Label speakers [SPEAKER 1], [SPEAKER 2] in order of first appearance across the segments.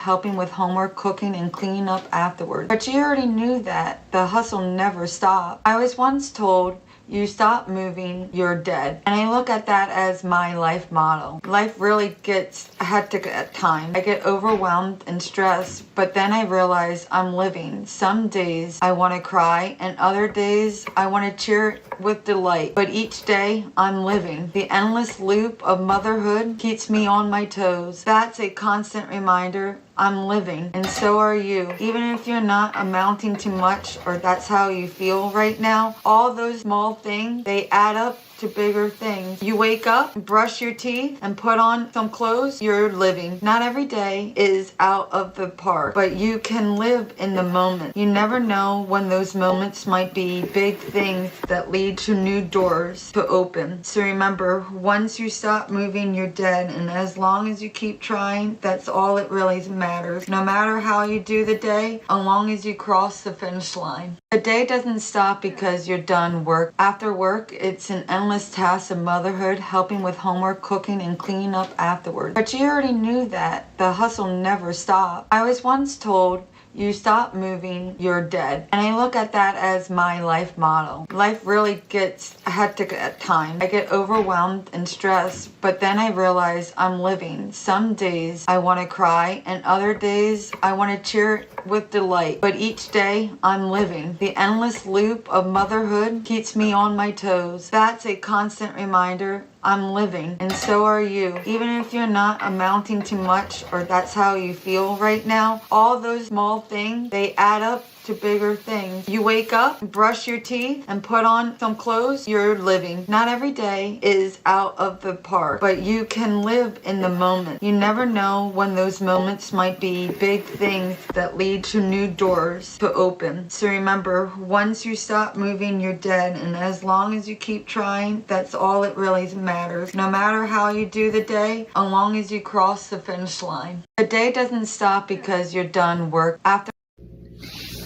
[SPEAKER 1] helping with homework, cooking, and cleaning up afterwards. But you already knew that the hustle never stopped. I was once told, you stop moving, you're dead. And I look at that as my life motto. Life really gets hectic at times. I get overwhelmed and stressed, but then I realize I'm living. Some days I want to cry, and other days I want to cheer with delight. But each day I'm living. The endless loop of motherhood keeps me on my toes. That's a constant reminder I'm living, and so are you. Even if you're not amounting to much, or that's how you feel right now, all those small things, they add up to bigger things. You wake up, brush your teeth, and put on some clothes, you're living. Not every day is out of the park, but you can live in the moment. You never know when those moments might be big things that lead to new doors to open. So remember, once you stop moving, you're dead, and as long as you keep trying, that's all it really matters. No matter how you do the day, as long as you cross the finish line. The day doesn't stop because you're done work. After work, it's an endless task of motherhood, helping with homework, cooking, and cleaning up afterwards. But you already knew that the hustle never stopped. I was once told, you stop moving, you're dead. And I look at that as my life motto. Life really gets hectic at times. I get overwhelmed and stressed, but then I realize I'm living. Some days I want to cry, and other days I want to cheer with delight. But each day I'm living. The endless loop of motherhood keeps me on my toes. That's a constant reminder I'm living, and so are you. Even if you're not amounting to much, or that's how you feel right now, all those small things, they add up to bigger things. You wake up, brush your teeth, and put on some clothes, you're living. Not every day is out of the park, but you can live in the moment. You never know when those moments might be big things that lead to new doors to open. So remember, once you stop moving, you're dead, and as long as you keep trying, that's all it really matters. No matter how you do the day, as long as you cross the finish line. The day doesn't stop because you're done work.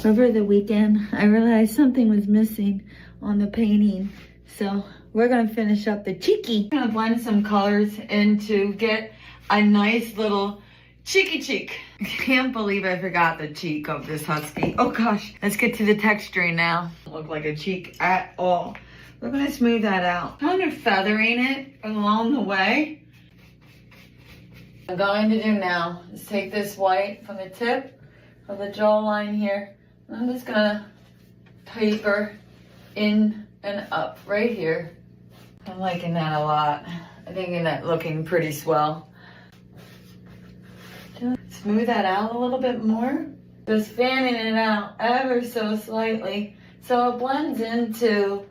[SPEAKER 1] Over the weekend, I realized something was missing on the painting. So we're gonna finish up the cheeky. I'm gonna blend some colors in to get a nice little cheeky cheek. I can't believe I forgot the cheek of this husky. Oh gosh, let's get to the texturing now. Doesn't look like a cheek at all. We're gonna smooth that out. Kind of feathering it along the way. What I'm going to do now is take this white from the tip of the jawline here. I'm just gonna taper in and up right here. I'm liking that a lot. I'm thinking that looking pretty swell. Just smooth that out a little bit more. Just fanning it out ever so slightly so it blends into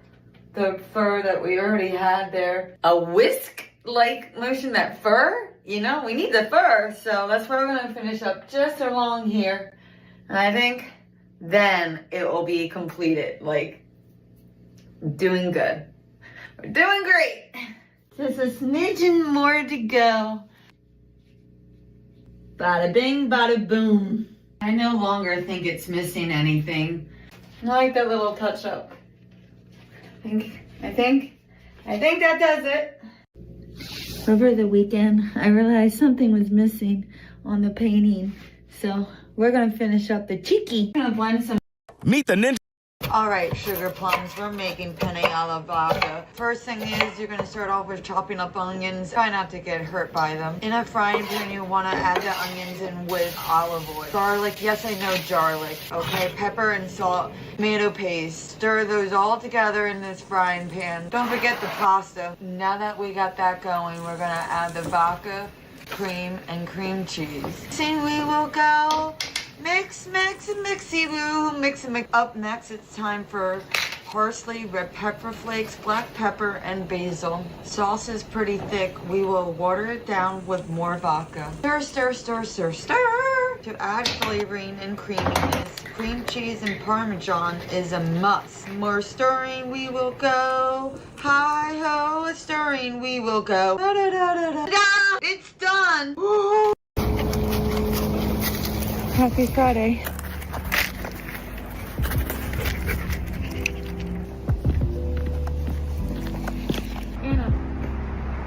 [SPEAKER 1] the fur that we already had there. A whisk-like motion, that fur, you know, we need the fur, so that's where we're gonna finish up just along here. And I think then it will be completed. Like, doing good. We're doing great. Just a smidgen more to go. Bada bing, bada boom. I no longer think it's missing anything. I like that little touch up. I think that does it. Over the weekend, I realized something was missing on the painting. So we're gonna finish up the cheeky. I'm gonna blend some.
[SPEAKER 2] Meet the ninja.
[SPEAKER 1] All right, sugar plums, we're making penne alla vodka. First thing is you're gonna start off with chopping up onions. Try not to get hurt by them. In a frying pan, you wanna add the onions in with olive oil. Garlic, yes I know garlic, okay? Pepper and salt, tomato paste. Stir those all together in this frying pan. Don't forget the pasta. Now that we got that going, we're gonna add the vodka, cream, and cream cheese. Soon we will go. Mix, mix, and mixy-boo. Mix and mix. Up next, it's time for parsley, red pepper flakes, black pepper, and basil. Sauce is pretty thick. We will water it down with more vodka. Stir, stir, stir, stir, stir. To add flavoring and creaminess, cream cheese and Parmesan is a must. More stirring, we will go. Hi-ho, a stirring, we will go. Da-da-da-da-da. It's done. Woo. Happy Friday. Anna,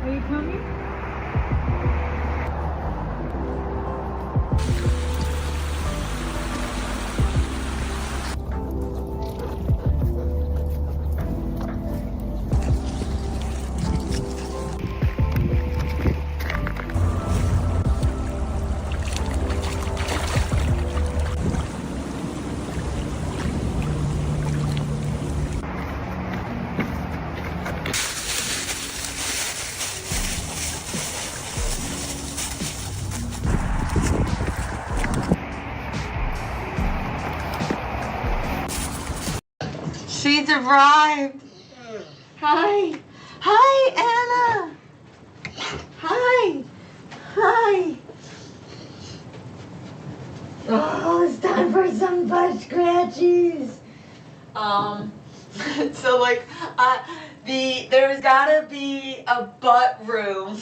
[SPEAKER 1] are you coming? She's arrived. Hi. Hi, Anna. Hi. Hi. Oh, it's time for some butt scratchies. So like, there's gotta be a butt room.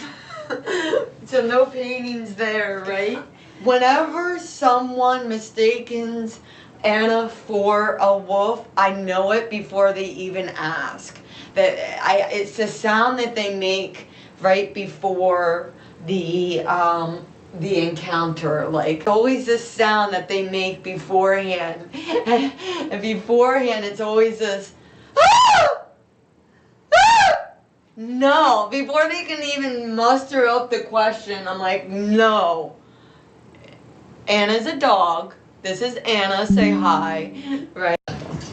[SPEAKER 1] So no paintings there, right? Whenever someone mistakes Anna for a wolf, I know it before they even ask. It's the sound that they make right before the encounter. Like always this sound that they make beforehand. And beforehand it's always this "Ah! Ah!" No, before they can even muster up the question, I'm like, no. Anna's a dog. This is Anna. Say hi. Right.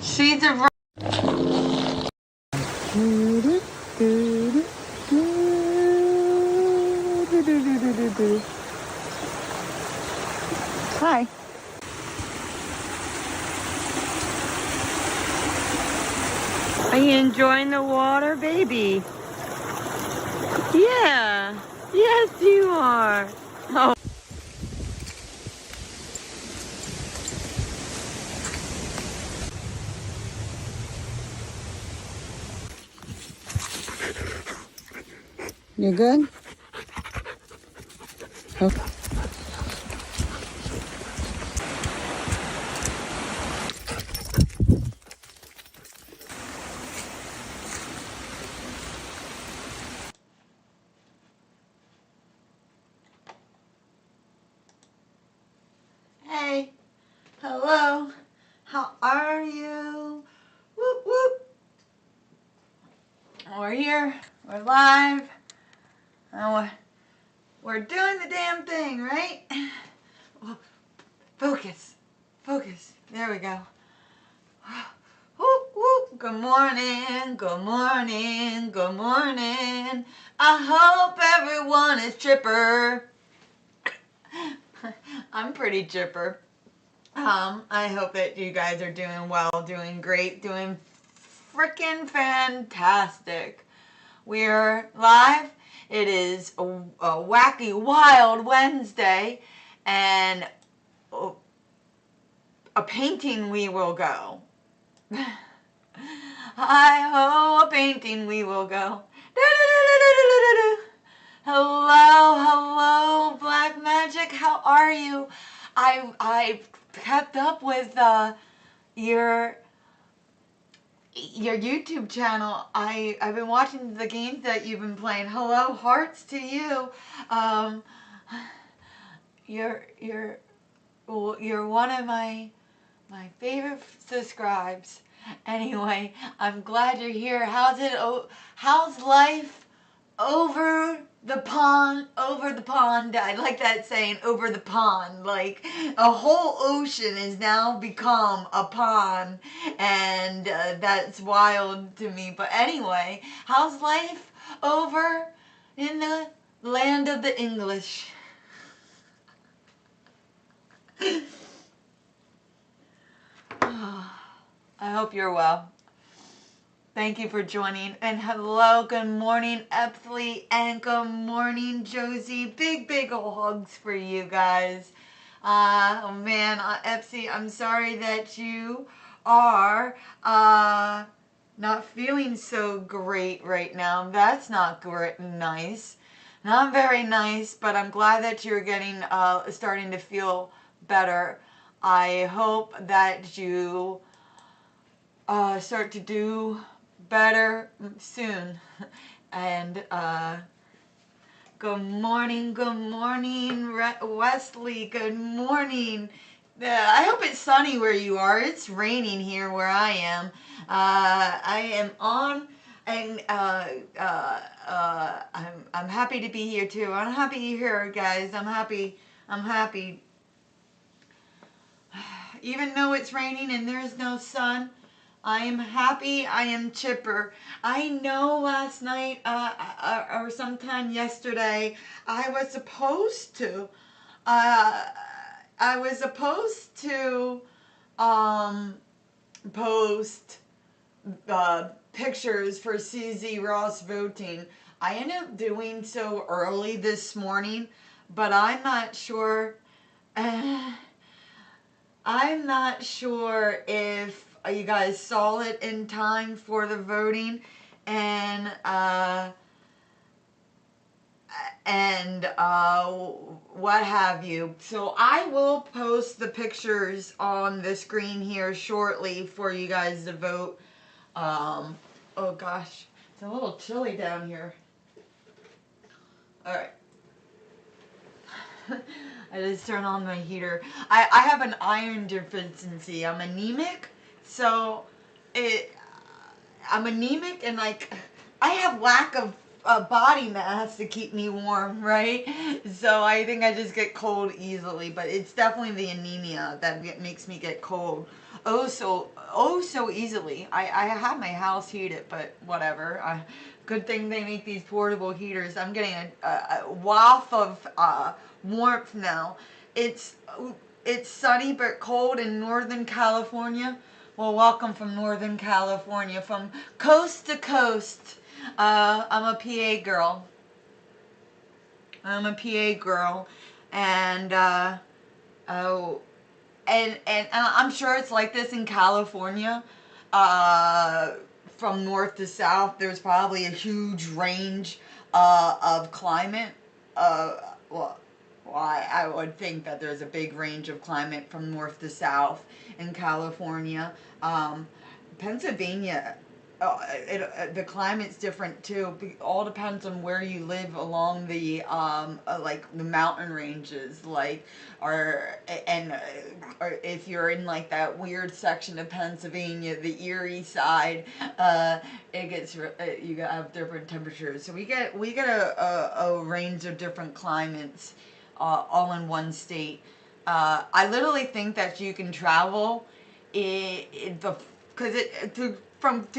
[SPEAKER 1] She's a. Hi. Are you enjoying the water, baby? Yeah. Yes, you are. Oh. You good? Okay. Hey. Hello. How are you? Whoop whoop. We're here. We're live. And we're doing the damn thing, right? Focus. Focus. There we go. Whoop, whoop. Good morning. Good morning. Good morning. I hope everyone is chipper. I'm pretty chipper. I hope that you guys are doing well, doing great, doing freaking fantastic. We're live. It is a wacky, wild Wednesday, and a painting we will go. Hi-ho, a painting we will go. Hello, hello, Black Magic. How are you? I kept up with your YouTube channel. I've been watching the games that you've been playing. Hello, hearts to you. You're one of my favorite subscribes. Anyway, I'm glad you're here. How's life over the pond? Over the pond. I like that saying, over the pond. Like a whole ocean has now become a pond, and that's wild to me. But anyway, how's life over in the land of the English? I hope you're well. Thank you for joining. And hello, good morning, Epsley, and good morning, Josie. Big ol' hugs for you guys. Oh man, Epsy, I'm sorry that you are not feeling so great right now. That's not nice. Not very nice, but I'm glad that you're getting starting to feel better. I hope that you start to do better soon. And good morning, Wesley. Good morning. I hope it's sunny where you are. It's raining here where I am. I am on, and I'm happy to be here too. I'm happy you're here, guys. I'm happy. I'm happy. Even though it's raining and there's no sun, I am happy. I am chipper. I know last night or sometime yesterday I was supposed to post pictures for CZ Ross voting. I ended up doing so early this morning, but I'm not sure. I'm not sure if you guys saw it in time for the voting, and what have you. So I will post the pictures on the screen here shortly for you guys to vote. Oh gosh, it's a little chilly down here. All right. I just turned on my heater. I have an iron deficiency. I'm anemic, so it I'm anemic, and like I have lack of body mass to keep me warm, right? So I think I just get cold easily, but it's definitely the anemia that makes me get cold. Oh so easily. I have my house heated, but whatever. Good thing they make these portable heaters. I'm getting a waft of warmth now. It's it's sunny but cold in Northern California. Well, welcome from Northern California, from coast to coast. I'm a PA girl. I'm a PA girl, and oh, and I'm sure it's like this in California. From north to south, there's probably a huge range of climate. Well, I would think that there's a big range of climate from north to south in California. Pennsylvania, the climate's different too. It all depends on where you live along the like the mountain ranges, like or if you're in like that weird section of Pennsylvania, the Erie side, it gets you have different temperatures. So we get a range of different climates, all in one state. I literally think that you can travel because to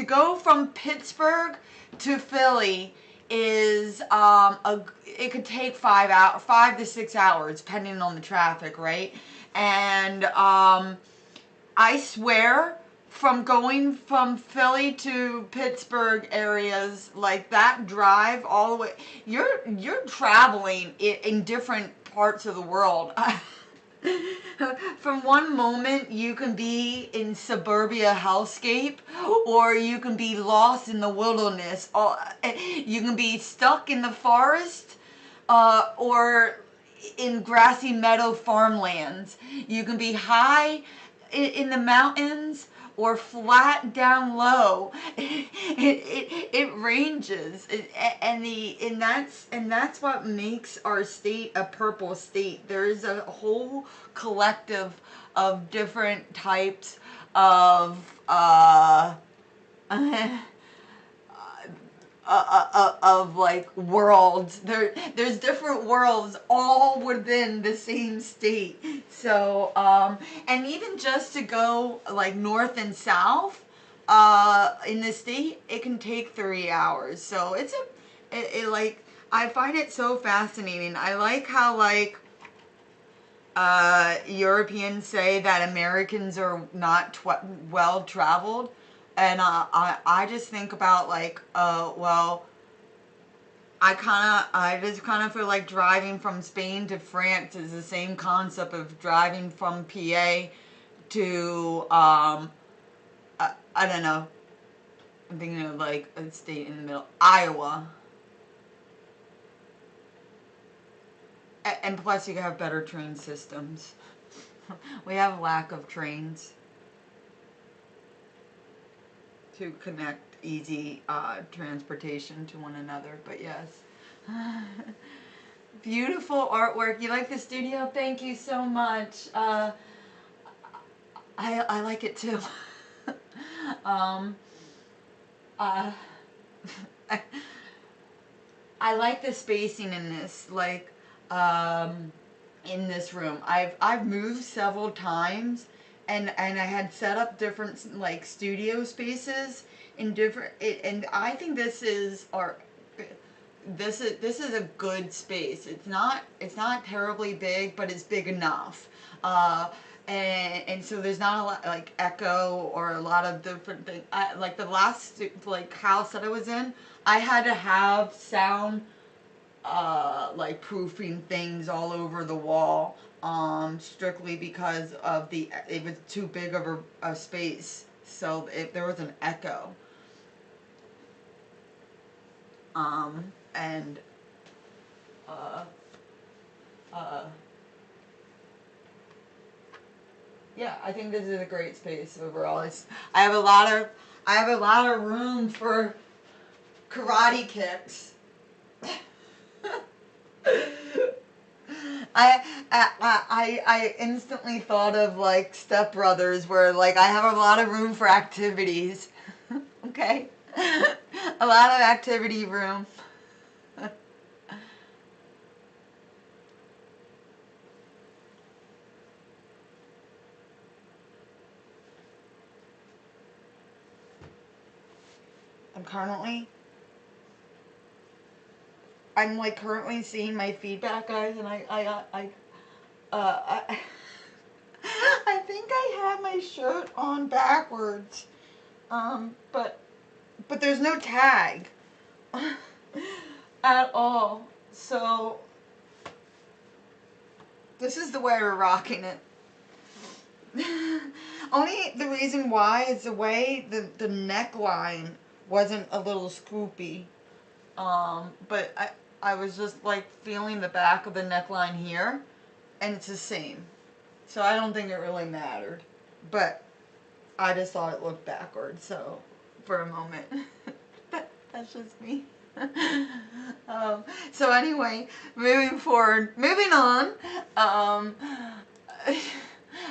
[SPEAKER 1] go from Pittsburgh to Philly is it could take 5 to 6 hours depending on the traffic, right? And I swear, from going from Philly to Pittsburgh areas, like that drive all the way, you're traveling in different parts of the world. From one moment you can be in suburbia hellscape, or you can be lost in the wilderness. You can be stuck in the forest, or in grassy meadow farmlands. You can be high in the mountains or flat down low. It ranges, and that's what makes our state a purple state. There's a whole collective of different types of of like worlds. There's different worlds all within the same state. So and even just to go like north and south in the state, it can take 3 hours. So it like, I find it so fascinating. I like how like Europeans say that Americans are not well traveled, and I just think about like, well, I just kind of feel like driving from Spain to France is the same concept of driving from PA to I don't know. I'm thinking of like a state in the middle, Iowa. And plus, you have better train systems. We have a lack of trains to connect easy transportation to one another. But yes, beautiful artwork. You like the studio? Thank you so much. I like it too. I, I like the spacing in this, like in this room. I've moved several times, and I had set up different like studio spaces in different. And I think this is a good space. It's not terribly big, but it's big enough. and so there's not a lot like echo or a lot of different things. Like the last like house that I was in, I had to have sound like proofing things all over the wall, strictly because of it was too big of a space, so there was an echo. And uh, uh, yeah, I think this is a great space overall. I have a lot of room for karate kicks. I instantly thought of like Step Brothers, where like I have a lot of room for activities. Okay, a lot of activity room. I'm currently I'm like currently seeing my feedback, guys, and I I think I have my shirt on backwards, but there's no tag at all. So this is the way we're rocking it. Only the reason why is the way the neckline wasn't a little scoopy. But I was just like feeling the back of the neckline here, and it's the same. So I don't think it really mattered. But I just thought it looked backwards, so for a moment. That's just me. So anyway, moving on.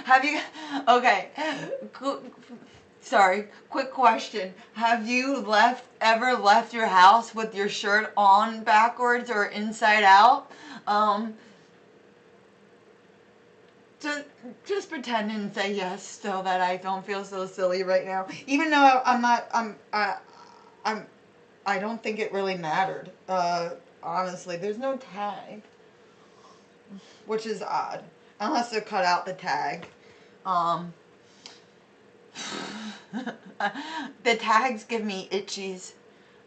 [SPEAKER 1] Have you, okay, sorry, quick question. Have you ever left your house with your shirt on backwards or inside out? Just pretend and say yes so that I don't feel so silly right now. Even though I don't think it really mattered. Honestly, there's no tag, which is odd. Unless they cut out the tag. The tags give me itchies.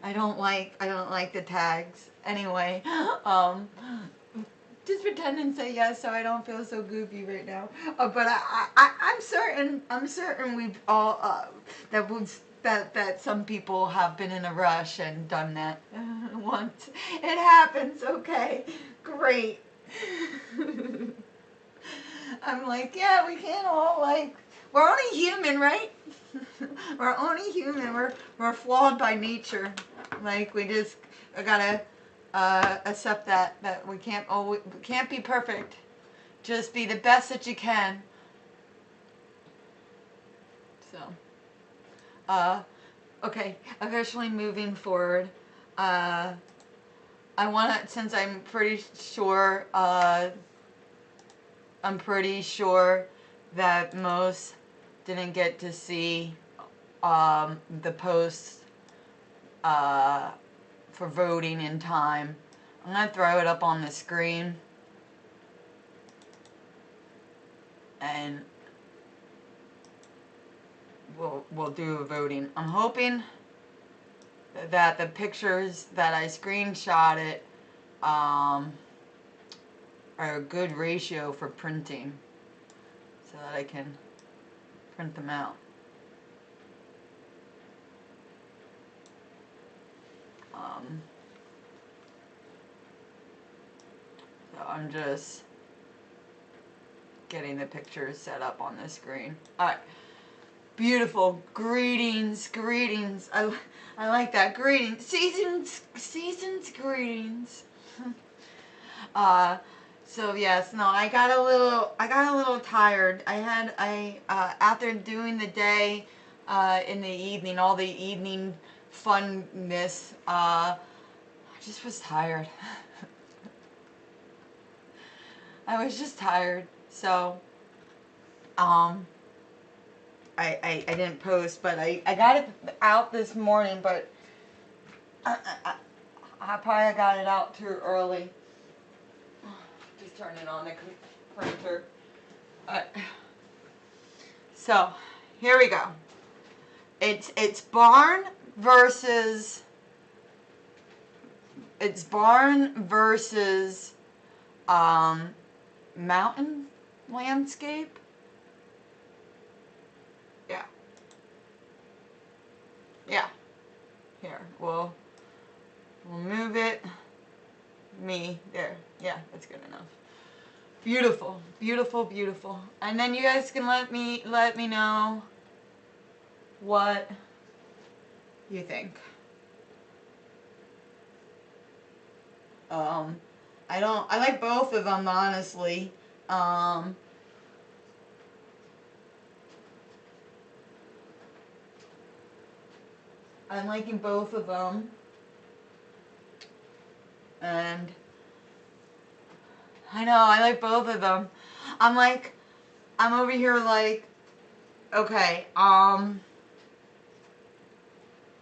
[SPEAKER 1] I don't like the tags. Anyway, just pretend and say yes so I don't feel so goofy right now. But I'm certain we've all that some people have been in a rush and done that once. It happens. Okay, great. I'm like, yeah, we can't all like. We're only human, right? We're only human. We're flawed by nature. Like we just gotta accept that we can't be perfect. Just be the best that you can. So, okay, officially moving forward. I wanna, since I'm pretty sure that most didn't get to see the posts for voting in time. I'm going to throw it up on the screen and we'll do a voting. I'm hoping that the pictures that I screenshotted are a good ratio for printing so that I can print them out. So I'm just getting the pictures set up on the screen. Alright. Beautiful. Greetings. I like that. Greetings. Seasons greetings. So yes, no, I got a little tired. After doing the day, in the evening, all the evening funness, I just was tired. I was just tired. So, I didn't post, but I got it out this morning, but I probably got it out too early. Just turn it on the printer. So, here we go. It's barn versus mountain landscape. Yeah. Yeah. Here, we'll move it. There. Yeah, that's good enough. Beautiful, beautiful, beautiful. And then you guys can let me know what you think. I like both of them, honestly. I'm liking both of them. And I know, I like both of them. I'm over here like, okay,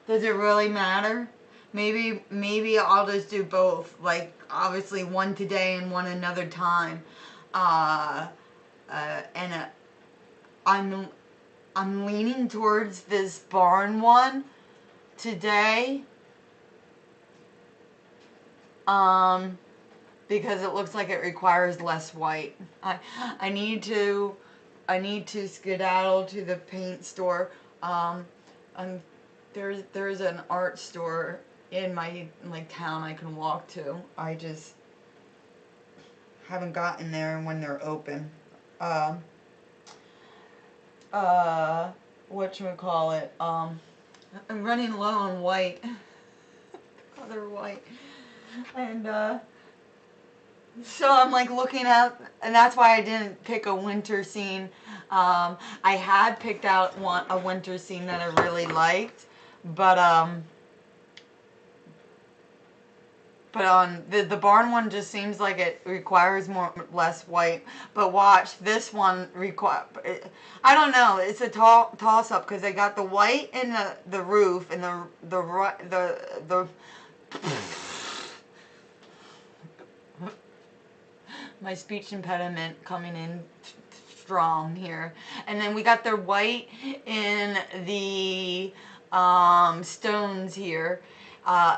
[SPEAKER 1] does it really matter? Maybe I'll just do both. Like, obviously one today and one another time. And I'm leaning towards this barn one today. Because it looks like it requires less white. I need to skedaddle to the paint store. There's an art store in my town I can walk to. I just haven't gotten there when they're open. Whatchamacallit? I'm running low on white. Other white. And so I'm like looking at, and that's why I didn't pick a winter scene. I had picked out a winter scene that I really liked, but on the barn one just seems like it requires less white. But watch, this one I don't know. It's a toss up because they got the white in the roof and the my speech impediment coming in strong here. And then we got the white in the stones here,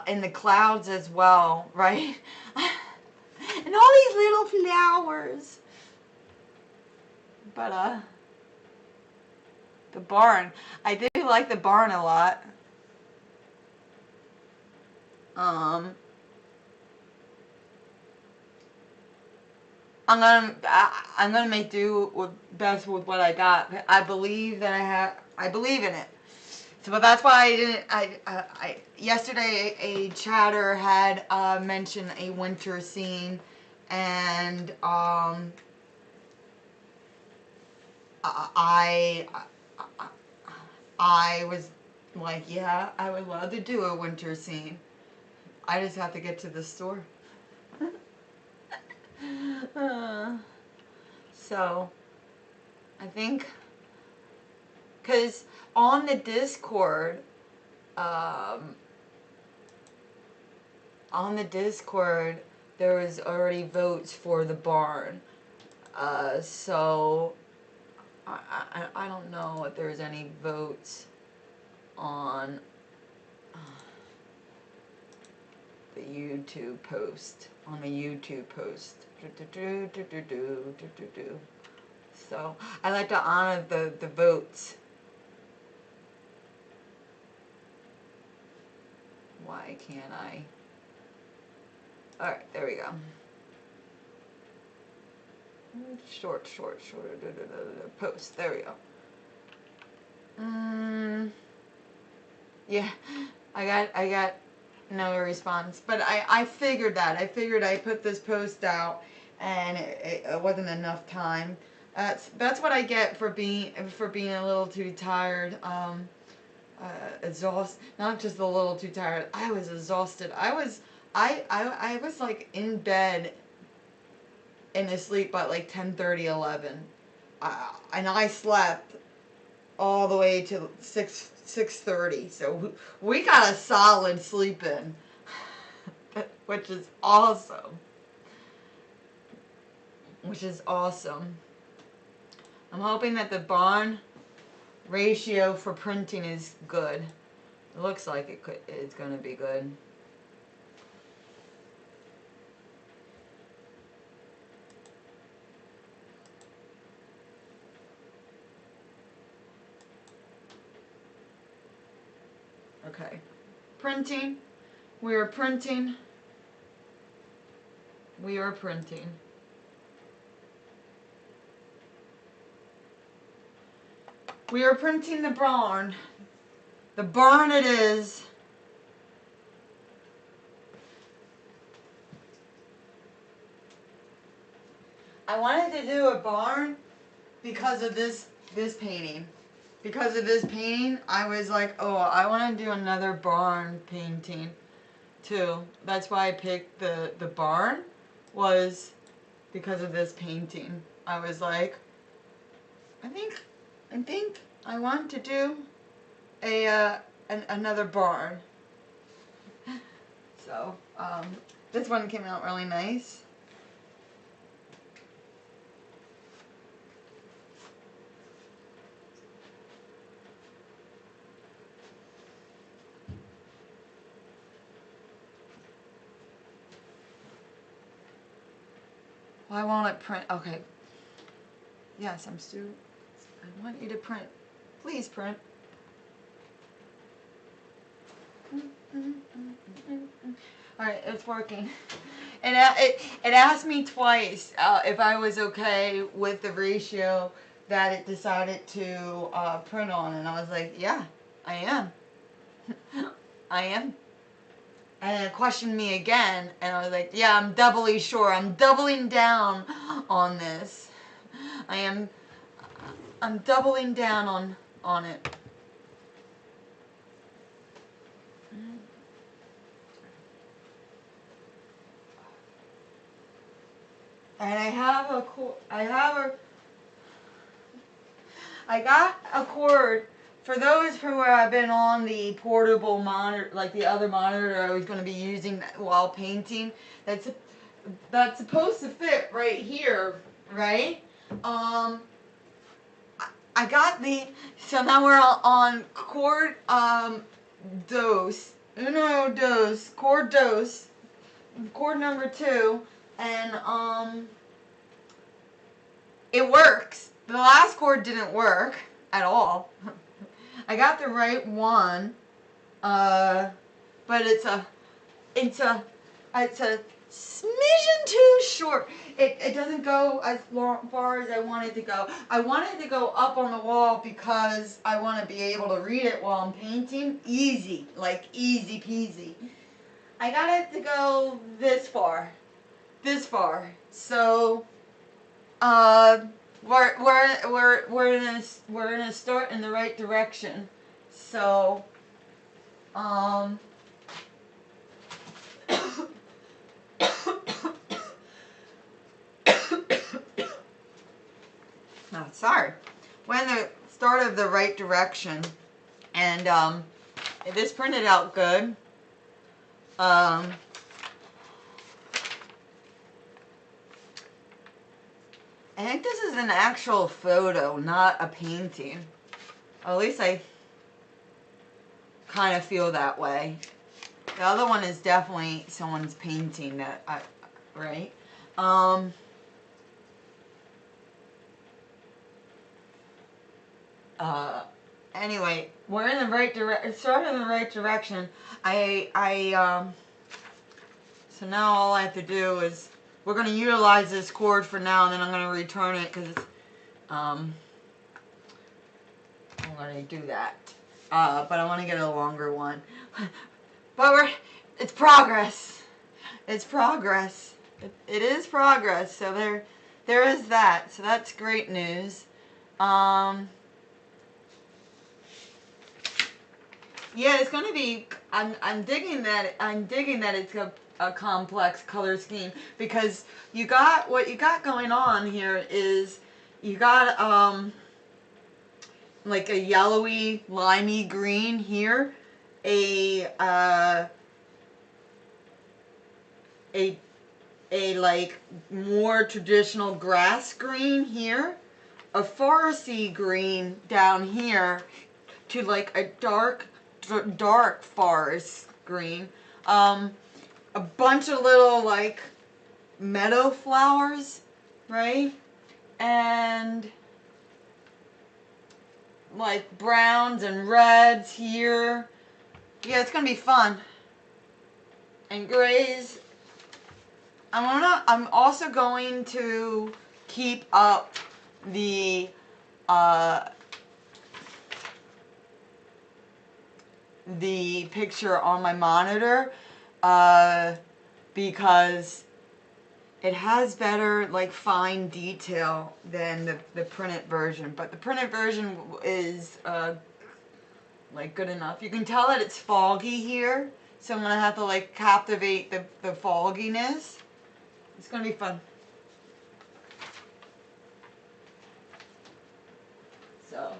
[SPEAKER 1] in the clouds as well, right? And all these little flowers. But the barn, I do like the barn a lot. I'm gonna make do with best with what I got. I believe that I believe in it. So, but that's why I didn't. Yesterday a chatter had mentioned a winter scene, and I was like, yeah, I would love to do a winter scene. I just have to get to the store. So, I think, because on the Discord, there was already votes for the barn. So, I don't know if there's any votes on the YouTube post. So I like to honor the votes. Why can't I? Alright, there we go. Short. Post. There we go. Yeah, I got no response. But I figured that. I figured I put this post out and it wasn't enough time. That's what I get for being a little too tired. Exhausted. Not just a little too tired. I was exhausted. I was like in bed and asleep by like 10:30, 11. And I slept all the way to 6:30. So we got a solid sleep in, which is awesome. I'm hoping that the barn ratio for printing is good. It looks like it's going to be good. Okay. Printing. We are printing. We are printing. We are printing the barn. The barn it is. I wanted to do a barn because of this painting. Because of this painting, I was like, oh, I want to do another barn painting too. That's why I picked the barn, was because of this painting. I was like, I think I want to do another barn. So this one came out really nice. Why won't it print? Okay. Yes, I'm still. I want you to print. Please print. Alright, it's working. And it asked me twice if I was okay with the ratio that it decided to print on, and I was like, yeah, I am. I am. And it questioned me again, and I was like, yeah, I'm doubly sure. I'm doubling down on this. I'm doubling down on it. And I got a cord for those who have been on the portable monitor, like the other monitor I was going to be using while painting. That's supposed to fit right here, right? I got so now we're on cord cord number 2, and it works. The last cord didn't work at all. I got the right one, but it's a smidgen too short. It doesn't go as far as I want it to go. I want it to go up on the wall because I want to be able to read it while I'm painting. Easy, like easy peasy. I got it to go this far. So, we're gonna start in the right direction. So, oh, sorry. We're in the start of the right direction, and this printed out good. I think this is an actual photo, not a painting. Or at least I kind of feel that way. The other one is definitely someone's painting right? Anyway, we're in the right direction. Started in the right direction. So now all I have to do is, we're going to utilize this cord for now, and then I'm going to return it because I'm going to do that. But I want to get a longer one. But it's progress. It's progress. It is progress. So there is that. So that's great news. Yeah, it's going to be. I'm digging that. It's a complex color scheme, because what you got going on here is you got like a yellowy, limey green here, a like more traditional grass green here, a foresty green down here to like a dark forest green. A bunch of little like meadow flowers, right? And like browns and reds here. Yeah, it's gonna be fun. And grays. I'm also going to keep up the picture on my monitor because it has better like fine detail than the printed version, but the printed version is like good enough. You can tell that it's foggy here, so I'm gonna have to like captivate the fogginess. It's gonna be fun. So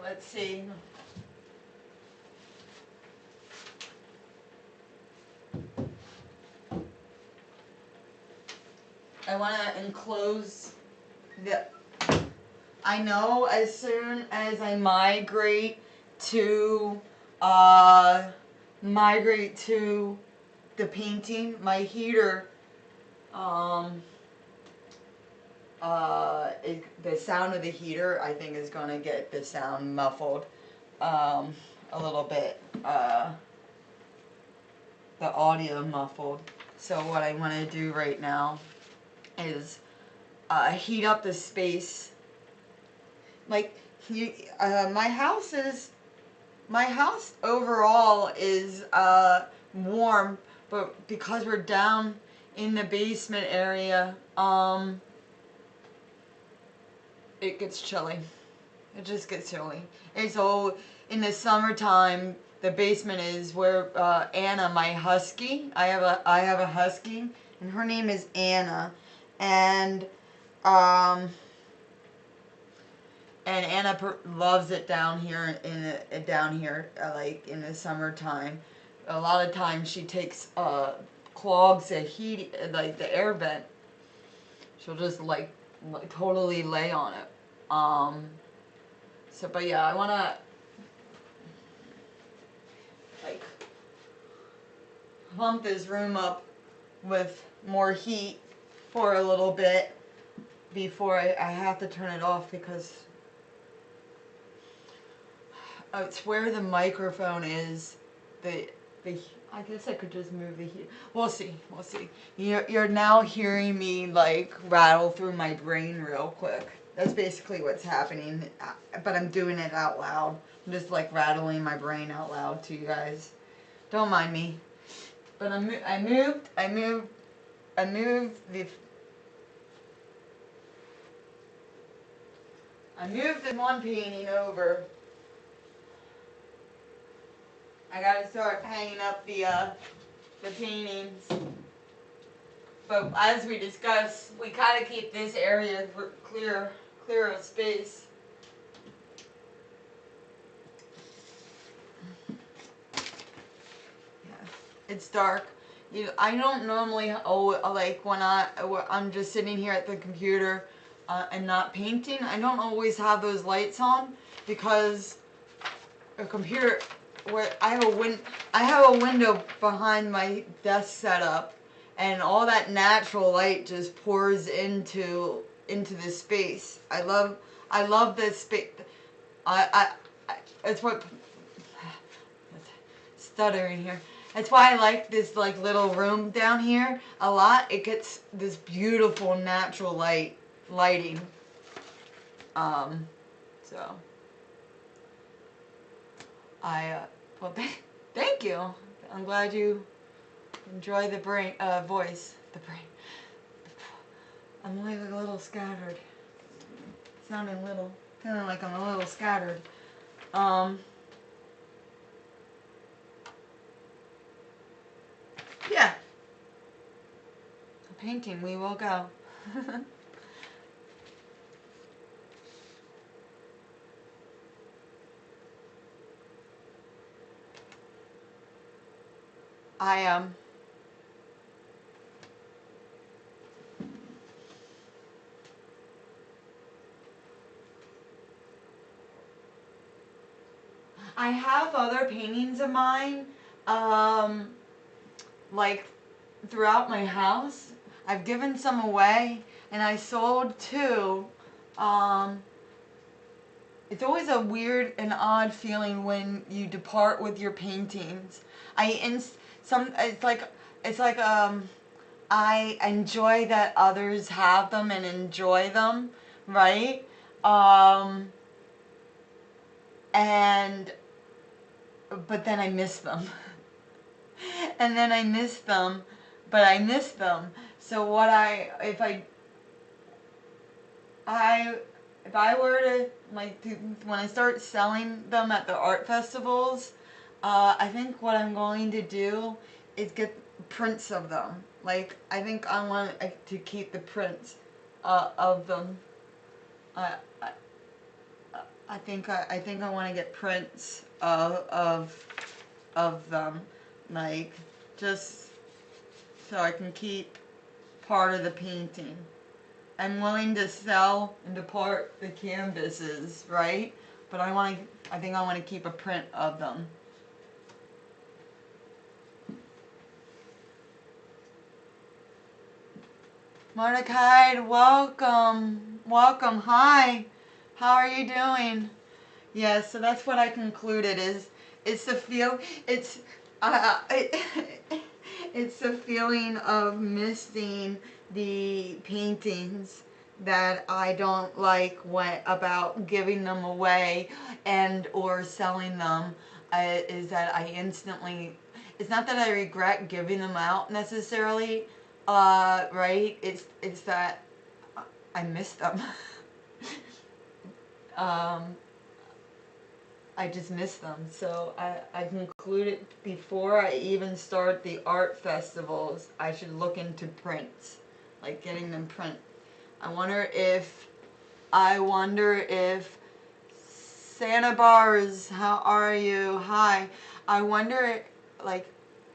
[SPEAKER 1] let's see. I want to enclose the. I know as soon as I migrate to the painting, my heater, the sound of the heater, I think, is going to get the sound muffled a little bit, the audio muffled. So what I want to do right now is heat up the space. Like, my house overall is warm, but because we're down in the basement area, it gets chilly. It just gets chilly. And so in the summertime, the basement is where Anna, my husky, I have a husky, and her name is Anna, and Anna loves it down here like in the summertime. A lot of times she takes clogs of heat, like the air vent. She'll just like totally lay on it. So, but yeah, I wanna like pump this room up with more heat for a little bit before I have to turn it off, because it's where the microphone is. I guess I could just move the heat. We'll see. We'll see. You're now hearing me like rattle through my brain real quick. That's basically what's happening. But I'm doing it out loud. I'm just like rattling my brain out loud to you guys. Don't mind me. But I moved the one painting over. I gotta start hanging up the paintings. But as we discussed, we gotta keep this area clear of space. Yeah, it's dark. I don't normally like when I'm just sitting here at the computer and not painting. I don't always have those lights on because a computer. Where I have a window behind my desk setup, and all that natural light just pours into this space. I love this space. It's what stuttering here. That's why I like this like little room down here a lot. It gets this beautiful natural lighting. So. Well, thank you. I'm glad you enjoy the voice. The brain. I'm like a little scattered. Sounding like I'm a little scattered. Yeah. Painting, we will go. I I have other paintings of mine, um, like throughout my house. I've given some away, and I sold two. Um, it's always a weird and odd feeling when you depart with your paintings. Some it's like I enjoy that others have them and enjoy them, right? Um, and but then I miss them. And then I miss them, but I miss them. So what I if I were to when I start selling them at the art festivals, I think what I'm going to do is get prints of them. Like I think I want to keep the prints of them. I, I I think I want to get prints of them, like just so I can keep part of the painting. I'm willing to sell and depart the canvases, right? But I think I want to keep a print of them. Mordecai, welcome. Welcome. Hi. How are you doing? Yeah, so that's what I concluded is it's the feel it, it's the feeling of missing the paintings that I don't like about giving them away and or selling them, is that I instantly, it's not that I regret giving them out necessarily, right? It's that I miss them. um, I just miss them. So I concluded before I even start the art festivals, I should look into prints, like getting them print. I wonder if Santa Bars, how are you? Hi. I wonder like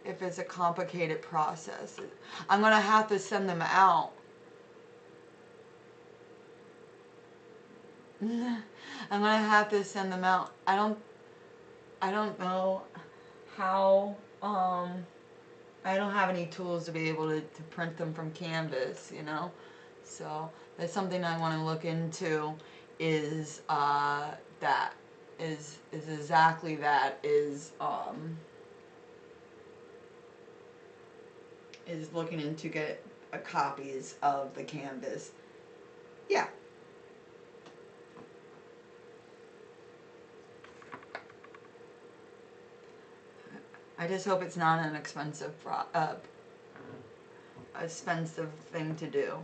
[SPEAKER 1] if it's a complicated process. I'm gonna have to send them out. I'm gonna have to send them out. I don't know how, I don't have any tools to be able to print them from canvas, you know? So that's something I want to look into is, that, is exactly that, is looking into get copies of the canvas. Yeah. I just hope it's not an expensive thing to do.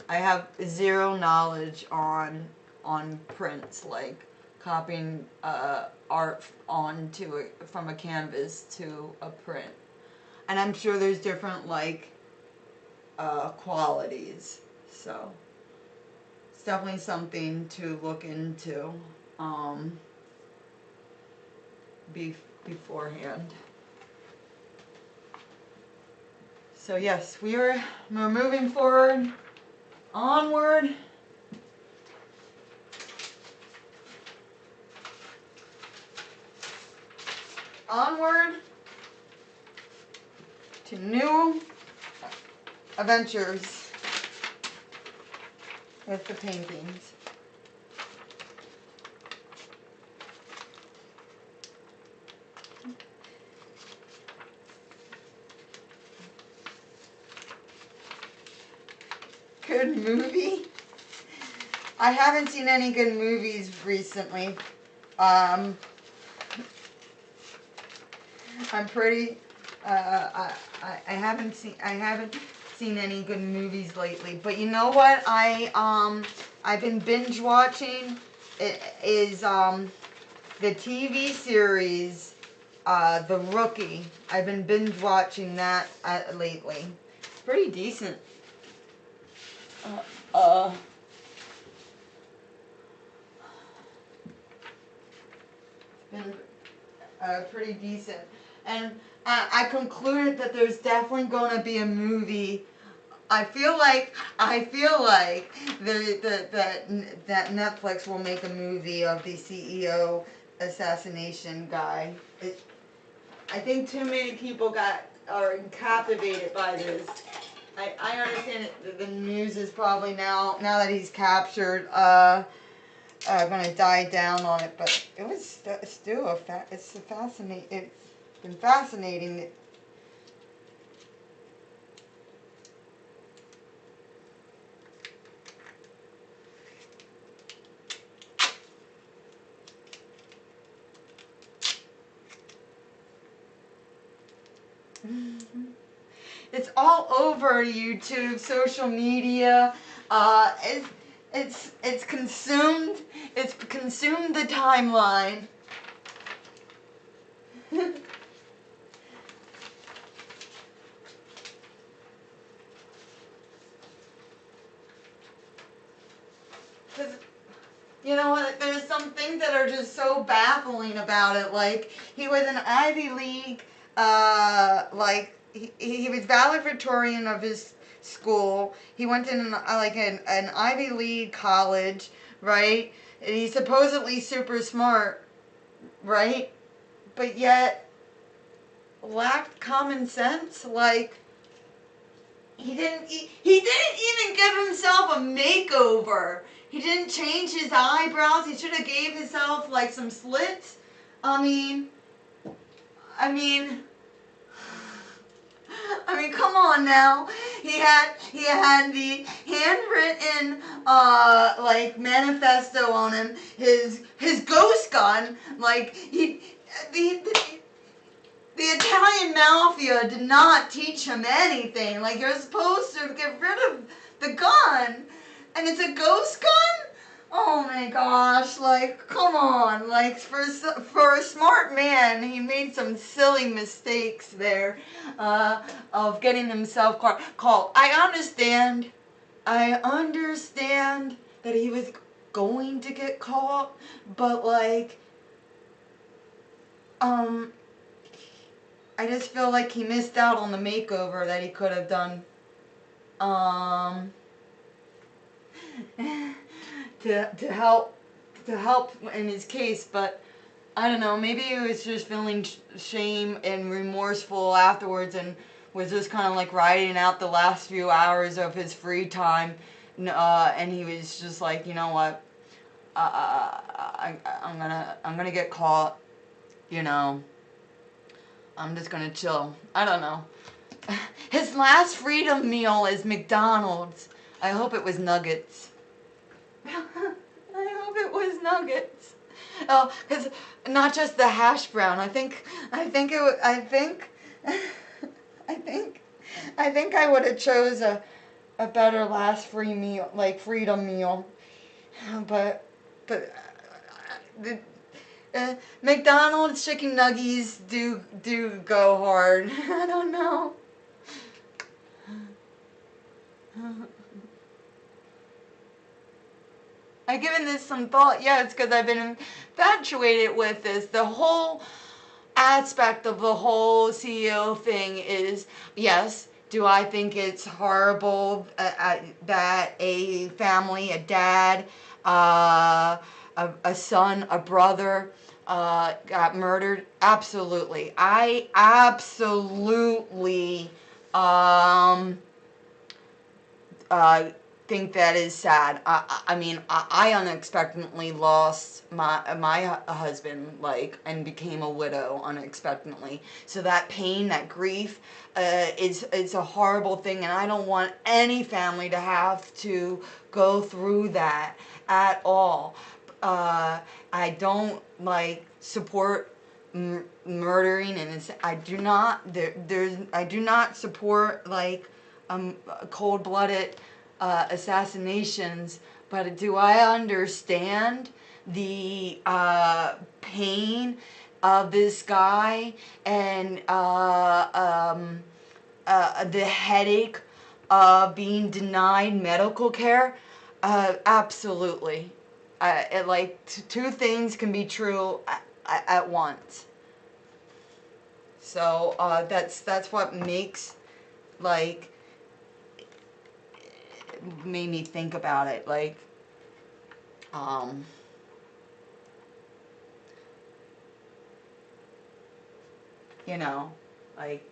[SPEAKER 1] I have zero knowledge on prints, like copying art from a canvas to a print. And I'm sure there's different like qualities. So it's definitely something to look into beforehand. So yes, we're moving forward, onward. Onward to new adventures with the paintings. Good movie? I haven't seen any good movies recently. I'm pretty. I haven't seen any good movies lately. But you know what? I've been binge watching. It is the TV series, The Rookie. I've been binge watching that lately. Pretty decent. Uh, been pretty decent. And
[SPEAKER 2] I concluded that there's definitely going to be a movie. I feel like that Netflix will make a movie of the CEO assassination guy. I think too many people are captivated by this. I understand the news is probably now that he's captured, gonna die down on it, but it was still it's fascinating. It's been fascinating. It's all over YouTube, social media. It's consumed. It's consumed the timeline. Because you know what? There's some things that are just so baffling about it. Like he was an Ivy League, like he was valedictorian of his school. He went to an Ivy League college, right? And he's supposedly super smart, right? But yet lacked common sense. Like he didn't even give himself a makeover. He didn't change his eyebrows. He should have gave himself like some slits. I mean, I mean, come on now. He had the handwritten like manifesto on him. His ghost gun. Like the Italian mafia did not teach him anything. Like, you're supposed to get rid of the gun, and it's a ghost gun? Oh my gosh, like, come on. Like, for a smart man, he made some silly mistakes there of getting himself called. I understand that he was going to get caught, but, like, I just feel like he missed out on the makeover that he could have done. To help in his case, but I don't know, maybe he was just feeling shame and remorseful afterwards and was just kind of like riding out the last few hours of his free time, and he was just like, you know what, I'm gonna get caught, you know, I'm just gonna chill. I don't know. His last freedom meal is McDonald's. I hope it was nuggets. I hope it was nuggets. Oh, cause not just the hash brown. I think I would have chose a better last free meal, like freedom meal. But the McDonald's chicken nuggies do go hard. I don't know. I've given this some thought. Yeah, it's because I've been infatuated with this. The whole aspect of the whole CEO thing is, yes, do I think it's horrible that a family, a dad, a son, a brother got murdered? Absolutely. I absolutely think that is sad. I mean, I unexpectedly lost my husband, like, and became a widow unexpectedly. So that pain, that grief, is a horrible thing, and I don't want any family to have to go through that at all. I don't like support murdering, and I do not I do not support like cold-blooded assassinations, but do I understand the pain of this guy and the headache of being denied medical care? Absolutely. Like two things can be true at once. So that's what makes, like, made me think about it. Like, um, you know, like,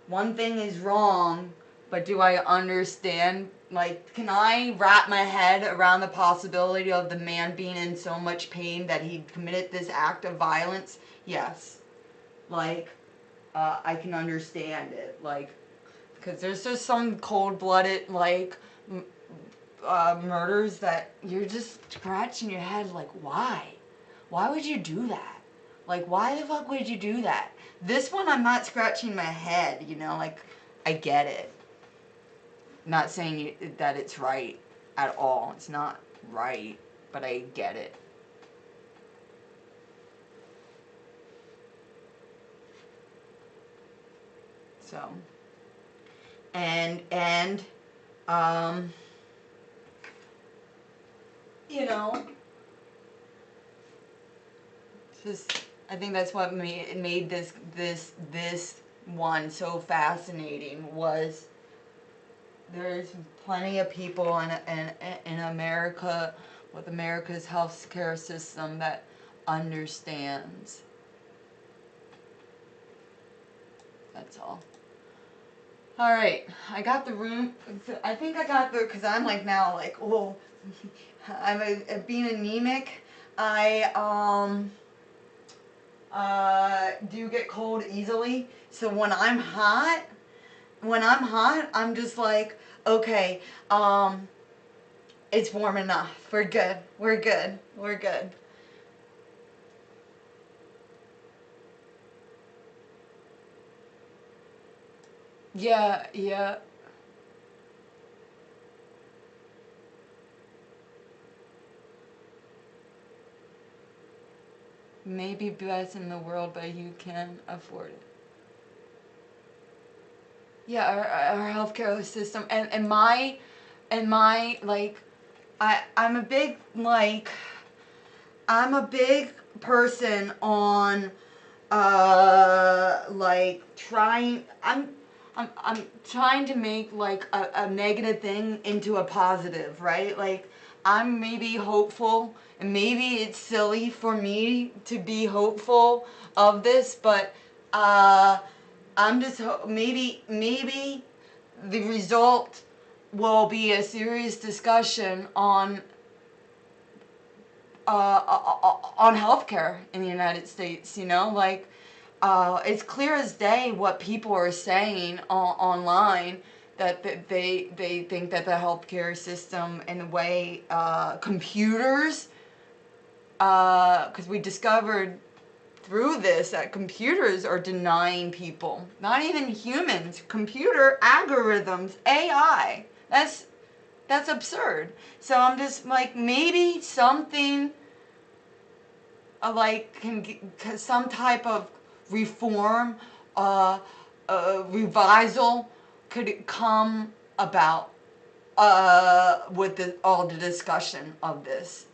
[SPEAKER 2] one thing is wrong, but do I understand? Like, can I wrap my head around the possibility of the man being in so much pain that he committed this act of violence? Yes. Like, I can understand it. Like, because there's just some cold-blooded, like, murders that you're just scratching your head, like, why? Why would you do that? Like, why the fuck would you do that? This one, I'm not scratching my head, you know, like, I get it. Not saying that it's right at all. It's not right, but I get it. So, and, um, you know, just, I think that's what made this one so fascinating, was there's plenty of people in America, with America's healthcare system, that understands. That's all. All right, I got the room. I think I got the, because I'm like now like, oh, I'm being anemic. I do get cold easily. So when I'm hot, I'm just like, okay, it's warm enough. We're good. We're good. We're good. Yeah, yeah. Maybe best in the world, but you can afford it. Yeah, our healthcare system, and my like, I'm a big, like, I'm a big person on like, I'm trying to make, like, a negative thing into a positive, right? Like, I'm maybe hopeful, and maybe it's silly for me to be hopeful of this, but I'm just maybe the result will be a serious discussion on healthcare in the United States. You know, like, it's clear as day what people are saying online, that they think that the healthcare system, and the way computers, because we discovered through this that computers are denying people, not even humans, computer algorithms, AI. That's absurd. So I'm just like, maybe something, like, some type of reform, revisal could come about with all the discussion of this.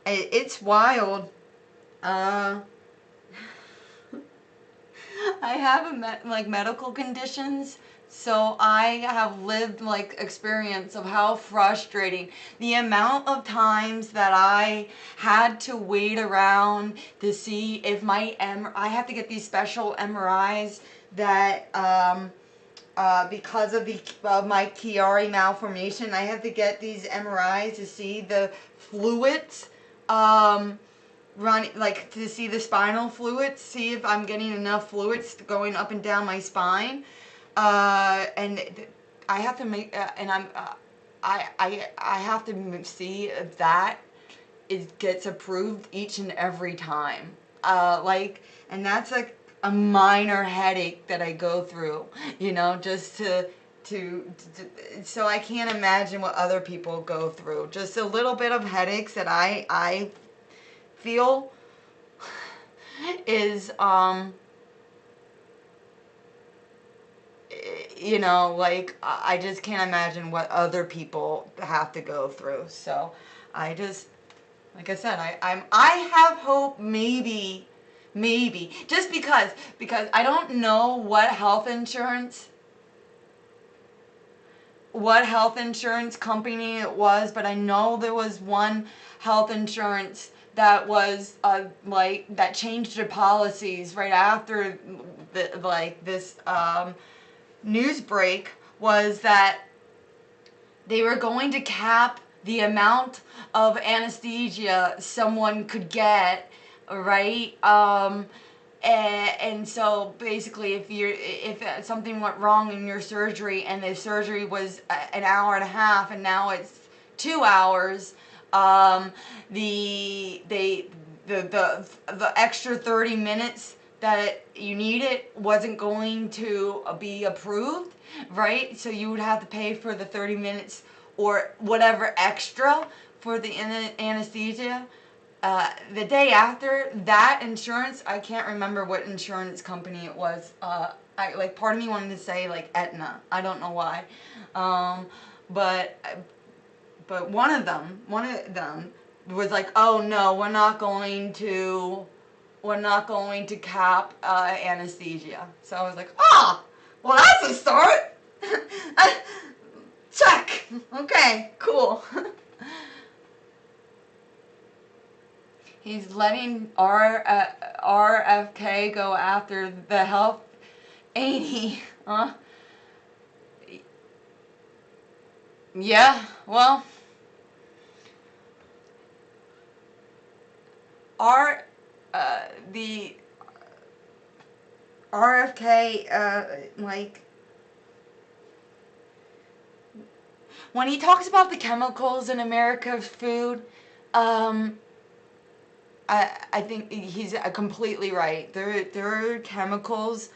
[SPEAKER 2] It's wild. Uh, I have like, medical conditions, so I have lived, like, experience of how frustrating the amount of times that I had to wait around to see if I have to get these special MRIs that because of my Chiari malformation, I have to get these MRIs to see the fluids. Like, to see the spinal fluids, see if I'm getting enough fluids going up and down my spine, and I have to make, and I have to see if that it gets approved each and every time, like, and that's like a minor headache that I go through, you know, just to so I can't imagine what other people go through. Just a little bit of headaches that I feel is, you know, like, I just can't imagine what other people have to go through. So I just, like I said, I have hope, maybe Maybe. Just because I don't know what health insurance company it was, but I know there was one health insurance that was like that changed their policies right after this news break, was that they were going to cap the amount of anesthesia someone could get, right? And so basically, if something went wrong in your surgery and the surgery was an hour and a half and now it's 2 hours, the extra 30 minutes that you needed wasn't going to be approved, right? So you would have to pay for the 30 minutes or whatever extra for the anesthesia. The day after, that insurance, I can't remember what insurance company it was. Part of me wanted to say like Aetna. I don't know why, but one of them was like, oh no, we're not going to cap anesthesia. So I was like, well that's a start. Check. Okay, cool. He's letting RFK go after the health, ain't he? Huh? Yeah, well, the RFK, when he talks about the chemicals in America's food, I think he's completely right. There are chemicals,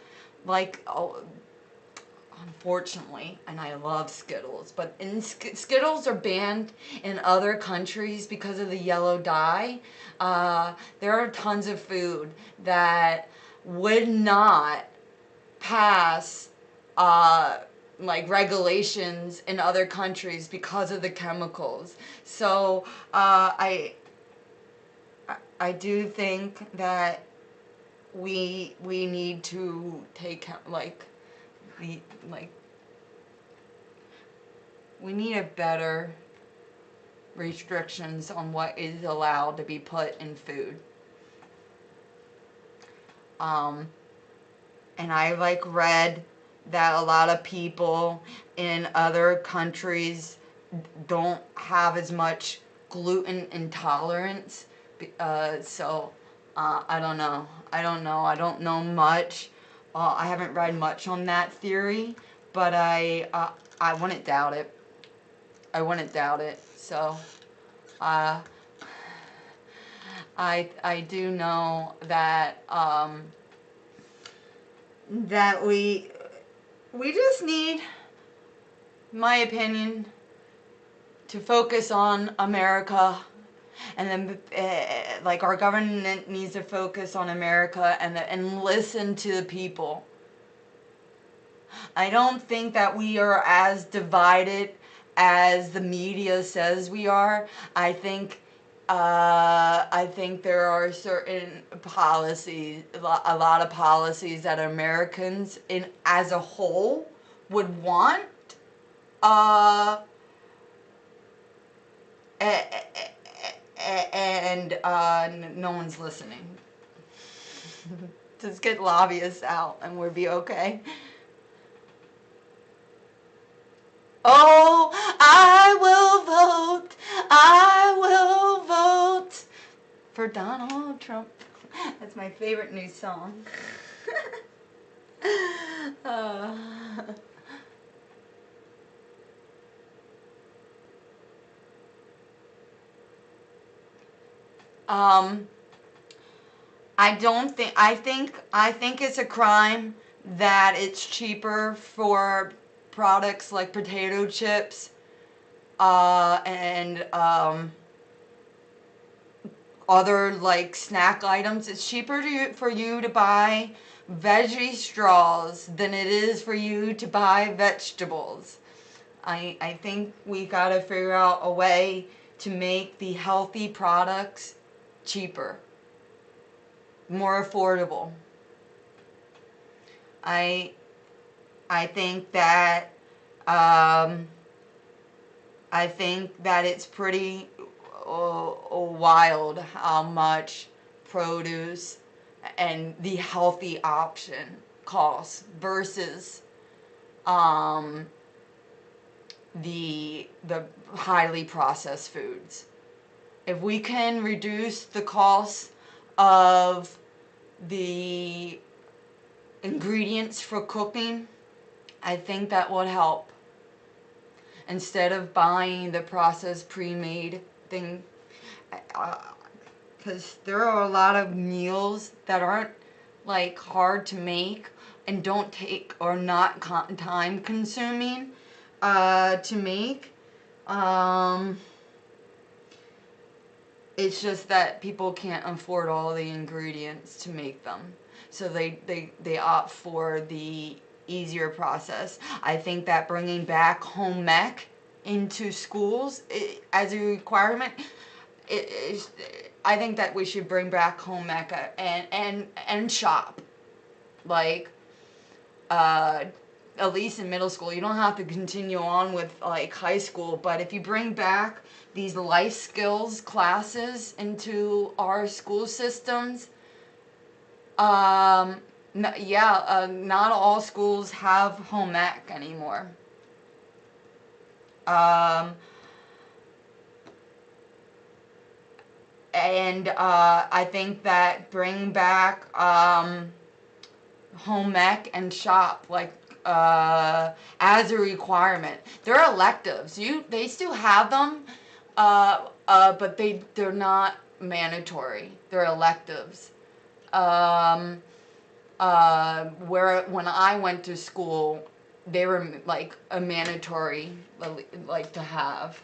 [SPEAKER 2] unfortunately, and I love Skittles, but Skittles are banned in other countries because of the yellow dye. There are tons of food that would not pass regulations in other countries because of the chemicals. So I do think that we need to take we need a better restrictions on what is allowed to be put in food. And I read that a lot of people in other countries don't have as much gluten intolerance. So I don't know. I don't know much. I haven't read much on that theory, but I wouldn't doubt it. I wouldn't doubt it. So I do know that that we just need, my opinion, to focus on America. And then, our government needs to focus on America and listen to the people. I don't think that we are as divided as the media says we are. I think there are certain policies, a lot of policies that Americans as a whole would want. And no one's listening. Just get lobbyists out and we'll be okay. Oh, I will vote for Donald Trump. That's my favorite new song. I think it's a crime that it's cheaper for products like potato chips and other snack items. It's cheaper for you to buy veggie straws than it is for you to buy vegetables. I think we gotta figure out a way to make the healthy products cheaper. more affordable. I I think that um, I think that it's pretty wild how much produce and the healthy option costs versus um, the highly processed foods. If we can reduce the cost of the ingredients for cooking, I think that would help. Instead of buying the processed pre-made thing, because there are a lot of meals that aren't like hard to make and don't take or not time consuming to make. Um, it's just that people can't afford all the ingredients to make them, so they opt for the easier process. I think that bringing back home ec into schools as a requirement, is, I think that we should bring back home ec and shop, like uh, at least in middle school. You don't have to continue on with like high school, but if you bring back these life skills classes into our school systems, not all schools have home ec anymore. Um, I think that bring back home ec and shop like as a requirement. They're electives. They still have them, but they're not mandatory. They're electives. Where when I went to school, they were like a mandatory, like to have.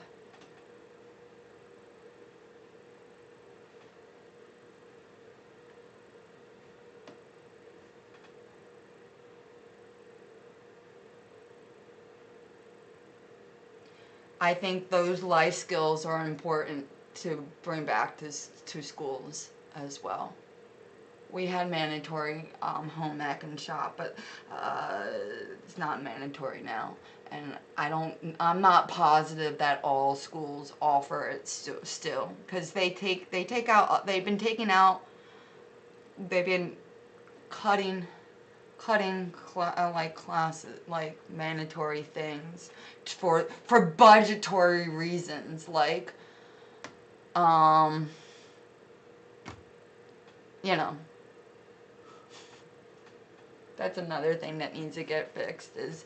[SPEAKER 2] I think those life skills are important to bring back to schools as well. We had mandatory home ec and shop, but it's not mandatory now. And I'm not positive that all schools offer it still, because they've been taking out, they've been cutting like classes, like mandatory things for budgetary reasons, like um you know, that's another thing that needs to get fixed is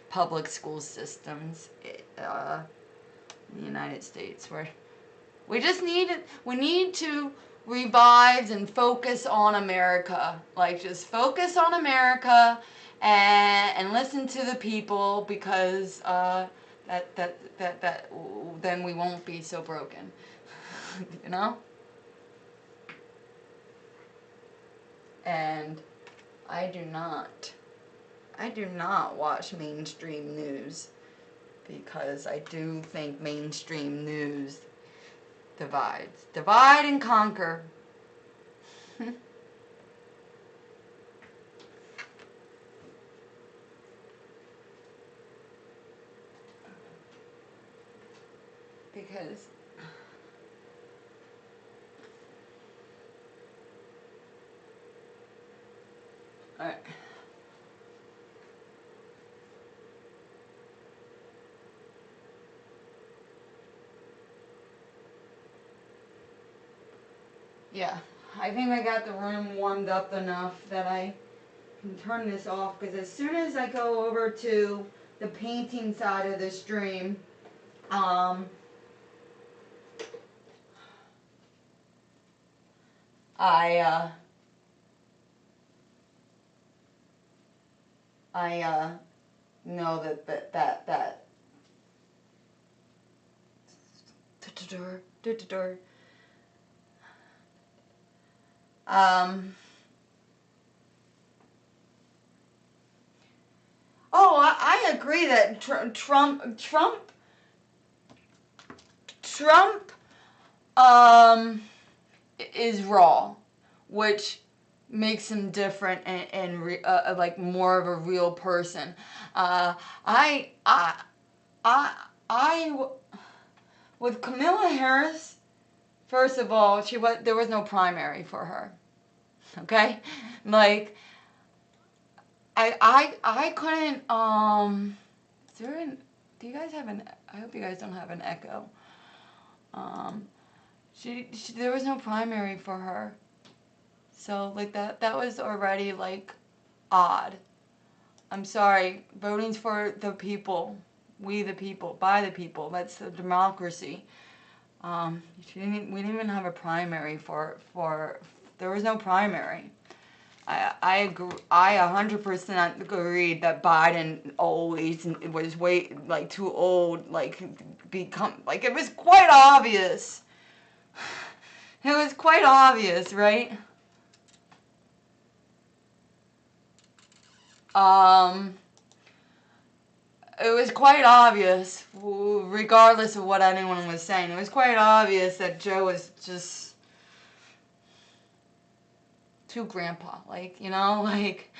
[SPEAKER 2] public school systems in the United States, where we need to revive and focus on America. Like, just focus on America and listen to the people, because then we won't be so broken. You know? And I do not watch mainstream news, because I do think mainstream news divide and conquer. Because alright. Yeah, I think I got the room warmed up enough that I can turn this off, because as soon as I go over to the painting side of the stream, I know that um oh, I agree that Trump is raw, which makes him different and like more of a real person. I I with Kamala Harris. First of all, there was no primary for her. Okay, like I couldn't is there an do you guys have an I hope you guys don't have an echo. Um she there was no primary for her. So like that was already like odd. I'm sorry, voting's for the people. We the people, by the people. That's the democracy. We didn't even have a primary for there was no primary. I agree. I 100% agreed that Biden always was way like too old, like become like it was quite obvious. It was quite obvious, right? It was quite obvious, regardless of what anyone was saying. It was quite obvious that Joe was just too grandpa, like like.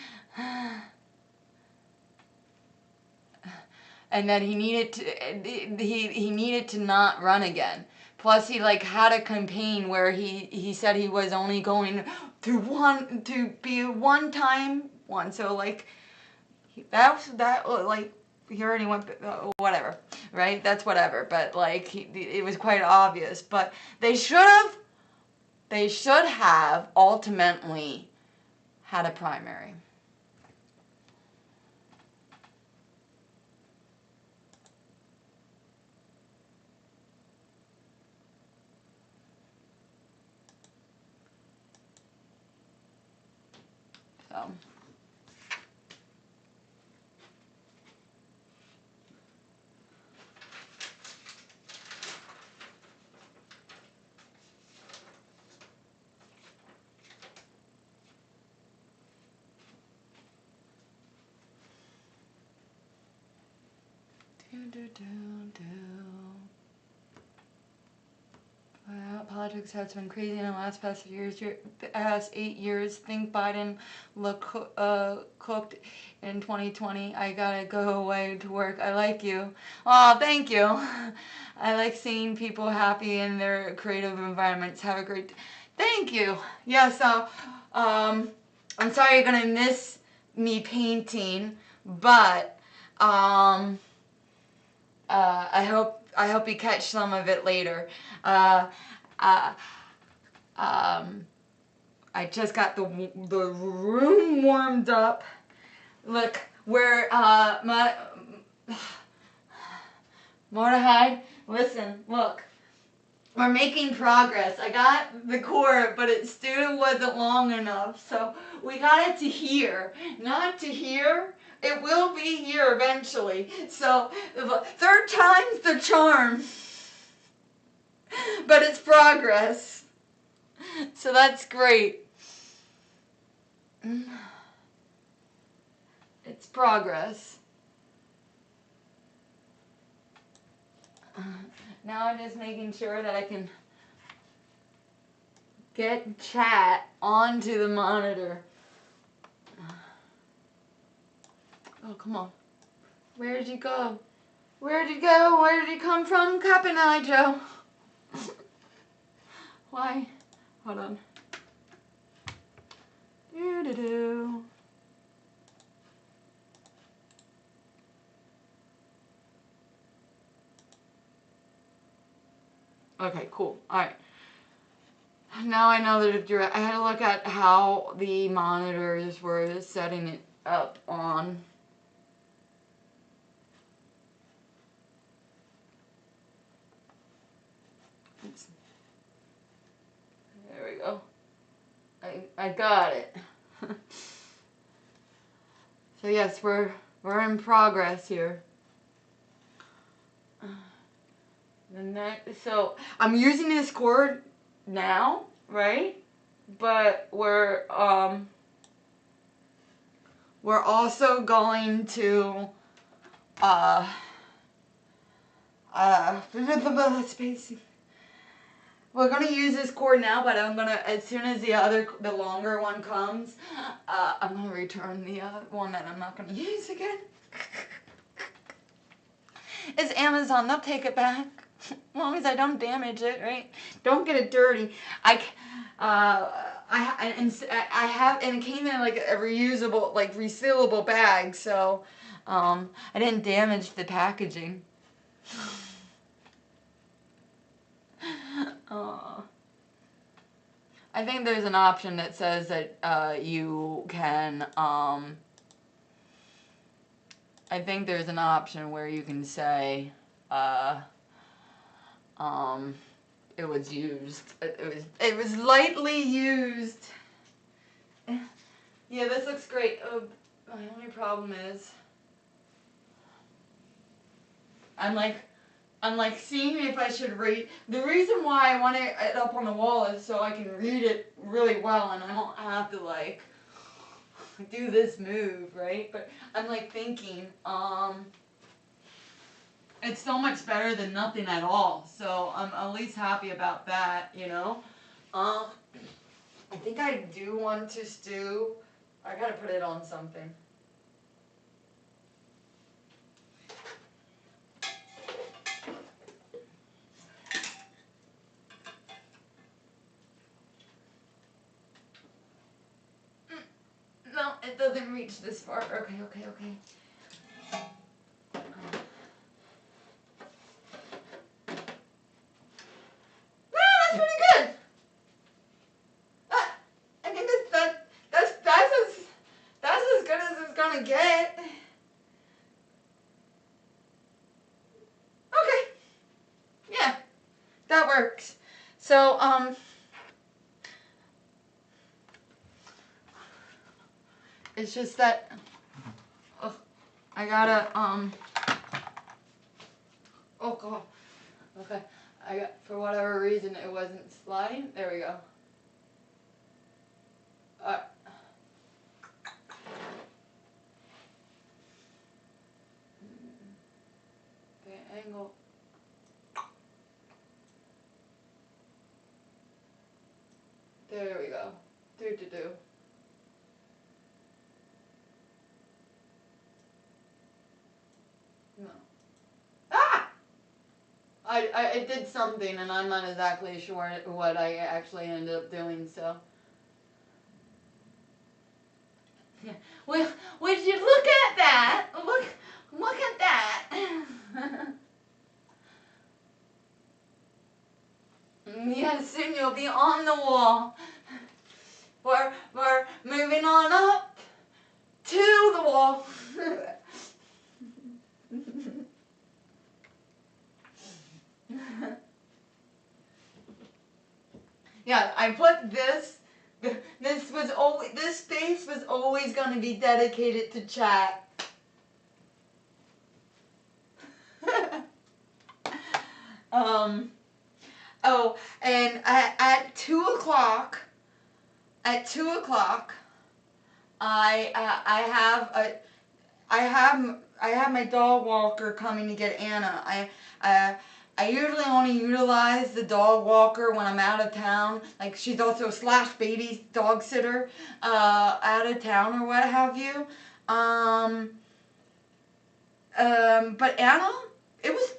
[SPEAKER 2] And that he needed to not run again. Plus, he like had a campaign where he said he was only going to be one time one. So like that like he already went whatever, right? That's whatever. But like it was quite obvious. But they should have ultimately had a primary. So. Well, politics has been crazy in the last past 8 years. Think Biden cooked in 2020. I gotta go away to work. I like you. Oh, thank you. I like seeing people happy in their creative environments. Have a great. Thank you. Yeah. So, I'm sorry you're gonna miss me painting, but I hope you catch some of it later. Uh, uh, I just got the room warmed up. Look, where Mordecai, listen, look. We're making progress. I got the cord, but it still wasn't long enough. So we got it to here, not to here. It will be here eventually. So third time's the charm. But it's progress. So that's great. It's progress. Now I'm just making sure that I can get chat onto the monitor. Oh, come on. Where did you go? Where did you go? Where did you come from? Cap and I, Joe. Why? Hold on. Do-do-do. Okay, cool. Alright. Now I know that I had to look at how the monitors were setting it up on. Oops. There we go. I got it. So yes, we're in progress here. So I'm using this cord now, right? But we're also going to spacing. we're gonna use this cord now, but I'm gonna, as soon as the longer one comes, I'm gonna return the one that I'm not gonna use again. It's Amazon, they'll take it back. As long as I don't damage it, right? Don't get it dirty. I have, and it came in like a reusable, like resealable bag, so I didn't damage the packaging. I think there's an option that says that you can, I think there's an option where you can say, it was used. It was lightly used. Yeah, this looks great. My only problem is, I'm like seeing if I should read. The reason why I want it up on the wall is so I can read it really well and I don't have to like do this move, right? But I'm like thinking, it's so much better than nothing at all. So I'm at least happy about that, you know? I think I do want to stew. I gotta put it on something. No, it doesn't reach this far. Okay. That's pretty good. I think that's as good as it's gonna get. Okay. Yeah, that works. So it's just that I gotta oh god. Okay. For whatever reason it wasn't sliding. There we go. Okay, angle. There we go. Do. No. Ah! I did something and I'm not exactly sure what I actually ended up doing, so. Yeah. Well, would you look at that? Look at that. Yeah, soon you'll be on the wall. We're moving on up to the wall. Yeah, I put this. This space was always going to be dedicated to chat. Oh, and at 2:00, I have my dog walker coming to get Anna. I usually only utilize the dog walker when I'm out of town. Like she's also a / baby dog sitter, out of town or what have you. But Anna, it was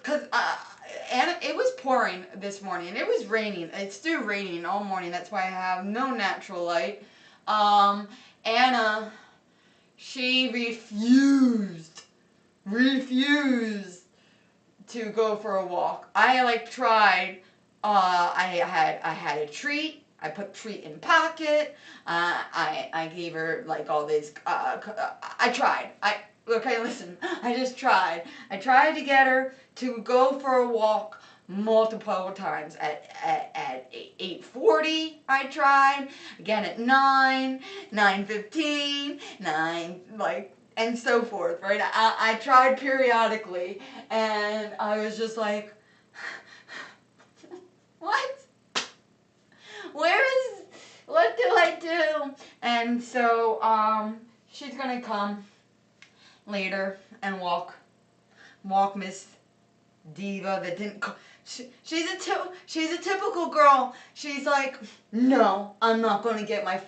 [SPEAKER 2] Anna, it was pouring this morning. It was raining. It's still raining all morning. That's why I have no natural light. Anna, she refused to go for a walk. I like tried. I had a treat. I put treat in pocket. I gave her like all this. I tried. Okay, listen. I just tried. I tried to get her to go for a walk multiple times. At 8:40, I tried. Again at 9, 9:15, 9 and so forth, right? I tried periodically, and I was just like, what? What do I do? And so, she's gonna come later and walk Miss diva that didn't. She's a typical girl. She's like, no, I'm not going to get my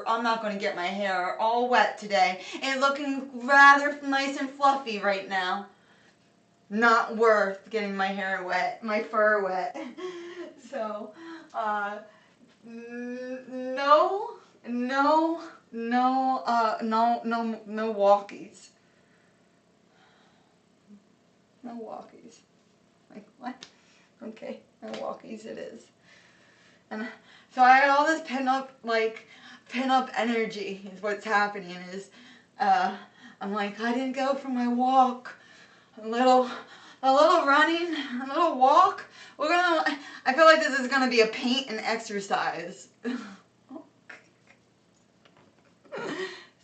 [SPEAKER 2] I'm not going to get my hair all wet today and looking rather nice and fluffy right now. Not worth getting my hair wet, my fur wet. So, no, no, no walkies. No walkies. Like, what? Okay, no walkies it is. And so I had all this pent up energy is what's happening is, I'm like, I didn't go for my walk. A little running, a little walk. I feel like this is gonna be a paint and exercise.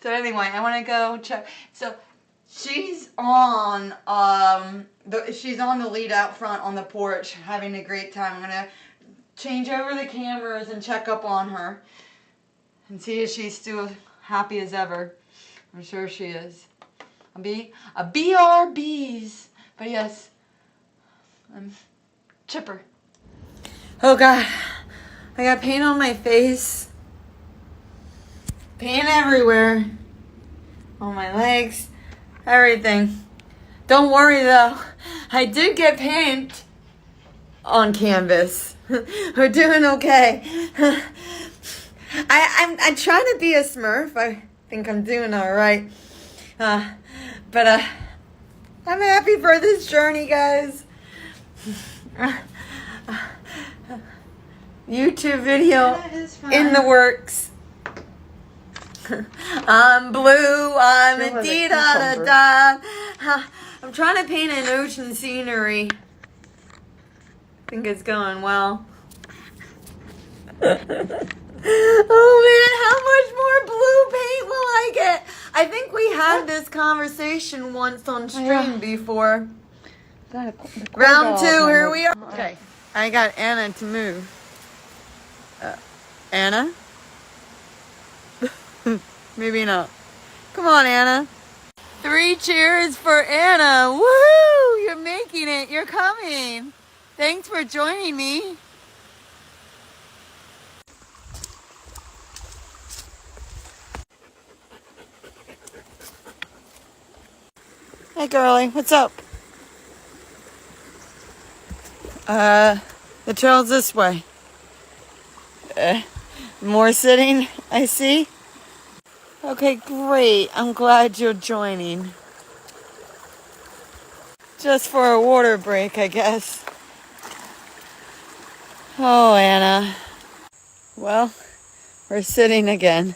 [SPEAKER 2] So anyway, I want to go check. So she's on she's on the lead out front on the porch, having a great time. I'm gonna change over the cameras and check up on her and see if she's still happy as ever. I'm sure she is. A BRBs. But yes, I'm chipper. Oh God, I got paint on my face. Paint everywhere. On my legs. Everything. Don't worry though. I did get paint on canvas. We're doing okay. I'm trying to be a Smurf. I think I'm doing all right. But I'm happy for this journey, guys. YouTube video in the works. I'm blue. I'm a dee da da da. I'm trying to paint an ocean scenery. I think it's going well. Oh man, how much more blue paint will I get? I think we had this conversation once on stream before. Round 2, here we are. Okay, I got Anna to move. Anna? Maybe not. Come on, Anna. 3 cheers for Anna. Woohoo! You're making it. You're coming. Thanks for joining me. Hey, girlie. What's up? The trail's this way. More sitting, I see. Okay, great. I'm glad you're joining. Just for a water break, I guess. Oh, Anna. Well, we're sitting again.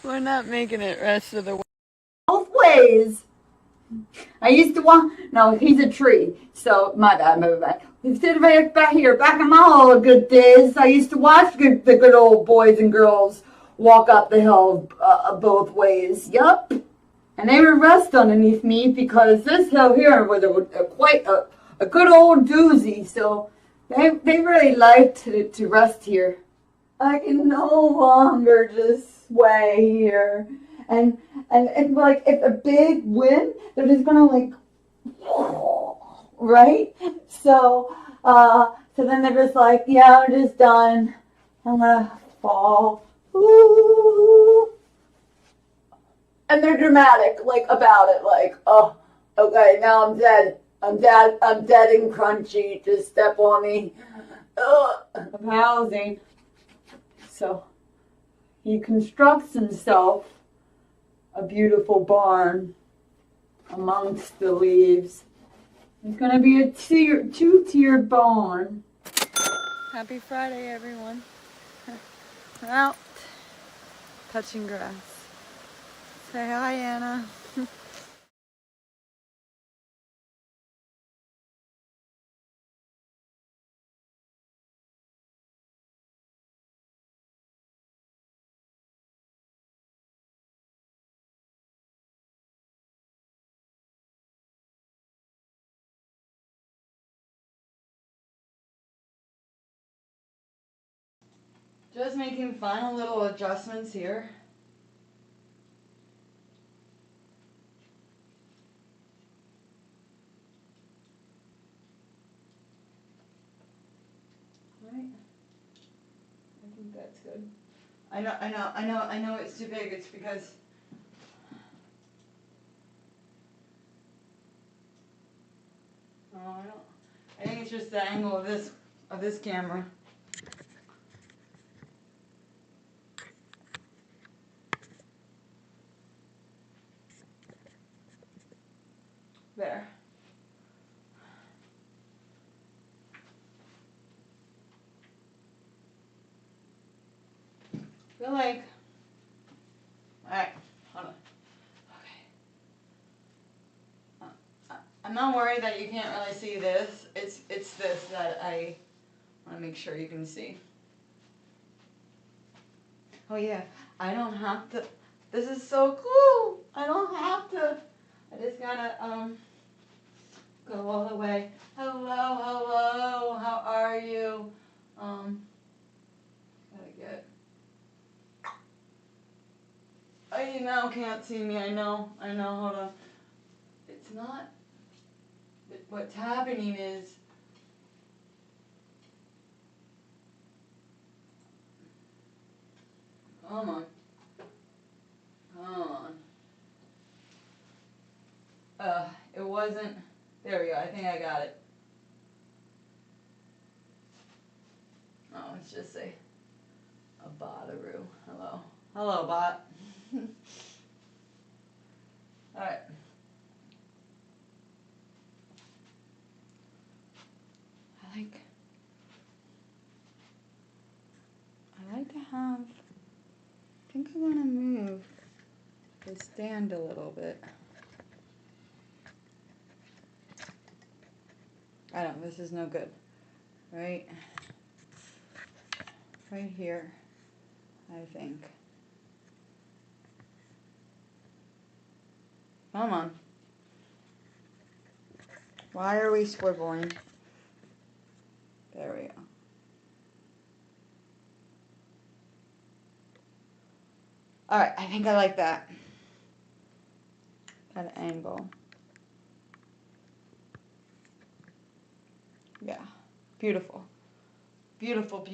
[SPEAKER 2] We're not making it rest of the way.
[SPEAKER 3] Both ways. I used to walk. No, he's a tree. So my bad. He's sitting right back here, back in my old good days. I used to watch the good old boys and girls walk up the hill both ways. Yup. And they would rest underneath me because this hill here was quite a good old doozy. So they really liked to rest here. I can no longer just sway here. And like if a big wind, they're just gonna like, right? So then they're just like, yeah, I'm just done. I'm gonna fall. Ooh. And they're dramatic, like about it, like, oh, okay, now I'm dead. I'm dead and crunchy. Just step on me. Of housing. So he constructs himself a beautiful barn amongst the leaves. It's going to be a two-tiered barn. Happy Friday, everyone. We're out touching grass. Say hi, Anna.
[SPEAKER 2] Just making final little adjustments here. Right? I think that's good. I know it's too big. It's because I don't. I think it's just the angle of this camera. There. Feel like. Alright, hold on. Okay. I'm not worried that you can't really see this. It's this that I want to make sure you can see. Oh yeah, I don't have to. This is so cool. I don't have to. I just gotta go all the way. Hello. How are you? Gotta get. Oh, you now can't see me. I know. Hold on. It's not. What's happening is. Come on. It wasn't. There we go. I think I got it. Oh, let's just say a botaroo. Hello, bot. All right. I like to have. I think I want to move the stand a little bit. I don't. This is no good. Right here. I think. Come on. Why are we swiveling? There we go. Alright, I think I like that. That angle. Yeah. Beautiful. Beautiful.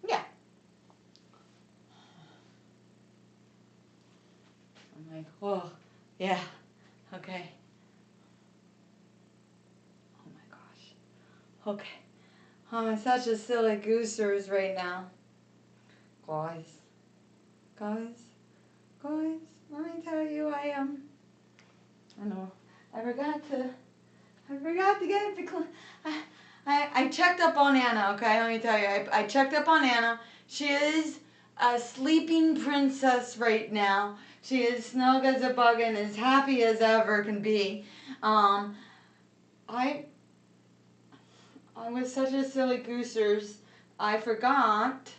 [SPEAKER 2] Yeah. I'm like, whoa. Yeah. Okay. Oh my gosh. Okay. I'm such a silly goosers right now. Guys, let me tell you, I know, I forgot to get the, I checked up on Anna, okay, let me tell you, I checked up on Anna. She is a sleeping princess right now. She is snug as a bug and as happy as ever can be. I was such a silly goosers, I forgot.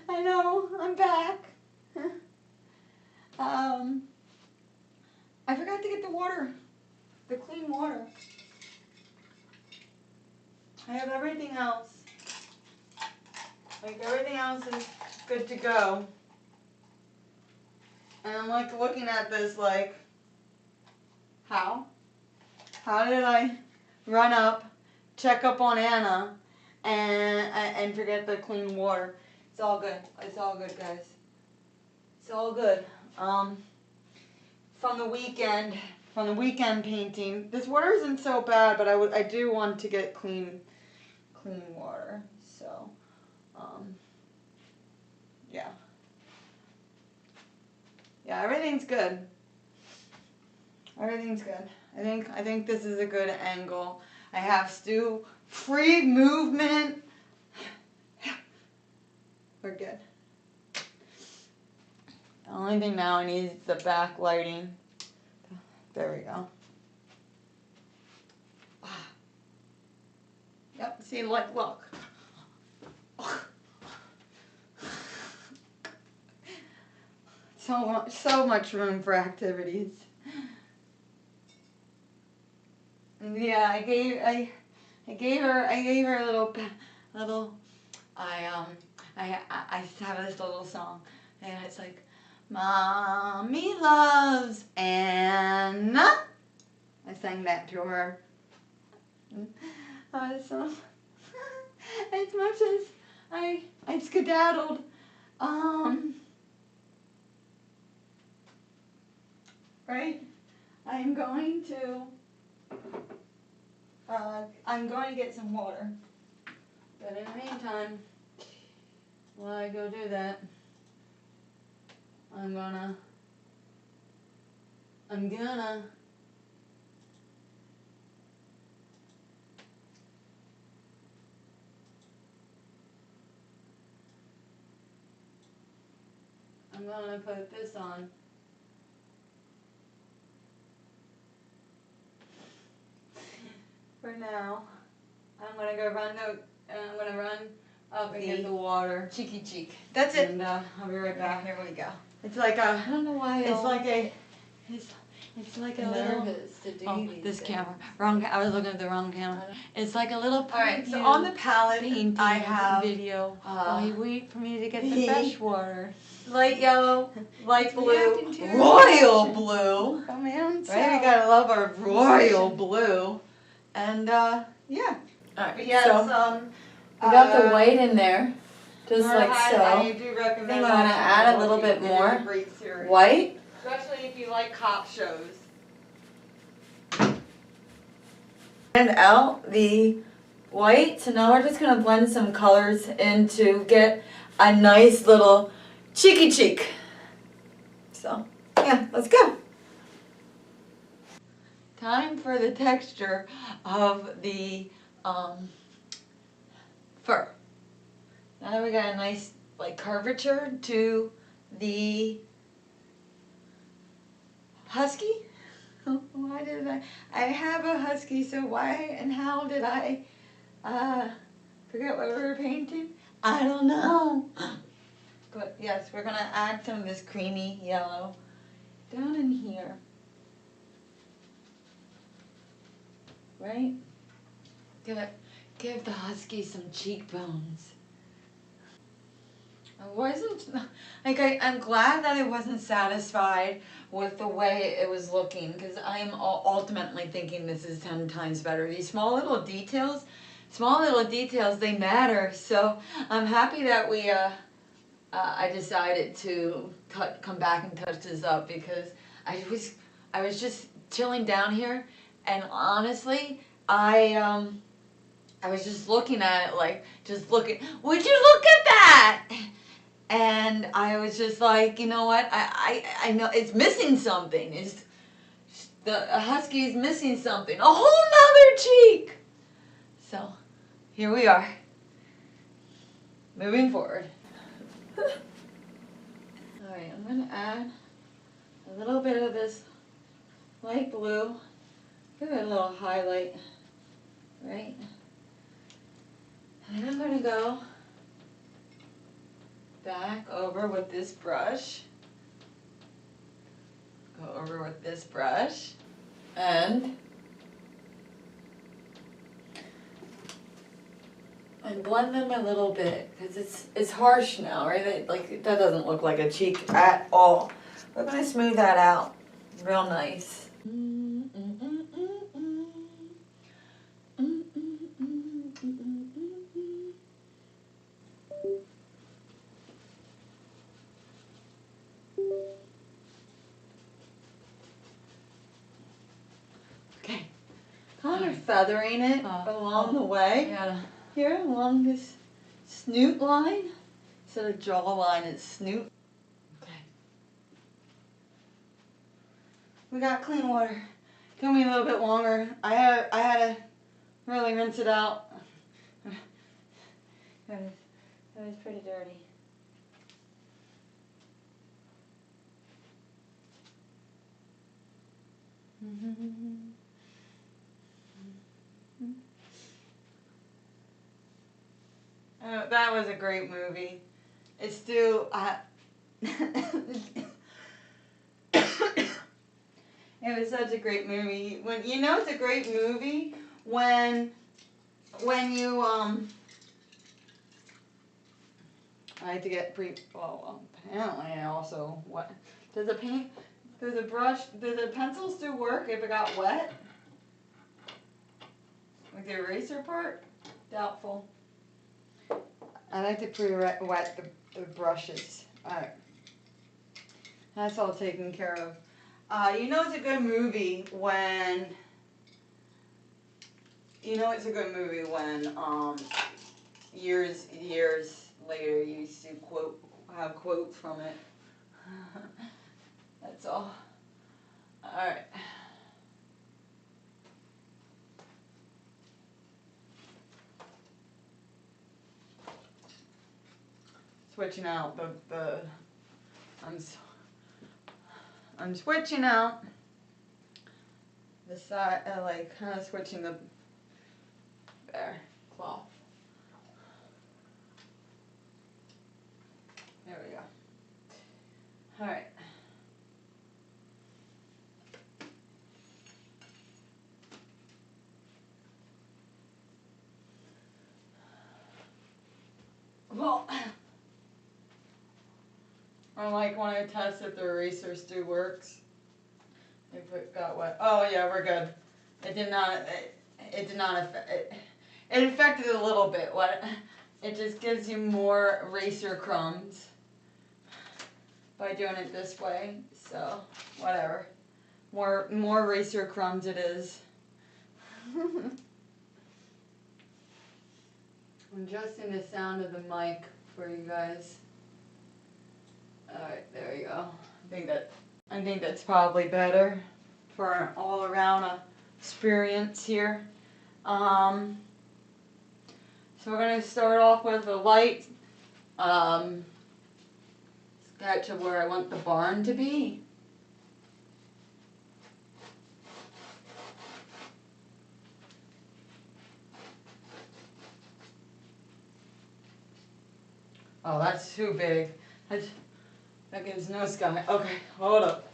[SPEAKER 2] I know, I'm back. I forgot to get the water, the clean water. I have everything else. Like, everything else is good to go. And I'm like looking at this like, how? How did I run up, check up on Anna, and forget the clean water? It's all good. It's all good, guys. It's all good. From the weekend painting. This water isn't so bad, but I do want to get clean water. So, yeah. Yeah, everything's good. Everything's good. I think this is a good angle. I have Stu free movement. We're good. The only thing now I need is the backlighting. There we go. Yep, see, like, look. So much room for activities. And yeah, I gave her a little, I have this little song, and it's like, Mommy loves Anna. I sang that to her. So, as much as I skedaddled, right? I'm going to get some water. But in the meantime, while I go do that, I'm gonna put this on. For now, I'm gonna go run up and get the water.
[SPEAKER 1] Cheeky cheek. That's it.
[SPEAKER 2] And I'll be right back.
[SPEAKER 1] Here we go.
[SPEAKER 2] It's like a.
[SPEAKER 1] I don't know why.
[SPEAKER 2] It's like a. It's like a little.
[SPEAKER 1] To do
[SPEAKER 2] This
[SPEAKER 1] things.
[SPEAKER 2] camera. Wrong. I was looking at the wrong camera. It's like a little.
[SPEAKER 1] All right. So
[SPEAKER 2] preview
[SPEAKER 1] on the palette,
[SPEAKER 2] painting
[SPEAKER 1] I have
[SPEAKER 2] video. While you wait for me to get the
[SPEAKER 1] the-
[SPEAKER 2] fresh water.
[SPEAKER 1] light yellow, light blue,
[SPEAKER 2] reacting to.
[SPEAKER 1] royal blue.
[SPEAKER 2] Come in.
[SPEAKER 1] Right, we gotta love our royal blue, and yeah.
[SPEAKER 3] All right.
[SPEAKER 1] But yes,
[SPEAKER 3] So we got the white in there, just like
[SPEAKER 1] I
[SPEAKER 3] so.
[SPEAKER 1] do recommend.
[SPEAKER 3] I think I'm gonna add a little bit
[SPEAKER 1] It is
[SPEAKER 3] more
[SPEAKER 1] a great series.
[SPEAKER 3] White.
[SPEAKER 1] Especially if you like cop shows.
[SPEAKER 3] And out the white. So now we're just gonna blend some colors in to get a nice little cheeky cheek. So yeah, let's go.
[SPEAKER 1] Time for the texture of the fur. Now that we got a nice like curvature to the husky. Why did I have a husky, so why and how did I forget what we were painting? I don't know. But yes, we're gonna add some of this creamy yellow down in here. Right? Give the husky some cheekbones. I wasn't like I'm glad that I wasn't satisfied with the way it was looking, because I'm ultimately thinking this is 10 times better. These small little details, they matter. So I'm happy that we I decided to come back and touch this up, because I was just chilling down here, and honestly I was just looking at it, like, would you look at that? And I was just like, you know what, I know it's missing something. The husky is missing something. A whole nother cheek. So, here we are. Moving forward. Alright, I'm going to add a little bit of this light blue. Give it a little highlight. Right? And then I'm going to go back over with this brush. Go over with this brush.
[SPEAKER 3] And blend them a little bit, because it's harsh now, right? Like that doesn't look like a cheek at all. We're gonna smooth that out real nice.
[SPEAKER 1] Okay. Kind of feathering it along the way.
[SPEAKER 2] Yeah.
[SPEAKER 1] Here, along this snoot line. Instead of jawline, it's snoot. Okay. We got clean water. Took me a little bit longer. I had to really rinse it out. That was pretty dirty. Oh, that was a great movie. It's still it was such a great movie. When you know it's a great movie when you
[SPEAKER 2] I had to get well, apparently I also, what, does the paint, does the pencil still work if it got wet? Like the eraser part? Doubtful. I like to pre-wet the brushes. Alright. That's all taken care of. You know it's a good movie when, years later you used to have quotes from it. That's all. Alright. Switching out I'm switching out the side, like kind of switching the cloth. There we go. All right. Well, I like when I test if the eraser still works. If it got wet. Oh yeah, we're good. It did not. It did not affect. It affected it a little bit. What? It just gives you more eraser crumbs by doing it this way. So whatever. More eraser crumbs it is. I'm adjusting the sound of the mic for you guys. Alright, there you go. I think that's probably better for an all around experience here. So we're gonna start off with a light sketch of where I want the barn to be. Oh, that's too big. That gives no sky. Okay, hold up.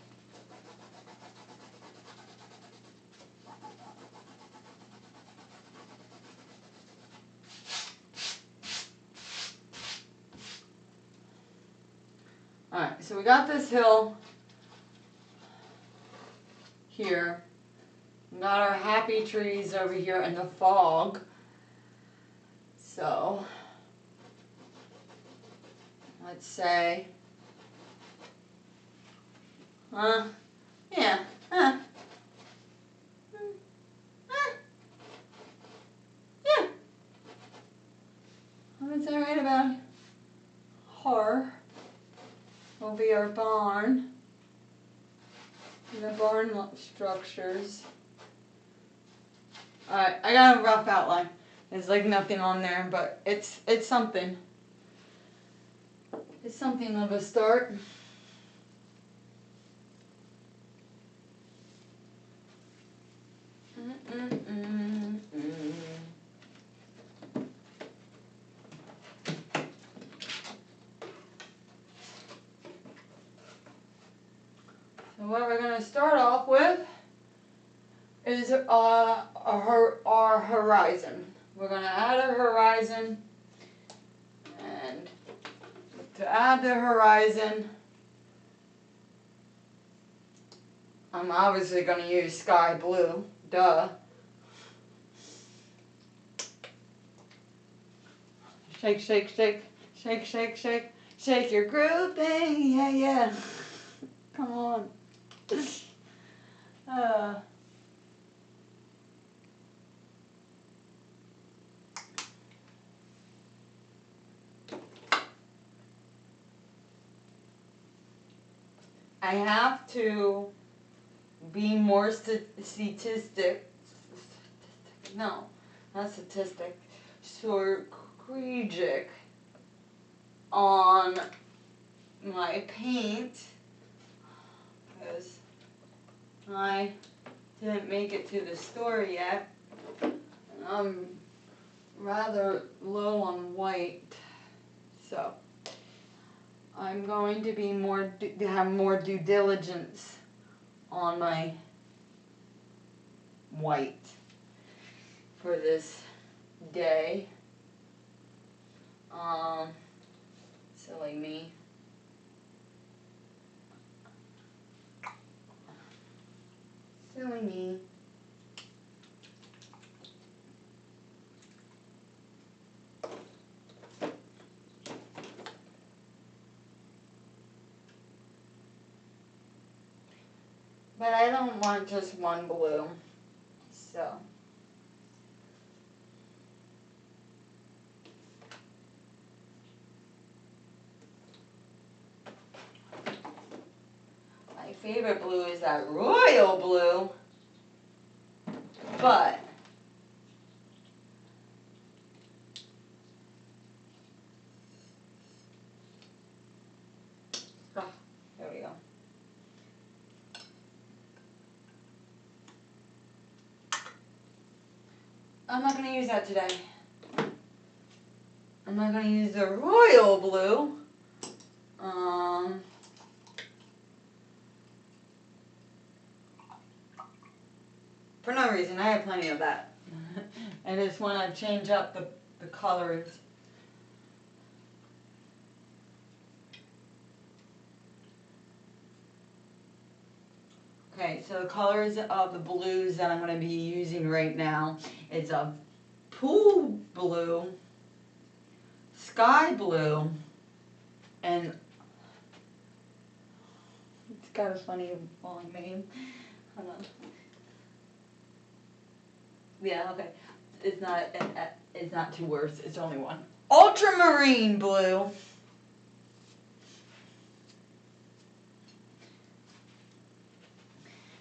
[SPEAKER 2] Alright, so we got this hill here. We got our happy trees over here and the fog. So, let's say, yeah, yeah. What's that right about her? Will be our barn. And the barn structures. Alright, I got a rough outline. There's like nothing on there, but it's something. It's something of a start. So what we're going to start off with is our horizon. We're going to add a horizon, and to add the horizon, I'm obviously going to use sky blue, duh. Shake, shake, shake, shake, shake, shake, shake your groove thing, yeah, yeah. Come on. I have to be more strategic on my paint because I didn't make it to the store yet, and I'm rather low on white, so I'm going to be have more due diligence on my white for this day. Silly me. Silly me. But I don't want just one blue. So. My favorite blue is that royal blue. But there we go. I'm not going to use that today. I'm not going to use the royal blue. For no reason. I have plenty of that. I just want to change up the colors. Okay, so the colors of the blues that I'm going to be using right now is a pool blue, sky blue, and it's got a funny long name. Hold on. Yeah, okay. It's not two words. It's only one. Ultramarine blue.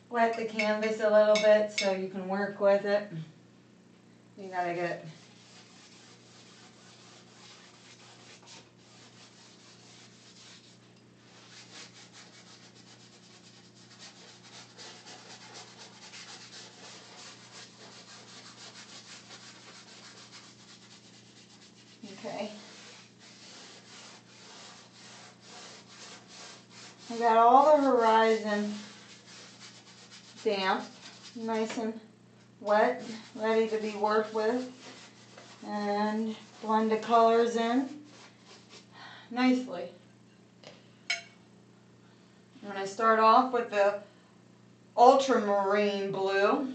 [SPEAKER 2] Wet the canvas a little bit so you can work with it. You gotta get it. Okay. I got all the horizon damp, nice and wet, ready to be worked with, and blend the colors in nicely. I'm going to start off with the ultramarine blue.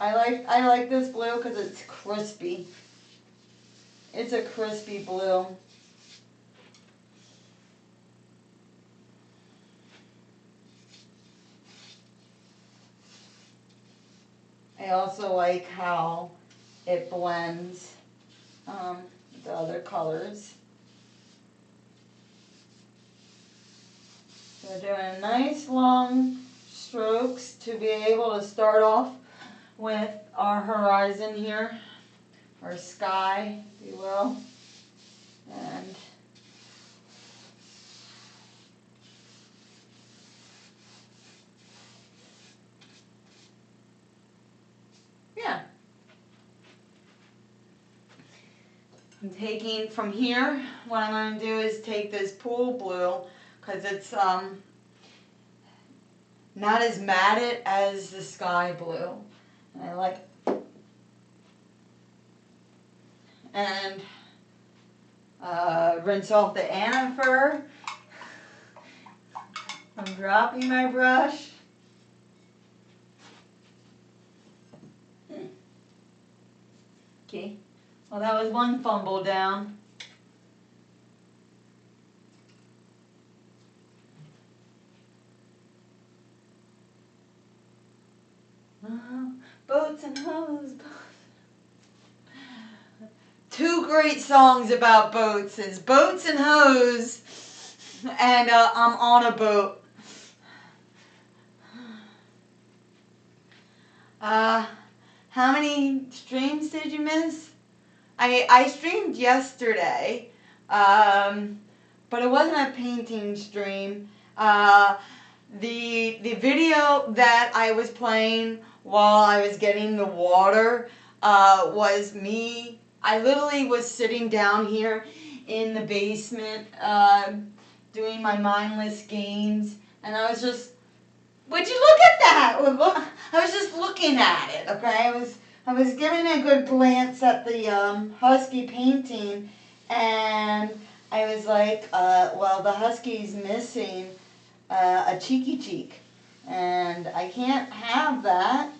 [SPEAKER 2] I like this blue because it's crispy. It's a crispy blue. I also like how it blends the other colors. So doing nice long strokes to be able to start off with our horizon here, or sky, if you will. And yeah. I'm taking from here, what I'm going to do is take this pool blue, because it's not as matted as the sky blue. And I like, and rinse off the antifer. I'm dropping my brush. Okay, well that was one fumble down. Boats and hoes. Two great songs about boats is Boats and Hoes and I'm on a boat. How many streams did you miss? I streamed yesterday, but it wasn't a painting stream. The video that I was playing while I was getting the water was me. I literally was sitting down here in the basement doing my mindless games, and I was just Would you look at that? I was just looking at it, okay? I was giving a good glance at the husky painting, and I was like, well, the husky's missing a cheeky cheek, and I can't have that.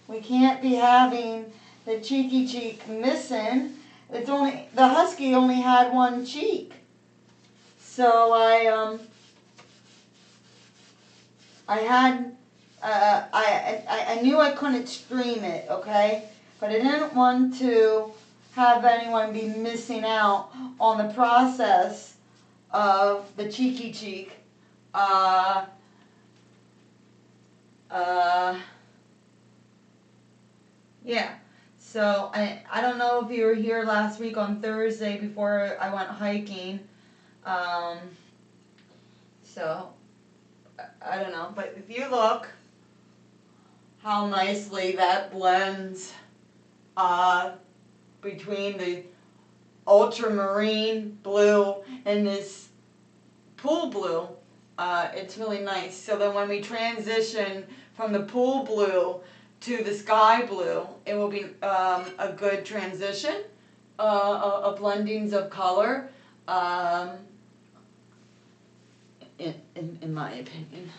[SPEAKER 2] We can't be having the cheeky cheek missing. The husky only had one cheek, so I knew I couldn't stream it, okay? But I didn't want to have anyone be missing out on the process of the cheeky cheek. Yeah. So I don't know if you were here last week on Thursday before I went hiking. So I don't know, but if you look how nicely that blends between the ultramarine blue and this pool blue, it's really nice. So then when we transition from the pool blue to the sky blue, it will be a good transition, a blendings of color, in my opinion.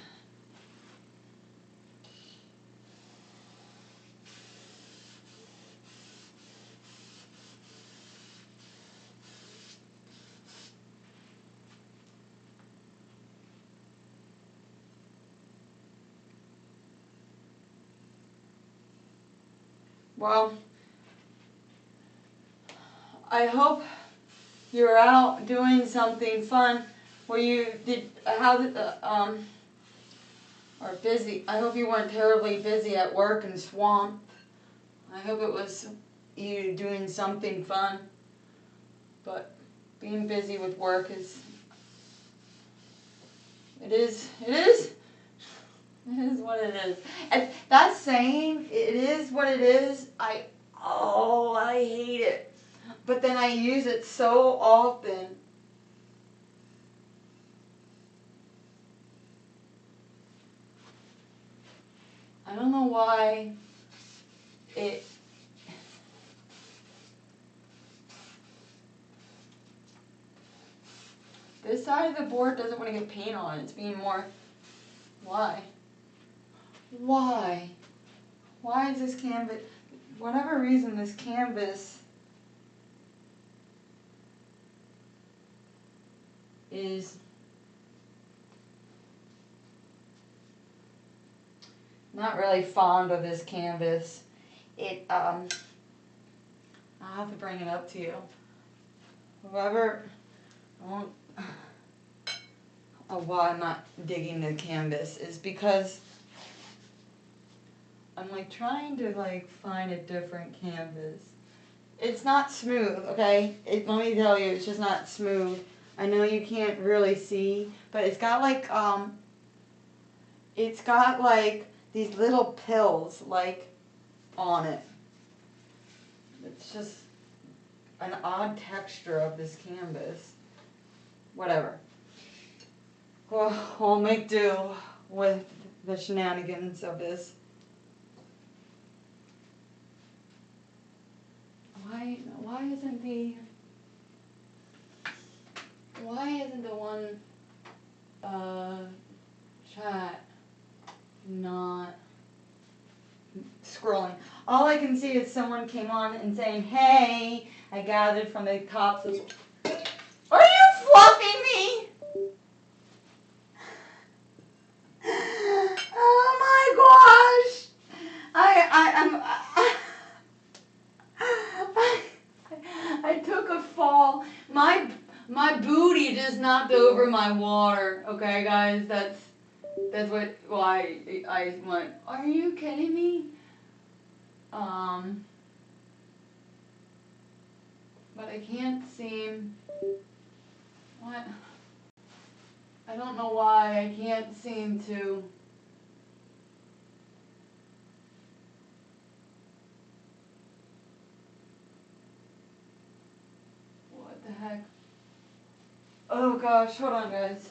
[SPEAKER 2] Well, I hope you're out doing something fun. Or busy. I hope you weren't terribly busy at work and swamped. I hope it was you doing something fun. But being busy with work it is what it is. And that saying, it is what it is, I hate it. But then I use it so often. I don't know why this side of the board doesn't want to get paint on. It's being more, why? Why? Why is this canvas, whatever reason this canvas is not really fond of this canvas. I'll have to bring it up to you. Whoever, why I'm not digging the canvas is because I'm like trying to like find a different canvas. It's not smooth, okay? Let me tell you, it's just not smooth. I know you can't really see, but it's got like these little pills like on it. It's just an odd texture of this canvas. Whatever. Well, we'll make do with the shenanigans of this. Why isn't the one chat not scrolling? All I can see is someone came on and saying, "Hey, I gathered from the tops of." Are you fluffing me? Oh my gosh! I took a fall. My booty just knocked over my water. Okay, guys, that's why I went. Are you kidding me? But I can't seem. What? I don't know why I can't seem to. What the heck? Oh gosh, hold on, guys.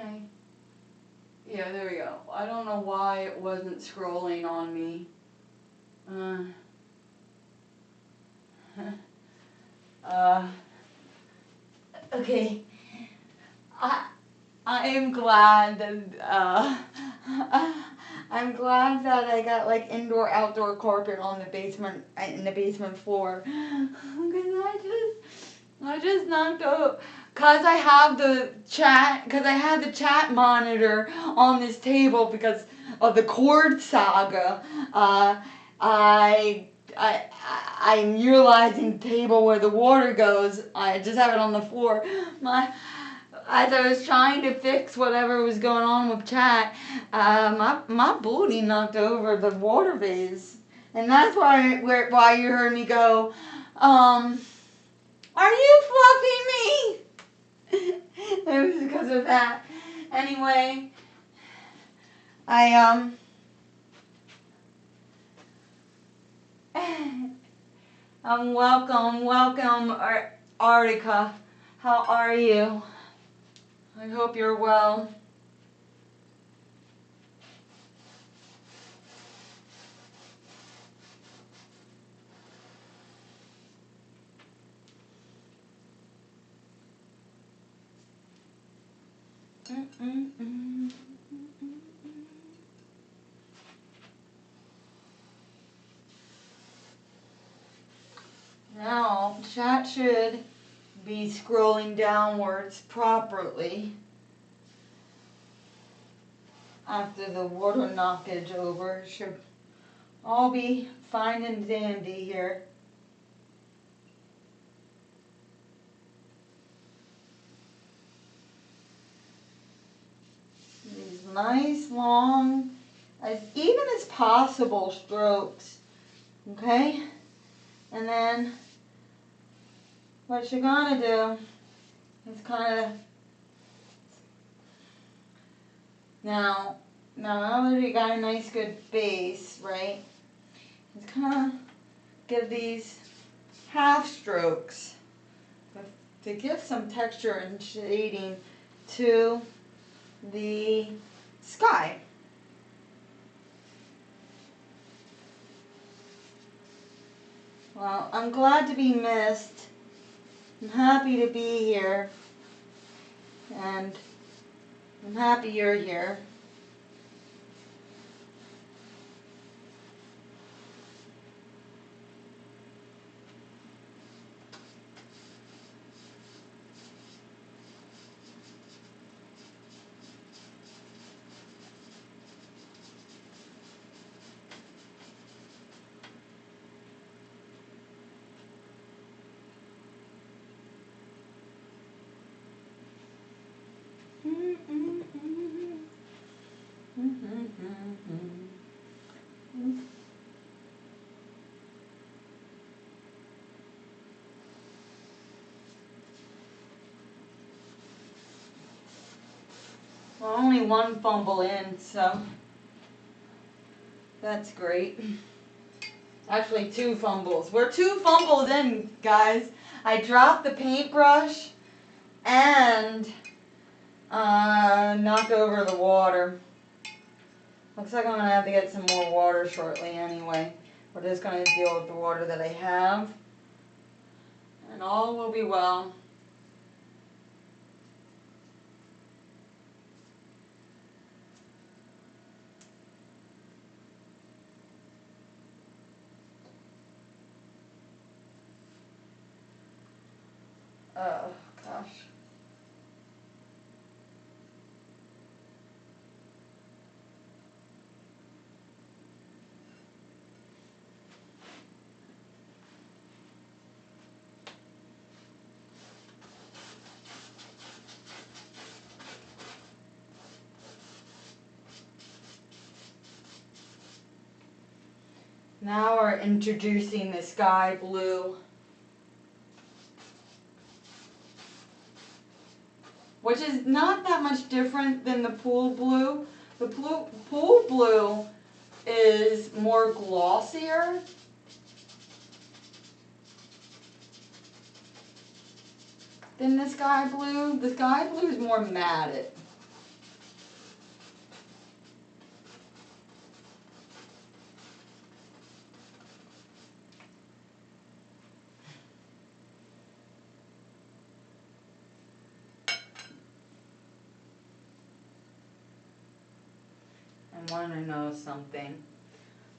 [SPEAKER 2] Okay. Yeah, there we go. I don't know why it wasn't scrolling on me. Uh, okay. I am glad that I'm glad that I got like indoor outdoor carpet on the basement in the basement floor because I just knocked out because I have the chat because I had the chat monitor on this table because of the cord saga. I'm utilizing the table where the water goes. I just have it on the floor. As I was trying to fix whatever was going on with chat, my booty knocked over the water vase, and that's why you heard me go, are you fluffing me? It was because of that. Anyway, I welcome, Artica. How are you? I hope you're well. Now, chat should be scrolling downwards properly after the water knockage over. Should all be fine and dandy here. These nice long, as even as possible strokes. Okay? And then what you're gonna do is kind of now that you got a nice good base, right? It's kind of give these half strokes to give some texture and shading to the sky. Well, I'm glad to be missed. I'm happy to be here. And I'm happy you're here. Well, only one fumble in, so that's great. Actually, 2 fumbles. We're 2 fumbles in, guys. I dropped the paintbrush and knocked over the water. Looks like I'm going to have to get some more water shortly anyway. We're just going to deal with the water that I have. And all will be well. Oh, gosh. Now we're introducing the sky blue, which is not that much different than the pool blue. The pool blue is more glossier. Than the sky blue. The sky blue is more matted. I want to know something.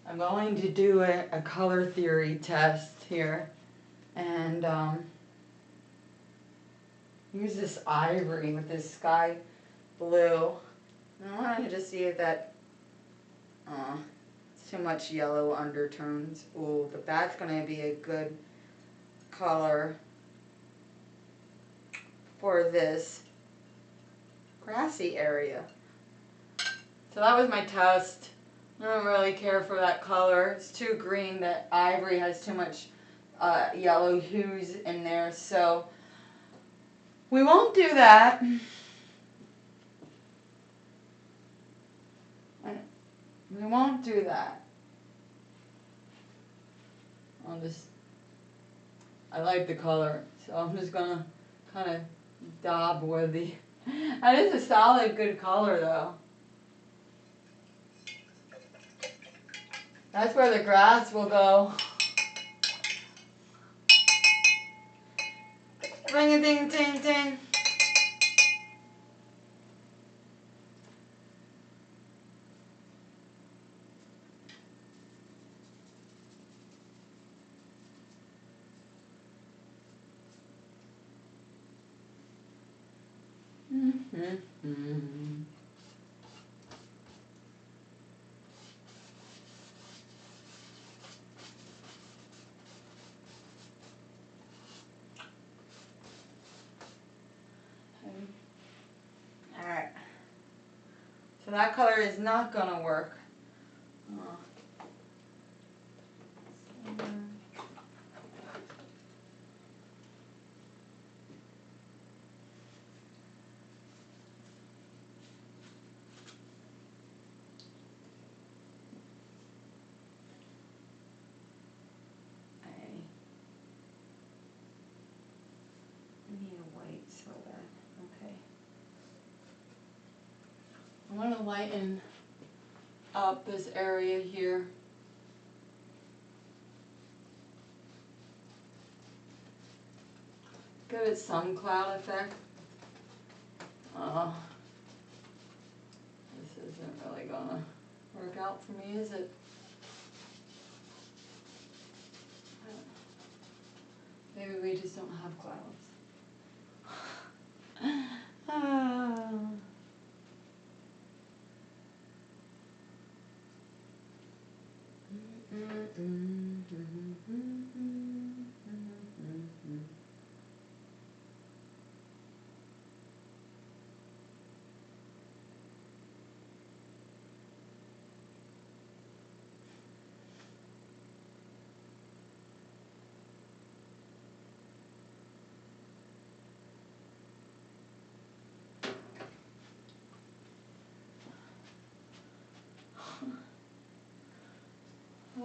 [SPEAKER 2] I'm going to do a color theory test here, and use this ivory with this sky blue. And I wanted to see if that, it's too much yellow undertones. Ooh, but that's going to be a good color for this grassy area. So that was my test. I don't really care for that color. It's too green. That ivory has too much yellow hues in there, so we won't do that. We won't do that. I like the color, so I'm just gonna kind of daub with the, that is a solid good color though. That's where the grass will go. Ring a ding ding ding. Alright. So that color is not gonna work. I'm going to lighten up this area here. Give it some cloud effect. This isn't really going to work out for me, is it? Maybe we just don't have clouds.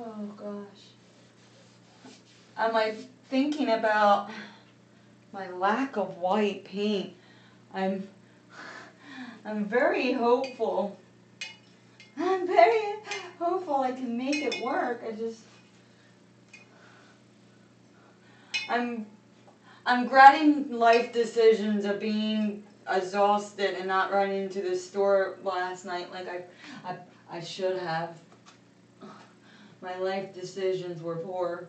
[SPEAKER 2] Oh gosh. I'm like thinking about my lack of white paint. I'm very hopeful. I'm very hopeful I can make it work. I'm regretting life decisions of being exhausted and not running into the store last night like I should have. My life decisions were poor.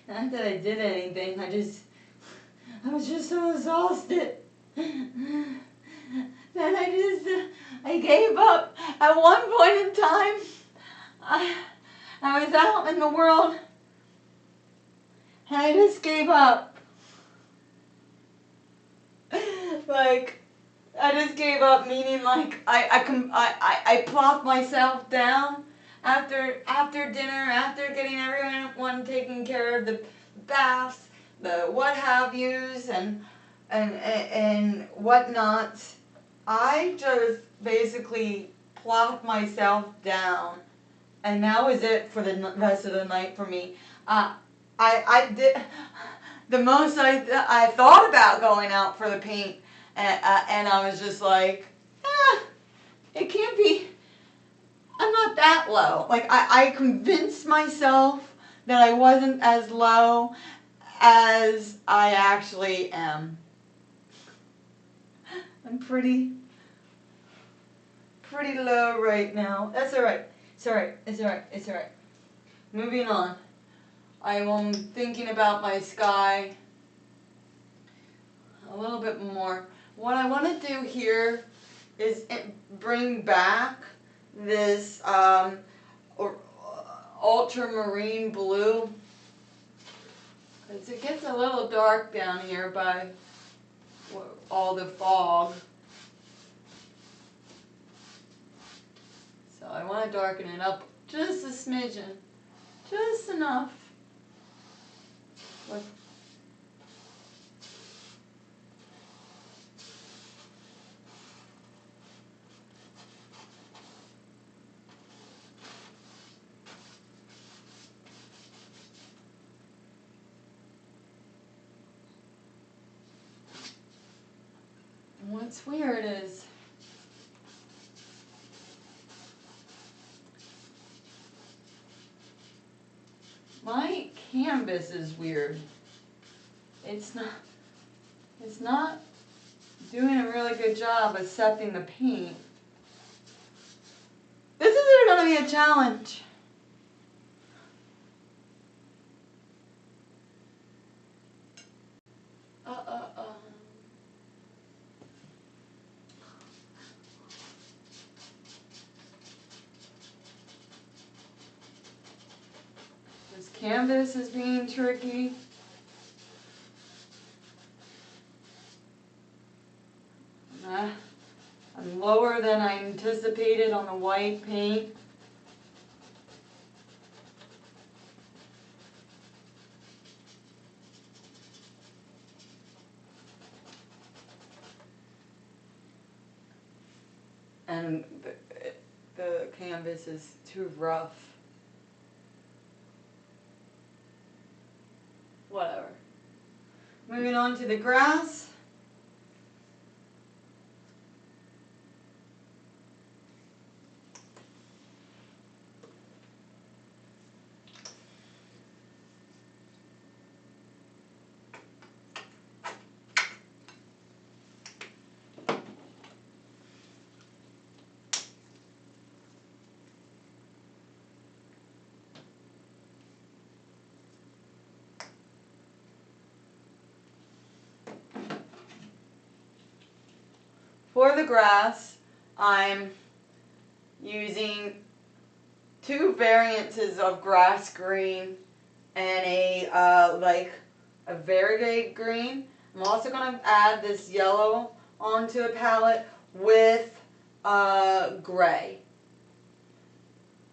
[SPEAKER 2] Not that I did anything, I was just so exhausted. Then I gave up. At one point in time, I was out in the world, and I just gave up. Like, I just gave up, meaning like I plopped myself down after dinner, after getting everyone taken care of, the baths, the what have yous, and whatnots. I just basically plopped myself down, and that was it for the rest of the night for me. I did the most I thought about going out for the paint. And I was just like, it can't be, I'm not that low. Like, I convinced myself that I wasn't as low as I actually am. I'm pretty pretty low right now. That's alright. It's alright. It's alright. It's alright. Moving on. I am thinking about my sky a little bit more. What I want to do here is bring back this ultramarine blue, because it gets a little dark down here by all the fog. So I want to darken it up just a smidgen, just enough. What's weird is my canvas is weird. It's not doing a really good job accepting the paint. This is going to be a challenge. This canvas is being tricky. I'm lower than I anticipated on the white paint. And the canvas is too rough. Whatever. Moving on to the grass. For the grass, I'm using two variances of grass green and a variegate green. I'm also going to add this yellow onto a palette with gray,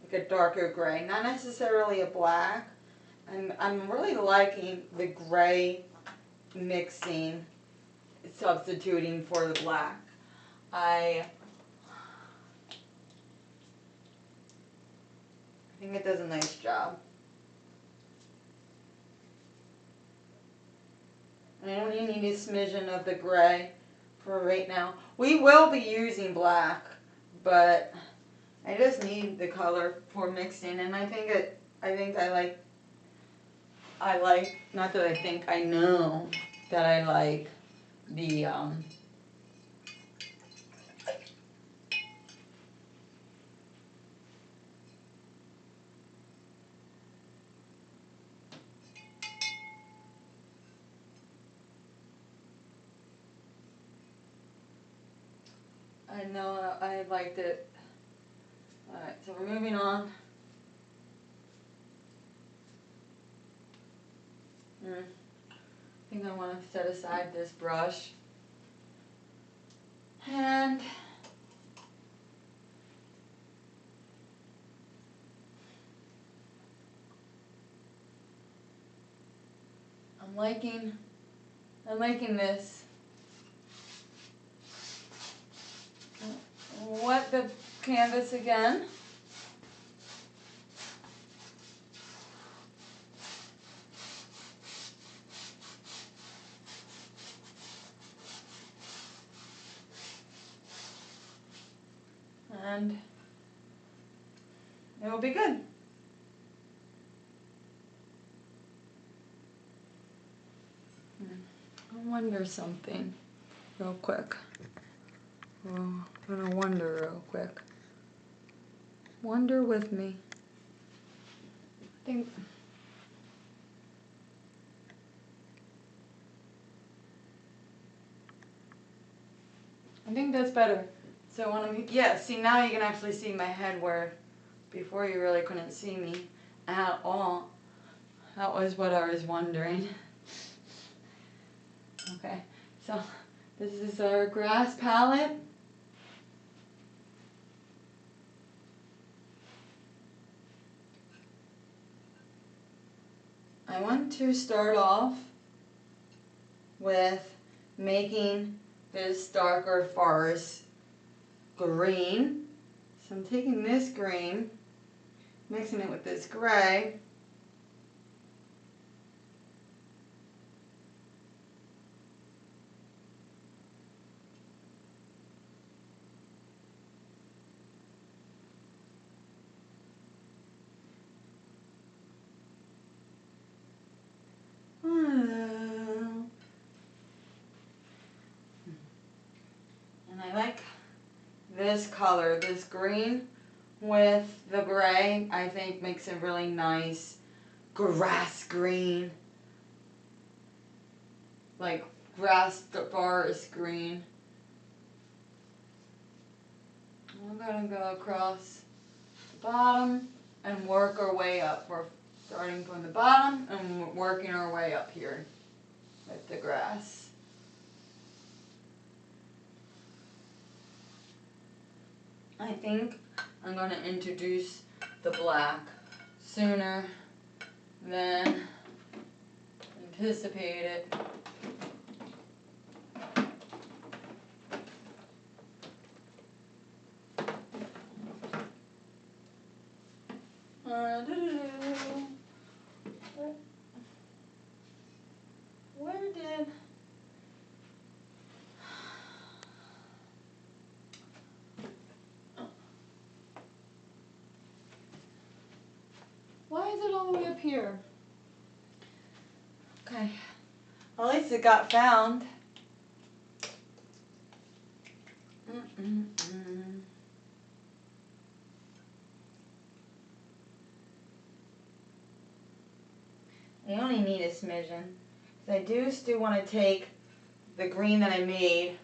[SPEAKER 2] like a darker gray, not necessarily a black. And I'm really liking the gray mixing, substituting for the black. I think it does a nice job. I only need a smidgen of the gray for right now. We will be using black, but I just need the color for mixing, and I know that I like the I know I liked it. Alright, so we're moving on. I think I want to set aside this brush. And I'm liking this. Wet the canvas again. And it will be good. I wonder something real quick. I'm gonna wonder real quick.
[SPEAKER 1] Wander with me. I think that's better. So when see, now you can actually see my head where before you really couldn't see me at all. That was what I was wondering. Okay, so this is our grass palette. I want to start off with making this darker forest green. So I'm taking this green, mixing it with this gray. And I like this color, this green with the gray, I think makes a really nice grass green. Like grass forest green. I'm gonna go across the bottom and work our way up. We're starting from the bottom and working our way up here with the grass. I think I'm going to introduce the black sooner than anticipated. Where did... Why is it all the way up here? Okay. At least it got found. I only need a smidgen. I do still want to take the green that I made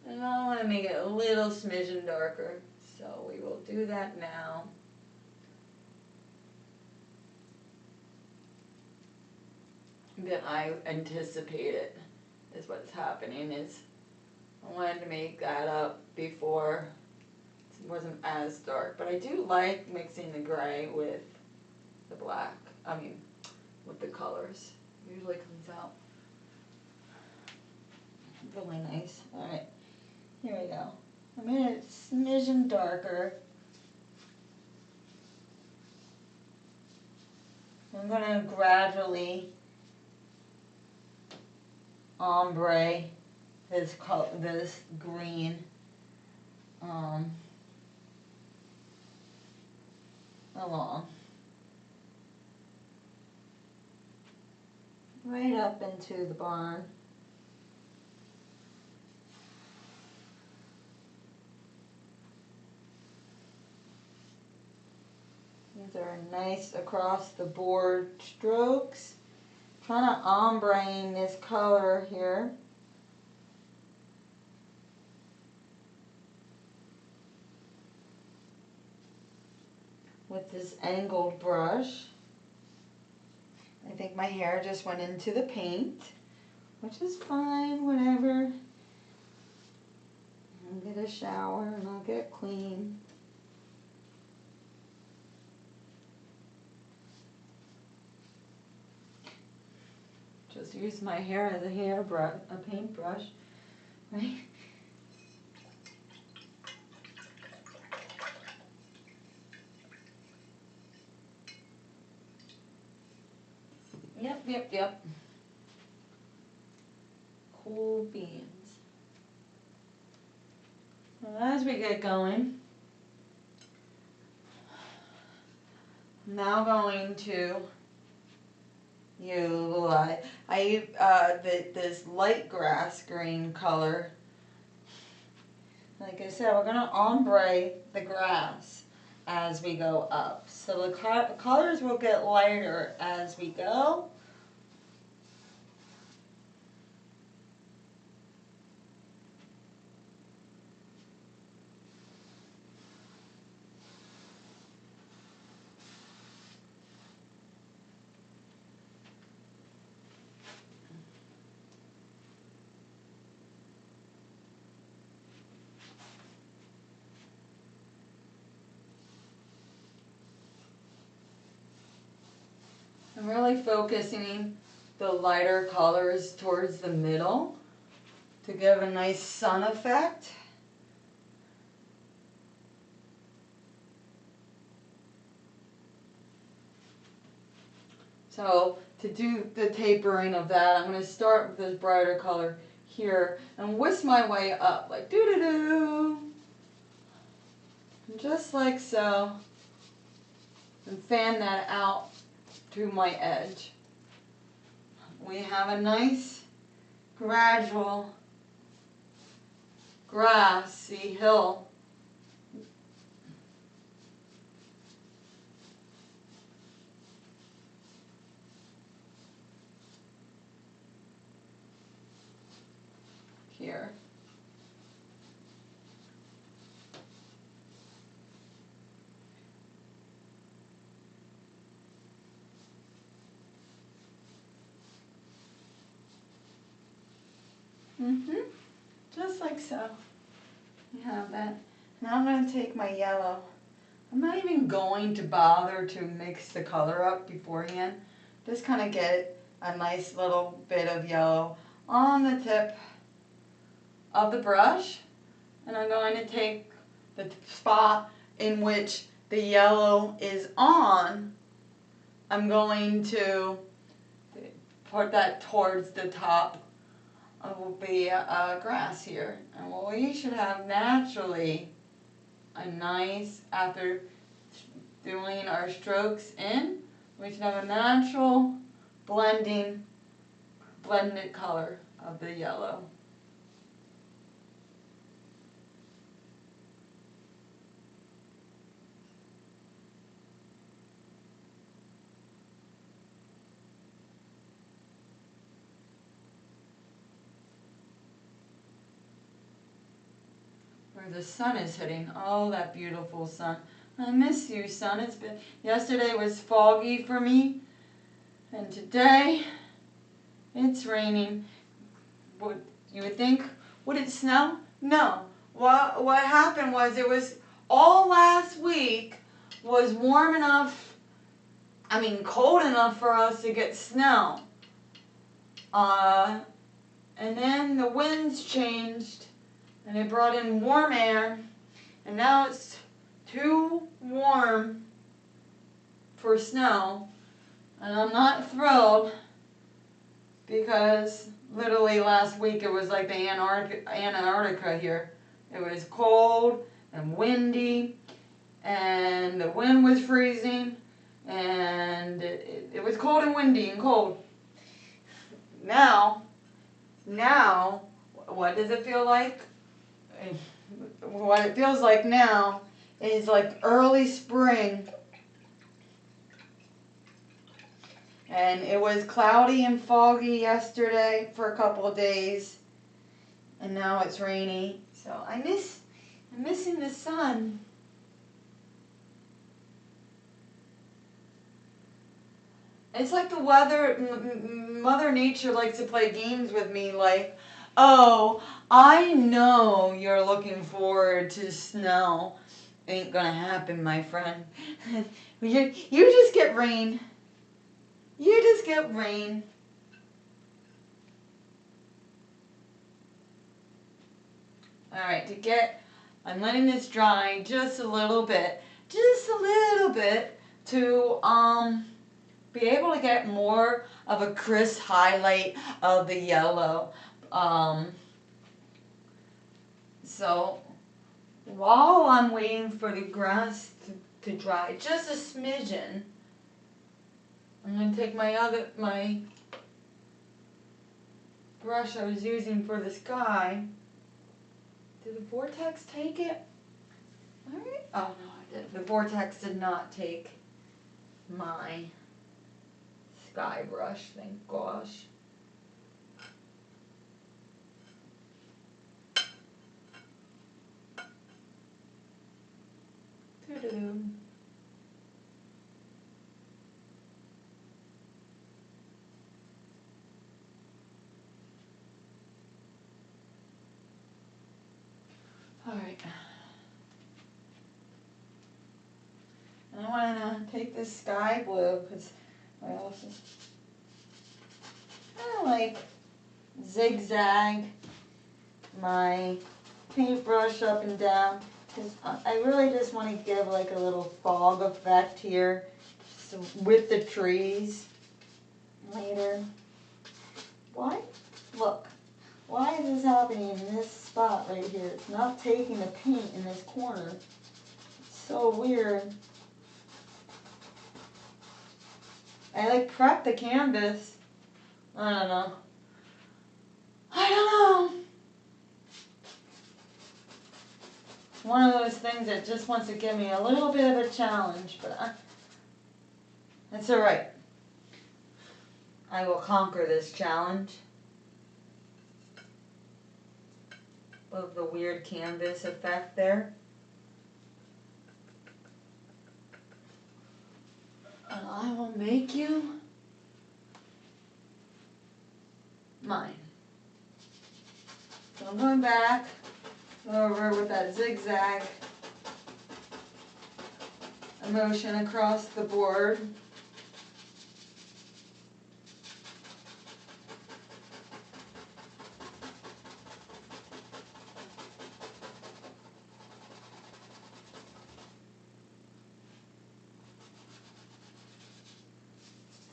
[SPEAKER 1] and I want to make it a little smidgen darker. So we will do that now. That I anticipated is what's happening is I wanted to make that up before it wasn't as dark. But I do like mixing the gray with the black. I mean, with the colors. It usually comes out really nice. Alright, here we go. I made it a smidgen darker. I'm going to gradually ombre this green along right up into the barn. These are nice across the board strokes. Trying to ombre this color here. With this angled brush. I think my hair just went into the paint, which is fine, whatever. I'll get a shower and I'll get clean. Just use my hair as a paintbrush, right? Yep. Cool beans. Well, as we get going, I'm now going to utilize this light grass green color. Like I said, we're going to ombre the grass.
[SPEAKER 2] as we go up. So the colors will get lighter as we go. I'm really focusing the lighter colors towards the middle to give a nice sun effect. So to do the tapering of that, I'm going to start with this brighter color here and whisk my way up like doo-doo-doo. Just like so. And fan that out to my edge. We have a nice gradual grassy hill. Here. Just like so. You have that. Now I'm going to take my yellow. I'm not even going to bother to mix the color up beforehand. Just kind of get a nice little bit of yellow on the tip of the brush. And I'm going to take the spot in which the yellow is on. I'm going to put that towards the top of the grass here. And we should have naturally a nice, after doing our strokes in, we should have a natural blended color of the yellow. Where the sun is hitting. Oh, that beautiful sun. I miss you, sun. It's been, yesterday was foggy for me, and today it's raining. What you would think, would it snow? No. What happened was it was all last week was warm enough, cold enough for us to get snow. And then the winds changed and it brought in warm air, and now it's too warm for snow, and I'm not thrilled because literally last week it was like the Antarctica here. It was cold and windy, and the wind was freezing, and it was cold and windy and cold. Now, what does it feel like? What it feels like now is like early spring. And it was cloudy and foggy yesterday for a couple of days. And now it's rainy. So I'm missing the sun. It's like the weather, Mother Nature likes to play games with me like, oh, I know you're looking forward to snow. Ain't gonna happen, my friend. You just get rain. You just get rain. Alright, I'm letting this dry just a little bit to be able to get more of a crisp highlight of the yellow. So while I'm waiting for the grass to dry just a smidgen, I'm going to take my brush I was using for the sky. Did the vortex take it?
[SPEAKER 1] Alright. Oh no, I didn't. The vortex did not take my sky brush, thank gosh. Doo-doo-doo. Alright. And I want to take this sky blue because I also kind of like zigzag my paintbrush up and down because I really just want to give like a little fog effect here, so with the trees later. Why? Look, why is this happening in this spot right here? It's not taking the paint in this corner. It's so weird. I like prep the canvas. I don't know. I don't know. One of those things that just wants to give me a little bit of a challenge, but that's alright. I will conquer this challenge of the weird canvas effect there. And I will make you mine. So I'm going back over with that zigzag motion across the board.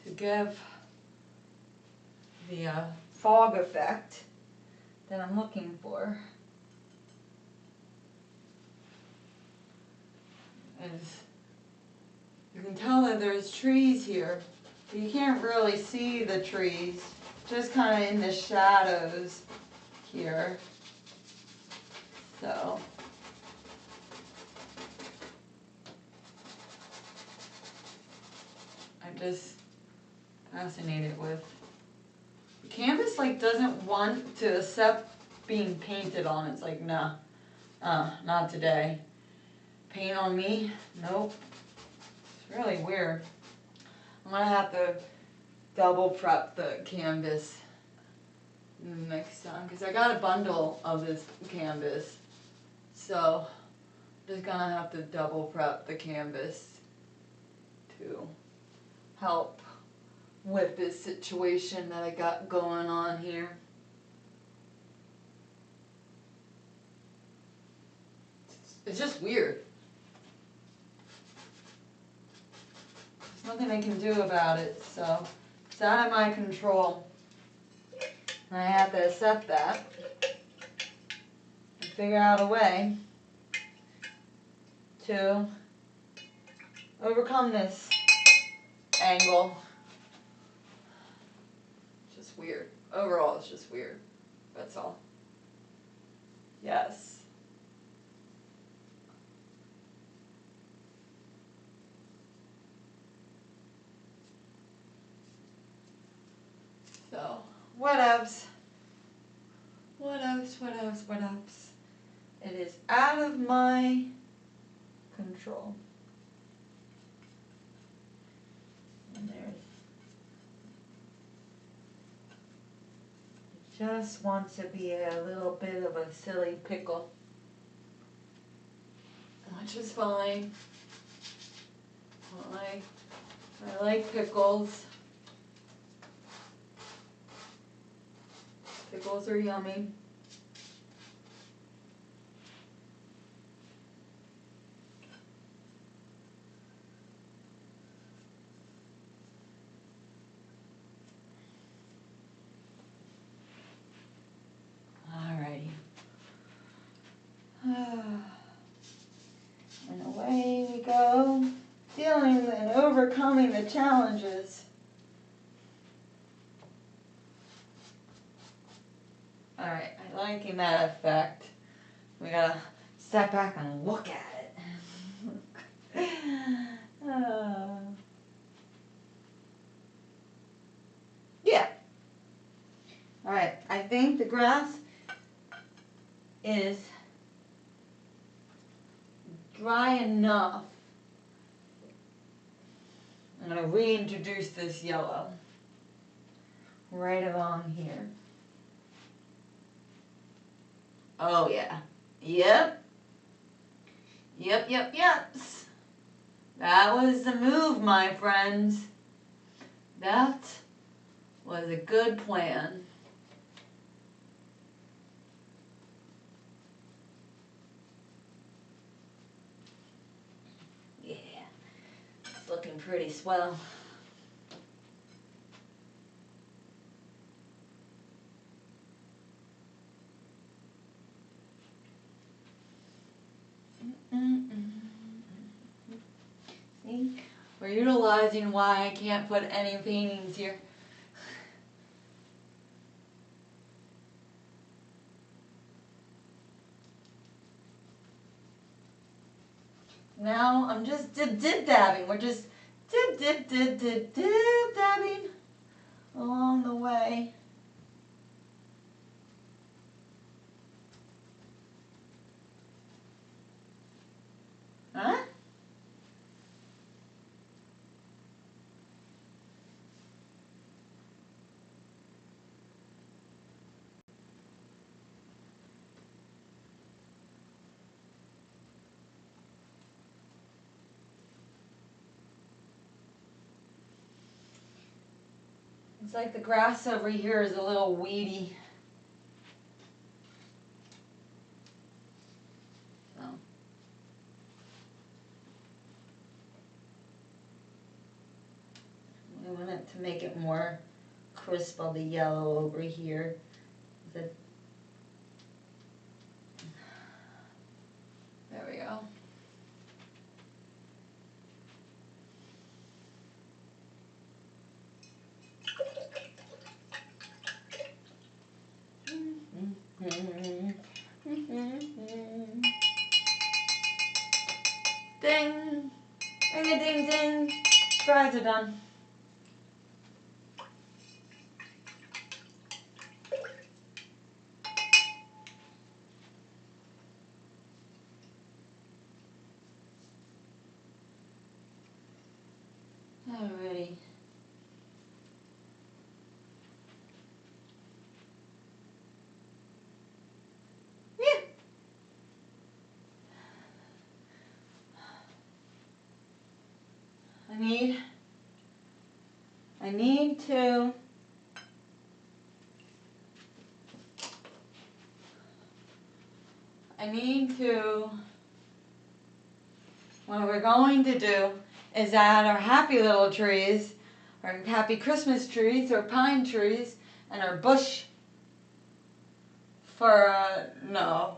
[SPEAKER 1] To give the fog effect that I'm looking for. Is you can tell that there's trees here, but you can't really see the trees, just kind of in the shadows here. So I'm just fascinated with the canvas. Like doesn't want to accept being painted on. It's like nah, not today. Paint on me? Nope. It's really weird. I'm gonna have to double prep the canvas next time because I got a bundle of this canvas. So I'm just gonna have to double prep the canvas to help with this situation that I got going on here. It's just weird. There's nothing I can do about it, so it's out of my control. And I have to accept that and figure out a way to overcome this angle. It's just weird. Overall, it's just weird. That's all. Yes. So, whatevs. Whatevs. It is out of my control. And there's just wants to be a little bit of a silly pickle. Which is fine. I like pickles. Pickles are yummy. Alrighty. And away we go, dealing and overcoming the challenges. Alright, I liking that effect. We gotta step back and look at it. Yeah. All right. I think the grass is dry enough. I'm going to reintroduce this yellow right along here. Oh, yeah. Yep. Yep. That was the move, my friends. That was a good plan. Yeah, it's looking pretty swell. See, we're utilizing why I can't put any paintings here. Now I'm just dib-dabbing. We're just dib-dabbing along the way. Huh? It's like the grass over here is a little weedy. So. I want it to make it more crisp on the yellow over here. There we go. Ding! Ring-a-ding-ding! Fries are done. Alrighty. Yeah. I need to what we're going to do is add our happy little trees, our happy Christmas trees, or pine trees, and our bush for, no.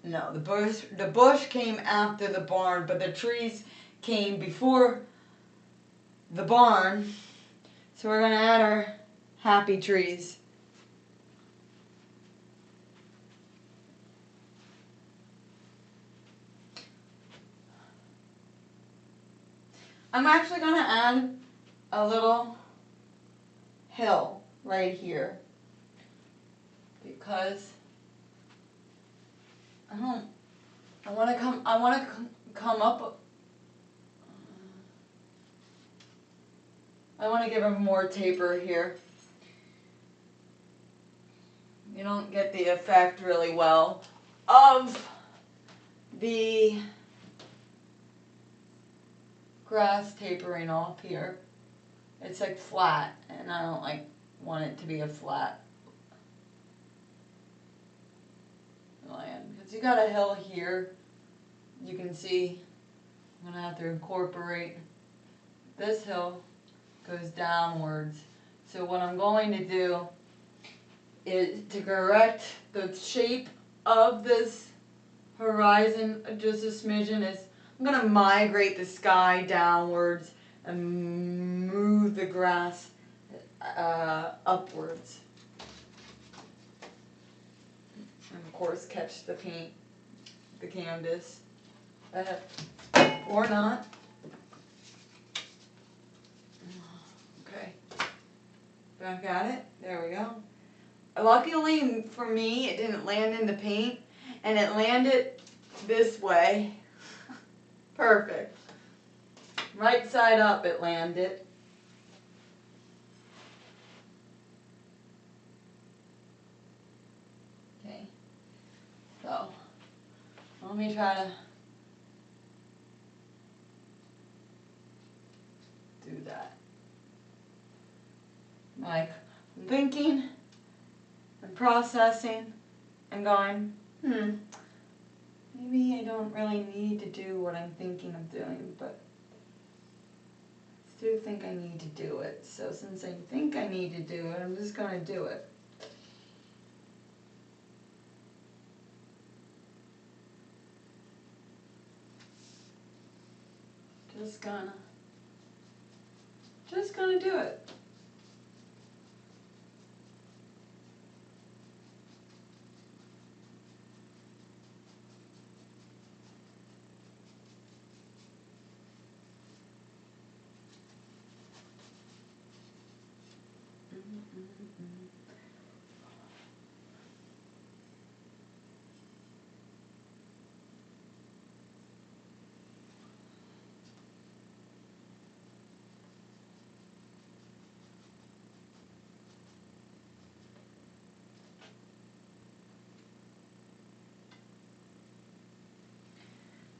[SPEAKER 1] The bush came after the barn, but the trees came before the barn. So we're gonna add our happy trees. I'm actually gonna add a little hill right here because I want to come up. I want to give him more taper here. You don't get the effect really well of the grass tapering off here. It's like flat, and I don't want it to be a flat land because you got a hill here. You can see I'm gonna have to incorporate this hill goes downwards. So what I'm going to do is to correct the shape of this horizon just a smidgen is I'm going to migrate the sky downwards and move the grass upwards. And of course catch the paint, the canvas, or not.
[SPEAKER 2] Back at it. There we go. Luckily for me, it didn't land in the paint, and it landed this way. Perfect. Right side up it landed. Okay. So, let me try to do that. Like, I'm thinking and processing and going, maybe I don't really need to do what I'm thinking of doing, but I still think I need to do it. So since I think I need to do it, I'm just going to do it. Just gonna do it.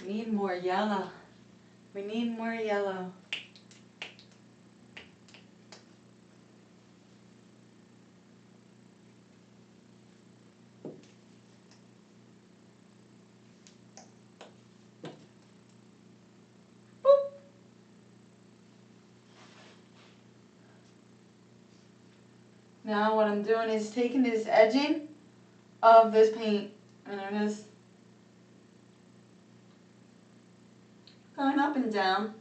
[SPEAKER 2] We need more yellow. We need more yellow. Boop. Now what I'm doing is taking this edging of this paint and I'm just going up and down.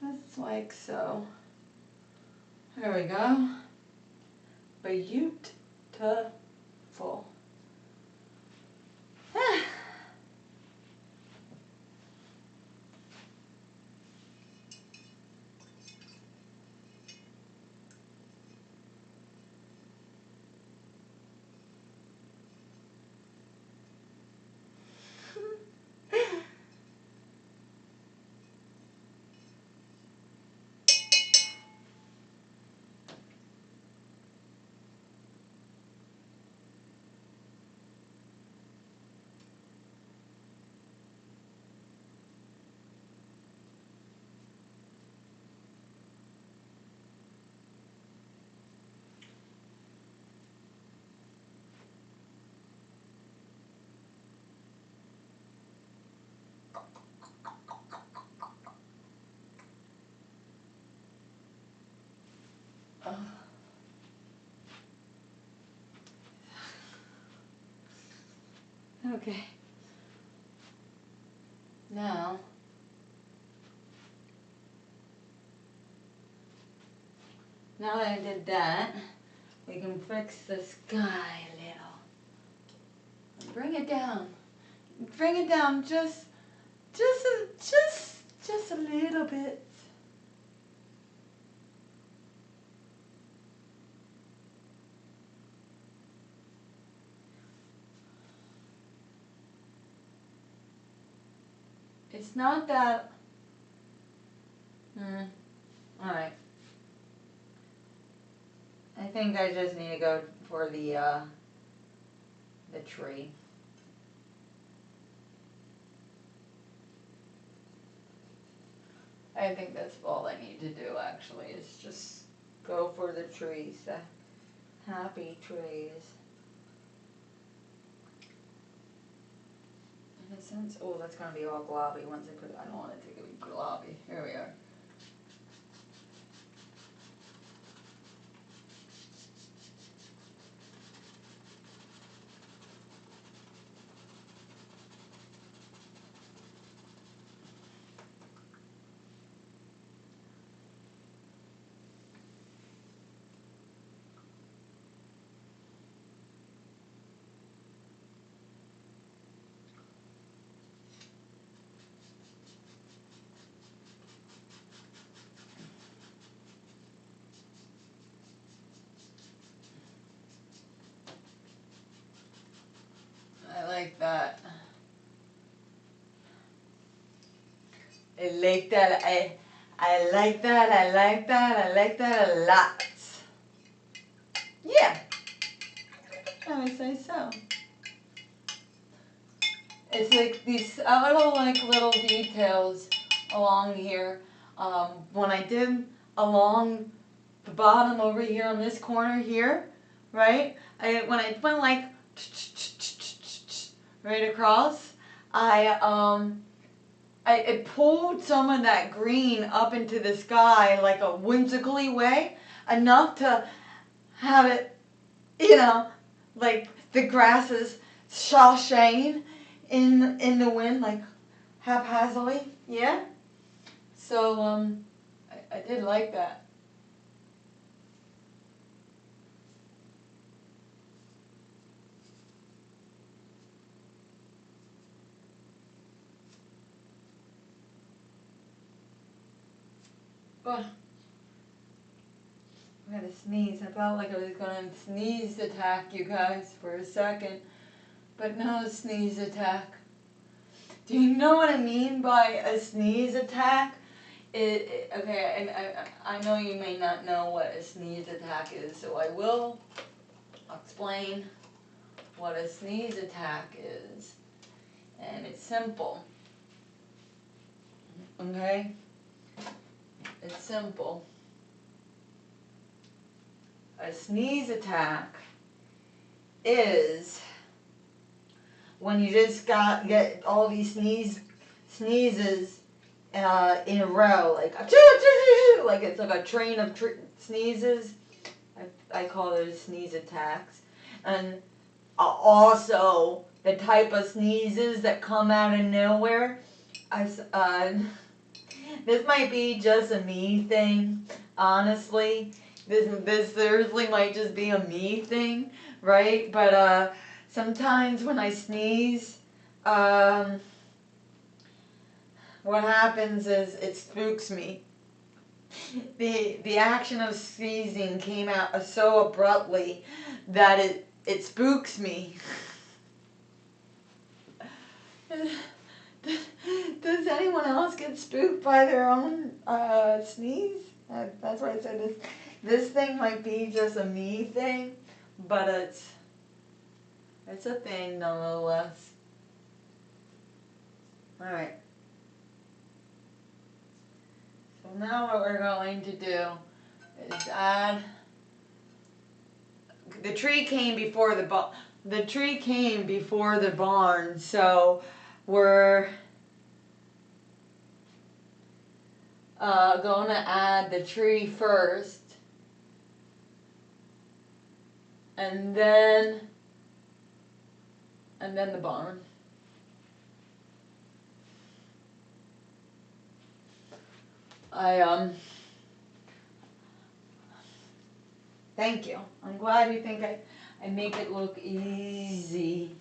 [SPEAKER 2] Just like so. There we go. Beautiful. Okay. Now that I did that, we can fix the sky a little. Bring it down. Bring it down just a little bit. It's not that. Alright. I think I just need to go for the tree. I think that's all I need to do actually, is just go for the trees, the happy trees. In a sense, oh, that's gonna be all globby once I put it, I don't want it to be globby. Here we are.
[SPEAKER 1] I like that. I like that. I like that. I like that a lot. Yeah, I would say so. It's like these little details along here. When I did along the bottom over here on this corner here, right? When I went like right across, it pulled some of that green up into the sky like a whimsically way, enough to have it, like the grasses shawshane in the wind, like haphazardly. Yeah. So I did like that. But I had to sneeze. I felt like I was gonna sneeze attack you guys for a second, but no sneeze attack. Do you know what I mean by a sneeze attack? Okay, and I know you may not know what a sneeze attack is, so I will explain what a sneeze attack is. And it's simple. Okay? It's simple. A sneeze attack is when you just get all these sneezes in a row, like it's like a train of sneezes. I call those sneeze attacks. And also the type of sneezes that come out of nowhere. This might be just a me thing, honestly. This seriously might just be a me thing, right? But sometimes when I sneeze, what happens is it spooks me. The action of sneezing came out so abruptly that it spooks me. Does anyone else get spooked by their own sneeze? That's why I said this thing might be just a me thing, but it's a thing nonetheless. Alright. So now what we're going to do is add. The tree came before the barn, so we're going to add the tree first, and then the barn. Thank you. I'm glad you think I make it look easy.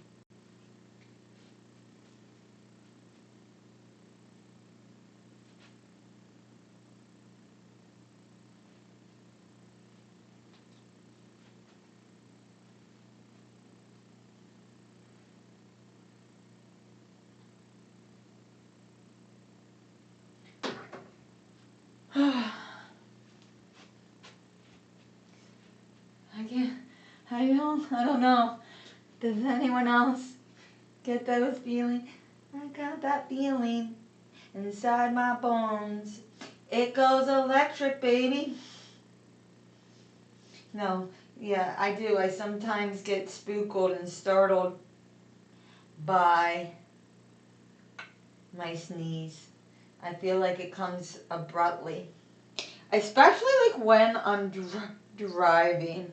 [SPEAKER 1] I don't know. Does anyone else get those feelings? I got that feeling inside my bones. It goes electric, baby. No, yeah, I do. I sometimes get spooked and startled by my sneeze. I feel like it comes abruptly. Especially like when I'm driving.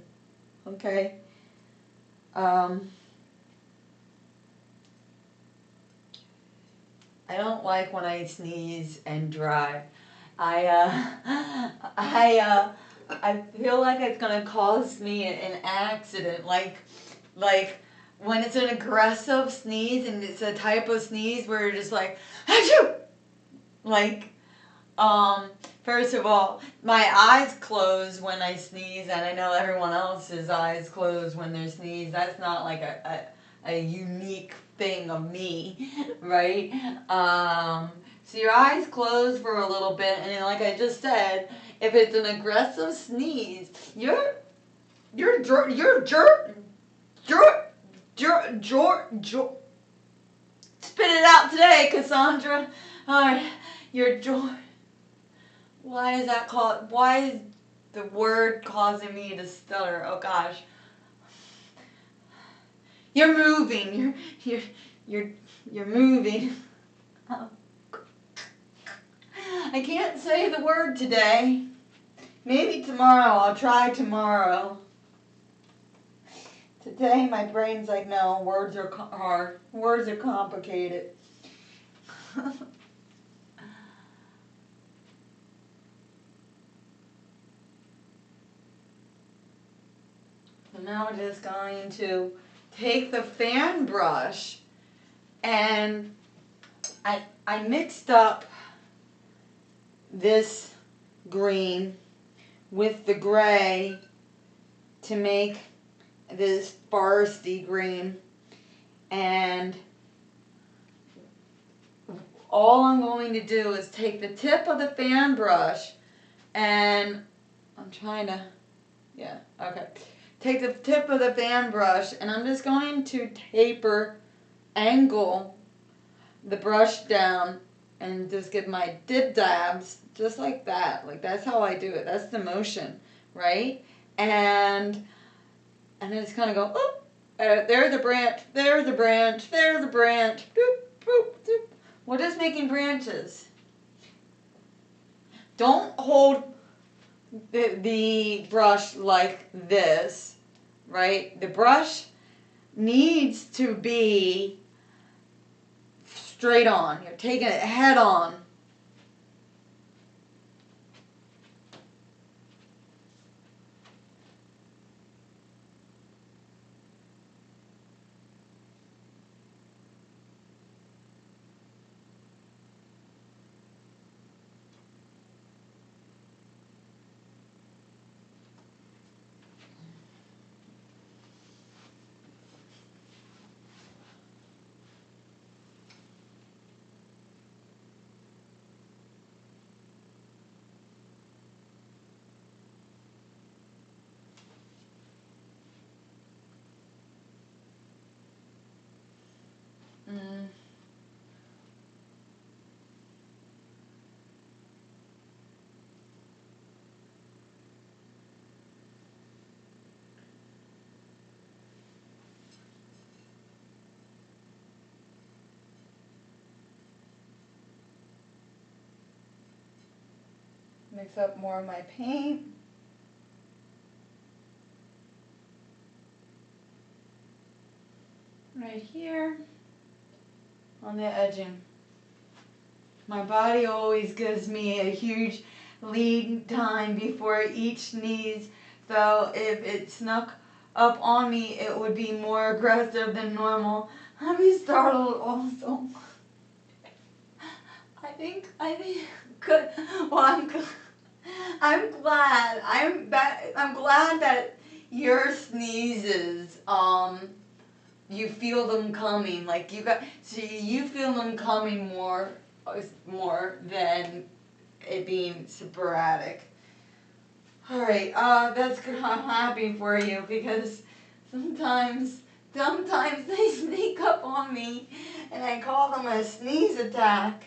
[SPEAKER 1] Okay? I don't like when I sneeze and drive. I feel like it's gonna cause me an accident. Like when it's an aggressive sneeze and it's a type of sneeze where you're just like, achoo! Like, first of all, my eyes close when I sneeze, and I know everyone else's eyes close when they sneeze. That's not like a unique thing of me, right? So your eyes close for a little bit, and then, like I just said, if it's an aggressive sneeze, you're spit it out today, Cassandra. Alright, your jaw. Why is that called? Why is the word causing me to stutter? Oh gosh. You're moving. You're moving. Oh. I can't say the word today. Maybe tomorrow. I'll try tomorrow. Today my brain's like, no, words are hard. Words are complicated. So now we're just going to take the fan brush, and I mixed up this green with the gray to make this foresty green, and all I'm going to do is take the tip of the fan brush, and I'm trying to, yeah, okay. Take the tip of the fan brush, and I'm just going to angle the brush down, and just give my dib dabs, just like that. Like, that's how I do it. That's the motion, right? And I just kind of go, oop, there's a branch, there's a branch, there's a branch, doop, boop, doop. We're just making branches. Don't hold the brush like this, right? The brush needs to be straight on. You're taking it head on. Mm. Mix up more of my paint. Right here on the edging. My body always gives me a huge lead time before each sneeze, so if it snuck up on me, it would be more aggressive than normal. I'd be startled also. I think good. Well, I'm glad. I'm glad that your sneezes, you feel them coming. Like you feel them coming more than it being sporadic. All right, that's good. I'm happy for you, because sometimes they sneak up on me, and I call them a sneeze attack.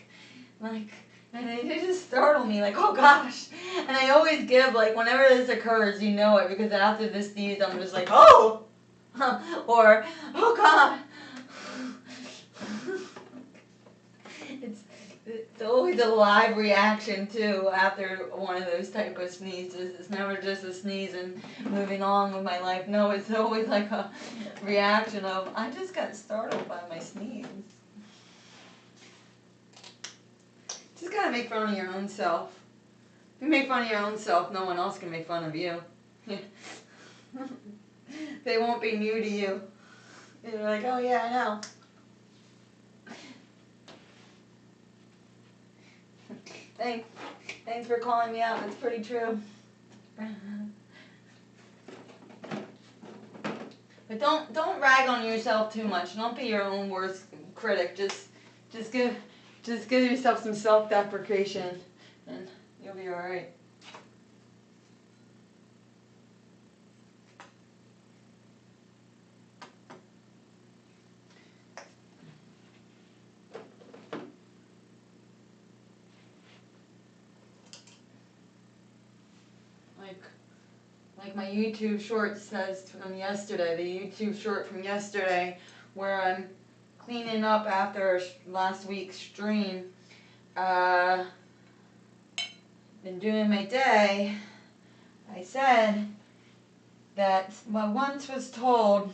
[SPEAKER 1] Like, and they just startle me, like, oh gosh. And I always give, like, whenever this occurs, you know it, because after this sneeze, I'm just like, oh! Or, oh god. It's always a live reaction, too, after one of those type of sneezes. It's never just a sneeze and moving on with my life. No, it's always like a reaction of, I just got startled by my sneeze. Just gotta make fun of your own self. If you make fun of your own self, no one else can make fun of you. They won't be new to you. They're like, oh yeah, I know. Thanks for calling me out. That's pretty true. But don't rag on yourself too much. Don't be your own worst critic. Just Just give yourself some self-deprecation and you'll be alright. Like my YouTube short says from yesterday, the YouTube short from yesterday, where I'm cleaning up after last week's stream, been doing my day, I said that I once was told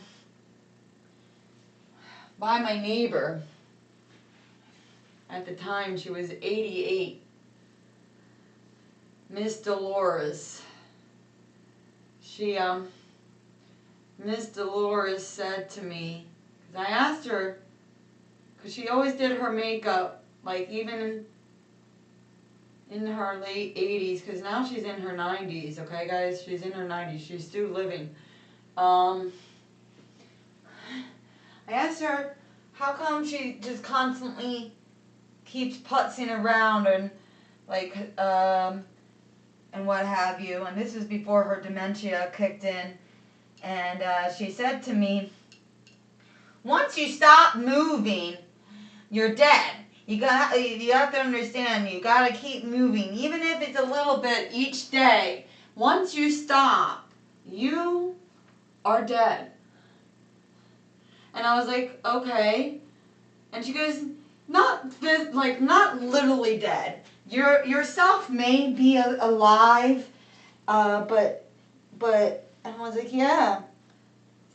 [SPEAKER 1] by my neighbor, at the time she was 88, Miss Dolores. Miss Dolores said to me, because I asked her, because she always did her makeup, like even in her late 80s, because now she's in her 90s, okay guys, she's in her 90s, she's still living. I asked her, how come she just constantly keeps putzing around and like, and what have you, and this was before her dementia kicked in, and she said to me, once you stop moving, you're dead. You have to understand, you gotta keep moving, even if it's a little bit each day. Once you stop, you are dead. And I was like, okay. And she goes, not literally dead. Yourself may be alive, but, and I was like, yeah,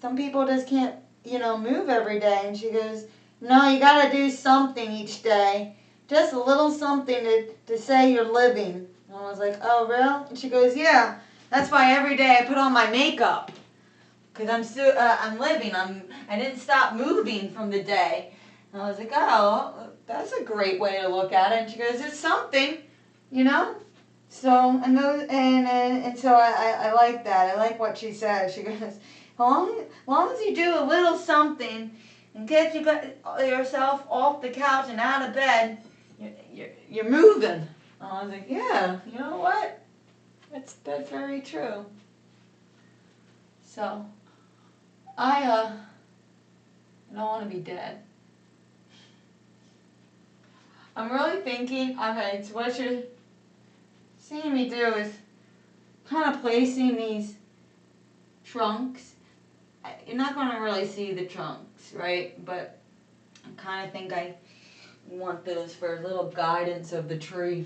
[SPEAKER 1] some people just can't, move every day. And she goes, no, you gotta do something each day, just a little something to say you're living. And I was like, oh, really? And she goes, yeah, that's why every day I put on my makeup, because I'm living, I didn't stop moving from the day. And I was like, oh, that's a great way to look at it. And she goes, it's something, So, and so I like that. I like what she said. She goes, as long as you do a little something and get yourself off the couch and out of bed, you're moving. And I was like, yeah, you know what? That's very true. So, I don't want to be dead. I'm really thinking, okay, so what you're seeing me do is kind of placing these trunks. You're not going to really see the trunks, right? But I kind of think I want those for a little guidance of the tree.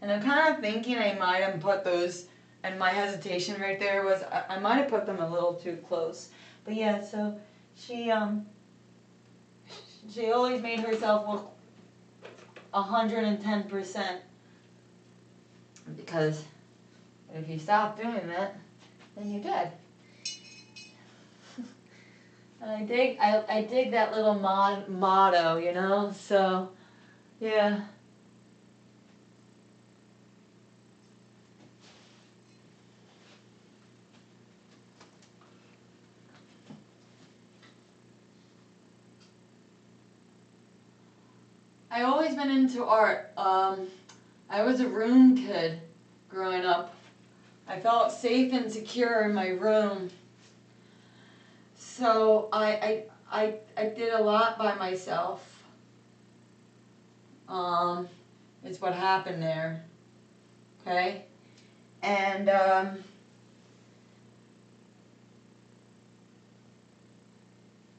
[SPEAKER 1] And I'm kind of thinking I might have put those, and my hesitation right there was I might have put them a little too close. But yeah, so she always made herself look 110%, because if you stop doing that, then you're dead. And I dig that little motto, so yeah. I always been into art. I was a room kid growing up. I felt safe and secure in my room. So I did a lot by myself. It's what happened there. Okay? And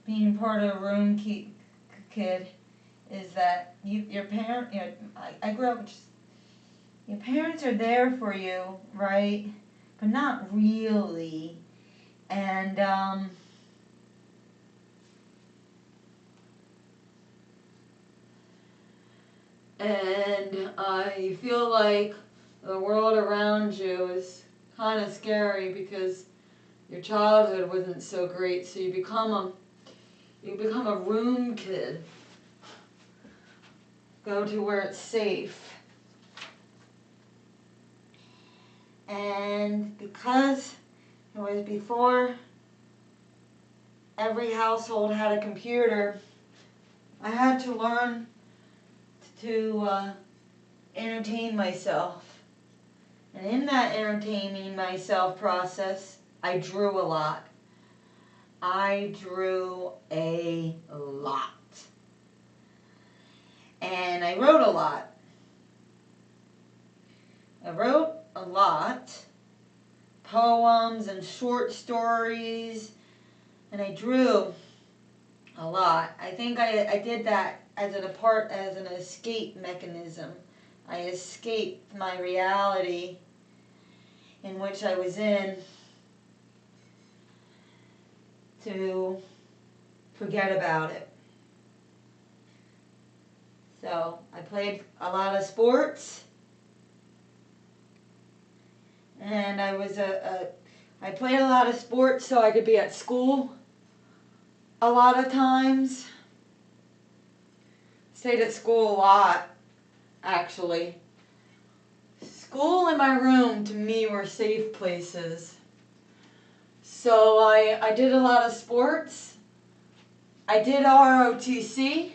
[SPEAKER 1] being part of a room kid is that your parent, I grew up with just, your parents are there for you, right? But not really. And you feel like the world around you is kind of scary because your childhood wasn't so great, so you become a room kid. Go to where it's safe. And because it was before every household had a computer, I had to learn to entertain myself. And in that entertaining myself process, I drew a lot. I drew a lot. And I wrote a lot. I wrote a lot. Poems and short stories. And I drew a lot. I think I did that as an escape mechanism. I escaped my reality in which I was in to forget about it. So I played a lot of sports, and I played a lot of sports so I could be at school a lot of times. Stayed at school a lot, actually. School and my room to me were safe places. So I did a lot of sports. I did ROTC.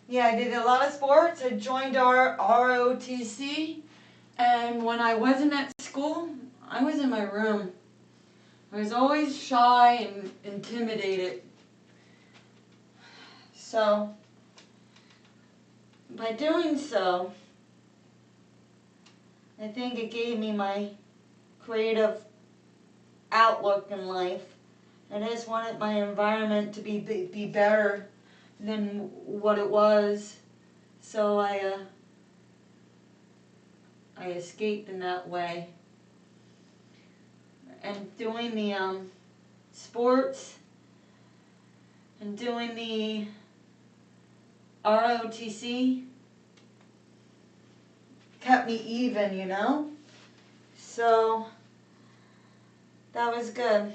[SPEAKER 1] Yeah, I did a lot of sports. I joined ROTC. And when I wasn't at school, I was in my room. I was always shy and intimidated. So, by doing so, I think it gave me my creative outlook in life. I just wanted my environment to be better than what it was. So I escaped in that way. And doing the sports and doing the ROTC kept me even, you know? So that was good.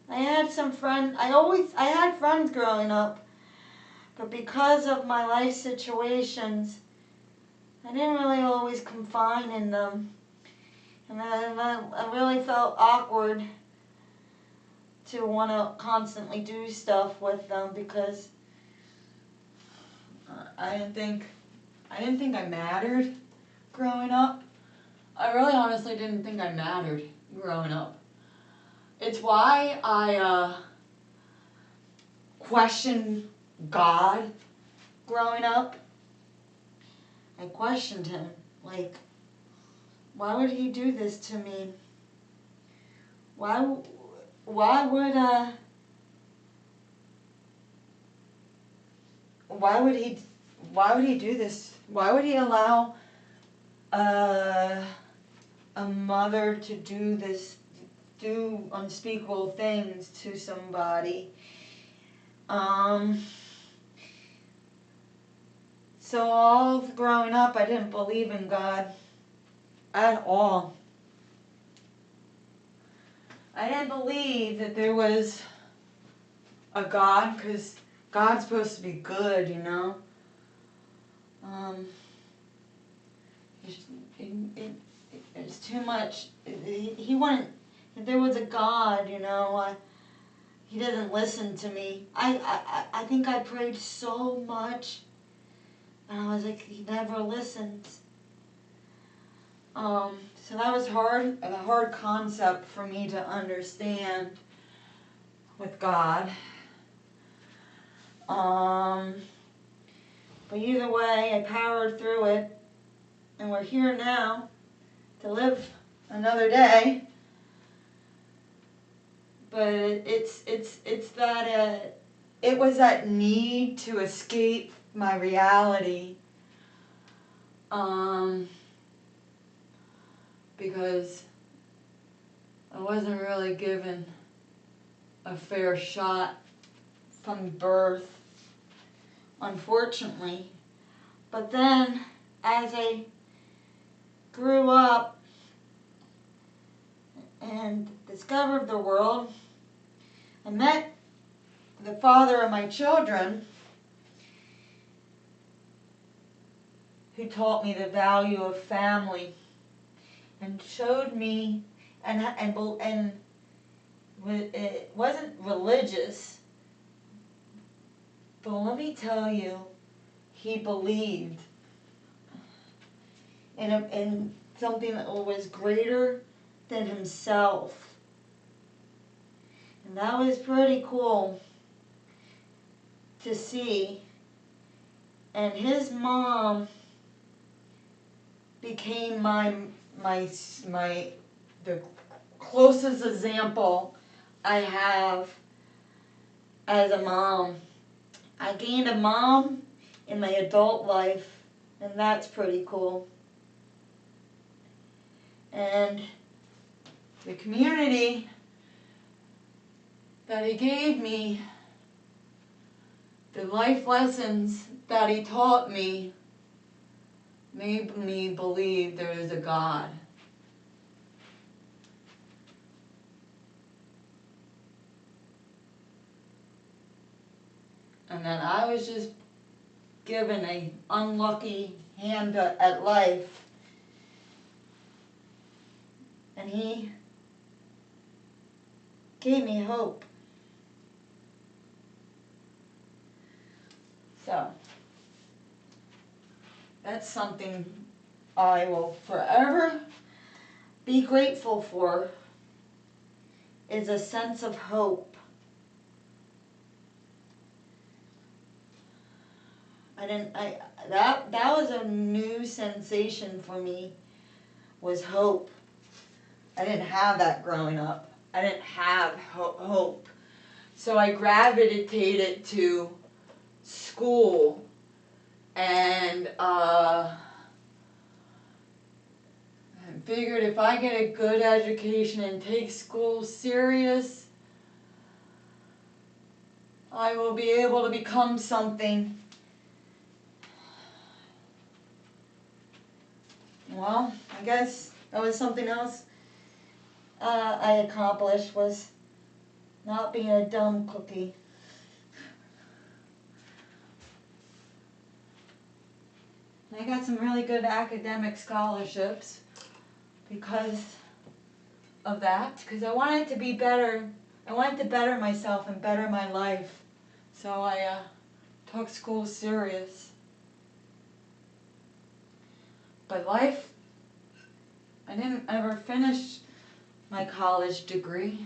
[SPEAKER 1] I had friends growing up, but because of my life situations, I didn't really always confine in them. And I really felt awkward to want to constantly do stuff with them because I didn't think I mattered growing up. I really honestly didn't think I mattered growing up. It's why I questioned God growing up. I questioned him, like, why would he do this to me? Why would he do this? Why would he allow a mother to do unspeakable things to somebody? So all growing up, I didn't believe in God at all. I didn't believe that there was a God, because God's supposed to be good, you know. It's too much. He wanted. If there was a God, you know, he didn't listen to me. I think I prayed so much, and I was like, he never listens. So that was a hard concept for me to understand with God. But either way, I powered through it, and we're here now to live another day. But it's that it was that need to escape my reality. Because I wasn't really given a fair shot from birth, unfortunately. But then, as I grew up and discovered the world, I met the father of my children, who taught me the value of family and showed me and it wasn't religious, but let me tell you, he believed in something that was greater than himself. And that was pretty cool to see. And his mom became the closest example I have as a mom. I gained a mom in my adult life, and that's pretty cool. And the community that he gave me, the life lessons that he taught me, made me believe there is a God. And then I was just given an unlucky hand at life. And he gave me hope. So, that's something I will forever be grateful for, is a sense of hope. That was a new sensation for me, was hope. I didn't have that growing up. I didn't have hope. So I gravitated to school and figured if I get a good education and take school serious, I will be able to become something. Well, I guess that was something else I accomplished, was not being a dumb cookie. I got some really good academic scholarships because of that, because I wanted to be better. I wanted to better myself and better my life. So I took school serious. But life, I didn't ever finish my college degree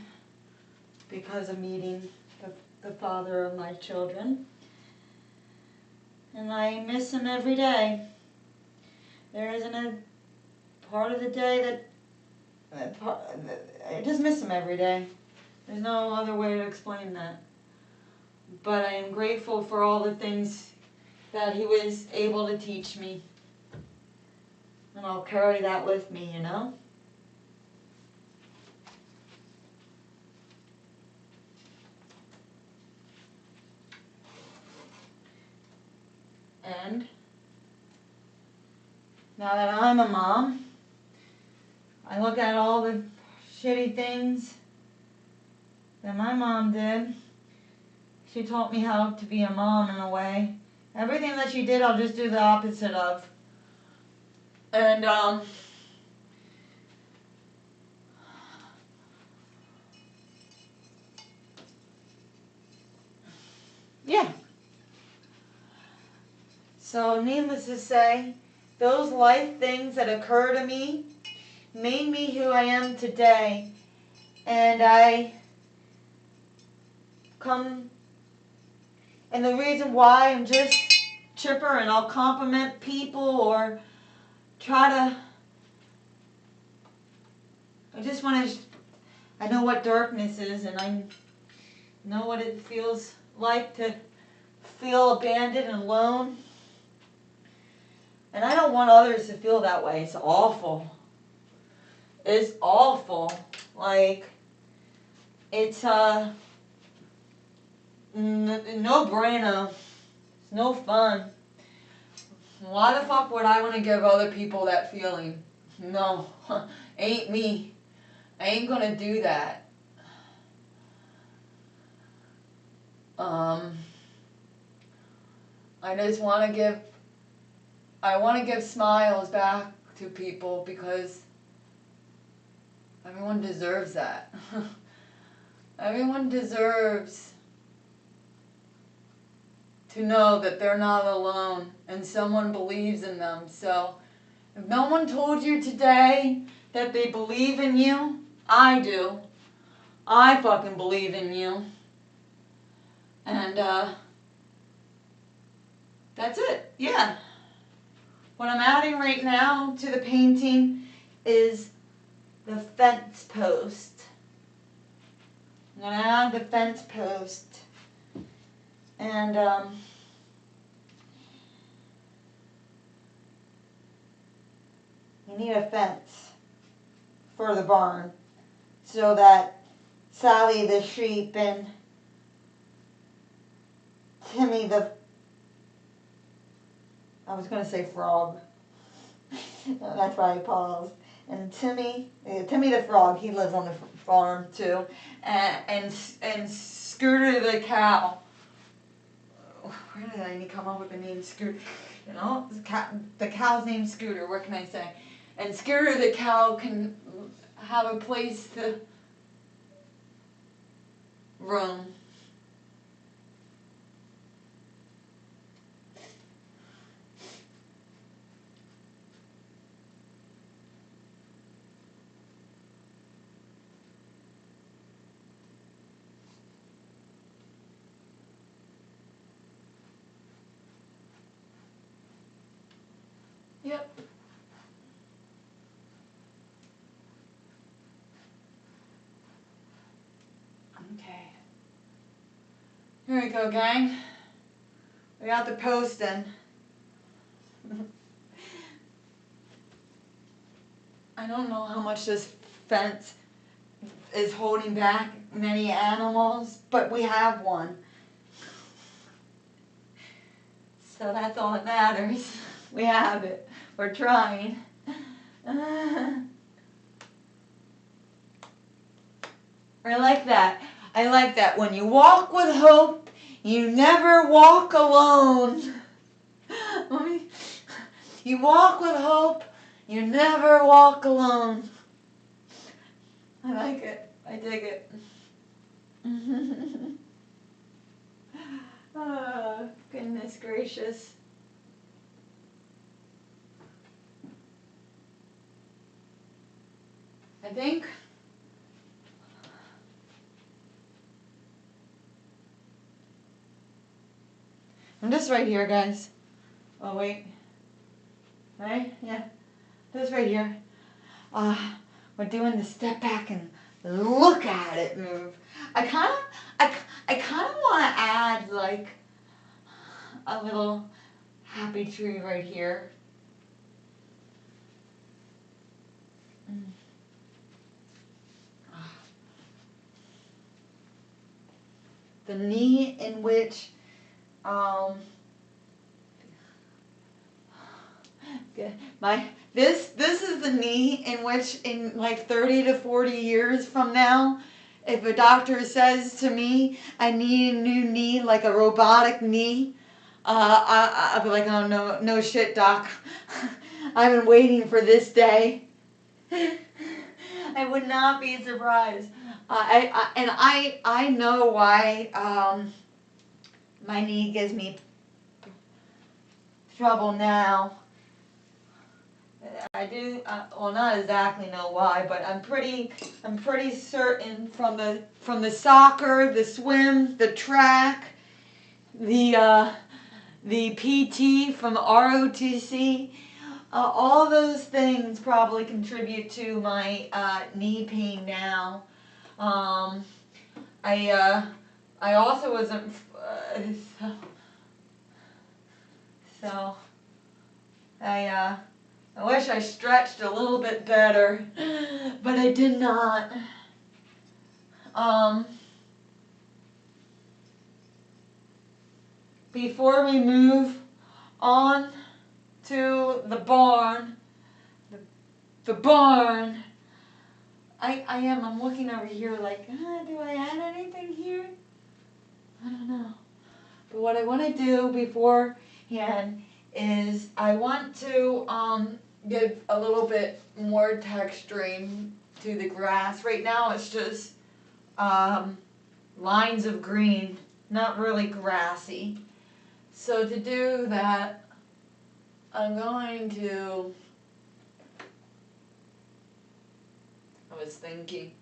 [SPEAKER 1] because of meeting the father of my children. And I miss him every day. There isn't a part of the day I just miss him every day. There's no other way to explain that. But I am grateful for all the things that he was able to teach me. And I'll carry that with me, you know? And now that I'm a mom, I look at all the shitty things that my mom did. She taught me how to be a mom in a way. Everything that she did, I'll just do the opposite of. And, yeah. So, needless to say, those life things that occur to me made me who I am today. And and the reason why I'm just chipper and I'll compliment people or I just want to, I know what darkness is, and I know what it feels like to feel abandoned and alone. And I don't want others to feel that way. It's awful. It's awful. Like, it's no bueno. It's no fun. Why the fuck would I want to give other people that feeling? No, ain't me. I ain't gonna do that. I just want to give smiles back to people because everyone deserves that. Everyone deserves to know that they're not alone and someone believes in them. So if no one told you today that they believe in you, I do. I fucking believe in you. And that's it. Yeah. What I'm adding right now to the painting is the fence post. I'm gonna add the fence post. And you need a fence for the barn so that Sally the sheep and Timmy the, I was going to say frog. That's why I paused. And Timmy the frog, he lives on the farm too. And Scooter the cow. Where did I come up with the name Scooter? You know, the cow's name's Scooter. What can I say? And Scooter the cow can have a place to roam. Yep. Okay. Here we go, gang. We got the posting. I don't know how much this fence is holding back many animals, but we have one. So that's all that matters. We have it. We're trying. I like that. I like that. When you walk with hope, you never walk alone. You walk with hope, you never walk alone. I like it. I dig it. Oh, goodness gracious. I think I'm just right here, guys. Oh, wait. Right? Yeah. Just right here. We're doing the step back and look at it move. I kind of want to add like a little happy tree right here. The knee in which this is the knee in which in like 30 to 40 years from now, if a doctor says to me I need a new knee, like a robotic knee, I'll be like, oh no shit, doc. I've been waiting for this day. I would not be surprised. I know why my knee gives me trouble now. I do, well, not exactly know why, but I'm pretty certain from the soccer, the swim, the track, the PT from ROTC, all those things probably contribute to my knee pain now. I also wasn't so I wish I stretched a little bit better, but I did not. Before we move on to the barn, I'm looking over here like, do I add anything here? I don't know. But what I want to do beforehand is I want to give a little bit more texturing to the grass. Right now it's just lines of green, not really grassy. So to do that, I'm going to, I was thinking,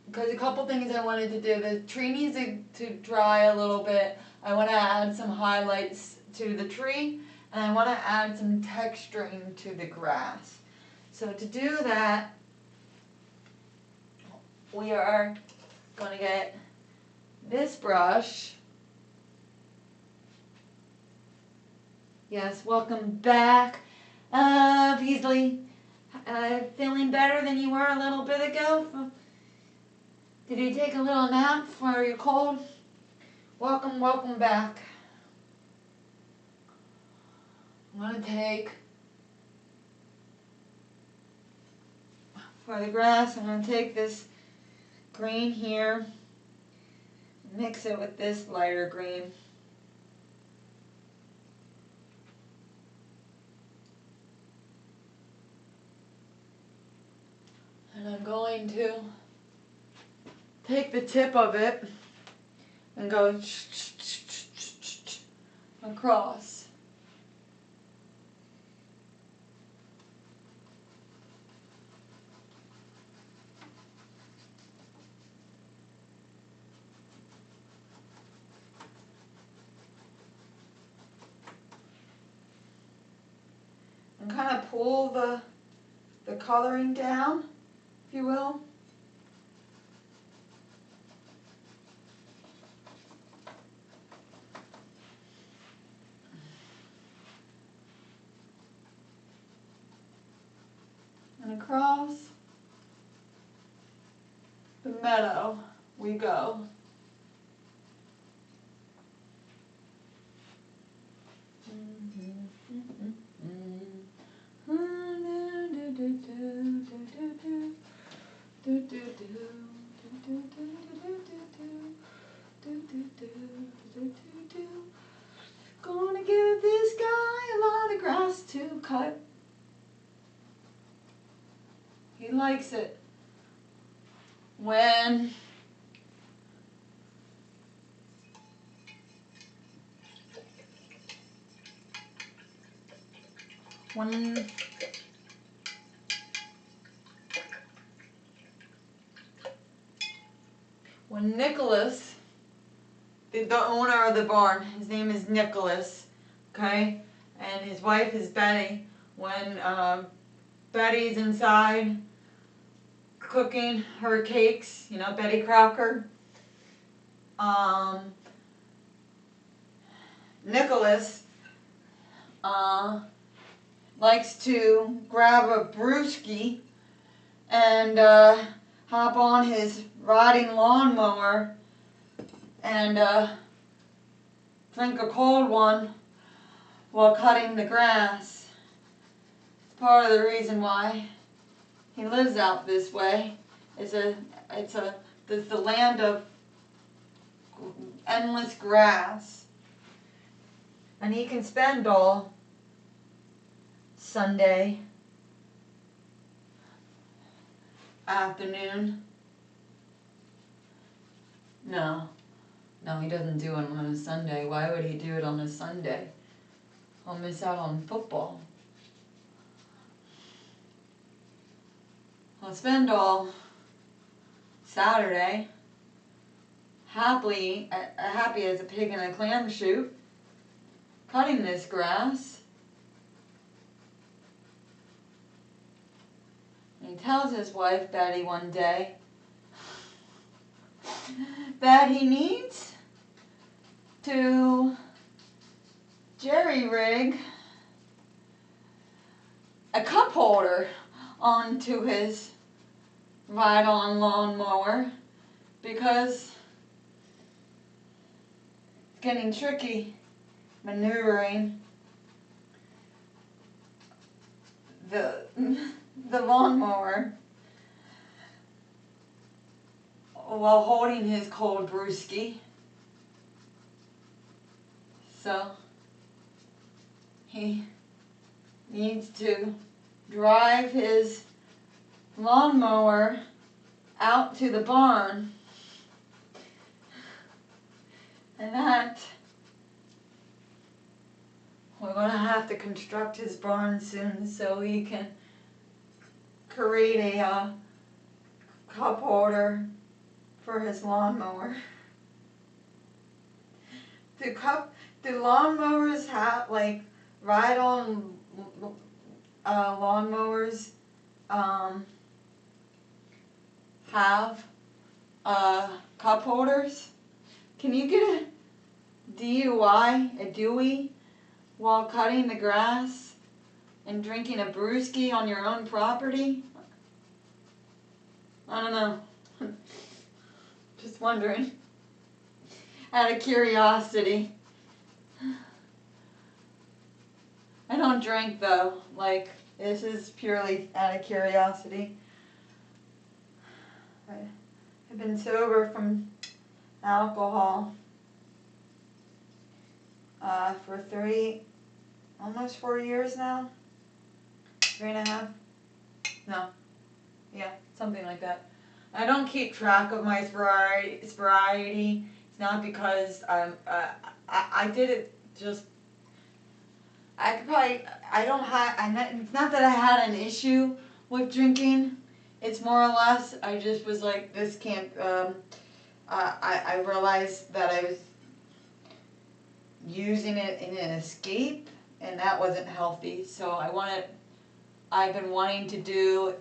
[SPEAKER 1] because a couple things I wanted to do. The tree needs to dry a little bit. I want to add some highlights to the tree, and I want to add some texturing to the grass. So to do that, we are going to get this brush. Yes, welcome back, Beasley. Feeling better than you were a little bit ago? Did you take a little nap for your cold? Welcome back. I'm going to take, for the grass, I'm going to take this green here, mix it with this lighter green. And I'm going to take the tip of it and go across. And kind of pull the coloring down, if you will. And across the meadow we go. Gonna give this guy a lot of grass to cut. He likes it when Nicholas, the owner of the barn, his name is Nicholas, okay, and his wife is Betty. When Betty's inside cooking her cakes, you know, Betty Crocker, Nicholas likes to grab a brewski and hop on his riding lawnmower and drink a cold one while cutting the grass. It's part of the reason why he lives out this way. It's the land of endless grass. And he can spend all Sunday afternoon. No, he doesn't do it on a Sunday. Why would he do it on a Sunday? I'll miss out on football. I'll spend all Saturday happy as a pig in a clam chute, cutting this grass. And he tells his wife Betty one day that he needs to jerry-rig a cup holder onto his ride-on lawnmower because it's getting tricky maneuvering the lawnmower while holding his cold brewski. So he needs to drive his lawnmower out to the barn, and that we're gonna have to construct his barn soon so he can create a cup holder for his lawnmower. Do lawnmowers have, like, ride-on lawnmowers have cup holders? Can you get a DUI, a Dewey, while cutting the grass and drinking a brewski on your own property? I don't know. Just wondering. Out of curiosity. I don't drink though. Like, this is purely out of curiosity. I've been sober from alcohol for almost 4 years now. 3.5. No. Yeah, something like that. I don't keep track of my sobriety. It's not because I did it just. I could probably. I don't have. It's not that I had an issue with drinking. It's more or less I just was like, this can't. I realized that I was using it in an escape, and that wasn't healthy. So I've been wanting to do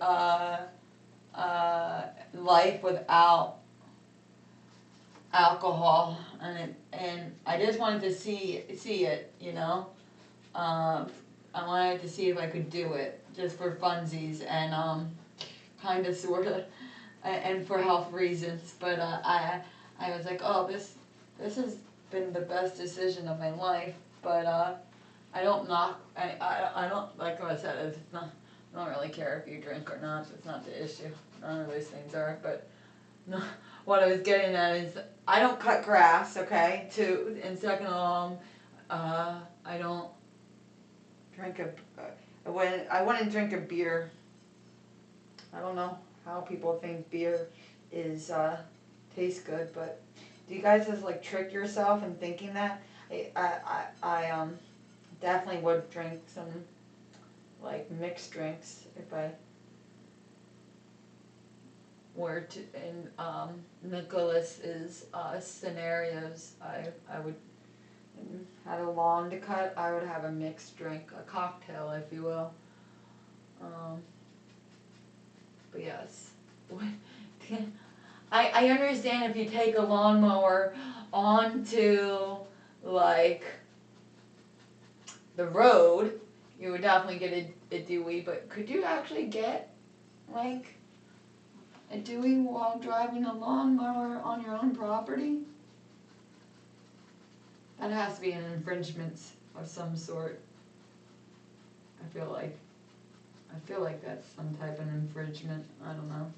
[SPEAKER 1] life without alcohol, and I just wanted to see it, you know. I wanted to see if I could do it just for funsies and kind of sort of, and for health reasons. But I was like, oh, this has been the best decision of my life. But I don't knock. I don't, like I said, it's not. I don't really care if you drink or not. It's not the issue. None of those things are. But no, what I was getting at is I don't cut grass. Okay. And second of all, I don't drink I wouldn't drink a beer. I don't know how people think beer is tastes good, but do you guys just like trick yourself in thinking that? I definitely would drink some like mixed drinks if I were to in Nicholas's scenarios. I would had a lawn to cut. I would have a mixed drink, a cocktail, if you will. But yes, I understand if you take a lawnmower onto like the road, you would definitely get a Dewey. But could you actually get like a Dewey while driving a lawnmower on your own property? That has to be an infringement of some sort. I feel like that's some type of infringement. I don't know.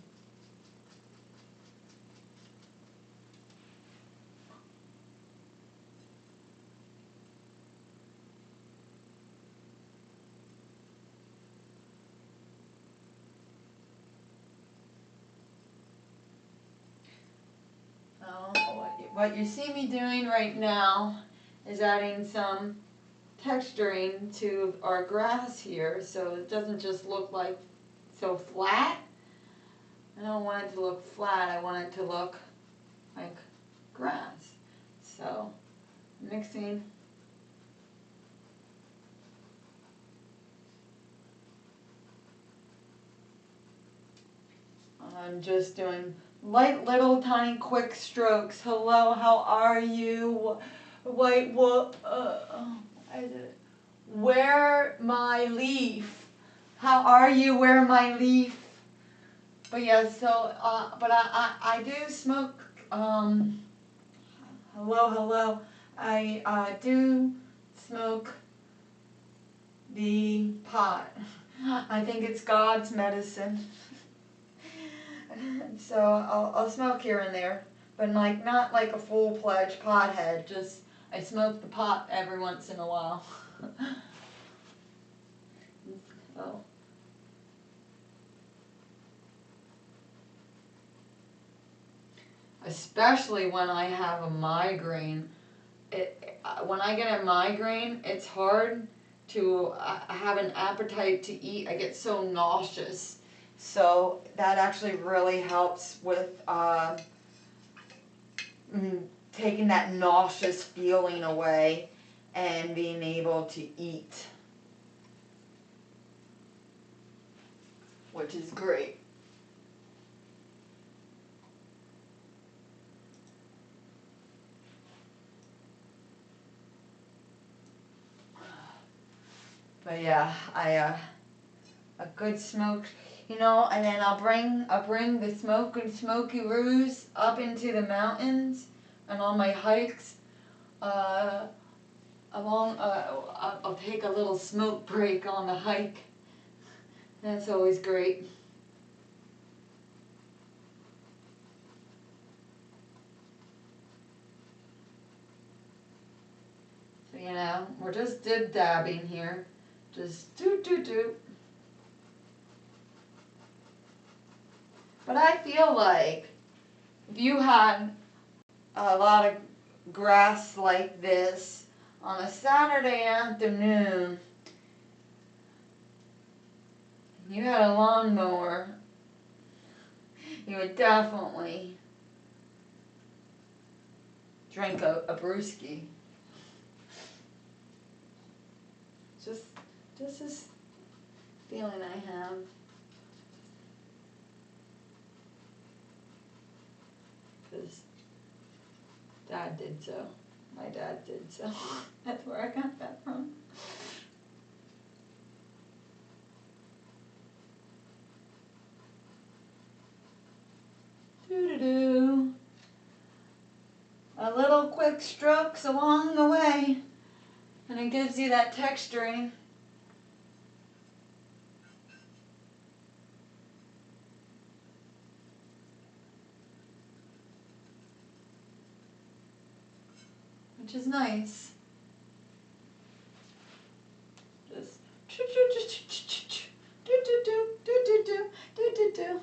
[SPEAKER 1] What you see me doing right now is adding some texturing to our grass here so it doesn't just look like so flat. I don't want it to look flat, I want it to look like grass. So mixing I'm just doing light little tiny quick strokes. Hello, how are you? Wait, what? Where my leaf? How are you? Where my leaf? But yeah, so but I do smoke. Hello. I do smoke the pot. I think it's God's medicine. So I'll smoke here and there, but like not like a full-fledged pothead. Just I smoke the pot every once in a while. Oh. especially when I have a migraine. When I get a migraine, it's hard to have an appetite to eat. I get so nauseous. So that actually really helps with taking that nauseous feeling away and being able to eat, which is great. But yeah, a good smoke, and then I'll bring the smoky roos up into the mountains, and on my hikes, I'll take a little smoke break on the hike. That's always great. So we're just dabbing here, just do. But I feel like if you had a lot of grass like this on a Saturday afternoon, you had a lawnmower, you would definitely drink a brewski. Just this feeling I have. Because Dad did so. My dad did so. That's where I got that from. Doo-doo-doo. A little quick strokes along the way, and it gives you that texturing. Which is nice. Just do.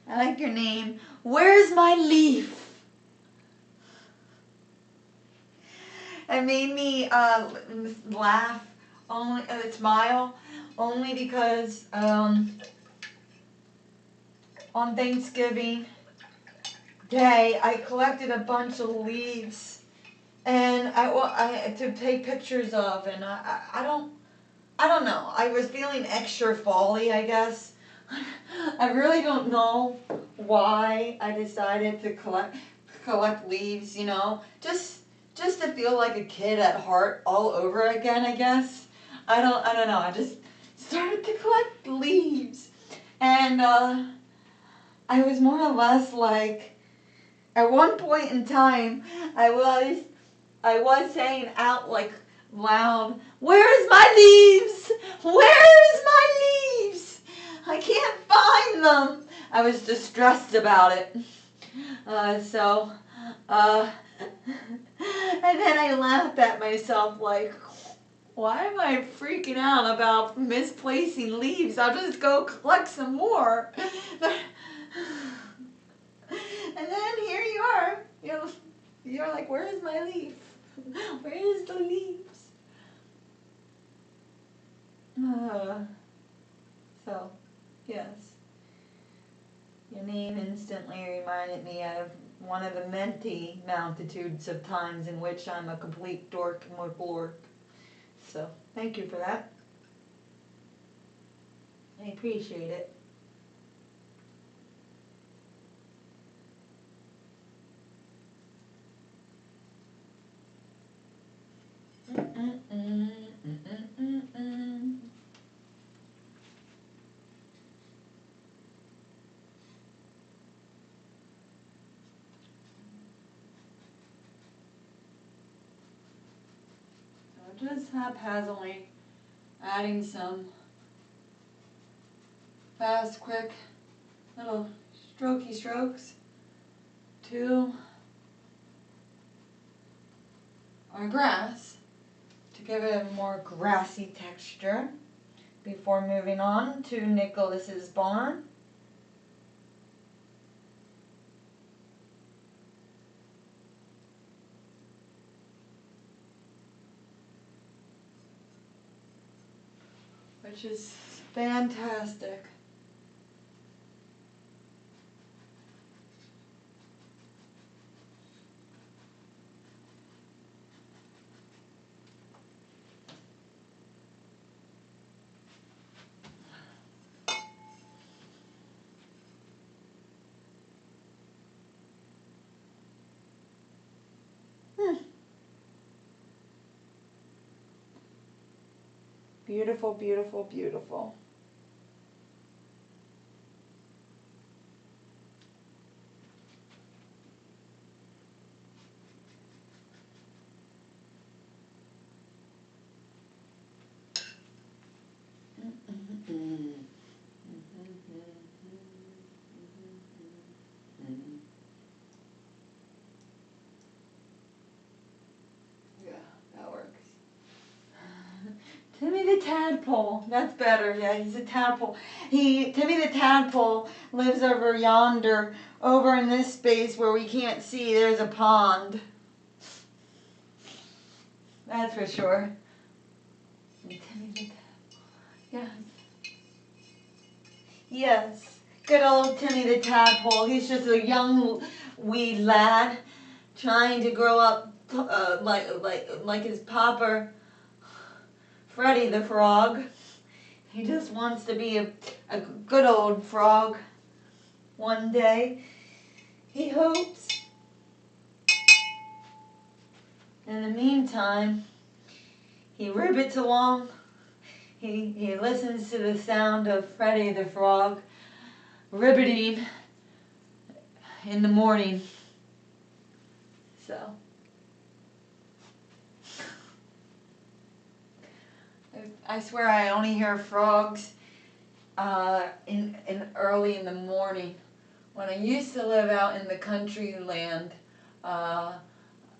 [SPEAKER 1] I like your name. Where's my leaf? It made me laugh, smile, only because on Thanksgiving Day I collected a bunch of leaves, and I to take pictures of, and I don't know. I was feeling extra folly, I guess. I really don't know why I decided to collect leaves. Just to feel like a kid at heart all over again, I guess. I don't know. I just started to collect leaves, and I was more or less like, at one point in time, I was saying out like loud, "Where's my leaves? Where's my leaves? I can't find them." I was distressed about it. And then I laughed at myself like, why am I freaking out about misplacing leaves? I'll just go collect some more. And then here you are. You're like, where is my leaf? Where is the leaves? So, yes. Your name instantly reminded me of one of the many multitudes of times in which I'm a complete dork McGlork. So, thank you for that. I appreciate it. So just haphazardly adding some fast, quick, little strokey strokes to our grass to give it a more grassy texture before moving on to Nicholas's barn. which is fantastic. Beautiful, beautiful, beautiful. Yeah, that works. Timmy the Tadpole. That's better. Yeah, he's a tadpole. Timmy the Tadpole lives over yonder, over in this space where we can't see. There's a pond. That's for sure. Timmy the Tadpole. Yes. Yes. Good old Timmy the Tadpole. He's just a young wee lad trying to grow up like his papa, Freddy the Frog. He just wants to be a good old frog one day. He hopes. In the meantime, he ribbits along. He listens to the sound of Freddy the Frog ribbiting in the morning. So I swear I only hear frogs in early in the morning. When I used to live out in the country land,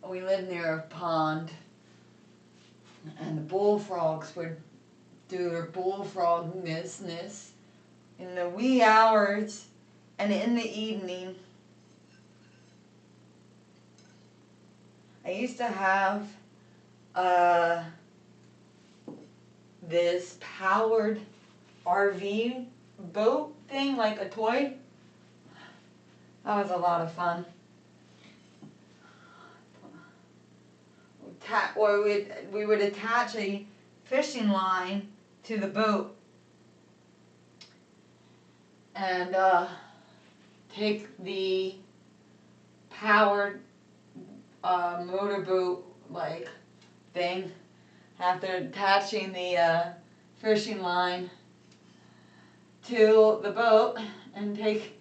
[SPEAKER 1] we lived near a pond, and the bullfrogs would do their bullfrogness in the wee hours and in the evening. I used to have this powered RV boat thing, like a toy. That was a lot of fun. Or we would attach a fishing line to the boat and take the powered motorboat like thing after attaching the fishing line to the boat and take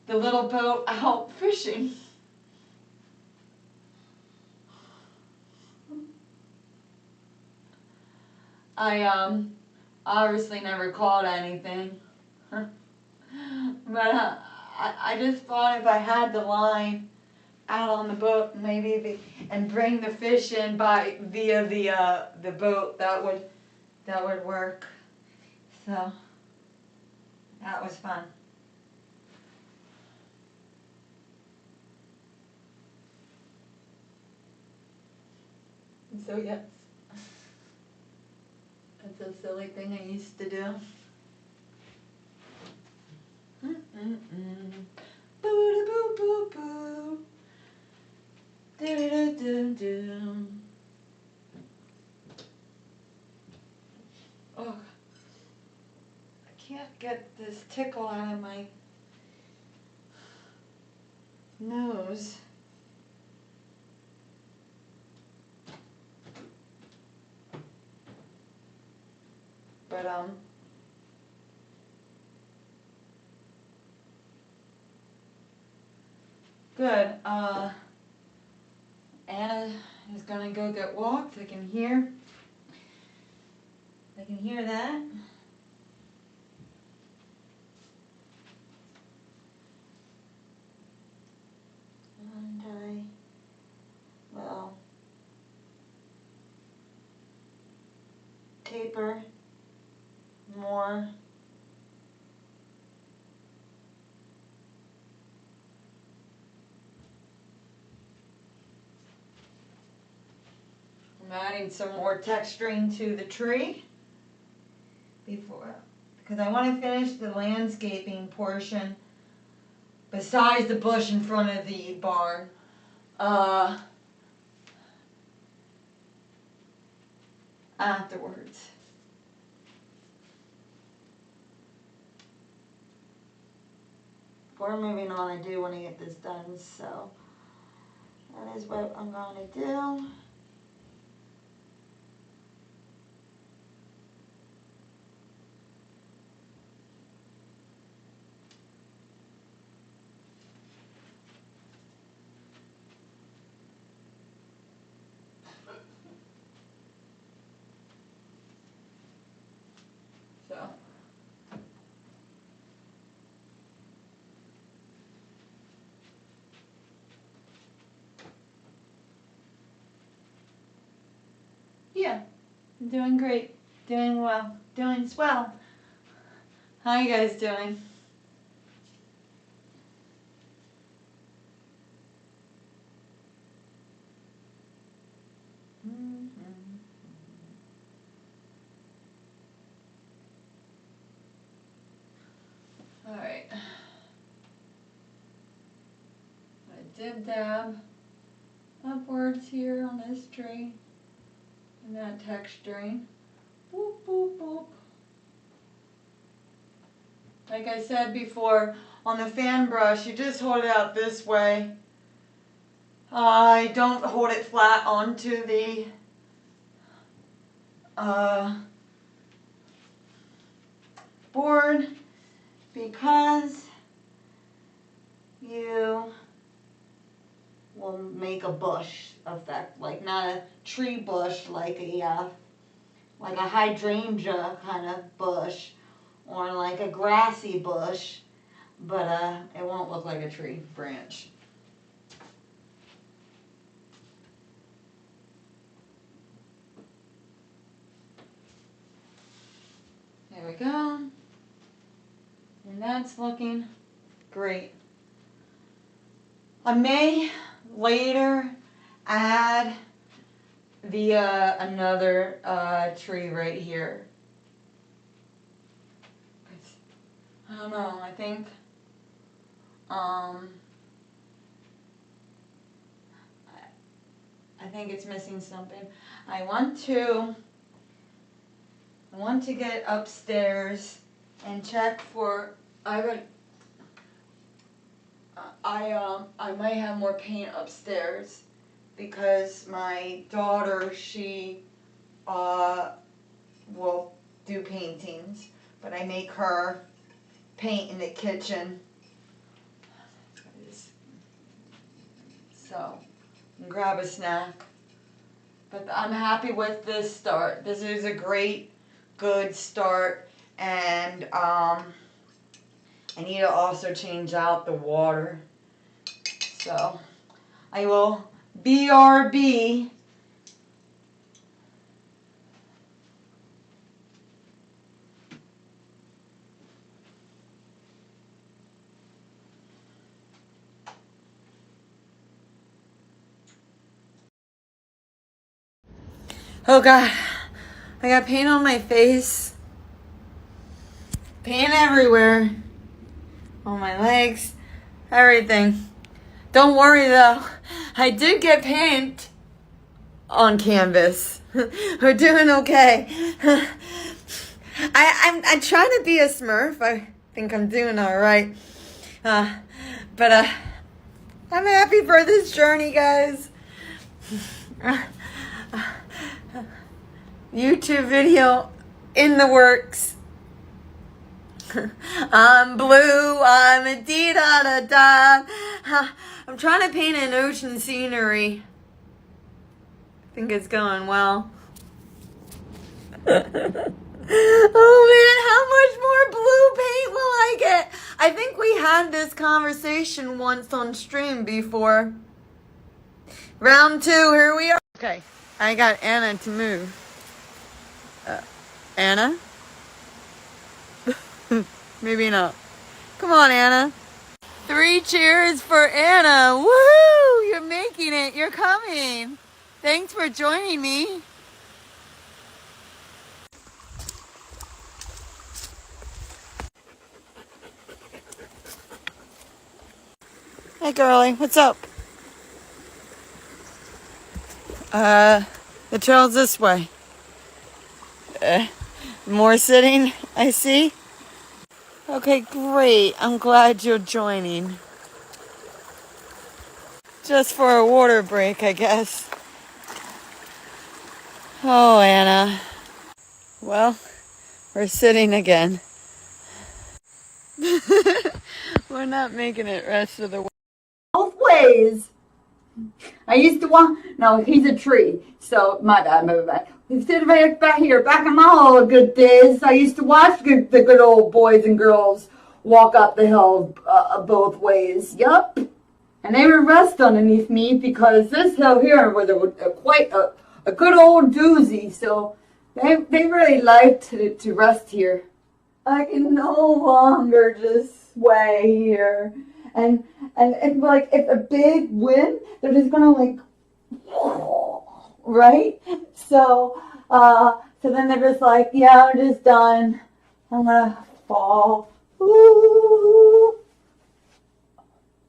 [SPEAKER 1] the little boat out fishing. I obviously never caught anything, but I just thought if I had the line out on the boat, maybe and bring the fish in via the boat, that would work. So that was fun. So yes, that's a silly thing I used to do. Boo boo boo boo. Do do do do. Oh, I can't get this tickle out of my nose. But good. Anna is gonna go get walked. I can hear that. And I will taper more. I'm adding some more texturing to the tree. before, because I want to finish the landscaping portion besides the bush in front of the barn. Afterwards. Before moving on, I do want to get this done, so that is what I'm going to do. So. Yeah, I'm doing great, doing well, doing swell. How you guys doing? All right. I dib dab upwards here on this tree and that texturing. Boop, boop, boop. Like I said before, on the fan brush, you just hold it out this way. I don't hold it flat onto the board because you will make a bush effect, like not a tree bush, like a hydrangea kind of bush, or like a grassy bush, but it won't look like a tree branch. There we go. And that's looking great. I may later add the another tree right here. I don't know, I think I think it's missing something. I want to get upstairs and check for I might have more paint upstairs because my daughter, she will do paintings, but I make her paint in the kitchen. So, grab a snack. But I'm happy with this start. This is a good start, and I need to also change out the water. So I will BRB. Oh God, I got paint on my face. Paint everywhere. On my legs. Everything. Don't worry though. I did get paint on canvas. We're doing okay. I'm trying to be a Smurf. I think I'm doing alright. But I'm happy for this journey, guys. YouTube video in the works. I'm blue, I'm a dee-da-da-da. I'm trying to paint an ocean scenery. I think it's going well. Oh man, how much more blue paint will I get? I think we had this conversation once on stream before. Round 2, here we are. Okay, I got Anna to move. Anna? Maybe not. Come on, Anna. 3 cheers for Anna. Woohoo! You're making it. You're coming. Thanks for joining me. girlie. What's up? The trail's this way. More sitting, I see. Okay, great. I'm glad you're joining. Just for a water break, I guess. Oh, Anna. Well, we're sitting again. We're not making it rest of the way.
[SPEAKER 3] Both ways. I used to want. No, he's a tree. So my bad. He's sitting right back here, back in my old good days. I used to watch the good old boys and girls walk up the hill both ways. Yup. And they would rest underneath me because this hill here was quite a good old doozy. So they really liked to rest here. I can no longer just sway here. And like it's a big wind, they're just gonna like, right? So then they're just like, yeah, I'm just done. I'm gonna fall. Ooh.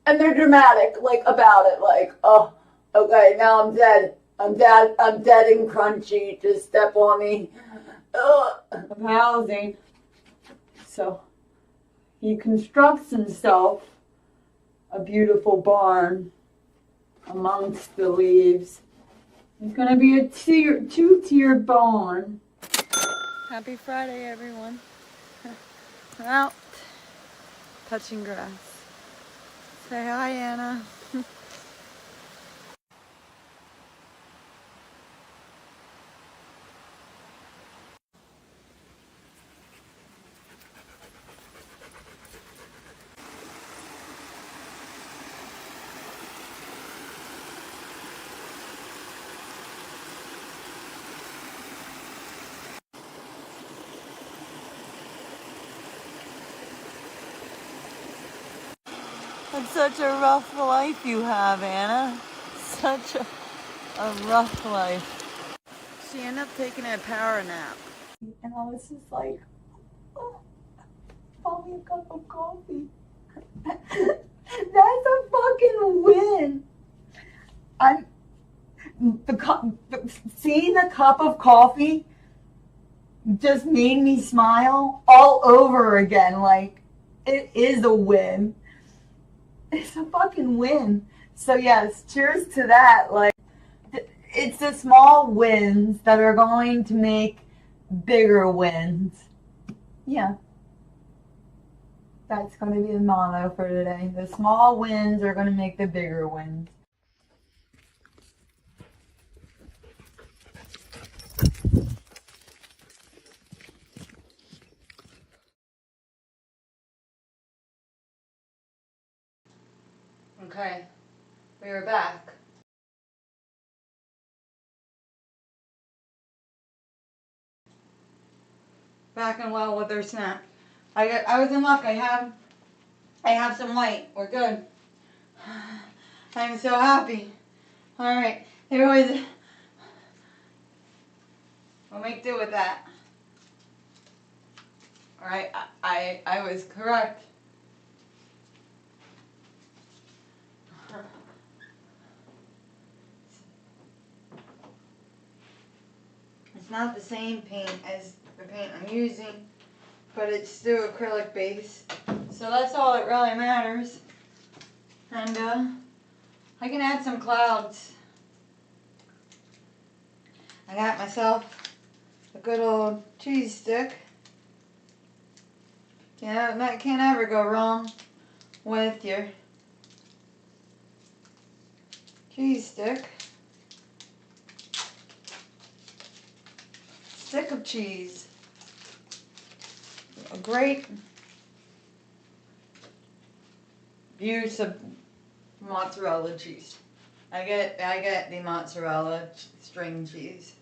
[SPEAKER 3] And they're dramatic, like about it, like, oh, okay, now I'm dead. I'm dead and crunchy. Just step on me. Of housing. So he constructs himself a beautiful barn amongst the leaves. It's gonna be a two-tiered barn. Happy Friday, everyone. We're out touching grass. Say hi, Anna. It's such a rough life you have, Anna. Such a rough life. She ended up taking a power nap. And I was just like, oh, pour me a cup of coffee. That's a fucking win. Seeing the cup of coffee just made me smile all over again. Like, it is a win. It's a fucking win. So yes, cheers to that. Like, it's the small wins that are going to make bigger wins. Yeah. That's going to be the motto for today. The small wins are going to make the bigger wins.
[SPEAKER 2] Okay, we are back. Back and well with their snack. I was in luck. I have some light. We're good. I'm so happy. All right, here was. We'll make do with that. All right, I was correct. It's not the same paint as the paint I'm using, but it's still acrylic base. So that's all that really matters. And I can add some clouds. I got myself a good old cheese stick. Yeah, that can't ever go wrong with your cheese stick. Stick of cheese. A great use of mozzarella cheese. I get the mozzarella string cheese.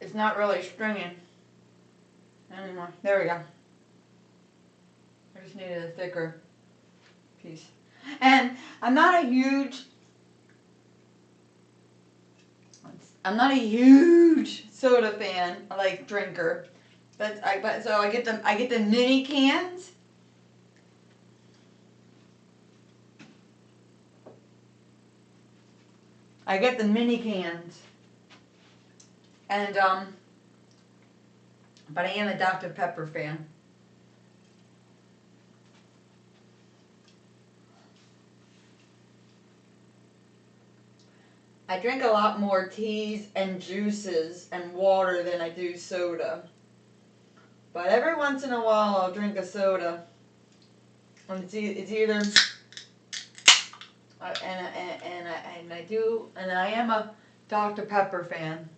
[SPEAKER 2] It's not really stringing anymore. There we go. I just needed a thicker piece.
[SPEAKER 1] And I'm not a huge soda fan, like drinker. But I get the mini cans. I get the mini cans. And but I am a Dr. Pepper fan. I drink a lot more teas and juices and water than I do soda. But every once in a while I'll drink a soda. And it's either and I am a Dr. Pepper fan.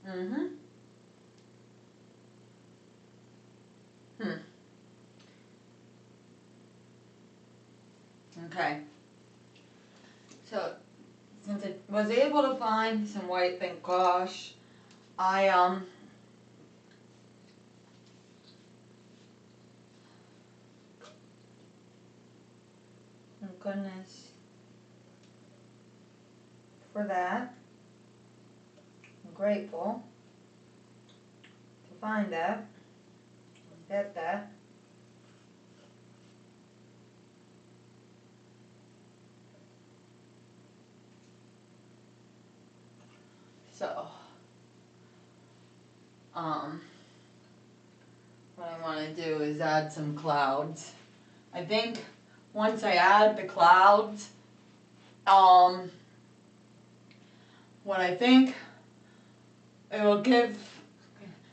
[SPEAKER 1] Mm-hmm. Okay. So, since I was able to find some white, thank gosh, I oh goodness, for that. I'm grateful to find that, get that. So, what I want to do is add some clouds. I think once I add the clouds, what I think it will give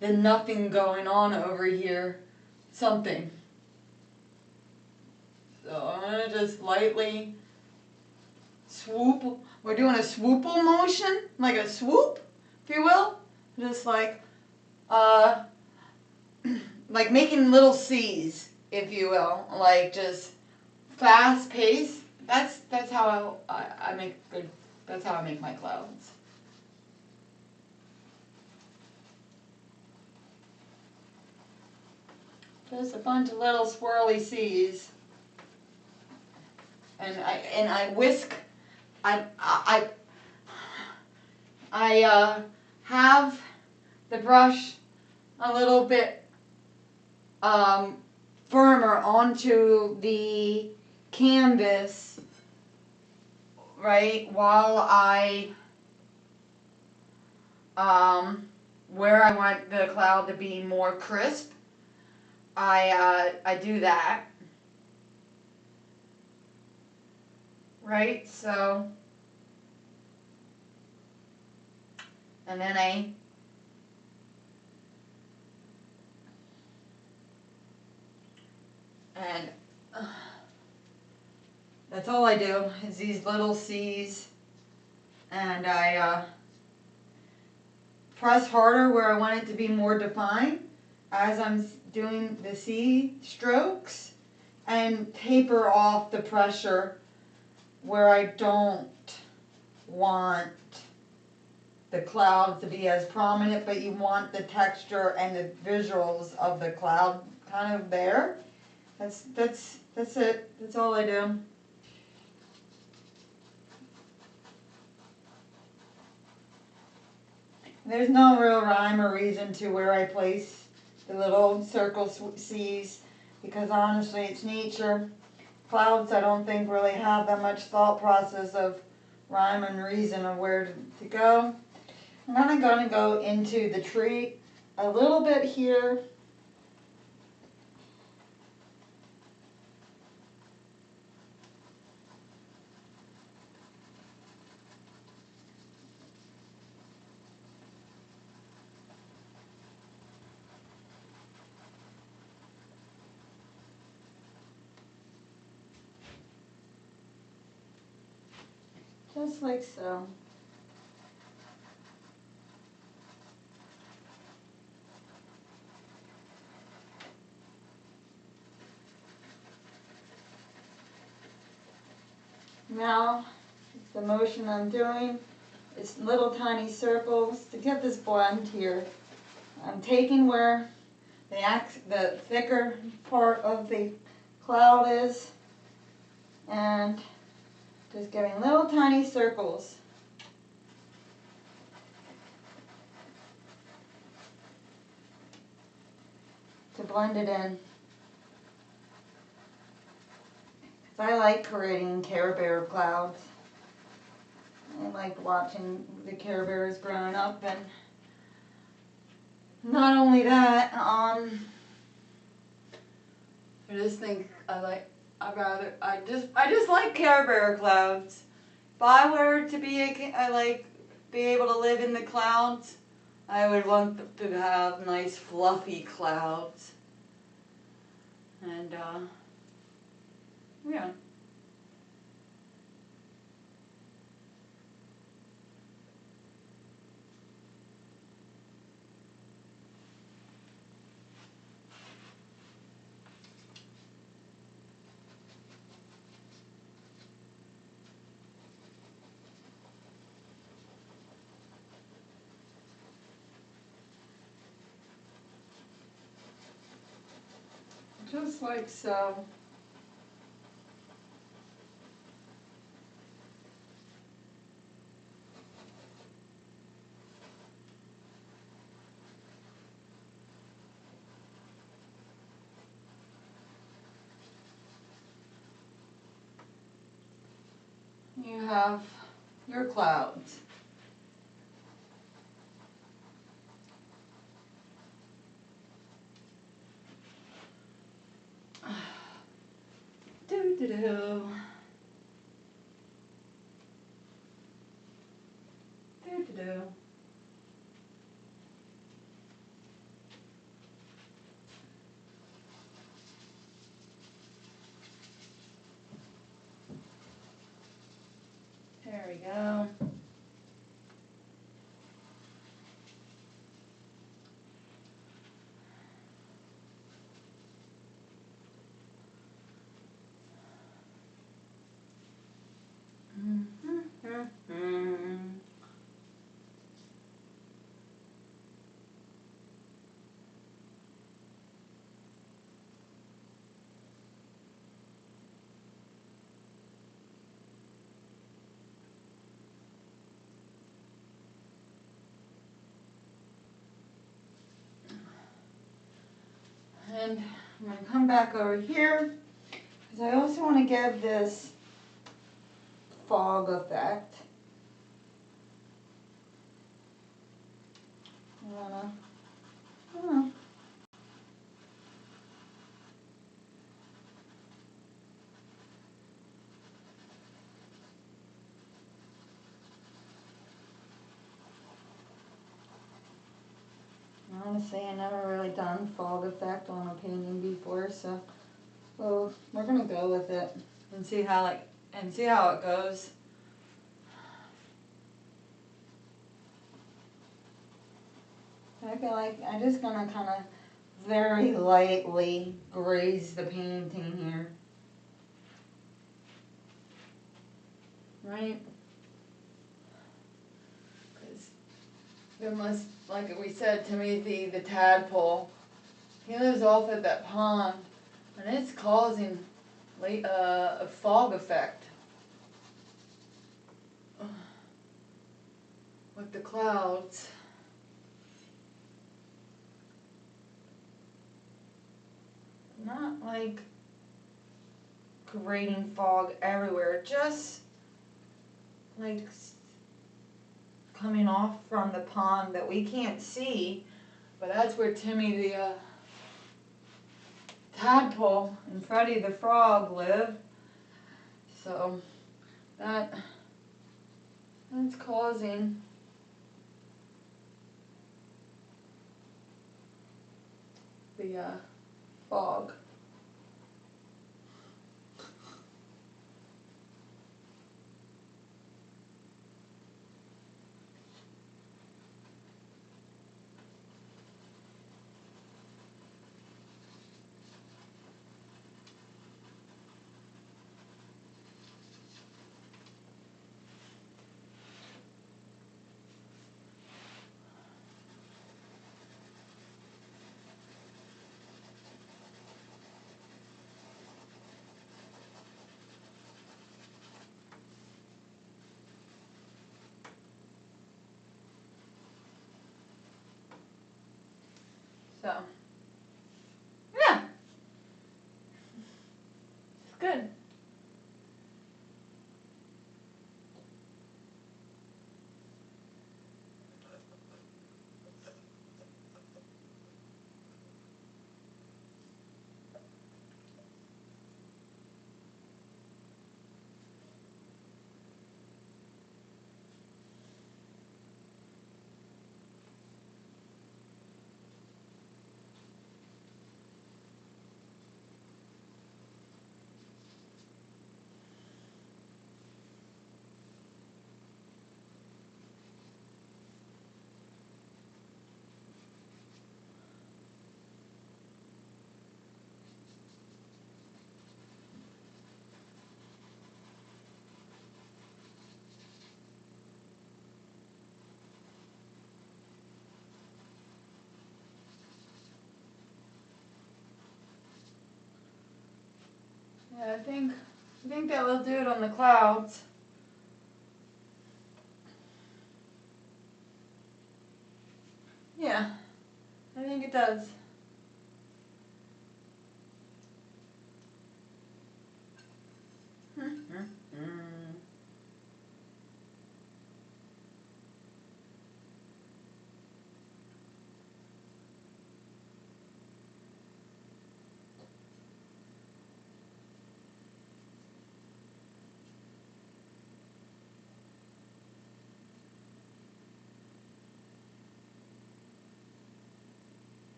[SPEAKER 1] the nothing going on over here something. So I'm gonna just lightly swoop. We're doing a swoople motion, like a swoop, if you will. Just like like making little C's, if you will, like just fast pace. That's how I make good. That's how I make my clouds. Just a bunch of little swirly C's, and I whisk. I have the brush a little bit firmer onto the canvas, right, while I where I want the cloud to be more crisp, I do that, right? So, and then and that's all I do is these little C's, and I press harder where I want it to be more defined as I'm doing the C strokes, and taper off the pressure where I don't want the clouds to be as prominent, but you want the texture and the visuals of the cloud kind of there. That's it. That's all I do. There's no real rhyme or reason to where I place the little circle C's, because honestly it's nature. Clouds I don't think really have that much thought process of rhyme and reason of where to go. I'm gonna go into the tree a little bit here. Just like so. Now, the motion I'm doing is little tiny circles to get this blend here. I'm taking where the thicker part of the cloud is and just giving little tiny circles. To blend it in. I like creating Care Bear clouds. I like watching the Care Bears growing up, and not only that, I just think I just like Care Bear clouds. If I were to be be able to live in the clouds, I would want to have nice fluffy clouds. And yeah. Just like so. You have your clouds. Do do do. Do do do. There we go. And I'm going to come back over here because I also want to give this fog effect. Honestly, I never really done fog effect on a painting before, so well, we're gonna go with it and see how it goes. I feel like I'm just gonna kind of very lightly graze the painting here. Right? Because there must, like we said, Timothy the tadpole, he lives off at that pond, and it's causing a fog effect with the clouds. Not like creating fog everywhere, just like coming off from the pond that we can't see, but that's where Timmy the tadpole and Freddy the frog live. So that's causing the fog. So, yeah. It's good. Yeah, I think that will do it on the clouds. Yeah, I think it does.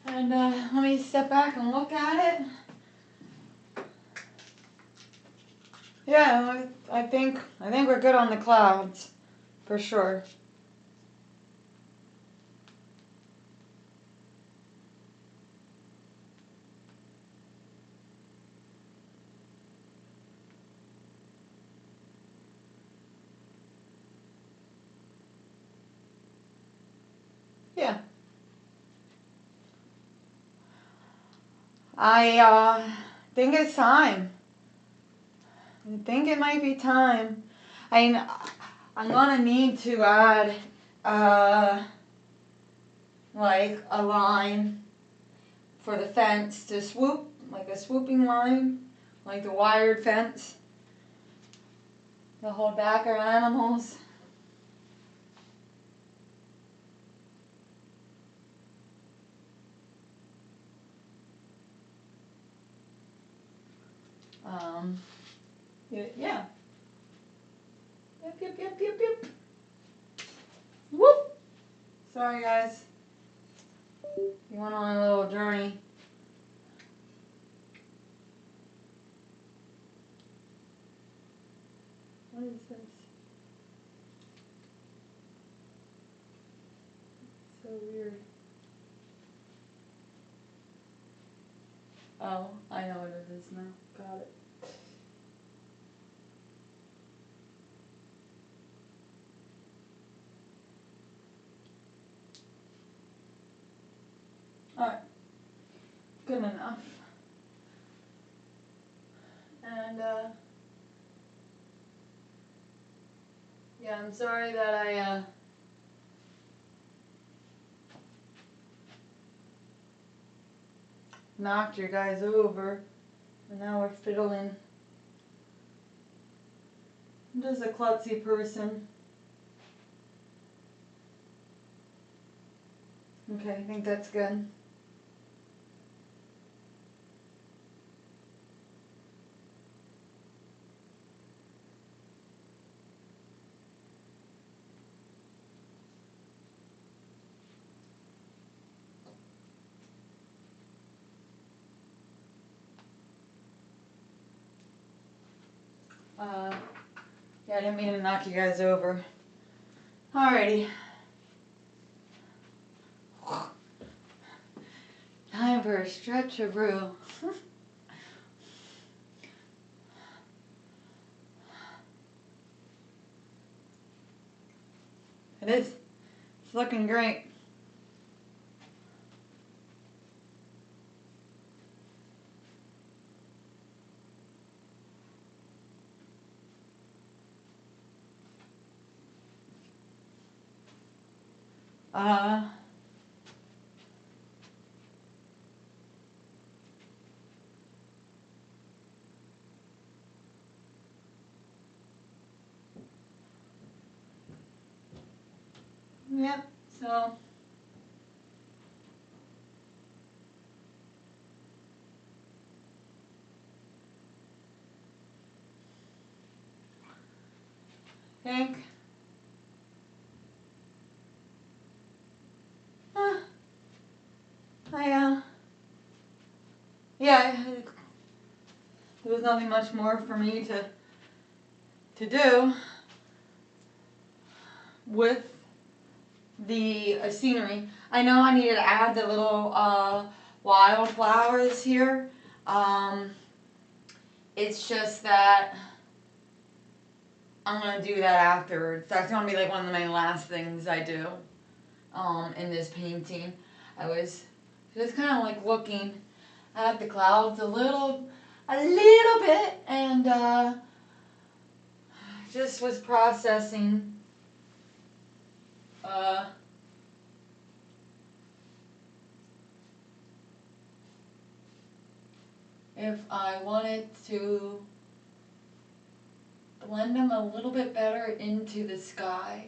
[SPEAKER 1] And let me step back and look at it. Yeah, I think we're good on the clouds, for sure. Yeah. I think it's time. I think it might be time. I'm gonna need to add like a line for the fence to swoop, like a swooping line, like the wired fence to hold back our animals. Yeah. Yep. Whoop! Sorry guys. You went on a little journey. What is this? So weird. Oh, I know what it is now. Got it. Alright. Good enough. And yeah, I'm sorry that I knocked you guys over. And now we're fiddling. I'm just a klutzy person. Okay, I think that's good. Yeah, I didn't mean to knock you guys over. Alrighty. Time for a stretch of brew. It is. It's looking great. Uh, yep, so. Think. Uh, yeah, there was nothing much more for me to do with the scenery. I know I needed to add the little wildflowers here. It's just that I'm gonna do that afterwards. That's gonna be like one of my last things I do in this painting. I was just kind of like looking at the clouds a little bit, and just was processing if I wanted to blend them a little bit better into the sky.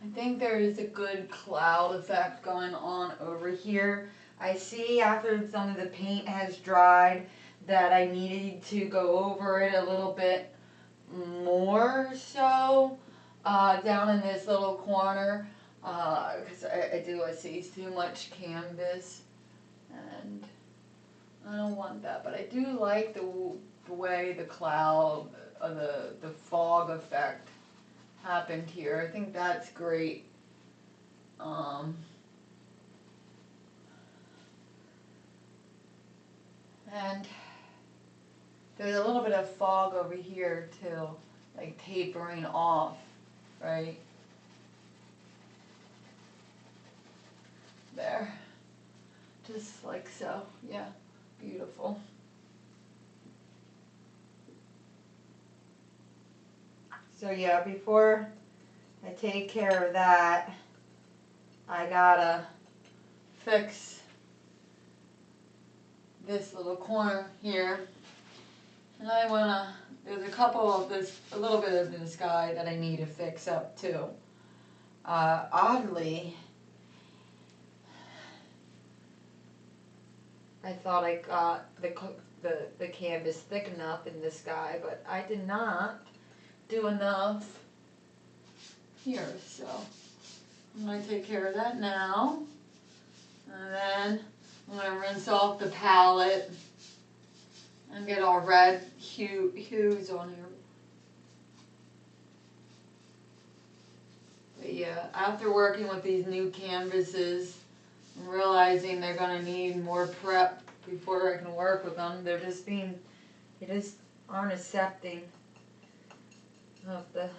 [SPEAKER 1] I think there is a good cloud effect going on over here. I see after some of the paint has dried that I needed to go over it a little bit more so down in this little corner because I see too much canvas and I don't want that, but I do like the way the cloud, the fog effect happened here. I think that's great. And there's a little bit of fog over here too, like tapering off, right? There. Just like so. Yeah. Beautiful. So yeah, before I take care of that, I gotta fix this little corner here. And I wanna, there's a little bit of the sky that I need to fix up too. Oddly, I thought I got the canvas thick enough in the sky, but I did not do enough here, so I'm going to take care of that now. And then I'm going to rinse off the palette and get all red hues on here. But yeah, after working with these new canvases, I'm realizing they're going to need more prep before I can work with them. They just aren't accepting of the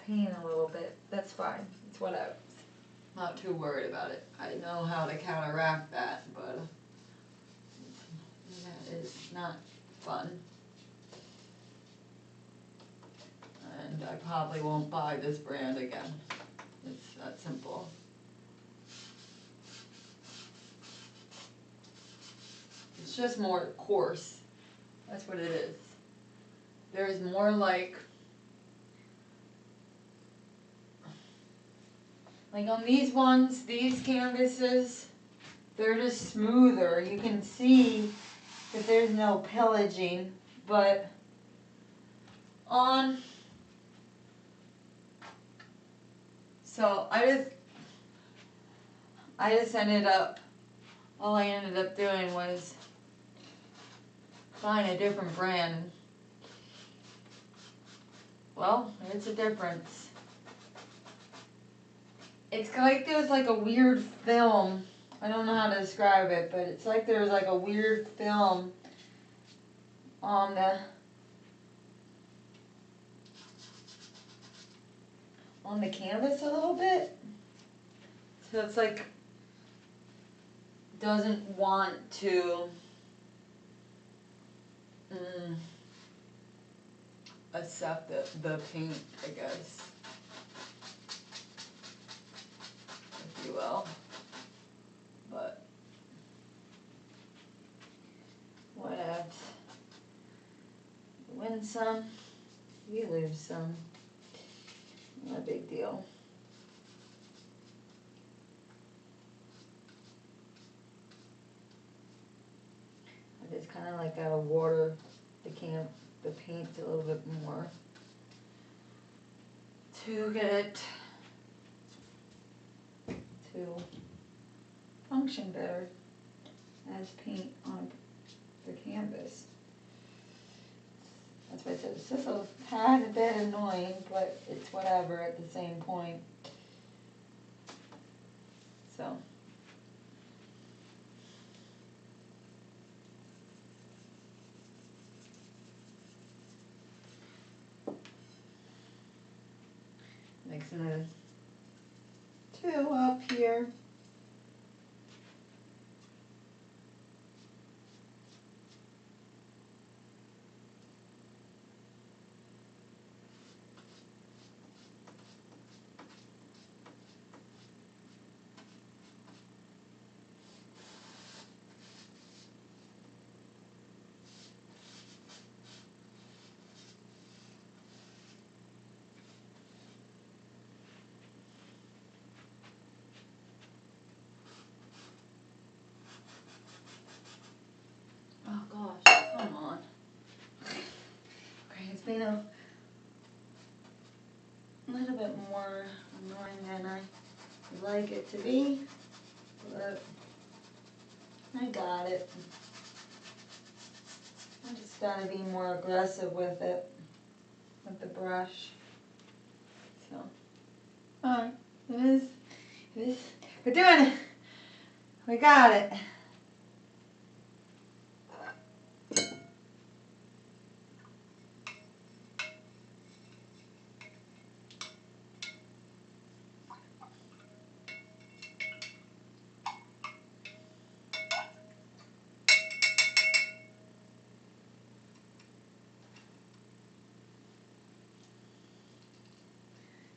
[SPEAKER 1] paint a little bit. That's fine. It's whatever. Not too worried about it. I know how to counteract that, but that is not fun. And I probably won't buy this brand again. It's that simple. It's just more coarse. That's what it is. There's more like on these ones, these canvases, they're just smoother. You can see that there's no pillaging, but so I just ended up, all I ended up doing was find a different brand. Well, there's a difference. It's like there's like a weird film. I don't know how to describe it, but it's like there's like a weird film on the canvas a little bit. So it's like doesn't want to accept the paint, I guess, if you will. But whatever. You win some, you lose some. Not a big deal. I just kind of like gotta water the paint a little bit more to get it to function better as paint on the canvas. That's why I said it's just a tad a bit annoying, but it's whatever at the same point. So. Mixing the two up here. Oh gosh, come on. Okay, it's been a little bit more annoying than I would like it to be, but I got it. I just gotta be more aggressive with it, with the brush. So, alright, it is, we're doing it. We got it.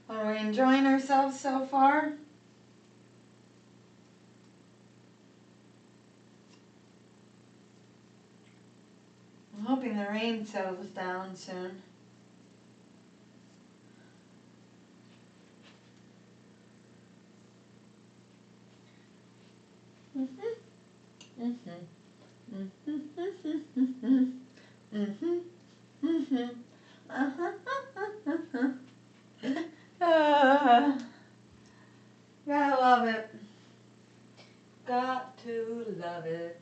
[SPEAKER 1] Are we enjoying ourselves so far? I'm hoping the rain settles down soon. Gotta love it. Got to love it.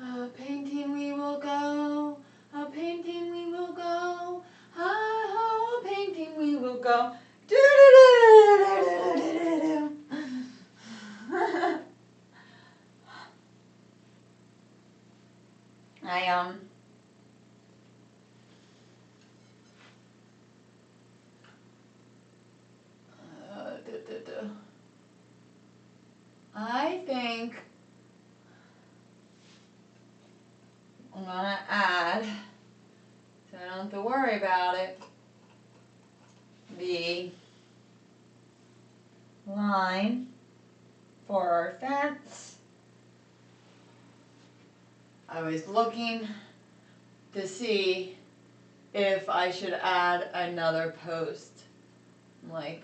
[SPEAKER 1] A painting we will go, a painting we will go, a painting we will go. I think I'm gonna add, so I don't have to worry about it, the line for our fence. I was looking to see if I should add another post. I'm like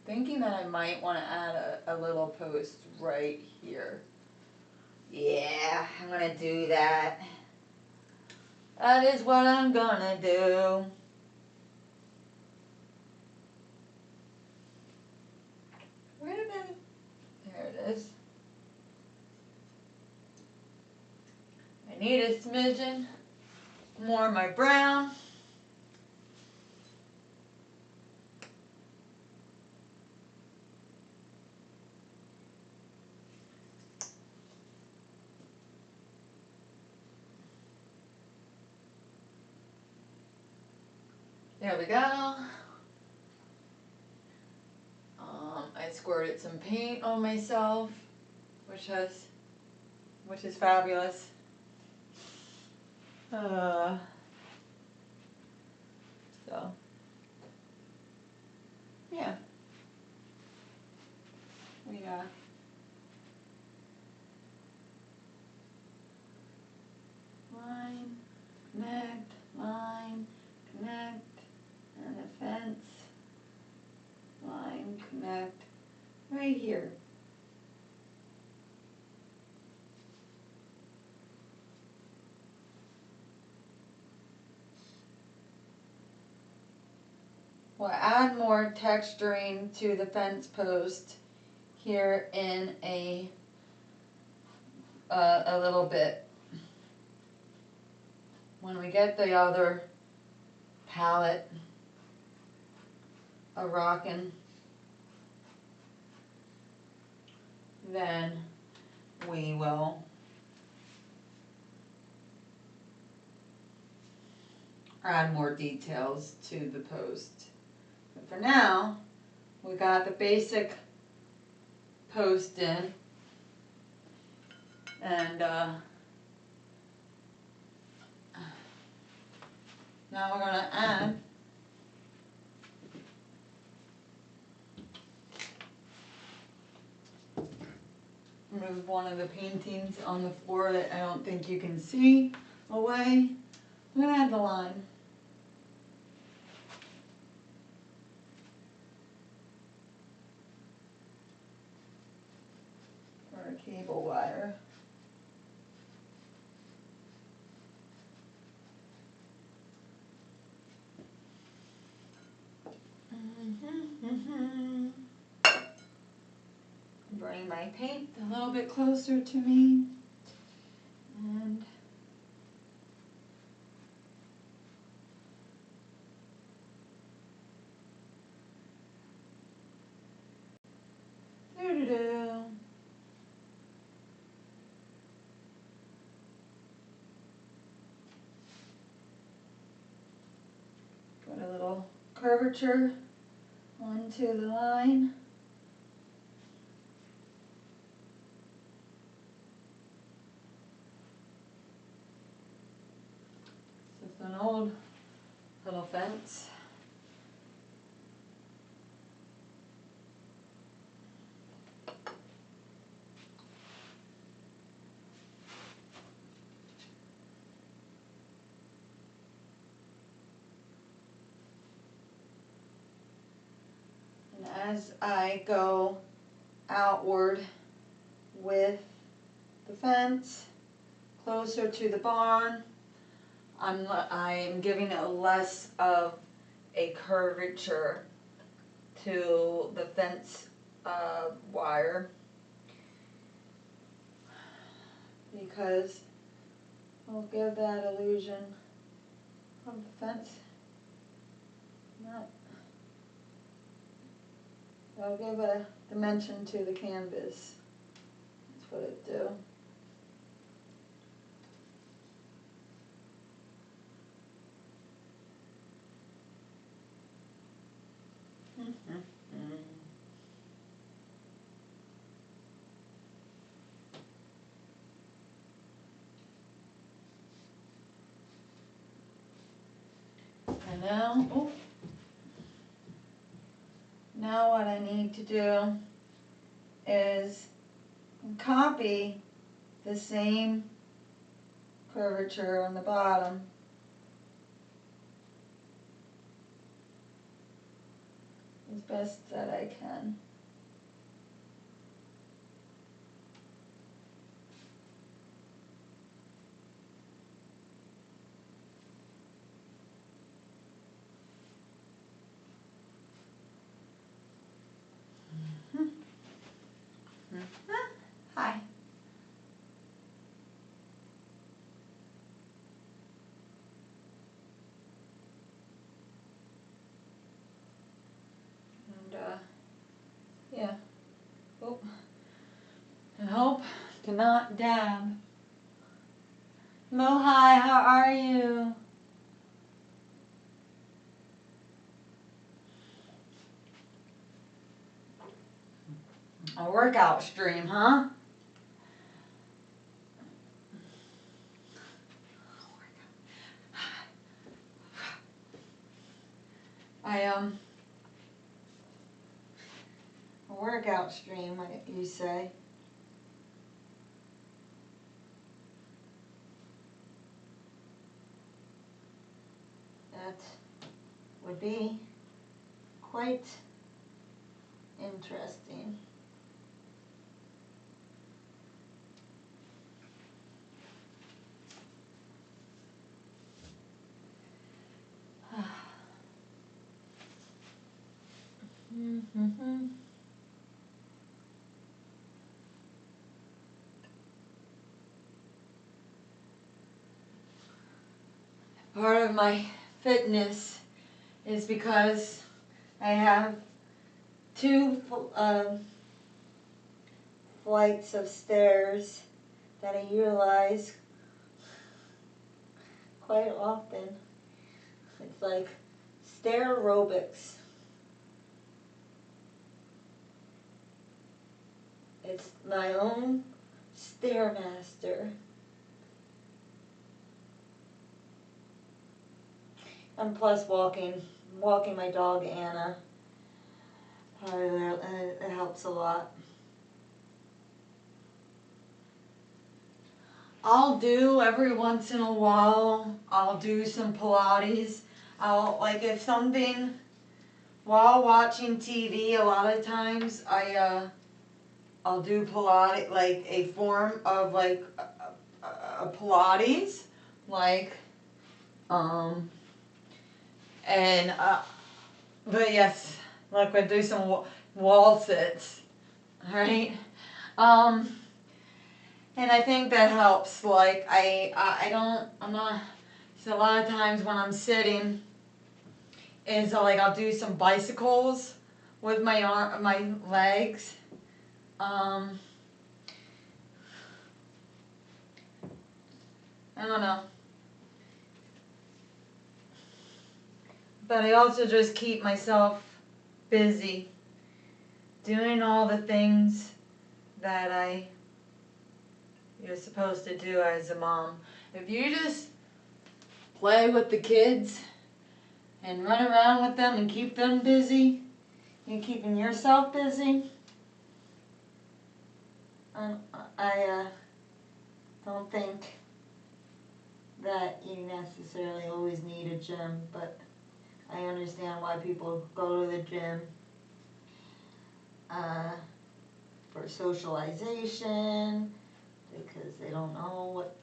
[SPEAKER 1] thinking that I might want to add a little post right here. Yeah, I'm gonna do that. That is what I'm gonna do. Wait a minute. There it is. I need a smidgen more of my brown. There we go. I squirted some paint on myself, which is fabulous. So yeah, we line, connect, and a fence, line, connect, right here. We'll add more texturing to the fence post here in a little bit. When we get the other palette a rockin', then we will add more details to the post. But for now, we got the basic post in, and now we're gonna add move one of the paintings on the floor that I don't think you can see away. I'm gonna add the line. For a cable wire. Bring my paint a little bit closer to me, and doo-doo-doo. Put a little curvature onto the line. This is an old little fence. And as I go outward with the fence, closer to the barn, I'm giving it less of a curvature to the fence wire, because I'll give that illusion of the fence. I'll give a dimension to the canvas. That's what it do. And now what I need to do is copy the same curvature on the bottom as best that I can. Hi. And yeah. Oh. And hope to not dab. Hello, hi, how are you? A workout stream, huh? A workout stream, you say? That would be quite interesting. Part of my fitness is because I have two flights of stairs that I utilize quite often. It's like stair aerobics. It's my own Stairmaster. And plus walking my dog Anna. It helps a lot. I'll do every once in a while, I'll do some Pilates. Like if something, while watching TV, a lot of times I'll do Pilates, like a form of like a Pilates, like, but yes, like we do some wall sits, right? And I think that helps. Like I'm not. So a lot of times when I'm sitting, is like I'll do some bicycles with my legs. I don't know. But I also just keep myself busy doing all the things that you're supposed to do as a mom. If you just play with the kids and run around with them and keep them busy, you're keeping yourself busy. I don't think that you necessarily always need a gym, but I understand why people go to the gym for socialization, because they don't know what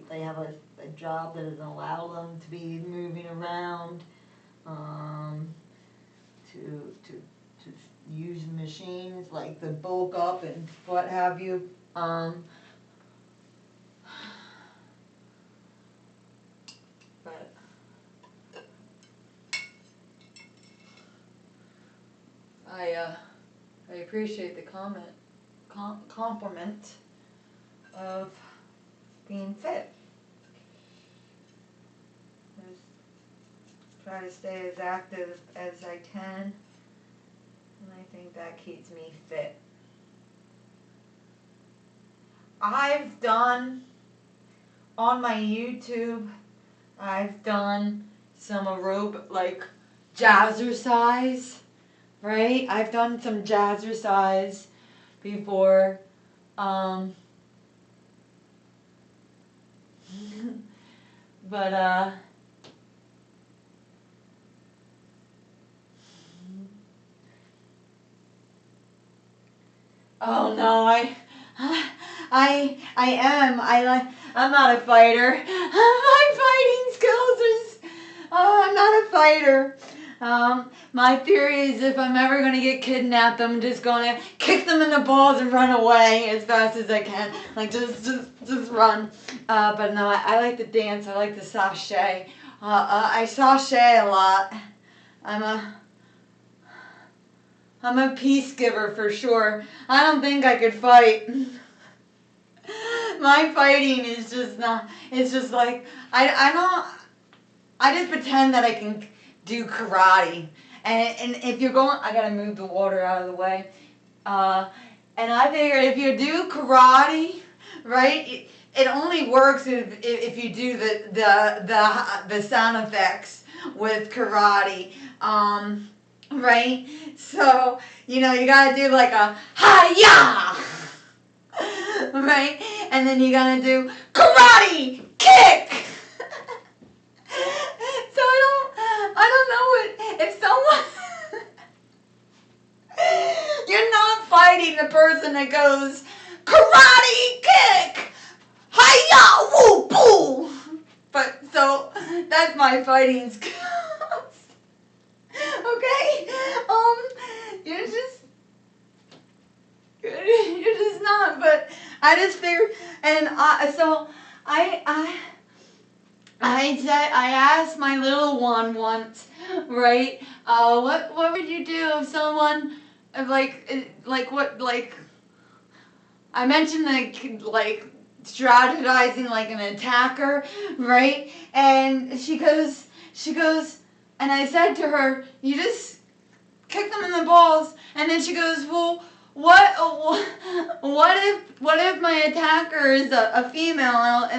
[SPEAKER 1] they have a job that doesn't allow them to be moving around, to use machines like the bulk up and what have you. But I appreciate the compliment of being fit. Just try to stay as active as I can, and I think that keeps me fit. I've done on my YouTube, I've done some aerobic, like jazzercise, right? I've done some jazzercise before. But oh no, I'm not a fighter. My fighting skills I'm not a fighter. My theory is if I'm ever going to get kidnapped, I'm just going to kick them in the balls and run away as fast as I can. Like, just run. But no, I like to dance. I like to sashay. I sashay a lot. I'm a peace giver for sure. I don't think I could fight. My fighting is just not, it's just like, I just pretend that I can do karate. And if you're going, I gotta move the water out of the way. And I figured if you do karate, right, it only works if you do the sound effects with karate. Right? So, you gotta do like a hi-ya! Right? And then you gotta do karate kick! So I don't know if someone, you're not fighting the person that goes karate kick! Hi-ya! Woo! Boo! But, so, that's my fighting skills. Okay? You're just not, but I just figured, and I asked my little one once, right? What would you do if someone, like, I mentioned strategizing like an attacker, right? And she goes, and I said to her, you just kick them in the balls, and then she goes, well, what if my attacker is a female?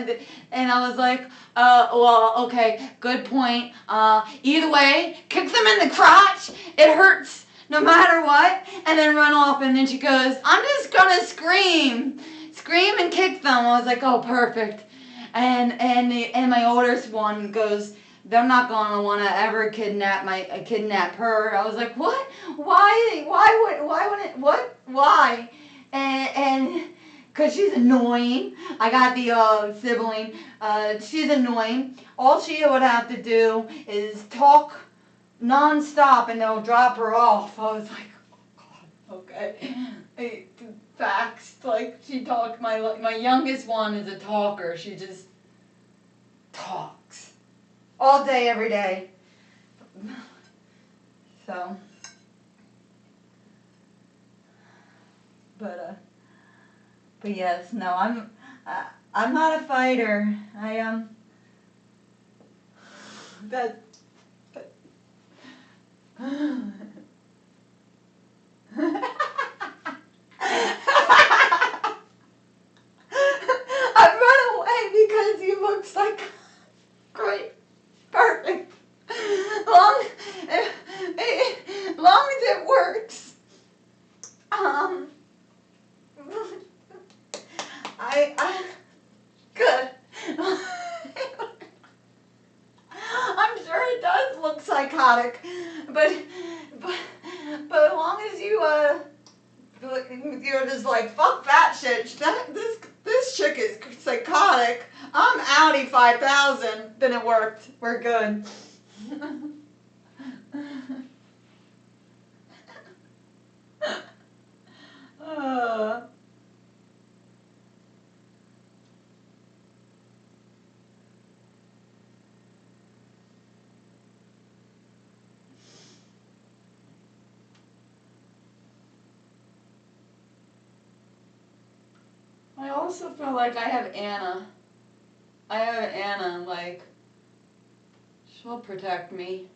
[SPEAKER 1] And I was like, well, okay, good point. Either way, kick them in the crotch. It hurts no matter what, and then run off. And then she goes, I'm just gonna scream and kick them. I was like, oh, perfect. And my oldest one goes, they're not gonna want to ever kidnap her. I was like, what? Why why? And because she's annoying. I got the sibling. She's annoying. All she would have to do is talk non-stop and they'll drop her off. I was like, oh God, okay. Facts. Like, she talked, my youngest one is a talker. She just talks. All day, every day. So. But yes, no, I'm not a fighter. That. I've run away because you look like great, perfect. Long as it works. Good. I'm sure it does look psychotic, but as long as you're just like, fuck that shit. This chick is psychotic. I'm Audi 5000. Then it worked. We're good. I also feel like I have Anna. Like, she'll protect me.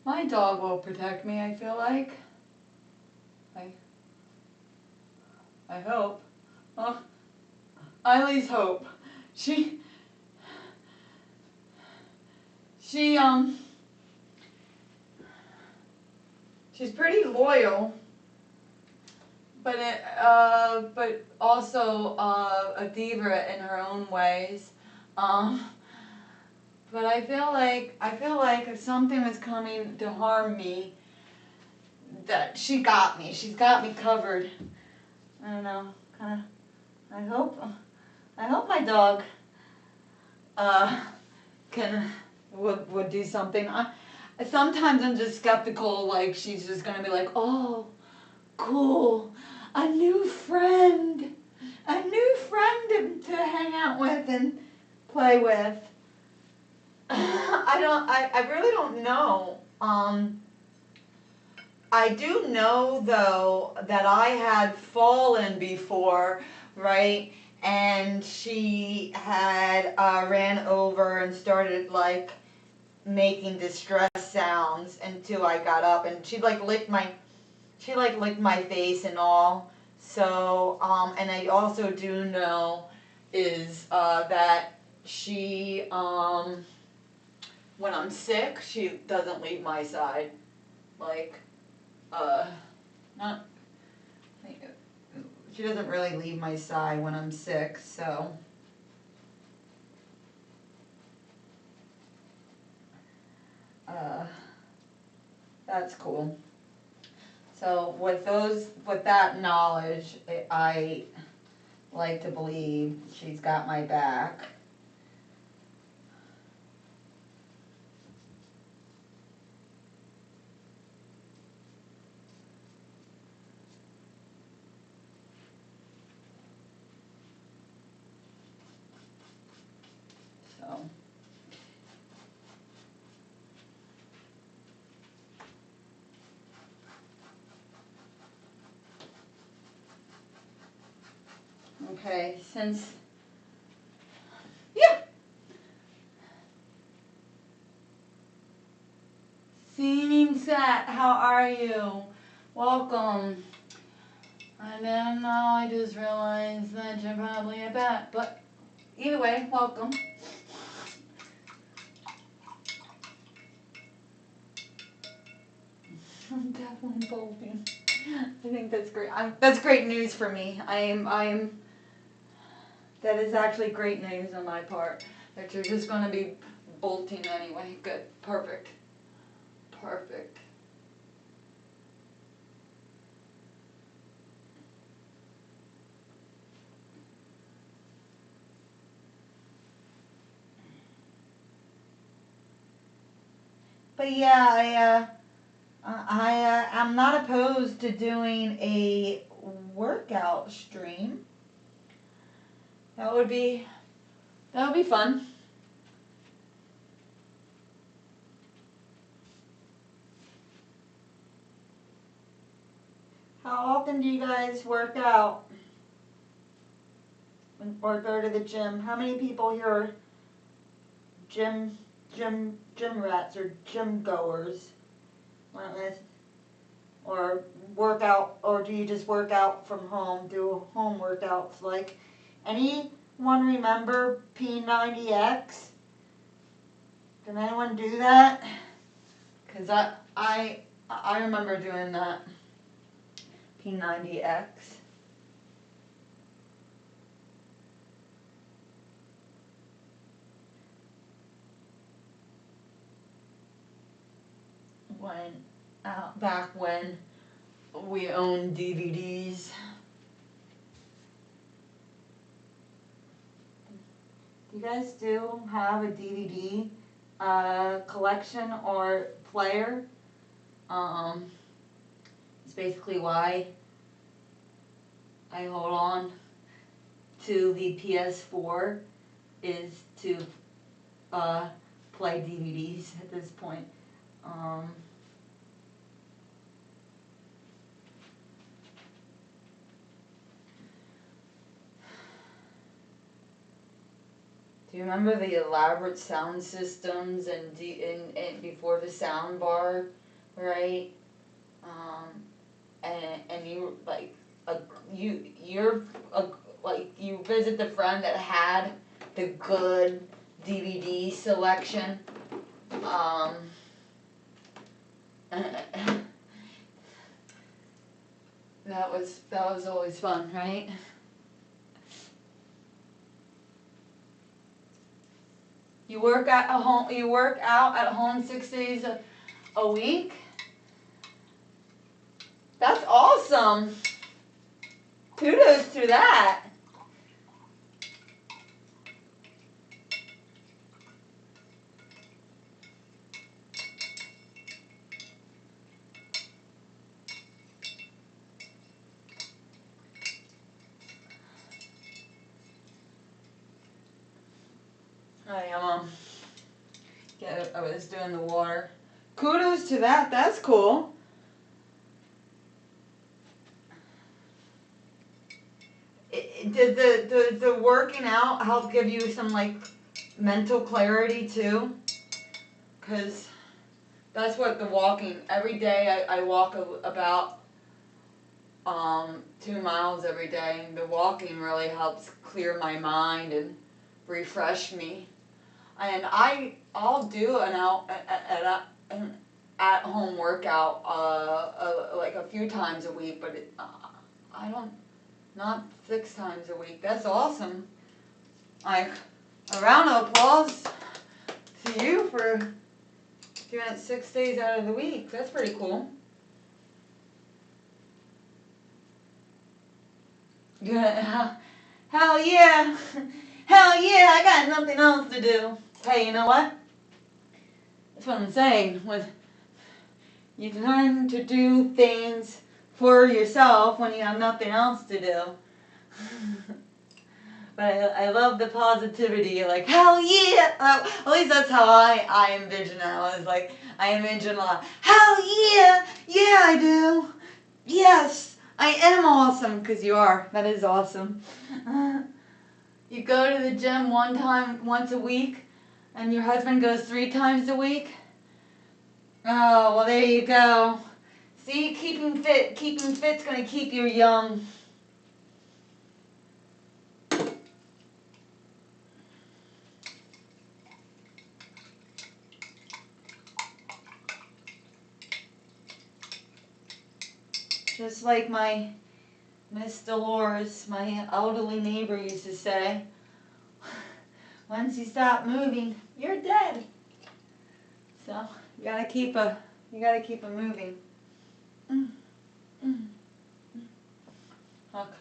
[SPEAKER 1] My dog will protect me, I feel like. I hope. Well, I at least hope. She's pretty loyal. But also a diva in her own ways. But I feel like if something was coming to harm me, that she got me. She's got me covered. I don't know. Kind of. I hope my dog would do something. Sometimes I'm just skeptical. Like, she's just gonna be like, oh, cool. A new friend to hang out with and play with. I really don't know. I do know though that I had fallen before, right? And she had ran over and started like
[SPEAKER 2] making distress sounds until I got up, and she like licked my face and all. So and I also do know is that she when I'm sick, she doesn't leave my side. Like not she doesn't really leave my side when I'm sick, so that's cool. So with that knowledge, I like to believe she's got my back. So. Okay, yeah. Seeing set, how are you? Welcome. I don't know, I just realized that you're probably a bat, but either way, welcome. I'm definitely bolting. I think that's great. That's great news for me. That is actually great news on my part. That you're just gonna be bolting anyway. Good. Perfect. Perfect. But yeah, I'm not opposed to doing a workout stream. That would be fun. How often do you guys work out or go to the gym? How many people here are gym rats or gym goers? Or work out, or do you just work out from home, do home workouts? Like, anyone remember P90X? Can anyone do that? Cause I remember doing that. P90X. Back when we owned DVDs. Do you guys still have a DVD collection or player? It's basically why I hold on to the PS4 is to play DVDs at this point. Do you remember the elaborate sound systems and before the sound bar, right? And you like like you visit the friend that had the good DVD selection. That was always fun, right? You work out at home 6 days a week? That's awesome. Kudos to that. I was doing the water. Kudos to that. That's cool. Did the working out help give you some like mental clarity too?
[SPEAKER 1] because that's what the walking, every day I walk about 2 miles every day. The walking really helps clear my mind and refresh me. And I'll do an at home workout like a few times a week, but I don't, not 6 times a week. That's awesome. Like, a round of applause to you for doing it 6 days out of the week. That's pretty cool. Yeah. Hell yeah. Hell yeah, I got nothing else to do. Hey, you know what? That's what I'm saying. When you learn to do things for yourself when you have nothing else to do. But I love the positivity, like, hell yeah! At least that's how I envision it. I was like, I envision a lot. Hell yeah! Yeah, I do! Yes! I am awesome, because you are. That is awesome. You go to the gym once a week, and your husband goes 3 times a week? Oh, well, there you go. See, keeping fit's gonna keep you young. Just like my Miss Dolores, my elderly neighbor, used to say, once you stop moving, you're dead. So you gotta keep it moving. Look,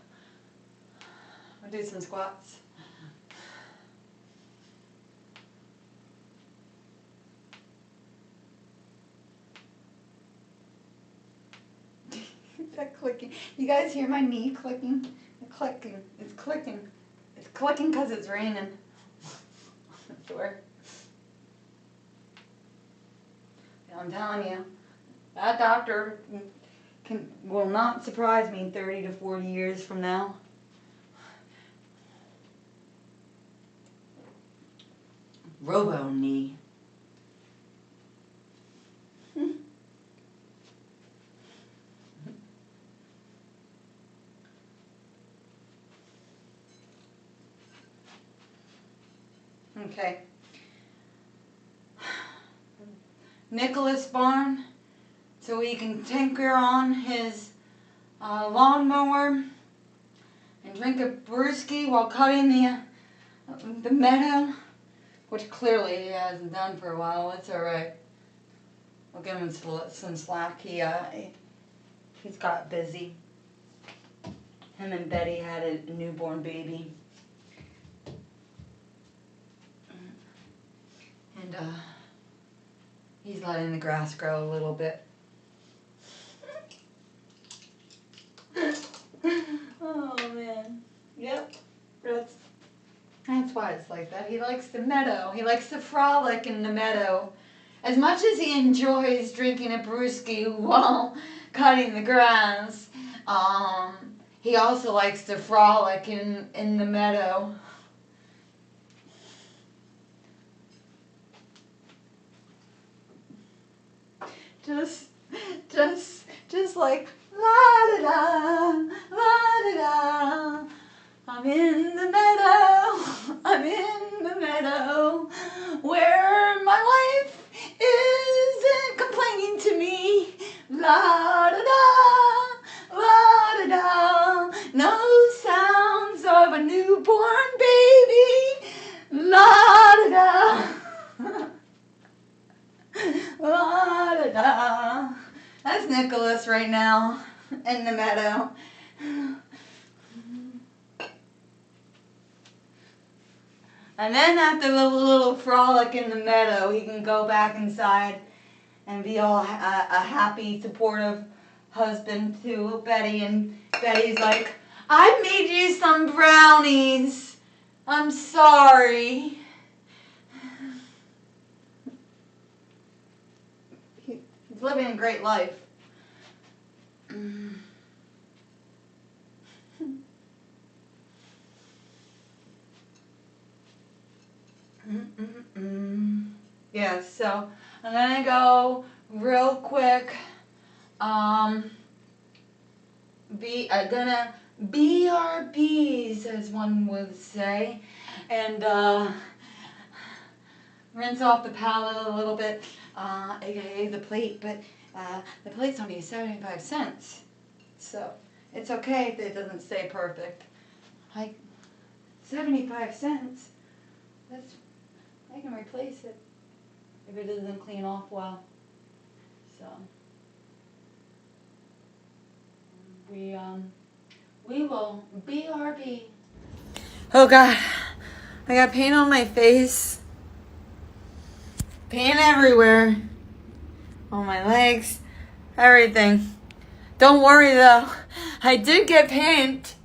[SPEAKER 1] I'll do some squats. Is that clicking? You guys hear my knee clicking? It's clicking. It's clicking. It's clicking because it's raining. Sure. I'm telling you, that doctor will not surprise me 30 to 40 years from now. Robo-knee. Okay. Nicholas Barn, so he can tinker on his lawnmower and drink a brewski while cutting the meadow, which clearly he hasn't done for a while. It's all right. We'll give him some slack. He's got busy. Him and Betty had a newborn baby. And he's letting the grass grow a little bit. Oh man. Yep. That's why it's like that. He likes the meadow. He likes to frolic in the meadow. As much as he enjoys drinking a brewski while cutting the grass, he also likes to frolic in the meadow. Just like la da da, la da da. I'm in the meadow. I'm in the meadow where my wife isn't complaining to me. La da da, la da da. No sounds of a newborn baby. La da da. La da da. That's Nicholas right now in the meadow. And then after the little frolic in the meadow, he can go back inside and be all a happy, supportive husband to Betty. And Betty's like, I made you some brownies. I'm sorry. He's living a great life. Yeah, so I'm gonna go real quick. Gonna BRBs, as one would say, and rinse off the palette a little bit, aka the plate. But the plate's only 75 cents, so it's okay if it doesn't stay perfect. Like 75 cents. That's I can replace it if it doesn't clean off well. So we will BRB. Oh God, I got paint on my face, paint everywhere, on my legs, everything. Don't worry though, I did get paint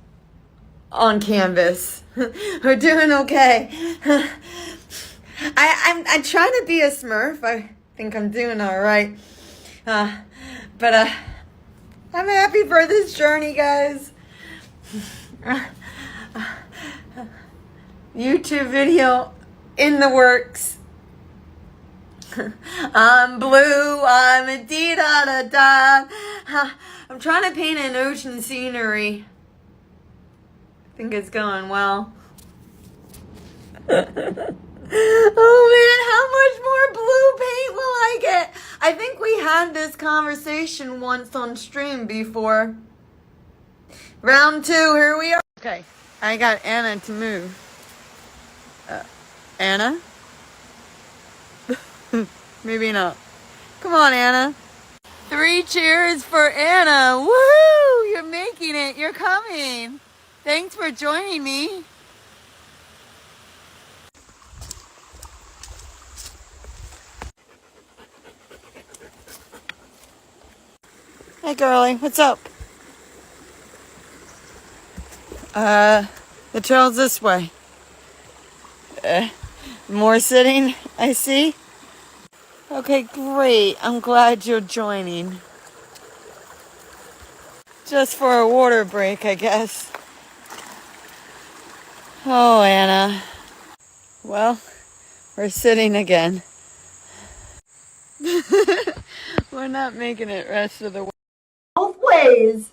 [SPEAKER 1] on canvas. We're doing okay. I'm trying to be a Smurf. I think I'm doing all right. But I'm happy for this journey, guys. YouTube video in the works. I'm blue, I'm a dee da da da. I'm trying to paint an ocean scenery. I think it's going well. Oh man, how much more blue paint will I get? I think we had this conversation once on stream before. Round 2, here we are. Okay, I got Anna to move. Anna? Maybe not. Come on, Anna. 3 cheers for Anna. Woohoo! You're making it. You're coming. Thanks for joining me. Hey, girlie. What's up? The trail's this way. More sitting, I see. Okay, great. I'm glad you're joining. Just for a water break, I guess. Oh, Anna. Well, we're sitting again. We're not making it rest of the way.
[SPEAKER 3] Both ways.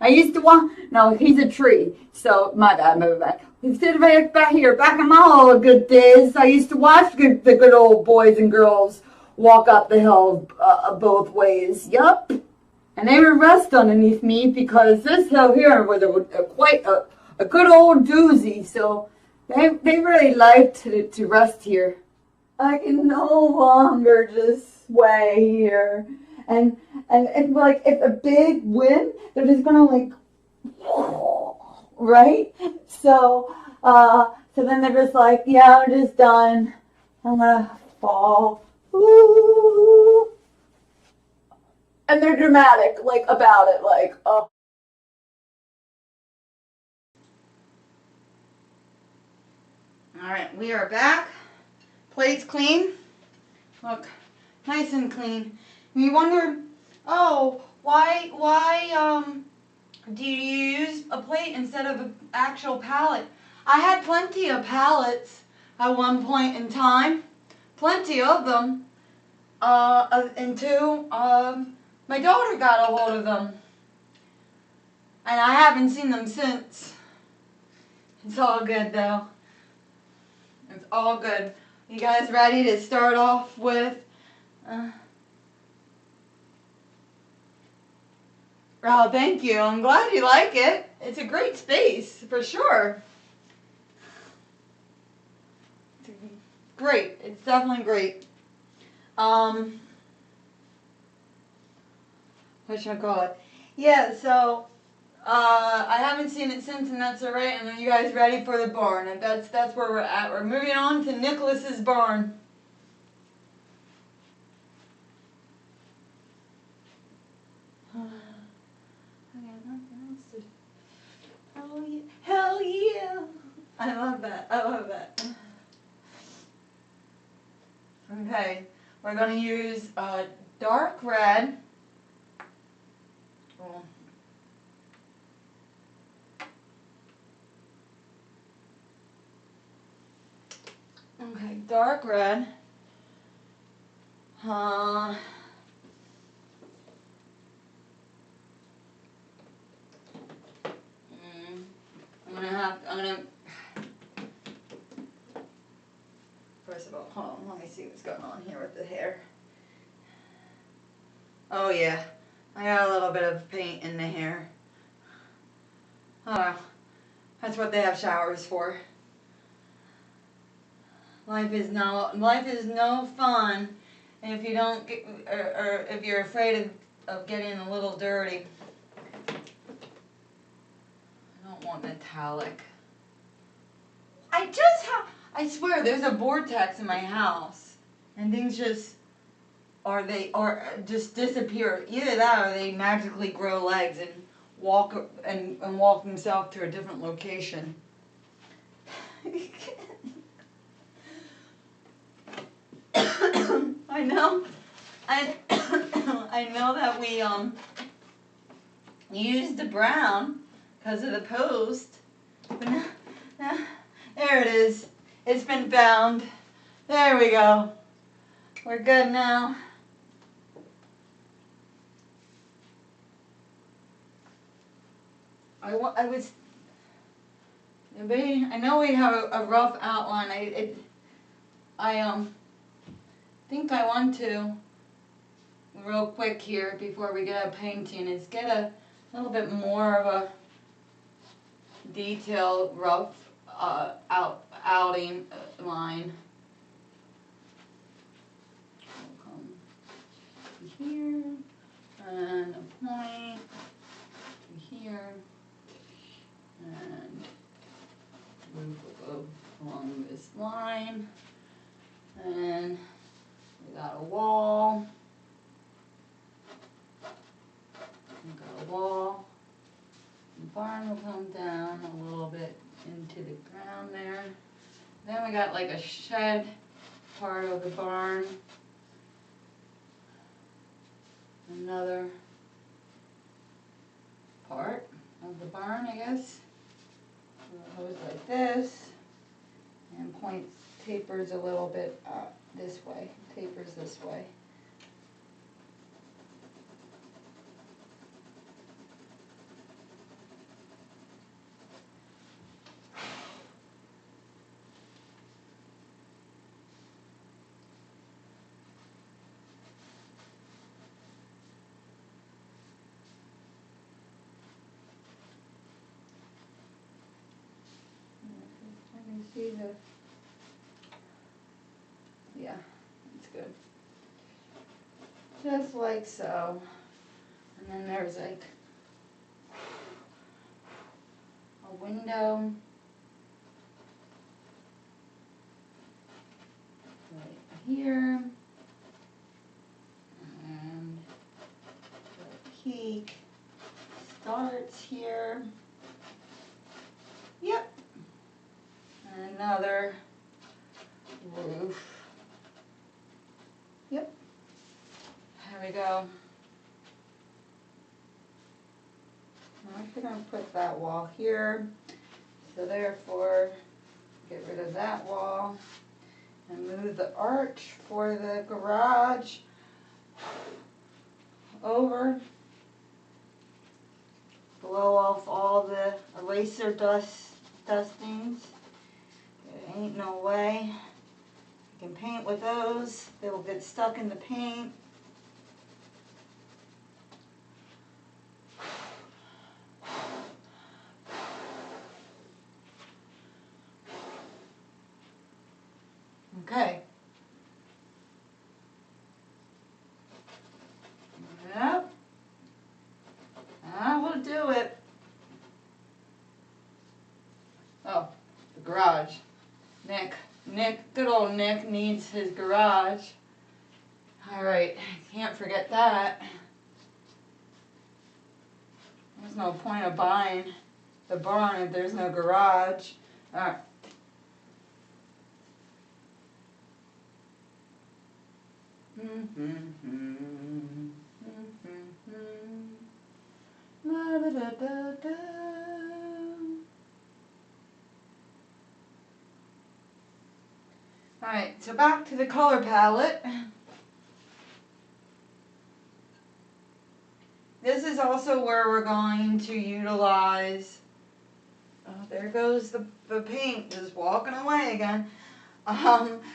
[SPEAKER 3] I used to walk. No, he's a tree. So my bad, move back. He's sitting right back here, back in my old good days. I used to watch the good old boys and girls walk up the hill both ways. Yup. And they would rest underneath me because this hill here was quite a good old doozy. So they really liked to rest here. I can no longer just sway here. And like if a big wind, they're just gonna like, right? So then they're just like, yeah, I'm just done. I'm gonna fall. Ooh. And they're dramatic, like about it, like, oh.
[SPEAKER 1] All right, we are back. Plate's clean. Look, nice and clean. And you wonder, oh, why do you use a plate instead of an actual palette? I had plenty of palettes at one point in time, plenty of them. Until my daughter got a hold of them, and I haven't seen them since. It's all good though. It's all good. You guys ready to start off with? Oh, thank you. I'm glad you like it. It's a great space, for sure. It's great. It's definitely great. What should I call it? Yeah, so, I haven't seen it since, and that's alright. And are you guys ready for the barn? And that's where we're at. We're moving on to Nicholas's barn. Oh yeah. Hell yeah. I love that. I love that. Okay. We're going to use dark red. Oh. Okay, dark red.
[SPEAKER 2] Uh, I'm gonna, first of all, hold on, let me see what's going on here with the hair. Oh yeah, I got a little bit of paint in the hair. Oh, that's what they have showers for. Life is no fun if you don't get, or if you're afraid of getting a little dirty. I don't want metallic. I swear there's a vortex in my house and things just just disappear. Either that or they magically grow legs and walk themselves to a different location. I know. I know that we used the brown because of the post, but now, there it is. It's been found. There we go. We're good now. I know we have a rough outline. I think I want to real quick here before we get a painting is get a little bit more of a detailed rough outing line. We'll come here and a point to here and roof will go along this line, and we got a wall. We got a wall. The barn will come down a little bit into the ground there. Then we got like a shed part of the barn. Another part of the barn, I guess. It goes like this and tapers a little bit this way, tapers this way. Let me see yeah, it's good. Just like so. And then there's like a window right here. And the peak starts here. Yep. And another roof. Yep. There we go. I'm actually going to put that wall here. So therefore, get rid of that wall and move the arch for the garage over. Blow off all the eraser dustings. There ain't no way. You can paint with those. They will get stuck in the paint. Okay. Yep. I will do it. Oh, the garage. Nick, good old Nick needs his garage. Alright, can't forget that. There's no point of buying the barn if there's no garage. Alright. La da da da da. Alright, so back to the color palette. this is also where we're going to utilize, oh, there goes the paint just walking away again.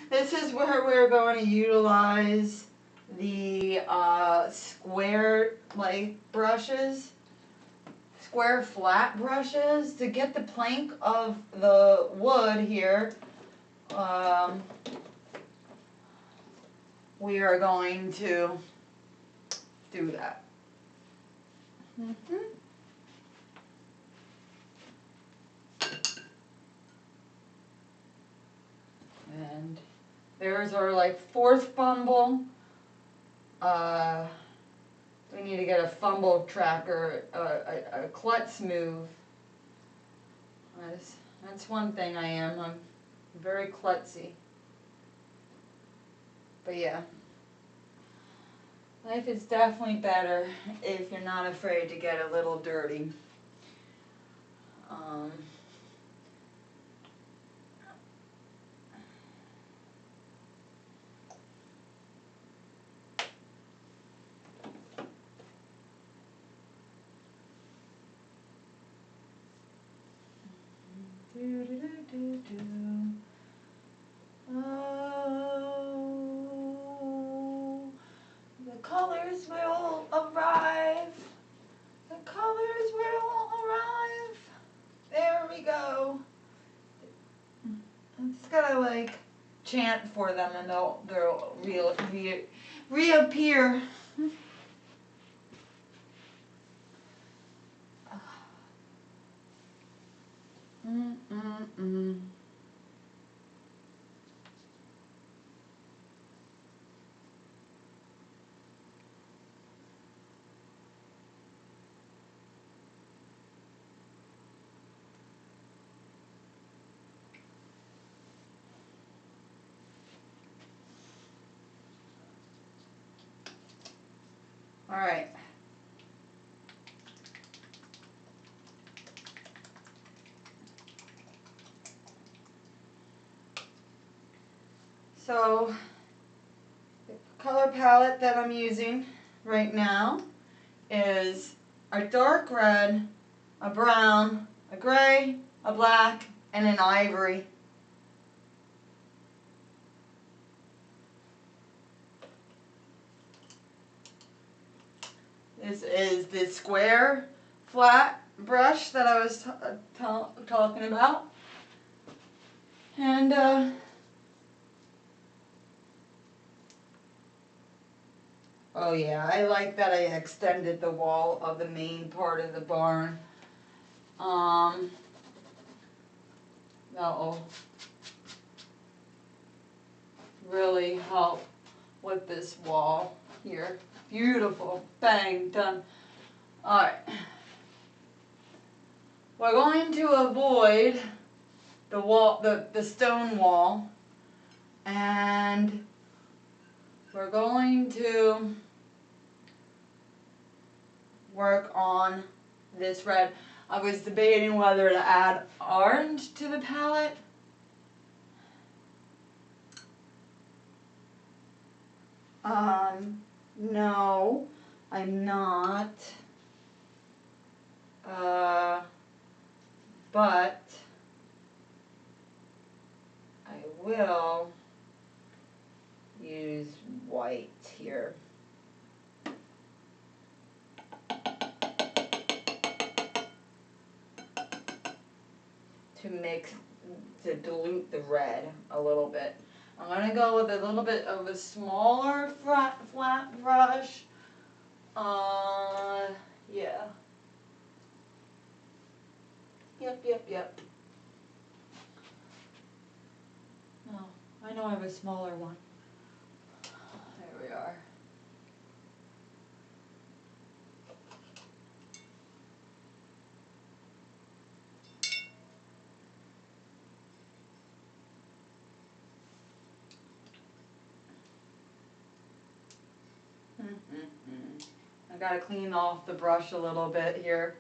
[SPEAKER 2] This is where we're going to utilize the square like brushes, square flat brushes to get the plank of the wood here. We are going to do that. And there's our like fourth fumble. We need to get a fumble tracker, a klutz move. That's one thing I am. I'm very klutzy. But yeah, life is definitely better if you're not afraid to get a little dirty. Oh, the colors will arrive. The colors will arrive. There we go. I'm just gotta like chant for them and they'll reappear. All right. So, the color palette that I'm using right now is a dark red, a brown, a gray, a black, and an ivory. This is the square flat brush that I was talking about. And oh yeah, I like that I extended the wall of the main part of the barn. That'll really help with this wall here. Beautiful. Bang, done. Alright. We're going to avoid the wall, the stone wall, and we're going to work on this red. I was debating whether to add orange to the palette. No, I'm not. But I will use white here. To dilute the red a little bit. I'm going to go with a little bit of a smaller flat brush. Yeah. Yep. No, I know I have a smaller one. There we are. I gotta clean off the brush a little bit here.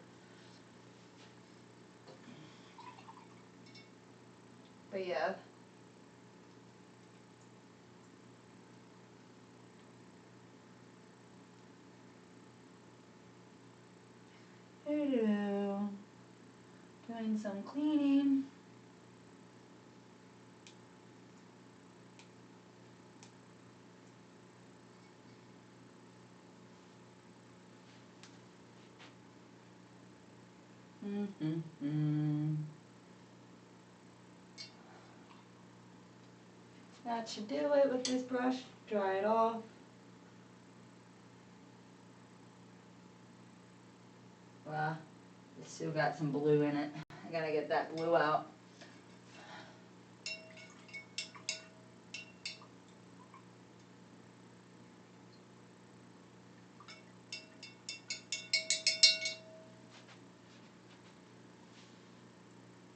[SPEAKER 2] But yeah. doing some cleaning. That should do it with this brush. Dry it off. Wow, this still got some blue in it. I gotta get that blue out.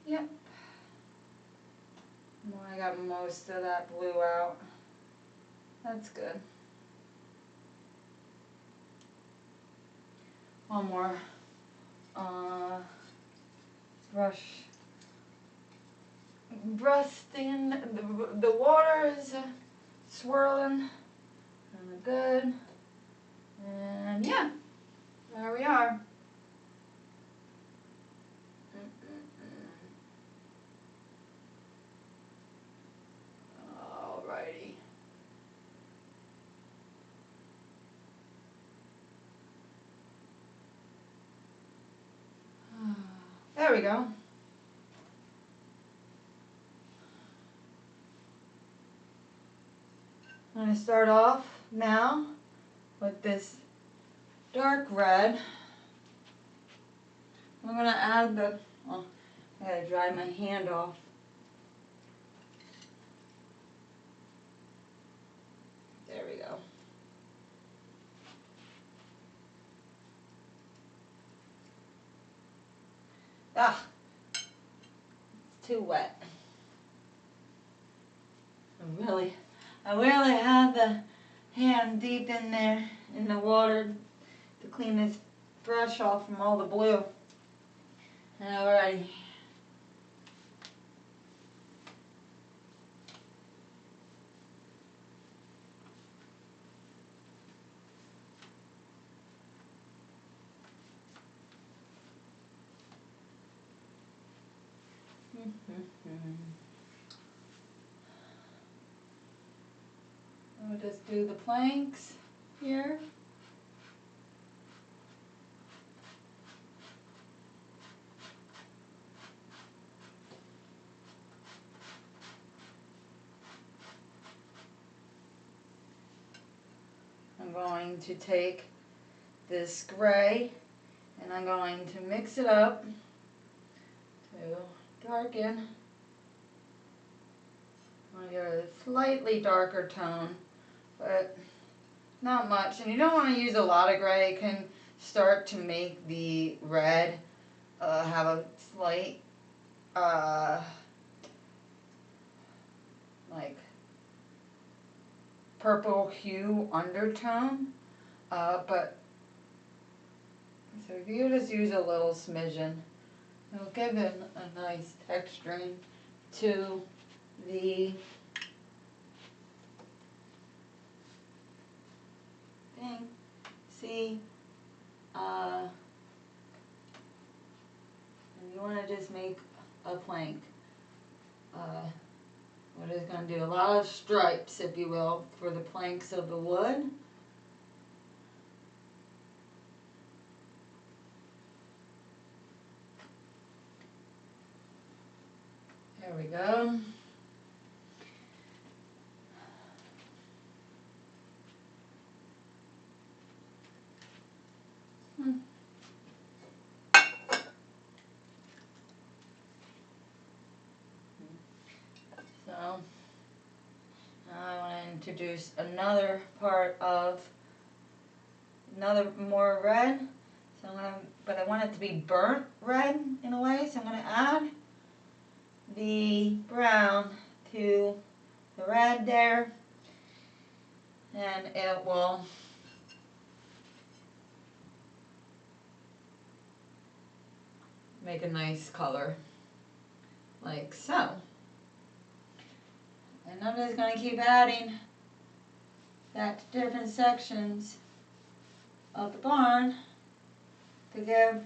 [SPEAKER 2] Yep. Well, I got most of that blue out. That's good. One more brush. Brusting. The water is swirling. Good. And yeah, there we are. Alrighty. There we go. I'm going to start off now with this dark red. I'm going to add the, oh, I gotta dry my hand off. There we go. Ah, it's too wet. I really had the hand deep in there in the water to clean this brush off from all the blue. Alrighty. We'll just do the planks here. I'm going to take this gray and I'm going to mix it up to darken. I'm going to get a slightly darker tone, but not much. And you don't want to use a lot of gray. It can start to make the red have a slight like purple hue undertone, but so if you just use a little smidgen, it'll give it a nice texturing to the thing. See, and you want to just make a plank. We're just going to do a lot of stripes, if you will, for the planks of the wood. There we go. So now I want to introduce another part of another more red. So I'm gonna, but I want it to be burnt red in a way. So I'm gonna add the brown to the red there, and it will make a nice color, like so. And I'm just going to keep adding that to different sections of the barn to give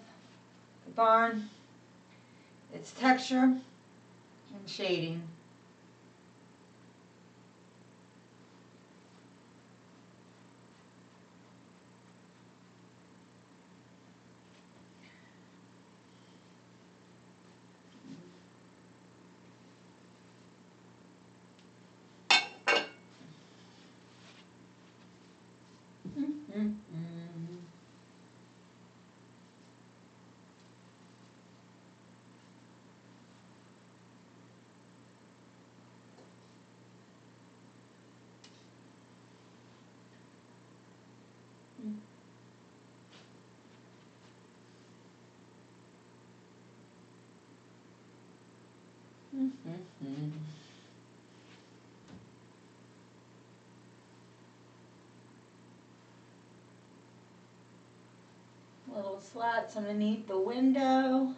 [SPEAKER 2] the barn
[SPEAKER 1] its texture and shading. Little slats underneath the window.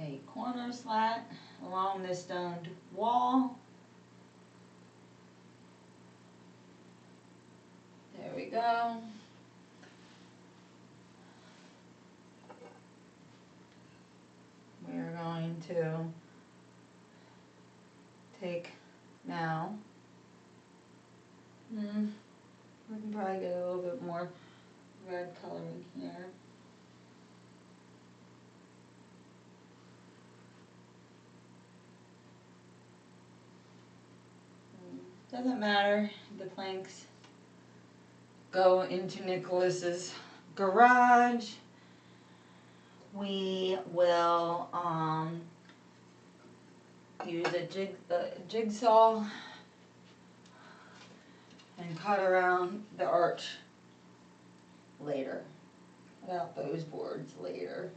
[SPEAKER 1] A corner slat along the stoned wall. There we go. We're going to take now. We can probably get a little bit more red coloring here. Doesn't matter, the planks go into Nicholas's garage. We will use a jigsaw and cut around the arch later. Cut out those boards later.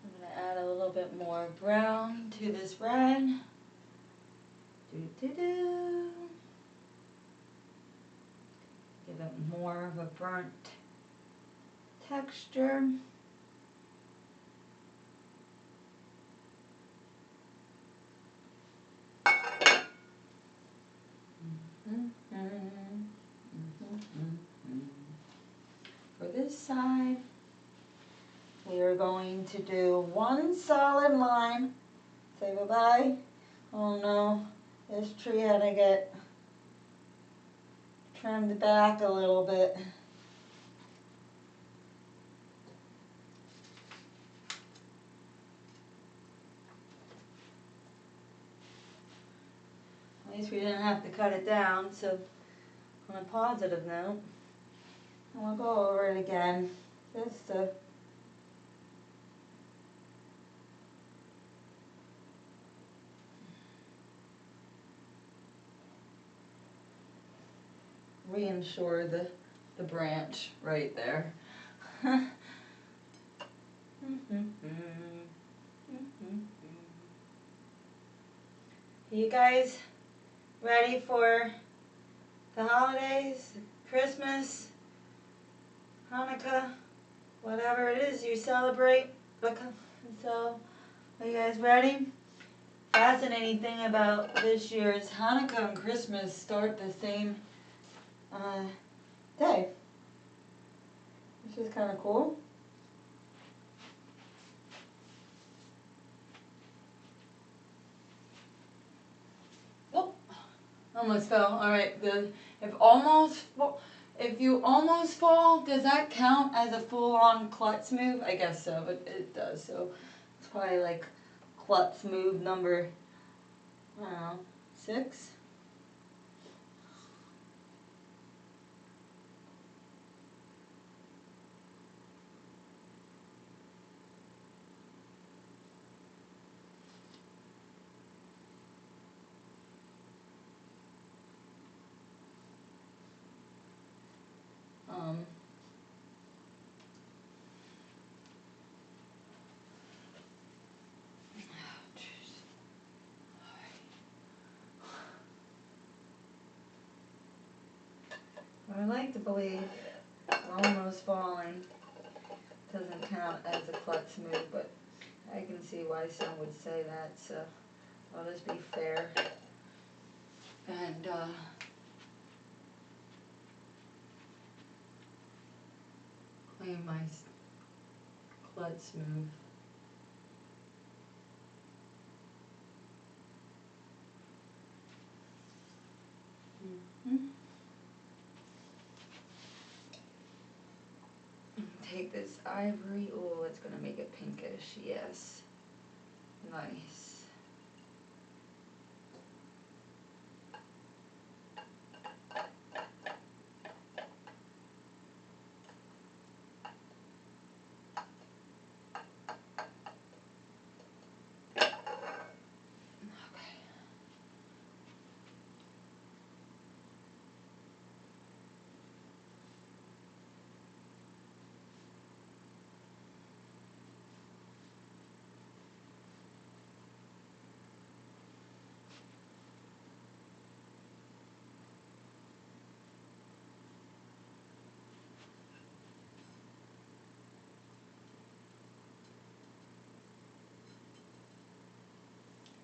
[SPEAKER 1] I'm going to add a little bit more brown to this red. Doo-doo-doo. Give it more of a burnt texture. For this side, we are going to do one solid line. Say bye-bye. Oh no, this tree had to get trimmed back a little bit. At least we didn't have to cut it down, so on a positive note, and we'll go over it again, just to reinsure the branch right there. You guys ready for the holidays, Christmas, Hanukkah, whatever it is you celebrate? So, are you guys ready? Fascinating thing about this year's Hanukkah and Christmas start the same day, which is kind of cool. Oh, almost fell. All right, if you almost fall, does that count as a full-on klutz move? I guess so, but it does. So it's probably like klutz move number, I don't know, 6.
[SPEAKER 2] would like to believe almost falling doesn't count as a klutz move, but I can see why some would say that, so I'll just be fair. And, claim my klutz move. Take this ivory. Oh, it's gonna make it pinkish. Yes. Nice.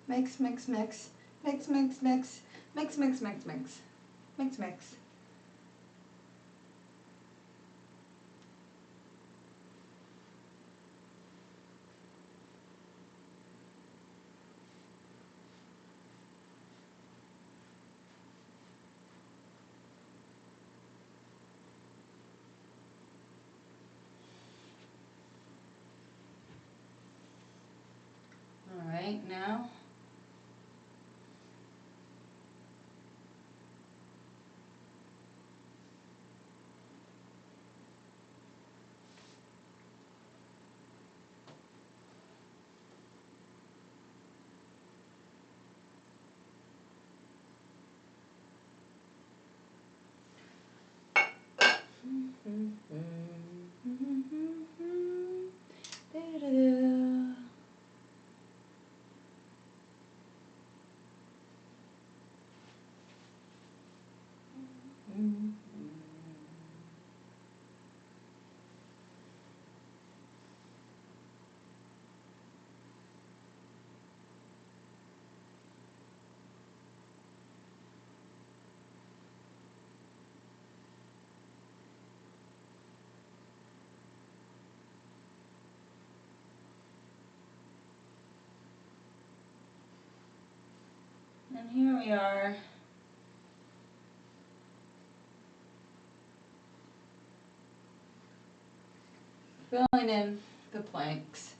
[SPEAKER 2] Mix, mix, mix. Mix, mix, mix. Mix, mix, mix, mix. Mix, mix. All right, now and here we are. Filling in the planks.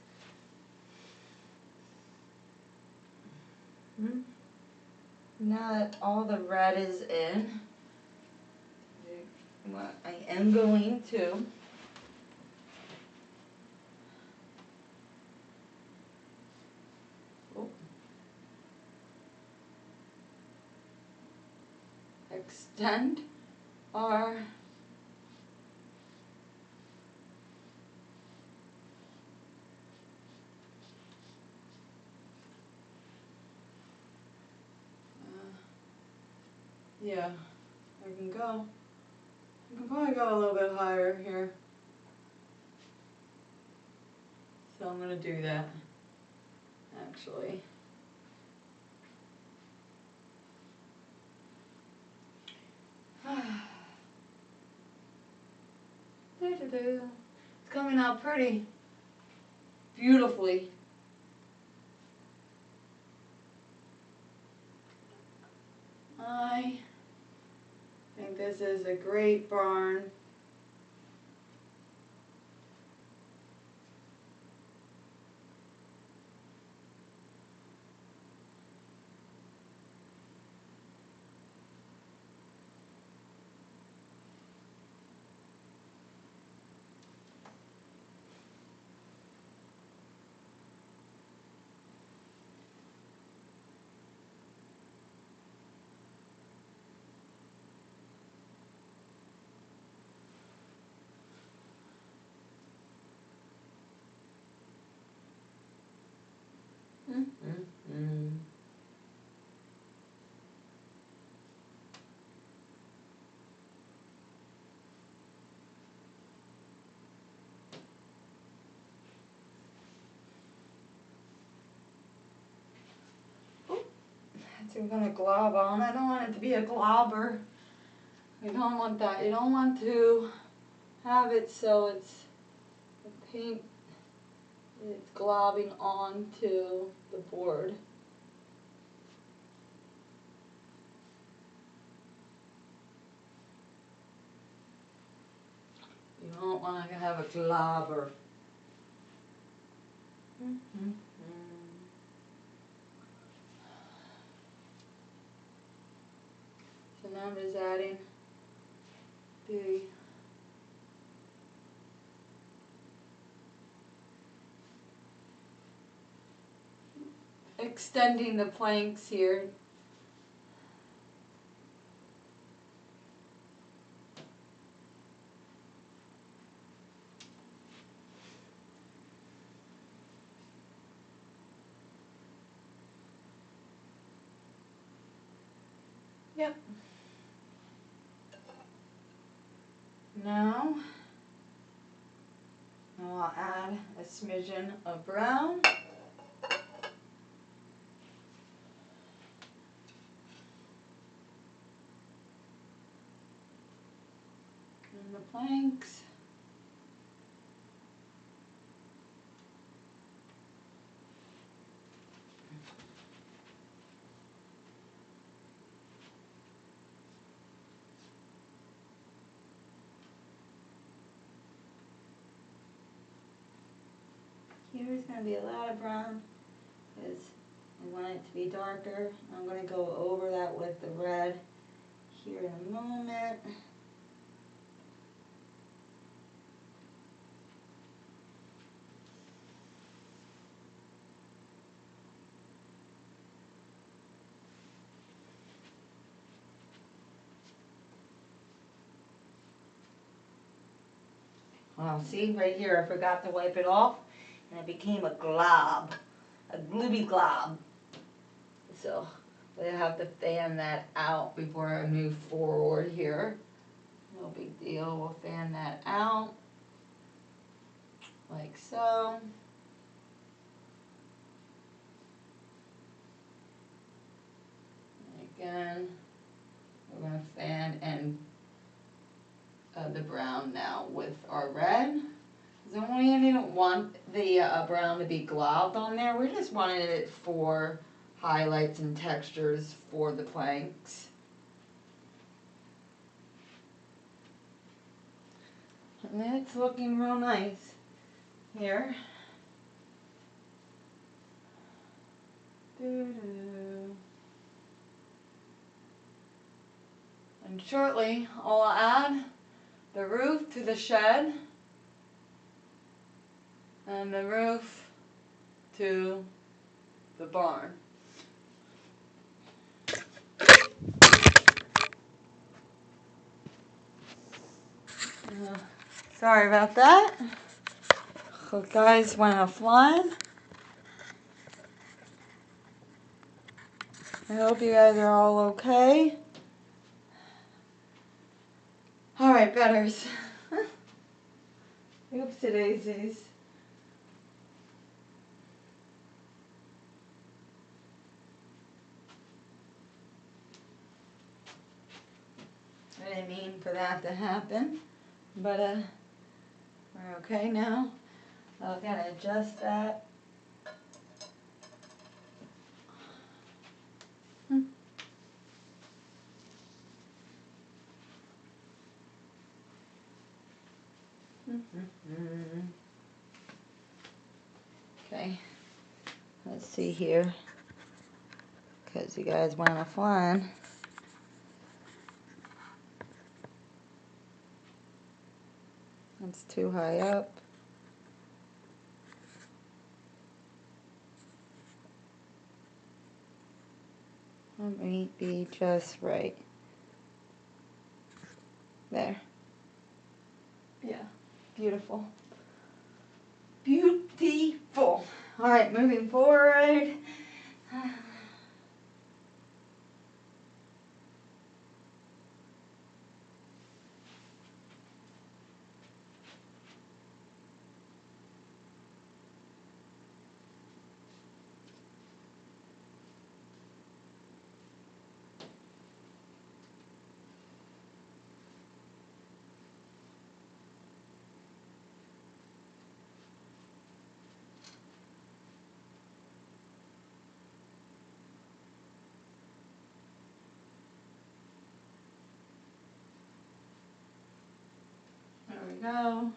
[SPEAKER 2] Now that all the red is in, what I am going to extend our yeah, I can go. I can probably go a little bit higher here. So I'm gonna do that, actually. It's coming out pretty beautifully. I think this is a great barn.
[SPEAKER 1] we're gonna glob on. I don't want it to be a globber. You don't want that. You don't want to have it so it's the paint is globbing onto the board. You don't want to have a globber. So now I'm just adding the extending the planks here. Yep. Now I'll add a smidgen of brown. And the planks. Here's going to be a lot of brown because I want it to be darker. I'm going to go over that with the red here in a moment. Well, see right here, I forgot to wipe it off and it became a glob, a glooby glob. So I have to fan that out before I move forward here. No big deal, we'll fan that out like so. And again, we're going to fan and the brown now with our red. So we didn't want the brown to be globbed on there. We just wanted it for highlights and textures for the planks. And it's looking real nice here. Doo-doo. And shortly I'll add the roof to the shed and the roof to the barn. Sorry about that. The guys went offline. I hope you guys are all okay. Alright, betters. Oopsie daisies. I didn't mean for that to happen, but we're okay now. I'll gotta adjust that. Okay, let's see here, because you guys went offline. That's too high up. Let me be just right. There. Yeah, beautiful. Beautiful. All right, moving forward.
[SPEAKER 2] go.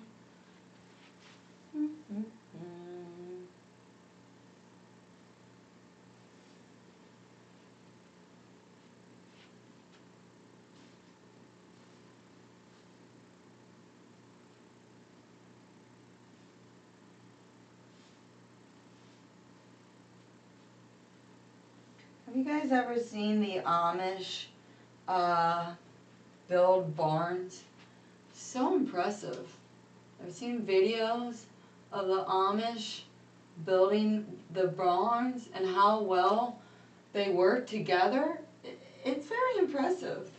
[SPEAKER 2] Have you guys ever seen the Amish build barns? So impressive. I've seen videos of the Amish building the barns and how well they work together. It's very impressive.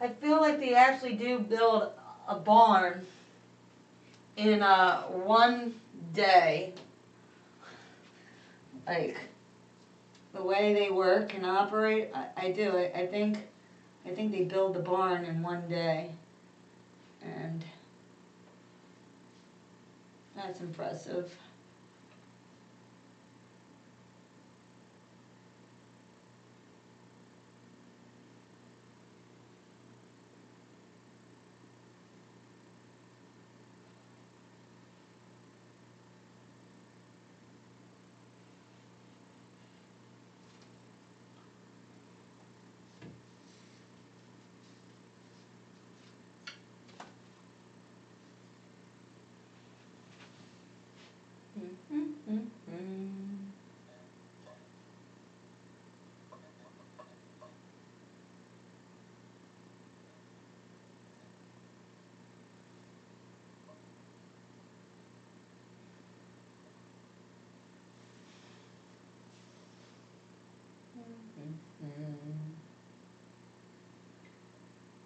[SPEAKER 2] I feel like they actually do build a barn in one day. Like the way they work and operate, I do. I think they build the barn in one day, and that's impressive.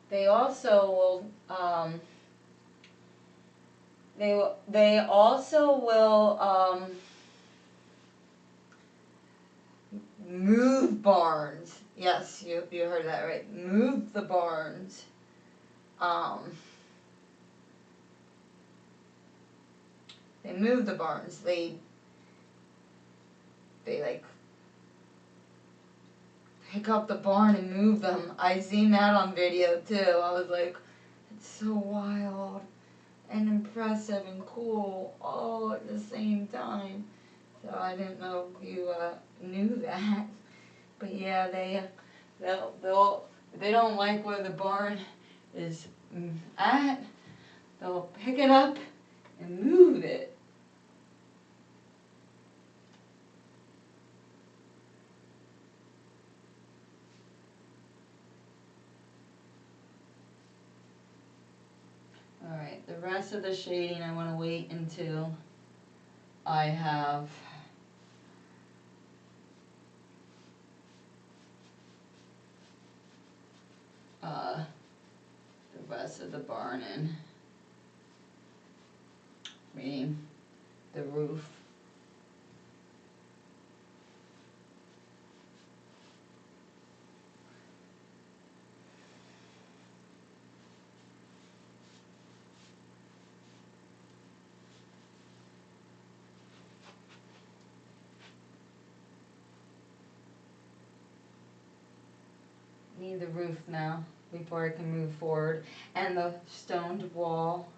[SPEAKER 2] They also will. They also will move barns. Yes, you heard that right. Move the barns. They move the barns. They like pick up the barn and move them. I seen that on video too. I was like, it's so wild and impressive and cool all at the same time. So I didn't know if you knew that. But yeah, they'll if they don't like where the barn is at, they'll pick it up and move it. Alright, the rest of the shading I want to wait until I have the rest of the barn in. Meaning the roof. Need the roof now before I can move forward, and the stoned wall.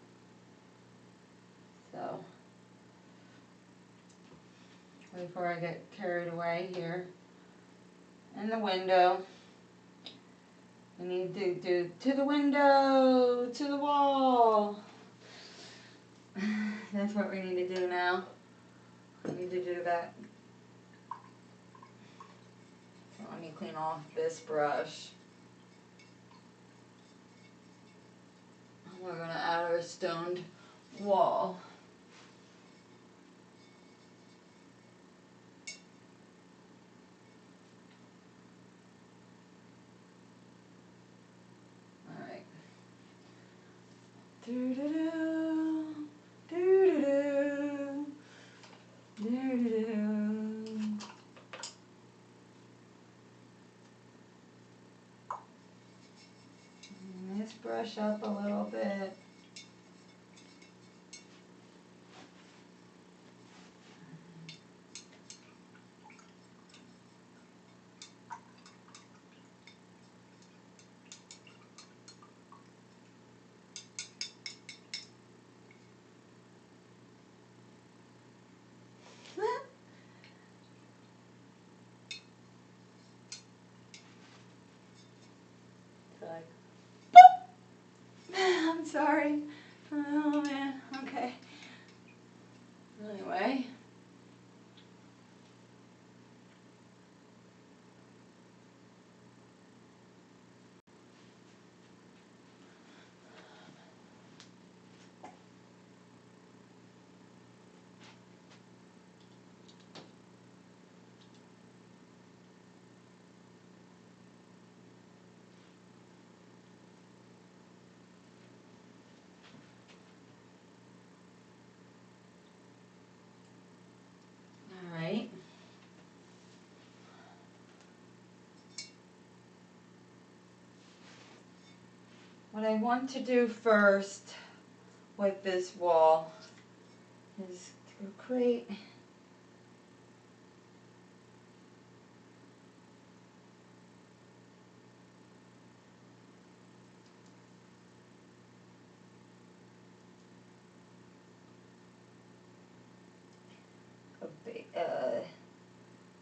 [SPEAKER 2] So before I get carried away here, and the window. We need to do to the window, to the wall. That's what we need to do now. We need to do that. So let me clean off this brush. We're gonna add our stoned wall. Alright. Doo-doo-doo, doo-doo-doo, doo-doo-doo. Let's brush up a little bit. I'm sorry. Oh man, okay. Anyway. All right. What I want to do first with this wall is to create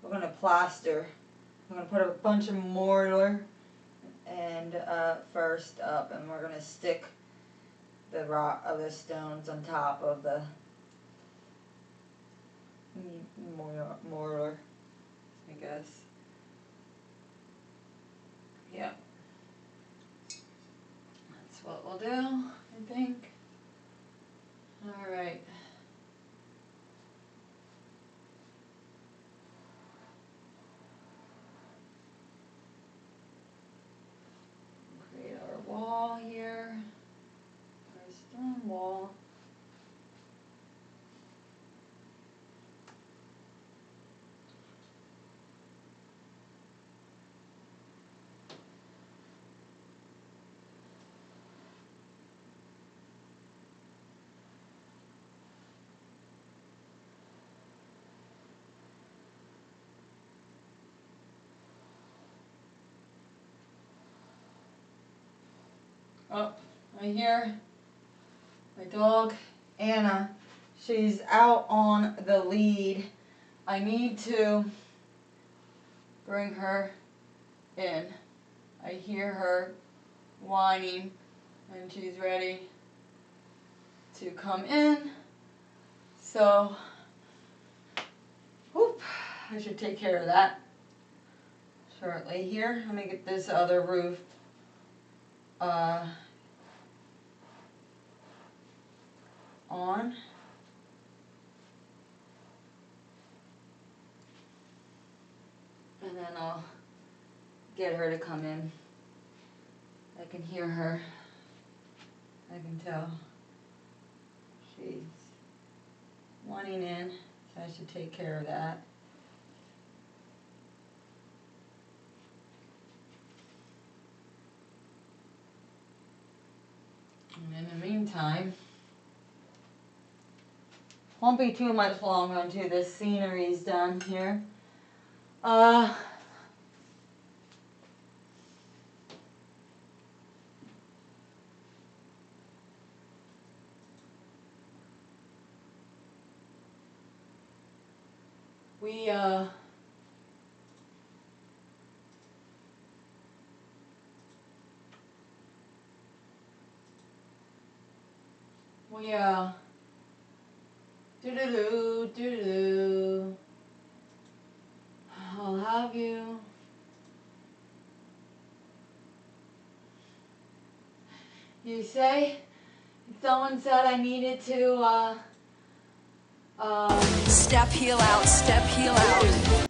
[SPEAKER 2] we're gonna plaster. I'm gonna put a bunch of mortar and first up, and we're gonna stick the rock of the stones on top of the mortar, I guess. Yeah, that's what we'll do, I think. All right. Create our wall here, our stone wall. Oh, I hear my dog, Anna. She's out on the lead. I need to bring her in. I hear her whining and she's ready to come in. So, whoop, I should take care of that shortly here. Let me get this other roof on. And then I'll get her to come in. I can hear her. I can tell she's wanting in, so I should take care of that. And in the meantime, won't be too much longer until this scenery's done here. We doo-doo-doo, doo-doo-doo. I'll have you. You say? Someone said I needed to,
[SPEAKER 4] Step heel out, step heel out.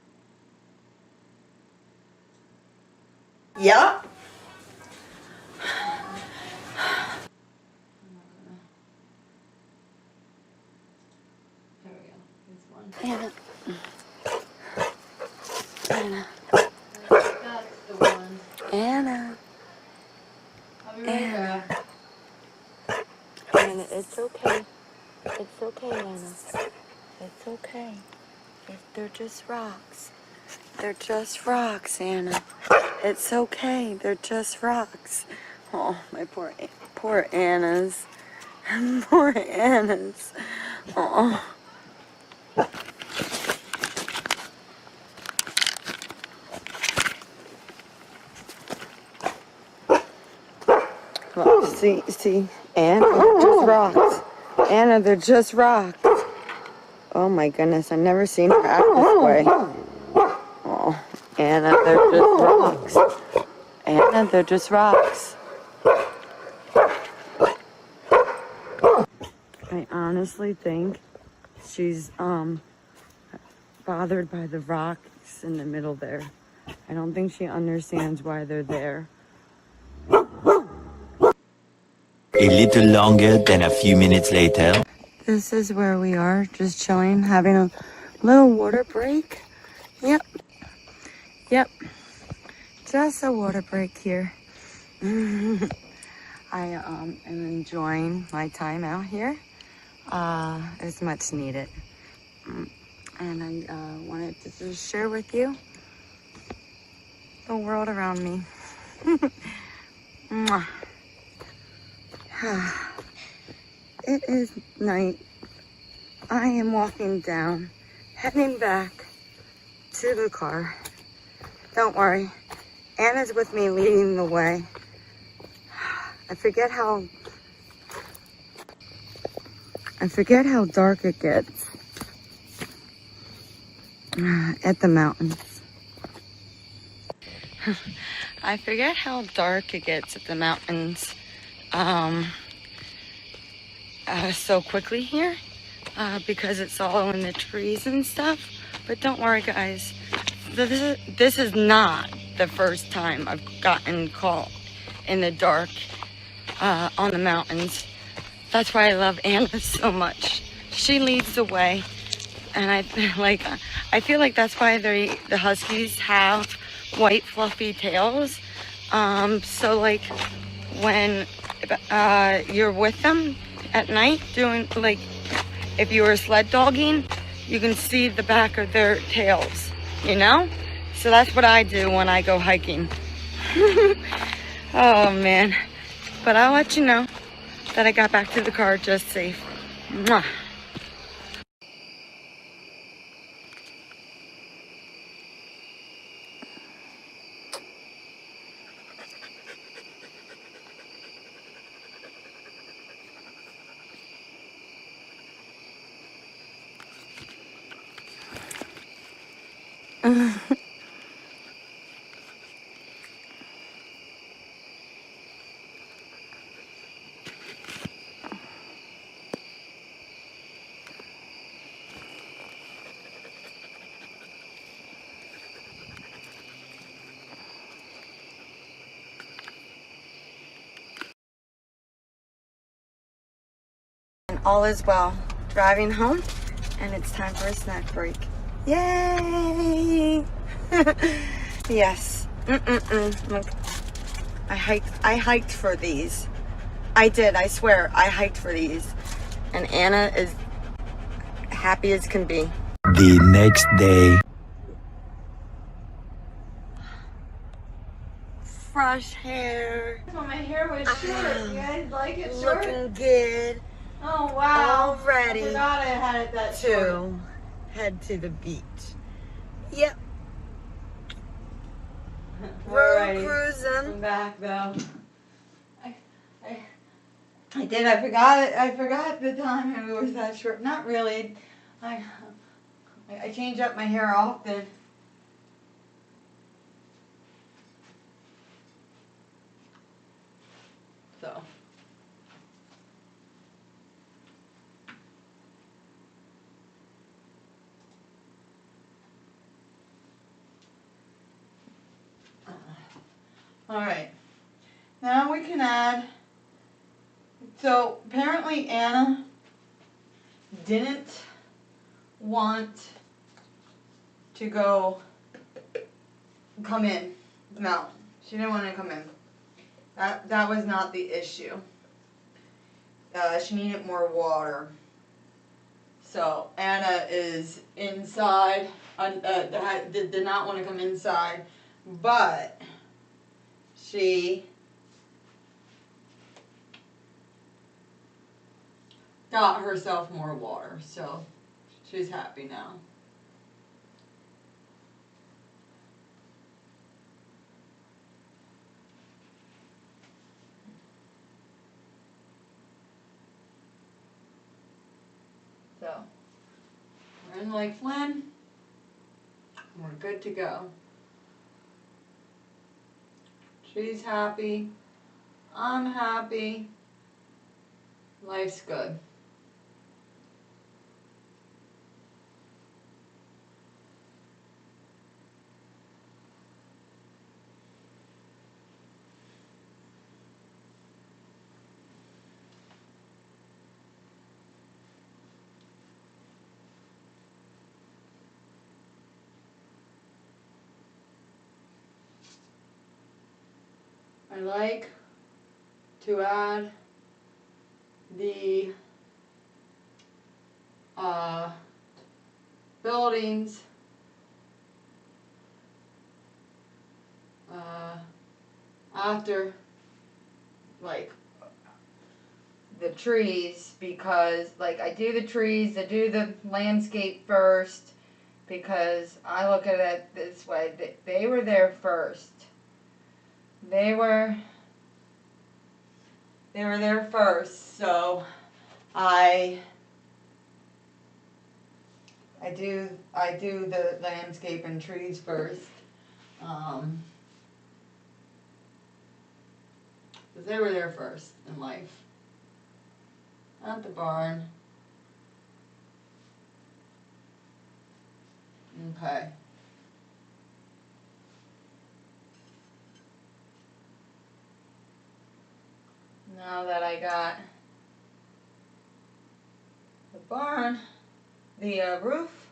[SPEAKER 2] Yeah. There we go. This one.
[SPEAKER 4] Anna. Anna.
[SPEAKER 2] That's the one.
[SPEAKER 4] Anna.
[SPEAKER 2] I'll be right back.
[SPEAKER 4] Anna, it's okay. It's okay, Anna. It's okay. They're just rocks. They're just rocks, Anna. It's okay. They're just rocks. Oh, my poor Annas. Poor Annas. Oh. Well, see, Anna, they're just rocks. Anna, they're just rocks. Oh my goodness, I've never seen her act this way. Oh, Anna, they're just rocks. Anna, they're just rocks. I honestly think she's bothered by the rocks in the middle there. I don't think she understands why they're there.
[SPEAKER 5] A little longer than a few minutes later.
[SPEAKER 4] This is where we are, just chilling, having a little water break. Yep. Just a water break here. I am enjoying my time out here. It's much needed. And I wanted to just share with you the world around me. Mwah. It is night. I am walking down, heading back to the car. Don't worry, Anna's with me leading the way. I forget how dark it gets at the mountains. I forget how dark it gets at the mountains so quickly here because it's all in the trees and stuff. But don't worry, guys. This is not the first time I've gotten caught in the dark on the mountains. That's why I love Anna so much. She leads the way, and I feel like that's why the Huskies have white fluffy tails. So like when you're with them at night doing like if you were sled dogging, you can see the back of their tails, you know? So that's what I do when I go hiking. Oh man. But I'll let you know that I got back to the car just safe. Mwah. And all is well. Driving home, and it's time for a snack break. Yay! Yes. Look, I hiked for these. I did, I swear, I hiked for these. And Anna is happy as can be.
[SPEAKER 5] The next day.
[SPEAKER 4] Fresh hair.
[SPEAKER 3] Well, my hair was short. You guys like it short?
[SPEAKER 4] Looking good.
[SPEAKER 3] Oh, wow.
[SPEAKER 4] All ready
[SPEAKER 3] I forgot I had it that short.
[SPEAKER 4] to head to the beach. Yep. Road
[SPEAKER 3] Alrighty.
[SPEAKER 4] cruising.
[SPEAKER 3] I'm back though. I did. I forgot it. I forgot the time it was that short. Not really. I change up my hair often. So. All right. Now we can add. So apparently Anna didn't want to come in the mountain. She didn't want to come in. That was not the issue. She needed more water. So Anna is inside. Did not want to come inside, but she got herself more water, so she's happy now.
[SPEAKER 2] And like, Flynn, we're good to go. She's happy. I'm happy. Life's good. I like to add the buildings after like the trees, because like I do the trees, I do the landscape first, because I look at it this way. They were there first. They were there first, so I do the landscape and trees first. 'Cause they were there first in life. Not the barn. Okay. Now that I got the barn, the roof,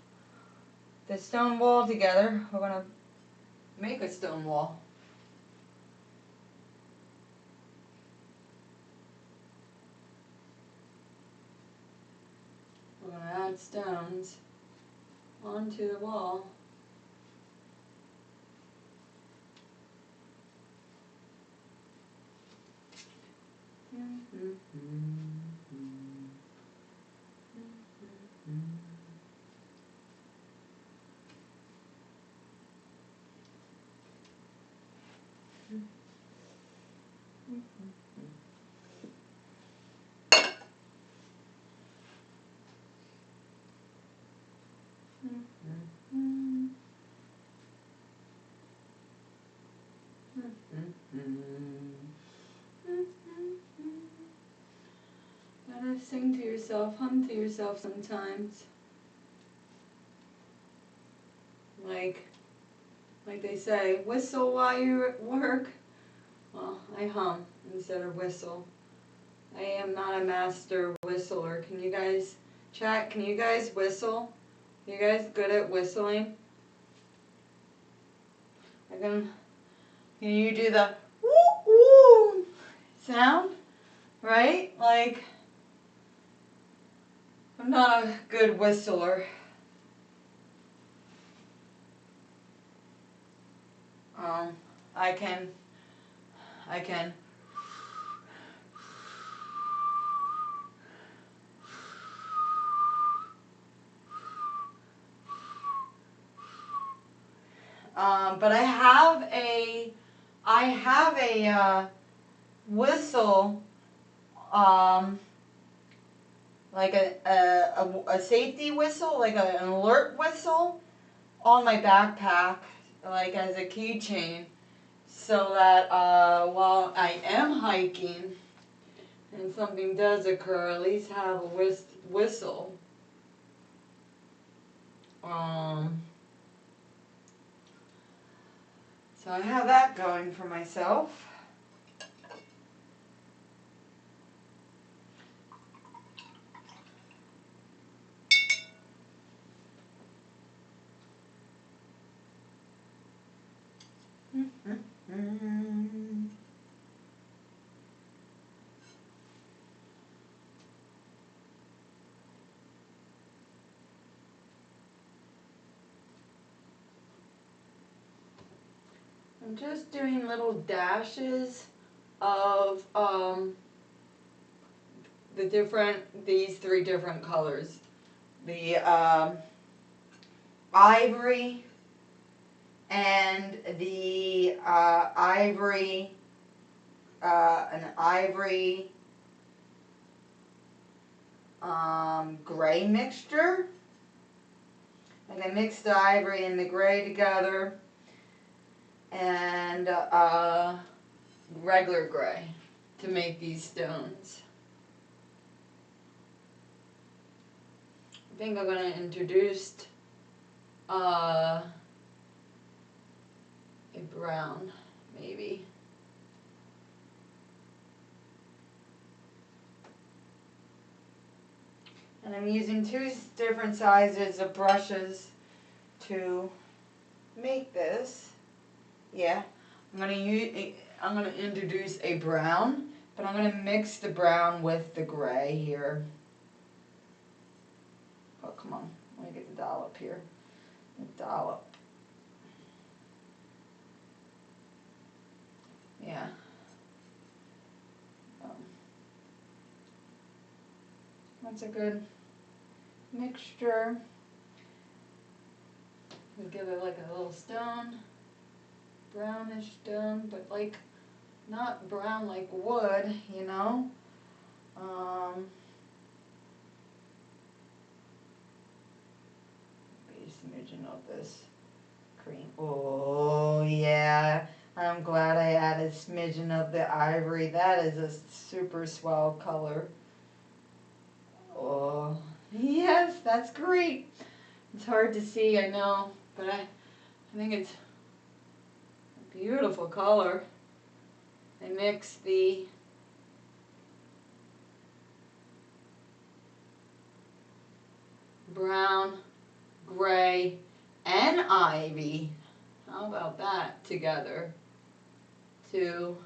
[SPEAKER 2] the stone wall together, we're gonna make a stone wall. We're gonna add stones onto the wall. Gotta sing to yourself, hum to yourself sometimes. Like they say, whistle while you're at work. Well, I hum instead of whistle. I am not a master whistler. Can you guys chat? Can you guys whistle? You guys good at whistling? Can you do the woo woo sound? Right? Like, I'm not a good whistler. I can. But I have a whistle, like a safety whistle, like an alert whistle, on my backpack, like as a keychain, so that while I am hiking and something does occur, at least have a whistle. So I have that going for myself. I'm just doing little dashes of these three different colors. The ivory and the an ivory gray mixture, And I mixed the ivory and the gray together, and regular gray to make these stones. I think I'm gonna introduce a brown, maybe. And I'm using two different sizes of brushes to make this. Yeah, I'm gonna introduce a brown, but I'm gonna mix the brown with the gray here. Oh, come on, let me get the dollop here. The dollop. Yeah. That's a good mixture. We give it like a little stone, brownish stone, but like not brown like wood, you know. Maybe a smidgen of this cream. Oh yeah, I'm glad I added a smidgen of the ivory. That is a super swell color. Oh yes, that's great. It's hard to see, I know, but I think it's a beautiful color. I mix the brown, gray, and ivy. How about that together to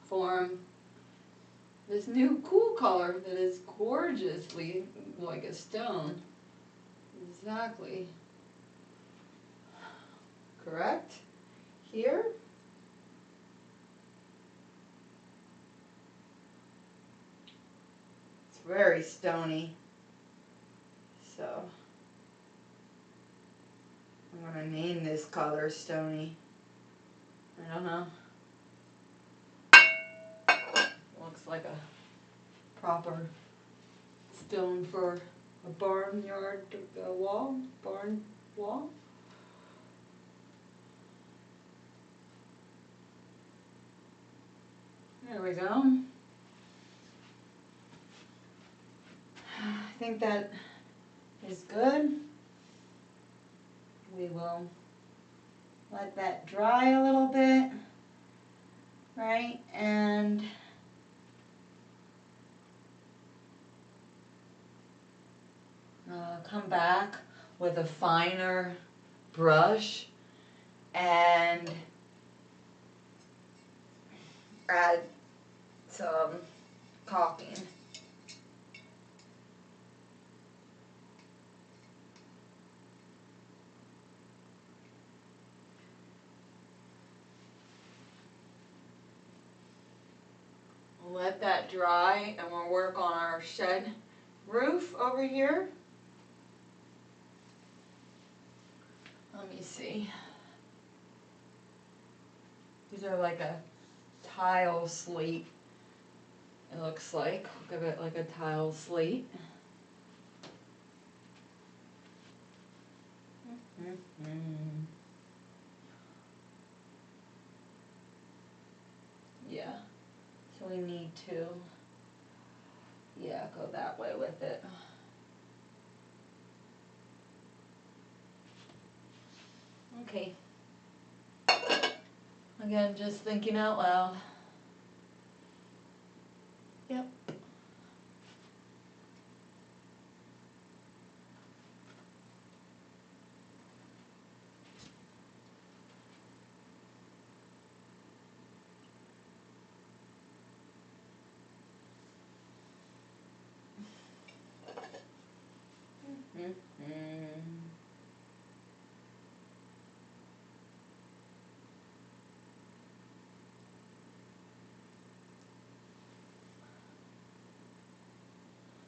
[SPEAKER 2] form this new cool color that is gorgeously like a stone. Exactly. Correct? Here? It's very stony. So I'm gonna name this color Stony. I don't know. Looks like a proper stone for a barnyard wall, barn wall. There we go. I think that is good. We will let that dry a little bit, right? And come back with a finer brush and add some caulking. Let that dry and we'll work on our shed roof over here. Let me see. These are like a tile slate. It looks like. Look at it like a tile slate. Yeah. So we need to, yeah, go that way with it. Okay. Again, just thinking out loud. Yep.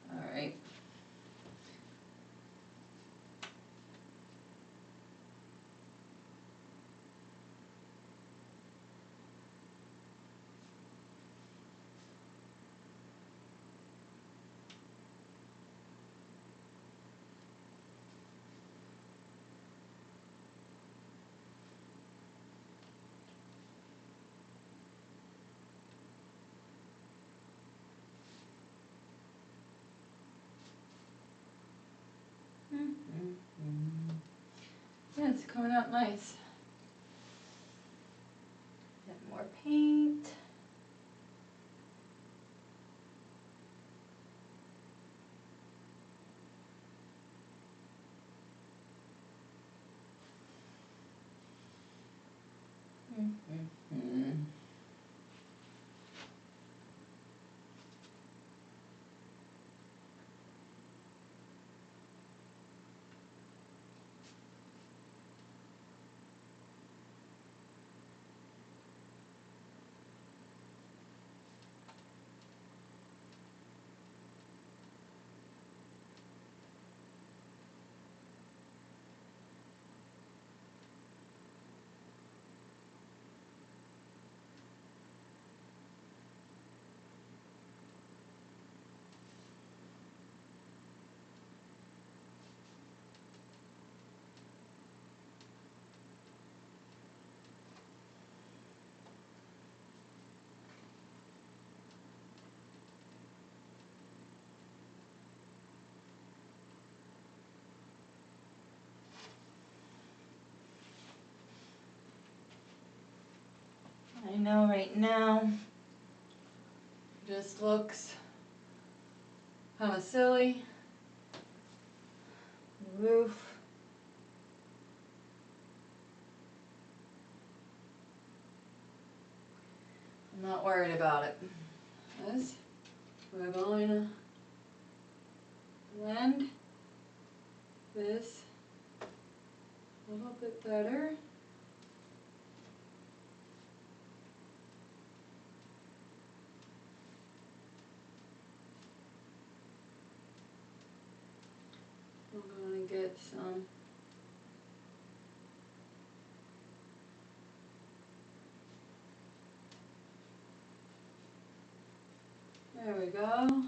[SPEAKER 2] All right. it's coming out nice. Get more paint. Mm-hmm. I know right now just looks kind of silly. Roof. I'm not worried about it. Because we're going to blend this a little bit better. We're going to get some there we go.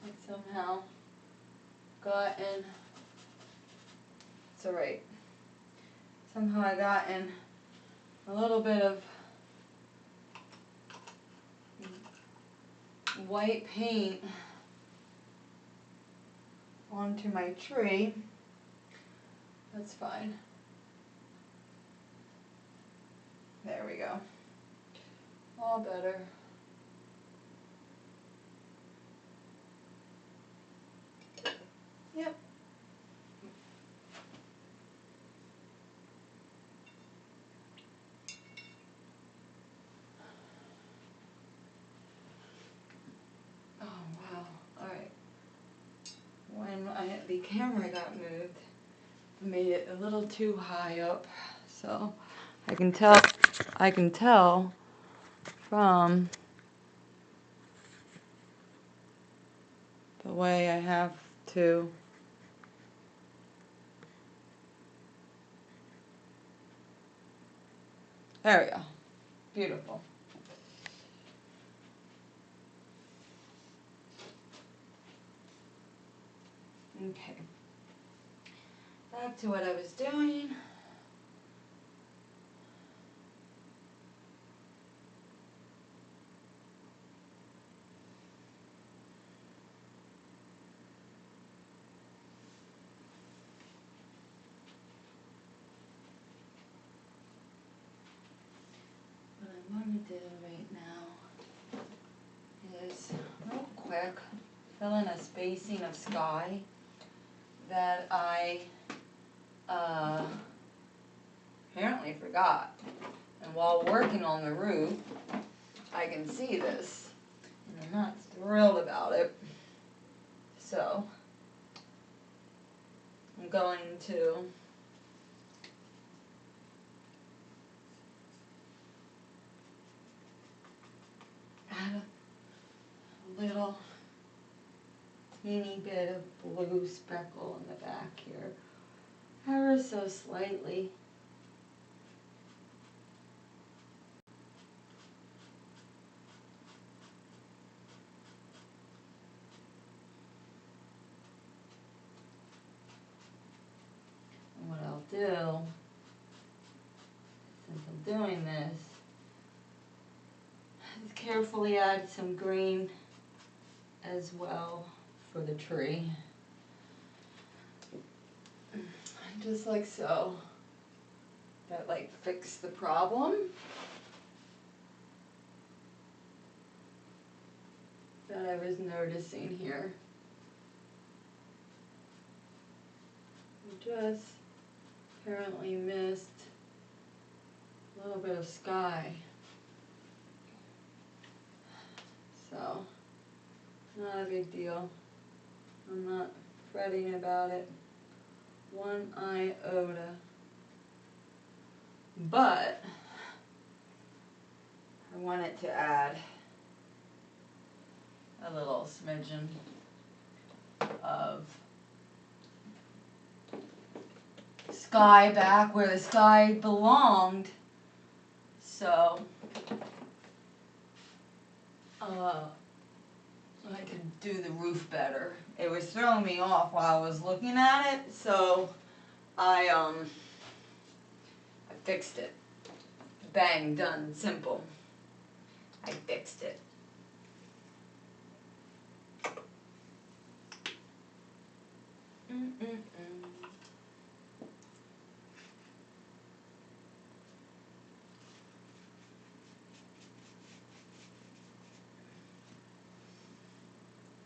[SPEAKER 2] I somehow gotten, it's alright. Somehow I gotten a little bit of white paint onto my tree. That's fine. There we go. All better. Yep. Oh wow. Alright. When the camera got moved, I made it a little too high up. So I can tell from the way I have to there we go. Beautiful. Okay. Back to what I was doing. What I'm going to do right now is real quick fill in a spacing of sky that I apparently forgot. And while working on the roof, I can see this. And I'm not thrilled about it. So I'm going to add a little teeny bit of blue speckle in the back here, ever so slightly. do, since I'm doing this, is carefully add some green as well for the tree. Just like so. That like fix the problem. That I was noticing here. We just apparently missed a little bit of sky. So, not a big deal. I'm not fretting about it one iota. But I wanted to add a little smidgen of sky back where the sky belonged. So I could do the roof better. It was throwing me off while I was looking at it, so I fixed it. Bang, done, simple. I fixed it.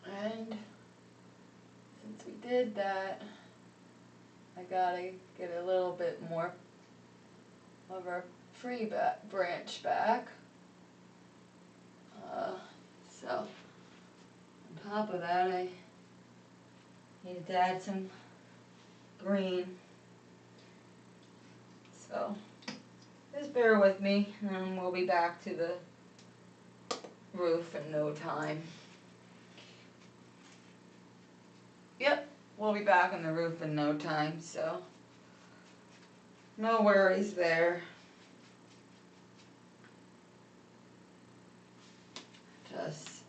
[SPEAKER 2] And since we did that, I gotta get a little bit more of our tree branch back. So on top of that, I needed to add some green. So just bear with me, and we'll be back to the roof in no time. Yep, we'll be back on the roof in no time, so no worries there. Just,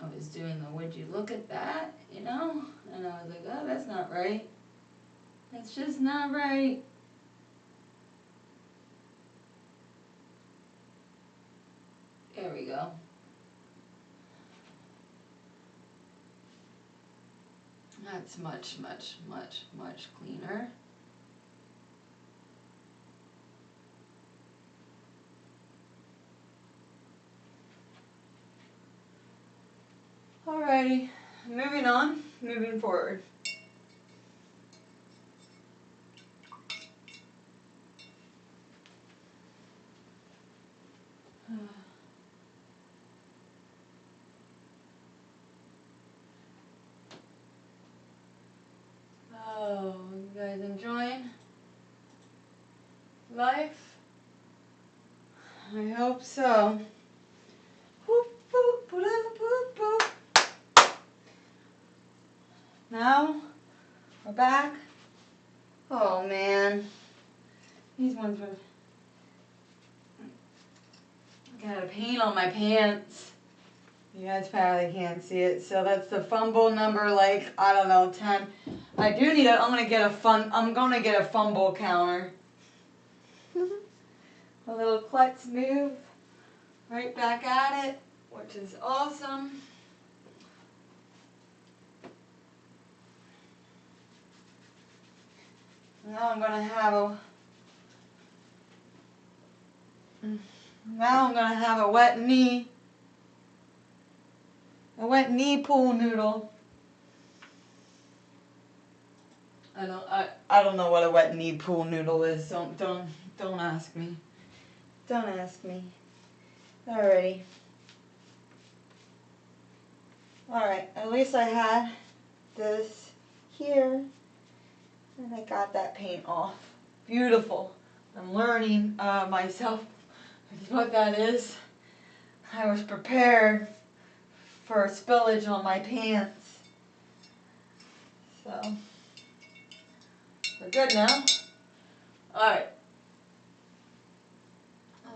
[SPEAKER 2] I was doing the would you look at that, you know? And I was like, oh, that's not right. That's just not right. There we go. That's much, much, much, much cleaner. Alrighty, moving on, moving forward. Oh, you guys enjoying life? I hope so. Boop, boop, boop, boop, boop. Now, we're back. Oh man, these ones were, I got a paint on my pants. You guys probably can't see it, so that's the fumble number, like, I don't know, 10. I do need I'm gonna get a fumble counter. A little klutz move, right back at it, which is awesome. Now I'm gonna have a wet knee pool noodle. I don't know what a wet knee pool noodle is. Don't ask me. Don't ask me. Alrighty. Alright, at least I had this here and I got that paint off. Beautiful. I'm learning myself what that is. I was prepared for a spillage on my pants. So, we're good now. Alright.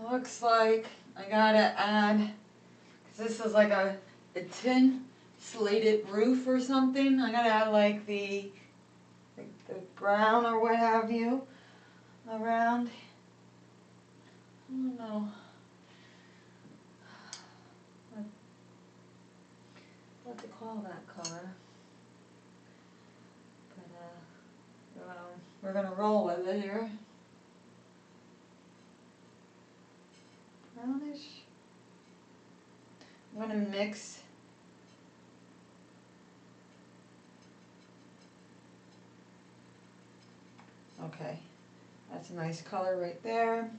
[SPEAKER 2] Looks like I gotta add, cause this is like a tin slated roof or something. I gotta add like the
[SPEAKER 1] brown or what have you around. I don't know what to call that color. But we're gonna roll with it here. Brownish. I'm gonna mix. Okay, that's a nice color right there.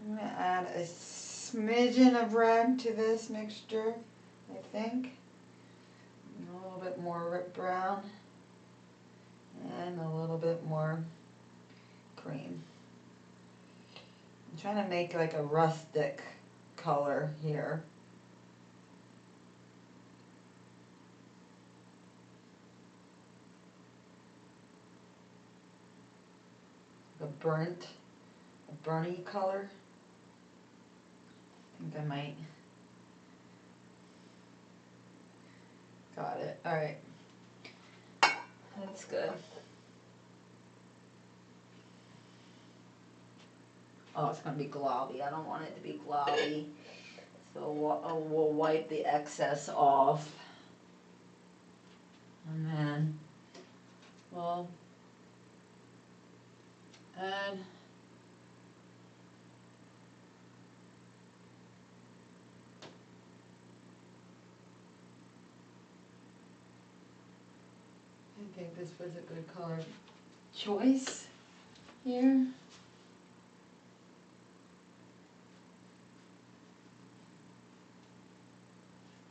[SPEAKER 1] I'm gonna add a smidgen of red to this mixture, I think. And a little bit more brown. And a little bit more cream. I'm trying to make like a rustic color here. A burny color. I think I might. Got it. Alright. That's good. Oh, it's going to be globby. I don't want it to be globby. So we'll wipe the excess off. And then we'll add I think this was a good color choice here.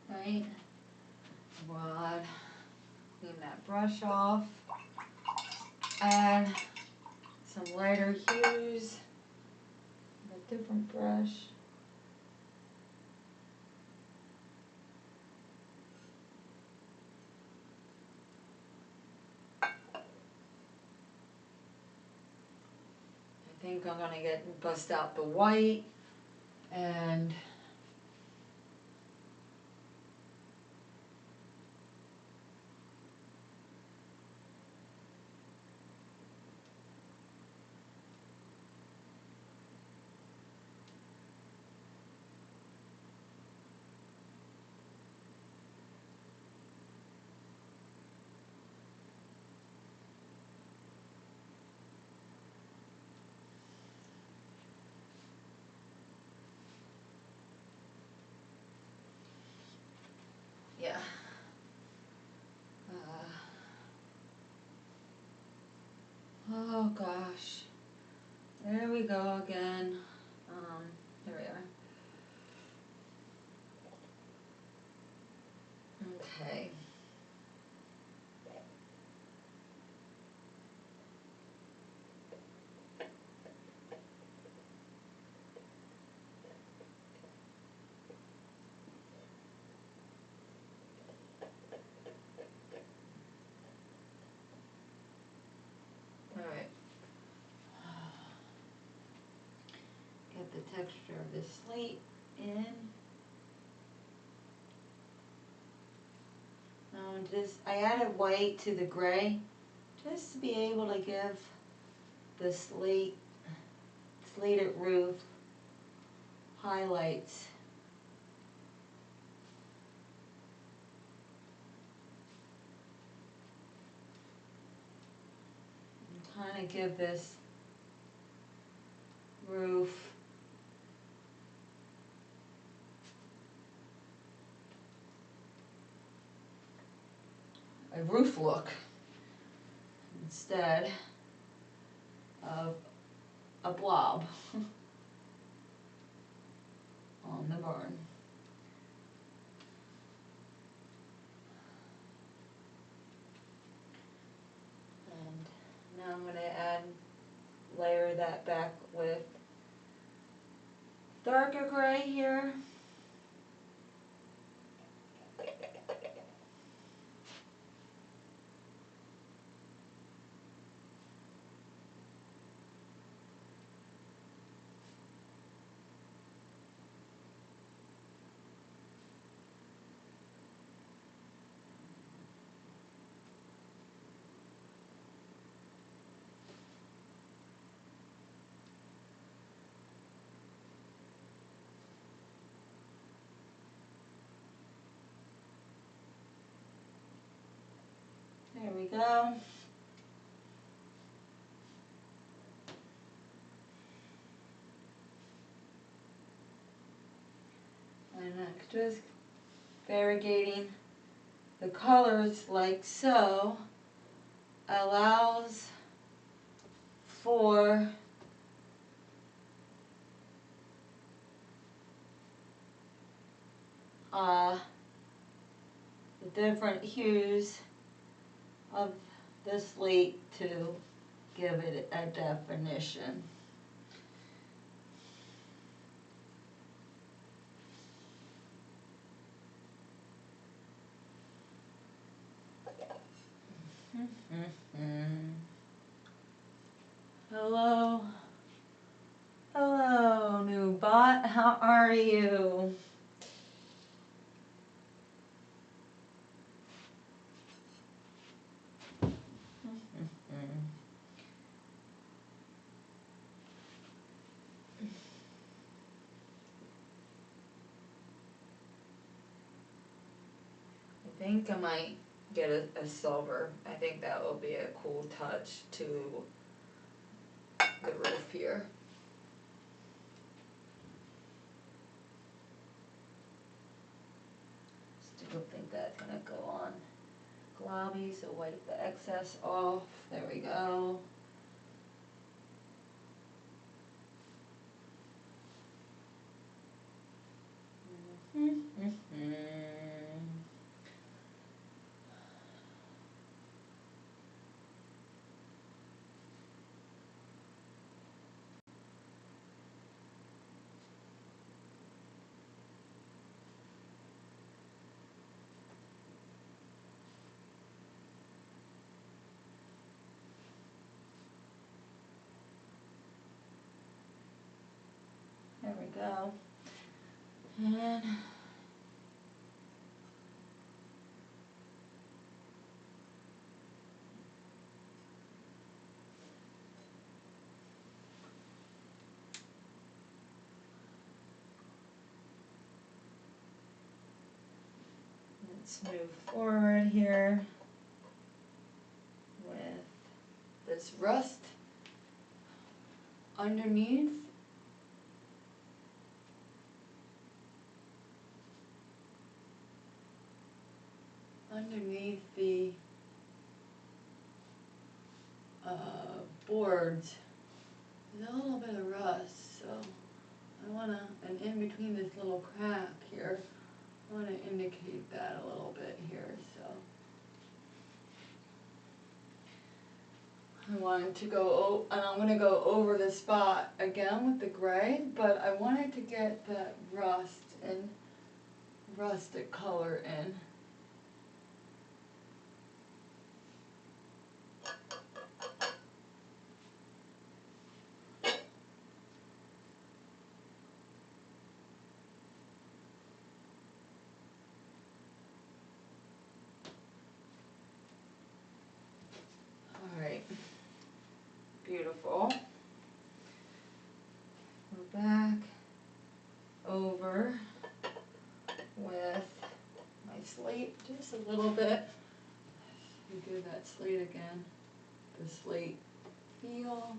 [SPEAKER 1] Right? Rod. Clean that brush off. Add some lighter hues. A different brush. I think I'm gonna bust out the white and yeah. Oh gosh. There we go again. Here we are. Okay. Alright. Get the texture of this slate in. I added white to the gray just to be able to give the slated roof highlights. And kind of give this roof a roof look instead of a blob on the barn. And now I'm going to layer that back with darker gray here. just variegating the colors like so allows for the different hues of the slate to give it a definition. Hello. Hello, new bot. How are you? I think I might get a silver. I think that will be a cool touch to the roof here. Still think that's gonna go on globby, so wipe the excess off. There we go. There we go. And let's move forward here with this rust underneath. Underneath the boards, there's a little bit of rust, so I wanna, and in between this little crack here, I wanna indicate that a little bit here, so. I wanted to go, and I'm gonna go over the spot again with the gray, but I wanted to get that rust and rustic color in. Alright, beautiful. We're back over with my slate just a little bit. We do that slate again, the slate feel.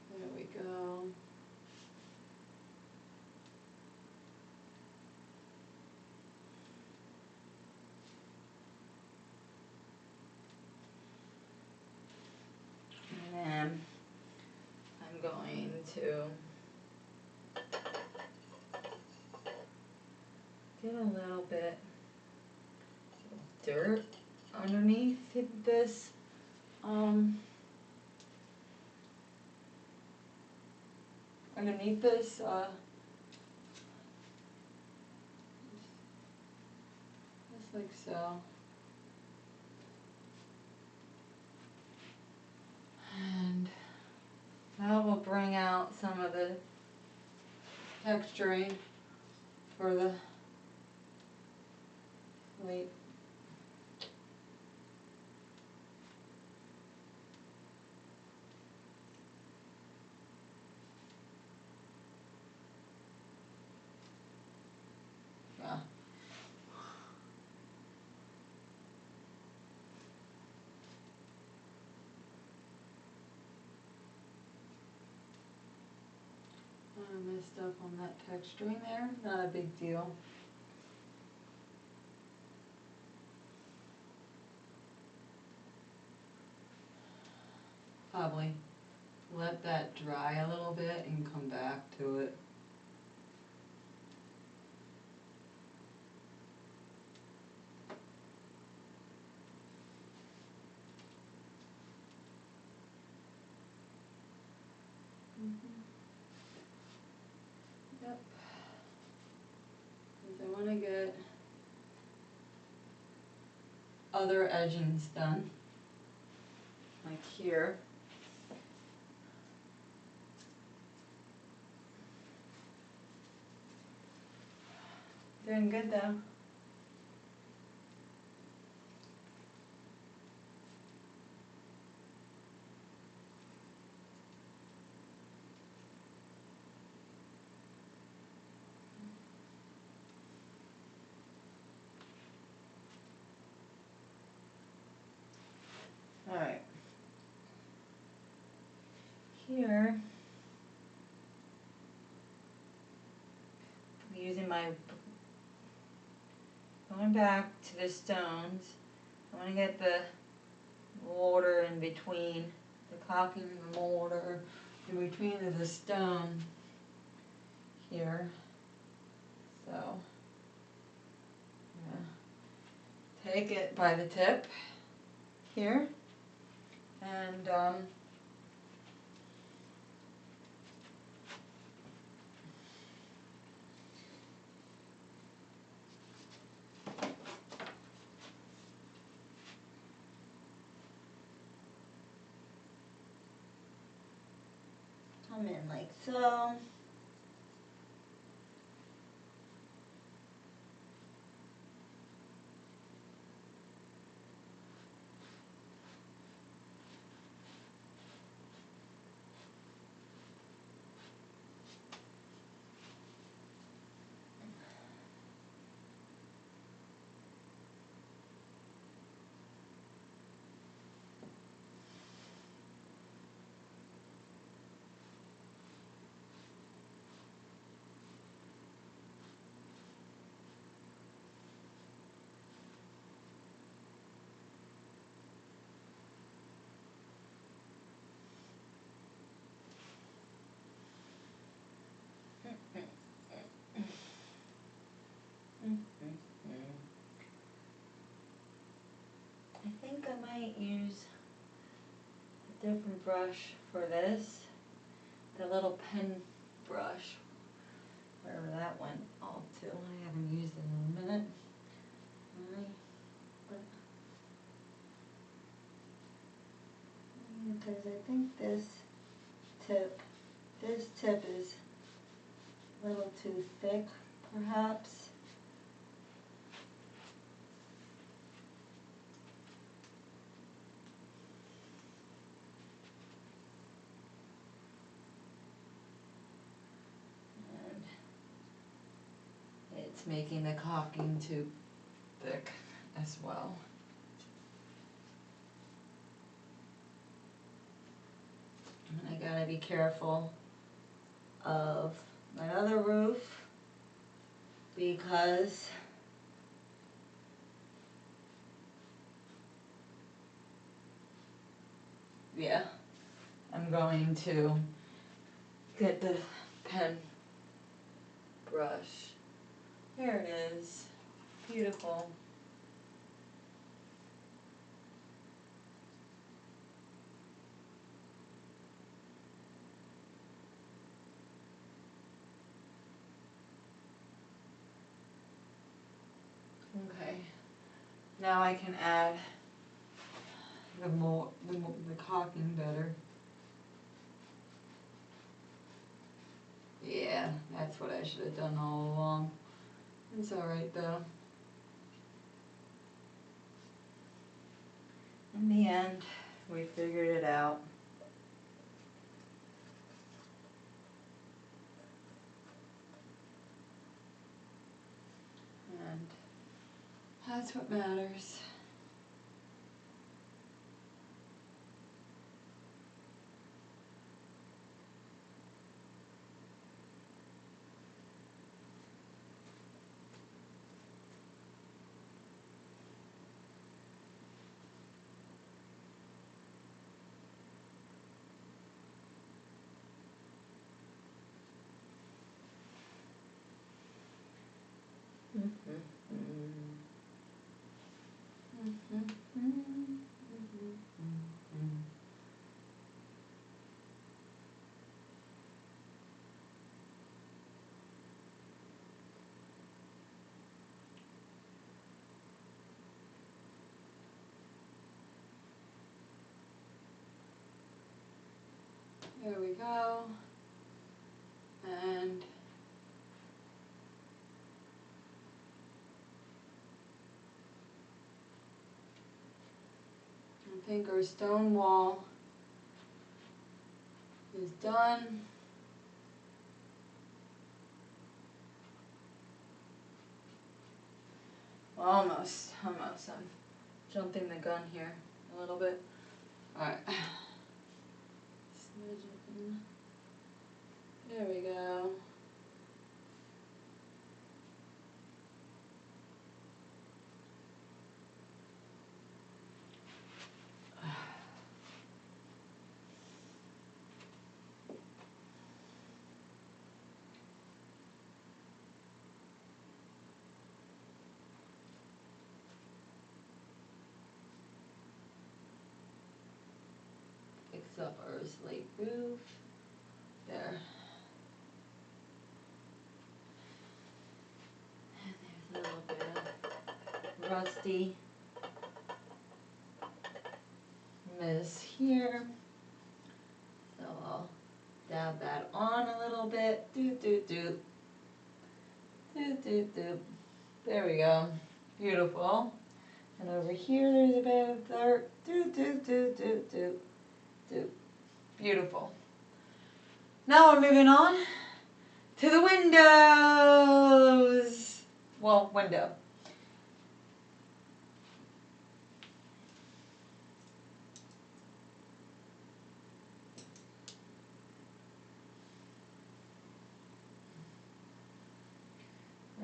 [SPEAKER 1] There we go. And then I'm going to get a little bit of dirt underneath this just like so. And that will bring out some of the texturing for the slate. Yeah. I messed up on that texturing there. Not a big deal. Probably let that dry a little bit and come back to it. Yep. Because I want to get other edgings done, like here. Doing good though. Alright. Here, I'm using my, going back to the stones, I want to get the mortar in between, the caulking and the mortar in between the stone here. So, yeah. Take it by the tip here and come in like so. I think I might use a different brush for this. The little pen brush. Wherever that went all to. I haven't used it in a minute. Because I think this tip is a little too thick, perhaps. And it's making the caulking too thick as well. And I gotta be careful of my other roof because yeah, I'm going to get the pen brush. Here it is. Beautiful. Okay. Now I can add the caulking better. Yeah, that's what I should have done all along. It's alright though. In the end, we figured it out. And that's what matters.
[SPEAKER 2] There we go. And I think our stone wall is done. Well, almost. I'm jumping the gun here a little bit. Alright. There we go. Fix up our slate roof. There. And there's a little bit of rusty miss here. So I'll dab that on a little bit. Doot doot doot. Doot doot doot. There we go. Beautiful. And over here there's a bit of dirt. Doot doot doot doot doot. Doot. Beautiful. Now we're moving on to the windows. Well, window.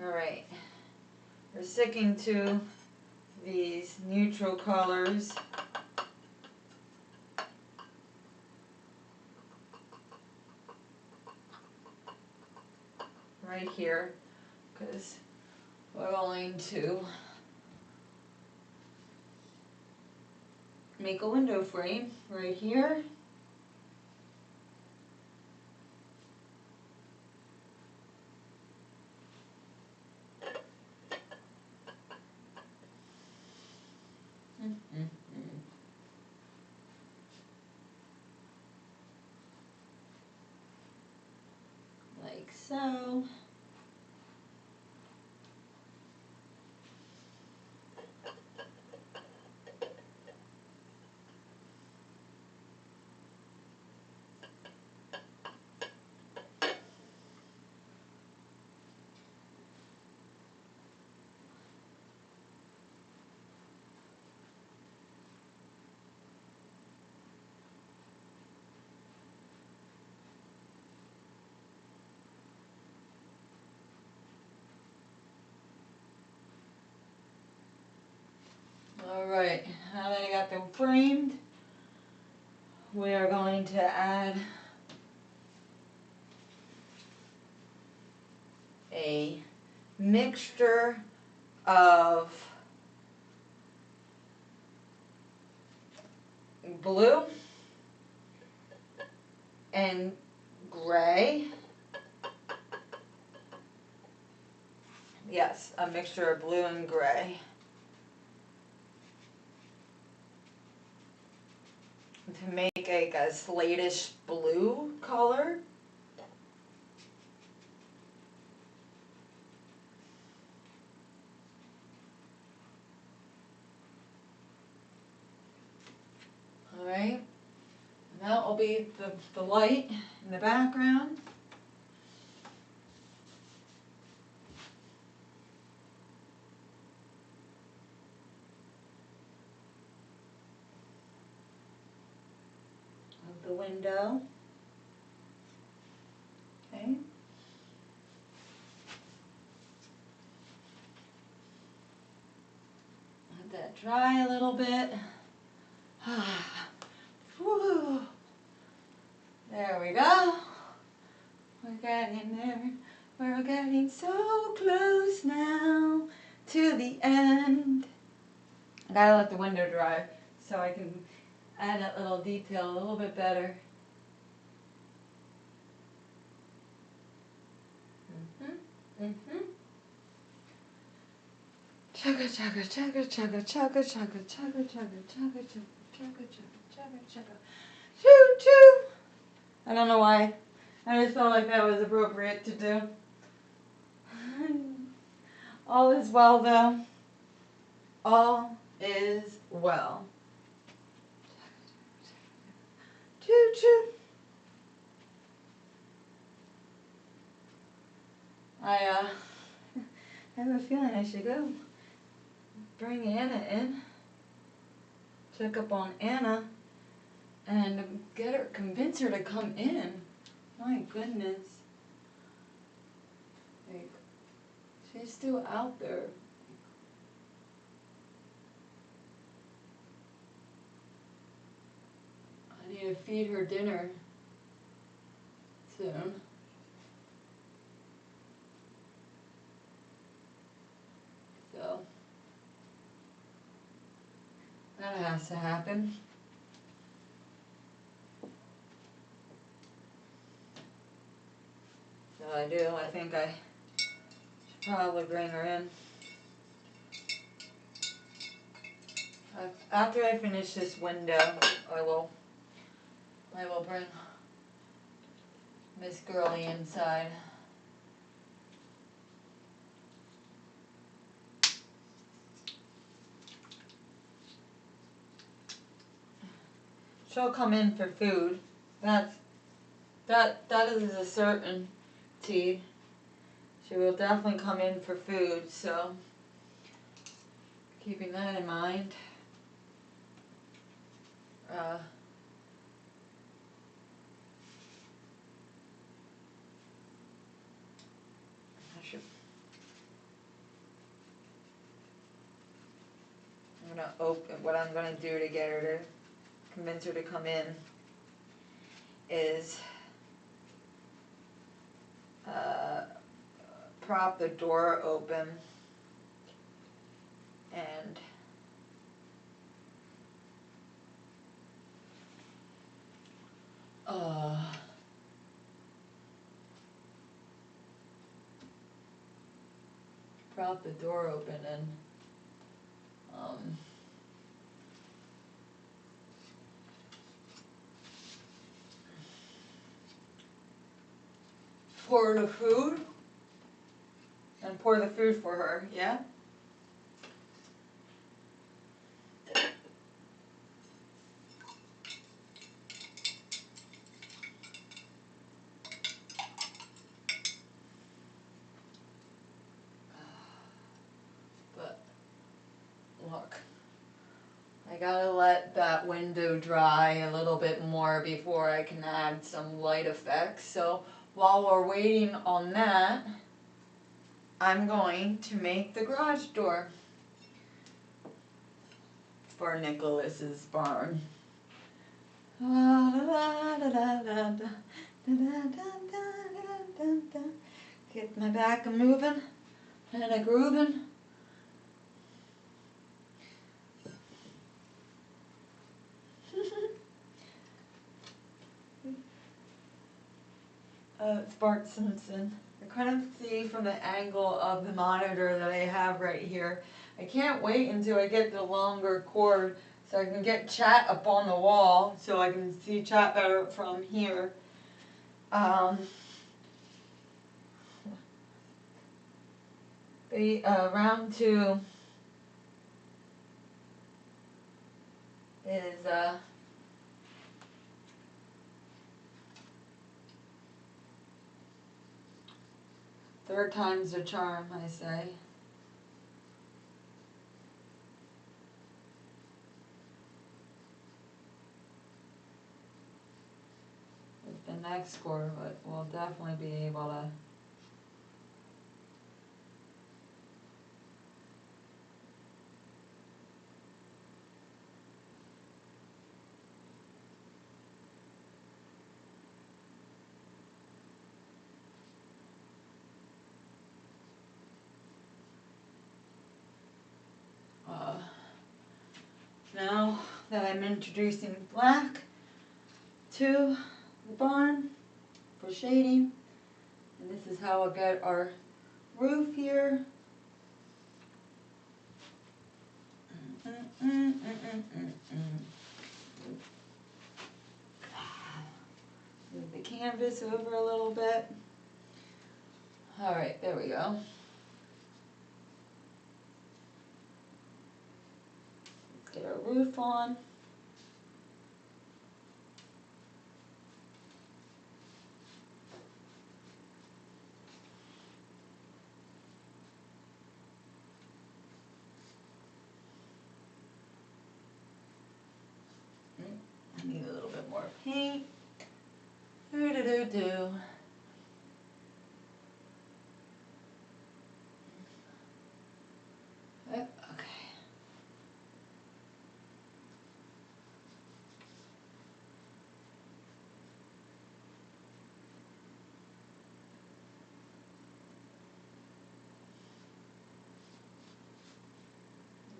[SPEAKER 2] All right. We're sticking to these neutral colors. Right here, because we're going to make a window frame right here. Like so. Alright, now that I got them framed, we are going to add a mixture of blue and gray. Yes, a mixture of blue and gray. To make like a slatish blue color. Alright, and that will be the light in the background. Of the window. Okay. Let that dry a little bit. Whew. There we go. We're getting there.
[SPEAKER 1] We're getting so close now to the end. I gotta let the window dry so I can add that little detail a little bit better. Chugga chugga chugga chugga chugga chugga chugga chugga chugga chugga chugga chugga chugga. Choo choo. I don't know why. I just felt like that was appropriate to do. All is well though. All is well. Choo choo. I have a feeling I should go bring Anna in, check up on Anna, and convince her to come in. My goodness. Like, she's still out there. I need to feed her dinner soon. So, that has to happen. So I do. I think I should probably bring her in. After I finish this window, I will bring Miss Girly inside. She'll come in for food. That is a certainty. She will definitely come in for food, so keeping that in mind. I should. I'm gonna open. What I'm gonna do to get her to convince her to come in is prop the door open and prop the door open and pour the food and pour the food for her, yeah? But look, I gotta let that window dry a little bit more before I can add some light effects. So while we're waiting on that, I'm going to make the garage door for Nicholas's barn. Get my back a moving and a grooving. It's Bart Simpson. You kind of see from the angle of the monitor that I have right here. I can't wait until I get the longer cord so I can get chat up on the wall so I can see chat better from here. Round 2 is third time's the charm, I say. With the next score, but we'll definitely be able to that I'm introducing black to the barn for shading. And this is how I'll get our roof here. Move the canvas over a little bit. All right, there we go. Let's get our roof on. I need a little bit more paint. Do. Okay.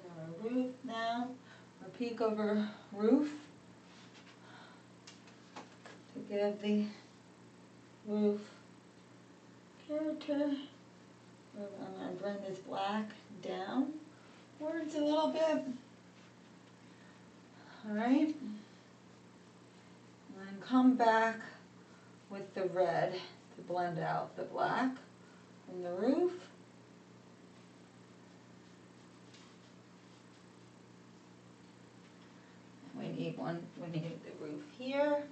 [SPEAKER 1] Our roof now, our peak over roof to give the roof character. I'm going to bring this black down towards a little bit. Alright. And then come back with the red to blend out the black from the roof. We need the roof here.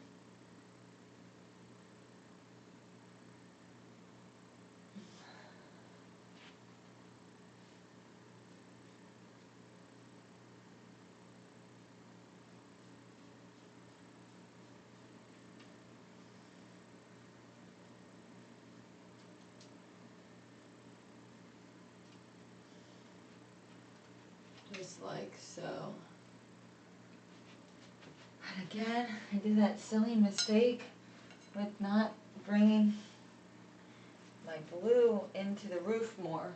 [SPEAKER 1] Just like so. And again, I did that silly mistake with not bringing my blue into the roof more.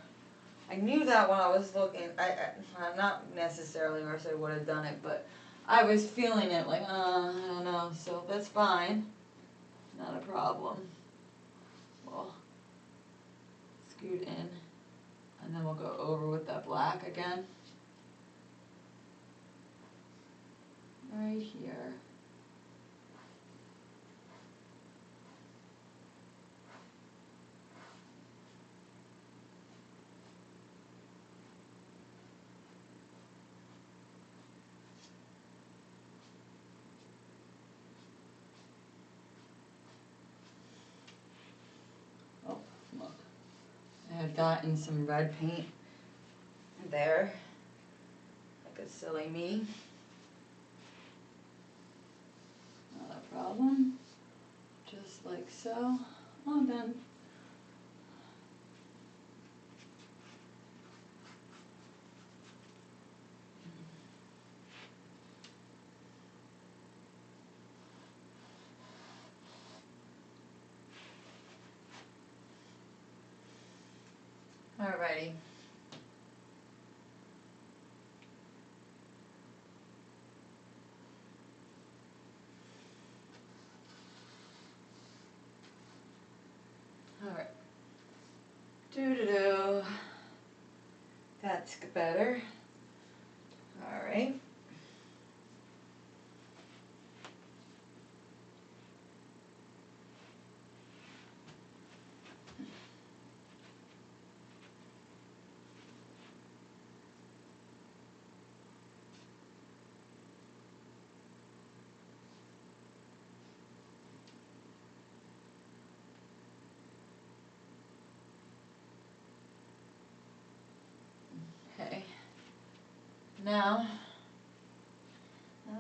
[SPEAKER 1] I knew that when I was looking. I'm not necessarily, or else I would have done it, but I was feeling it like, I don't know. So that's fine, not a problem. We'll scoot in, and then we'll go over with that black again. Right here. Oh, look. I had gotten some red paint there, like a silly me. Not a problem. Just like so. All done. Alrighty. Alright. Doo-doo-doo. That's better. Alright. Okay. Now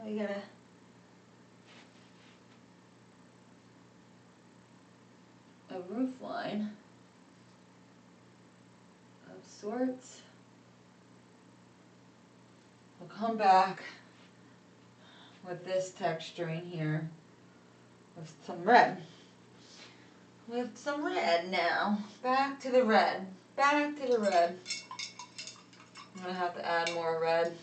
[SPEAKER 1] we gotta a roof line of sorts. We'll come back with this texturing here with some red. With some red now. Back to the red. Back to the red. I'm gonna have to add more red.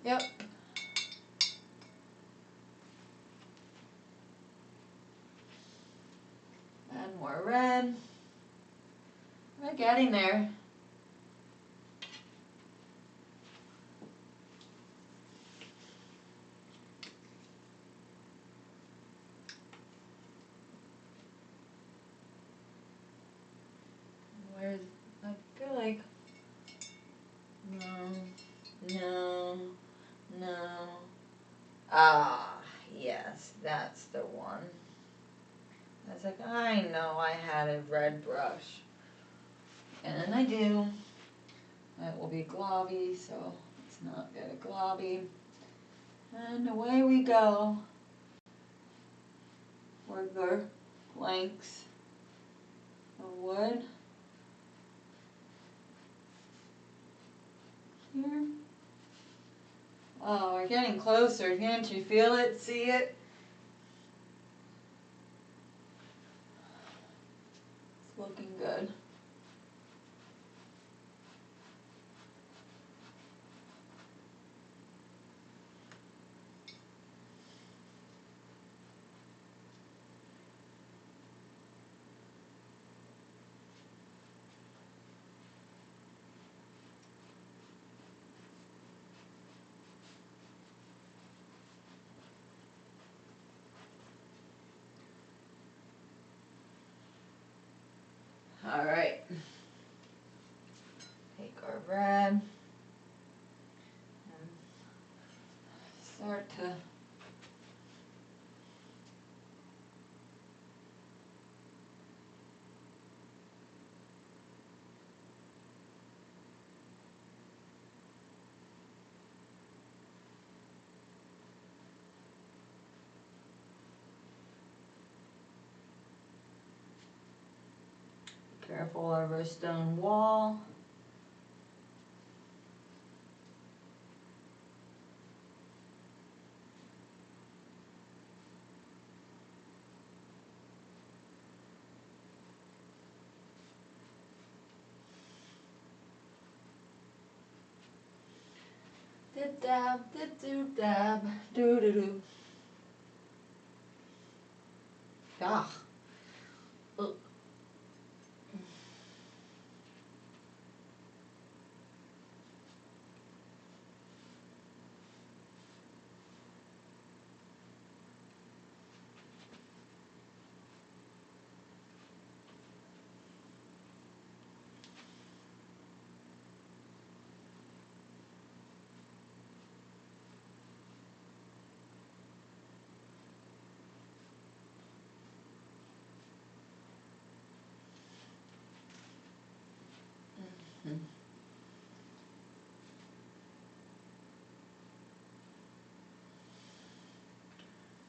[SPEAKER 1] Yep. Add more red. We're getting there. Where's, I feel like, no. Ah, yes, that's the one. I was like, I know I had a red brush. And I do. It will be globby, so let's not get a globby. And away we go. For the blanks of wood. Here. Oh, we're getting closer. Can't you feel it? See it? It's looking good. All right. Take our red and start to careful over a stone wall. Did dab, did do dab, do do do. Ah. Ugh.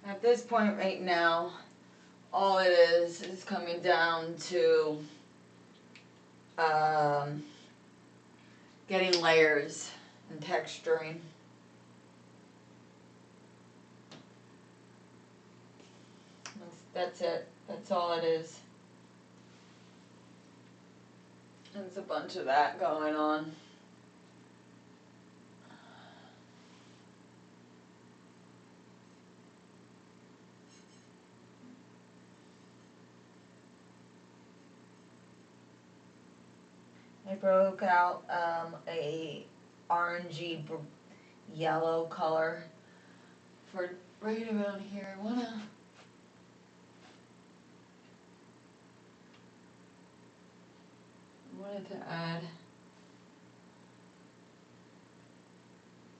[SPEAKER 1] At this point right now, all it is coming down to getting layers and texturing. That's it. That's all it is. There's a bunch of that going on. I broke out a orangey yellow color for right around here. I wanted to add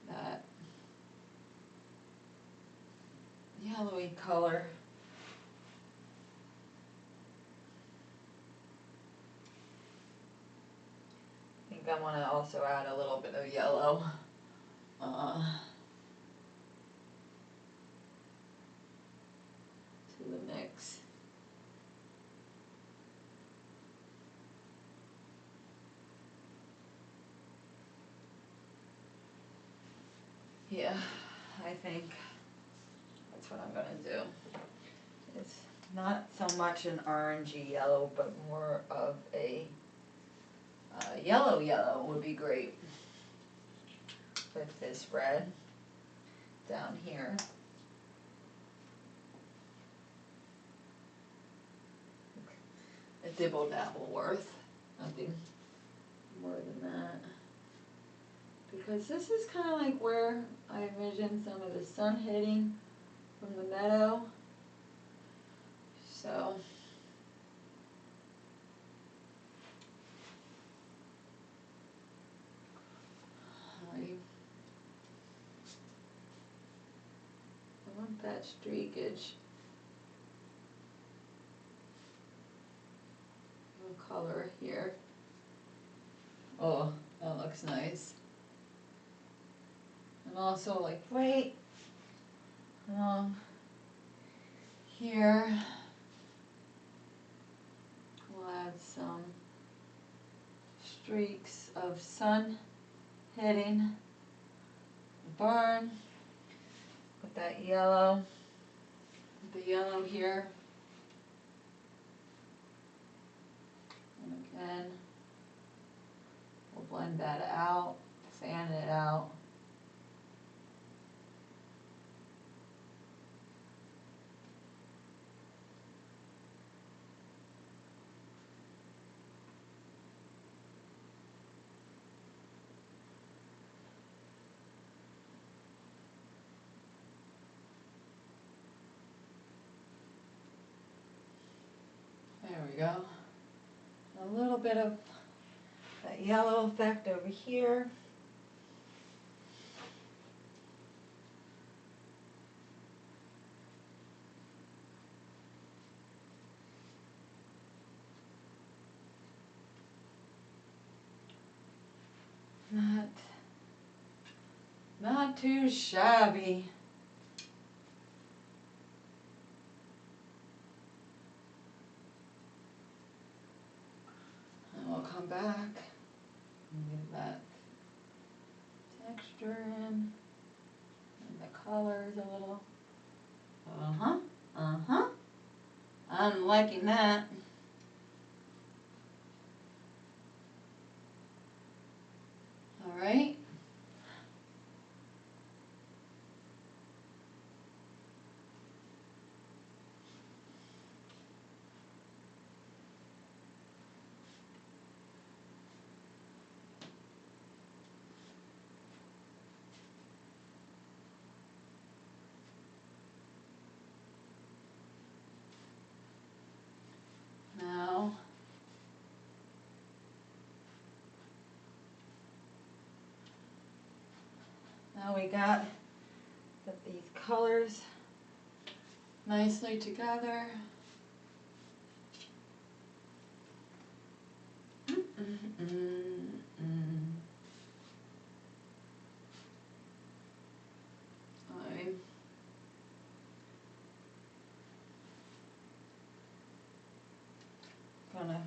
[SPEAKER 1] that yellowy color. I think I want to also add a little bit of yellow. To the mix. Yeah, I think that's what I'm gonna do. It's not so much an orangey yellow, but more of a yellow would be great with this red. down here. A dibble dabble worth, nothing more than that. Because this is kind of like where I envision some of the sun hitting from the meadow. So I want that streakage. Color here. Oh, that looks nice. And also like right along here, we'll add some streaks of sun hitting the barn with that yellow, the yellow here. And again, we'll blend that out, fan it out. There we go. A little bit of that yellow effect over here. Not too shabby. And we'll come back and get that texture in and the colors a little. I'm liking that. All right. Now we got these colors nicely together. I'm gonna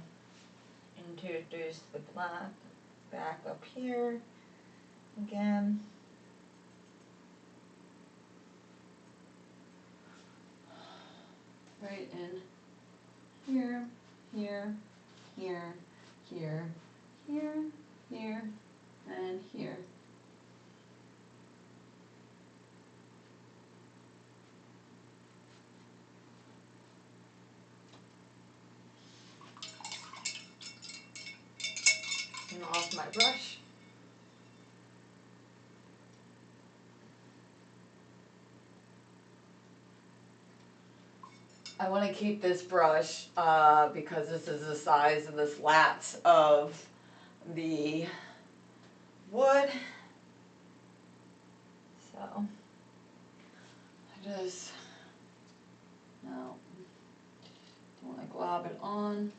[SPEAKER 1] introduce the black back up here again. Right in here, here, here, here, here, here, and here. And off my brush. I want to keep this brush because this is the size of the slats of the wood. So I just now don't want to glob it on.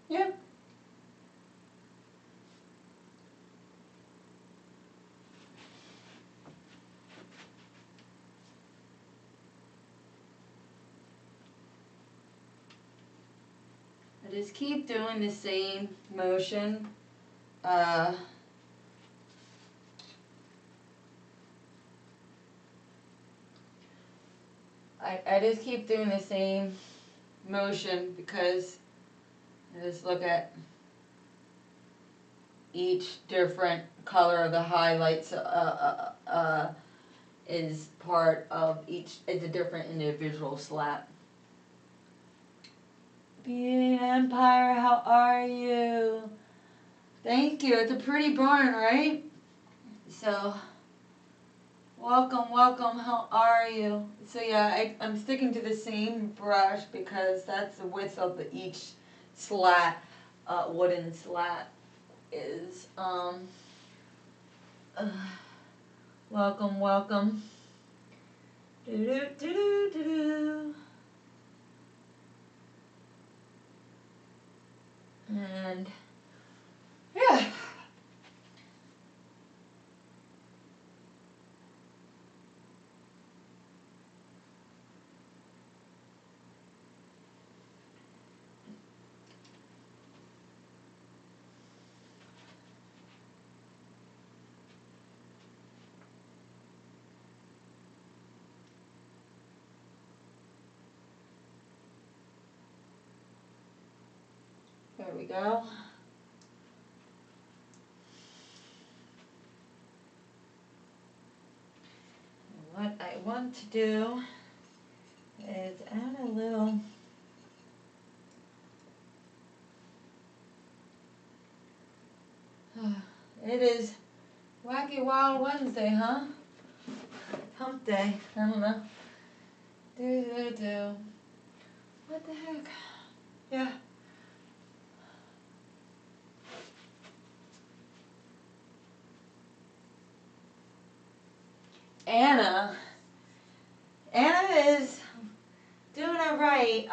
[SPEAKER 1] Yep. I just keep doing the same motion. I just keep doing the same motion because I just look at each different color of the highlights is part of each, is a different individual slat. Beauty Empire, how are you? Thank you. It's a pretty barn, right? So, welcome, welcome. How are you? So yeah, I'm sticking to the same brush because that's the width of each slat, wooden slat is. Welcome, welcome. Do do do do do do. And yeah. There we go. What I want to do is add a little it is Wacky Wild Wednesday, huh? Hump day. I don't know. Do. What the heck? Yeah. Anna is doing it right.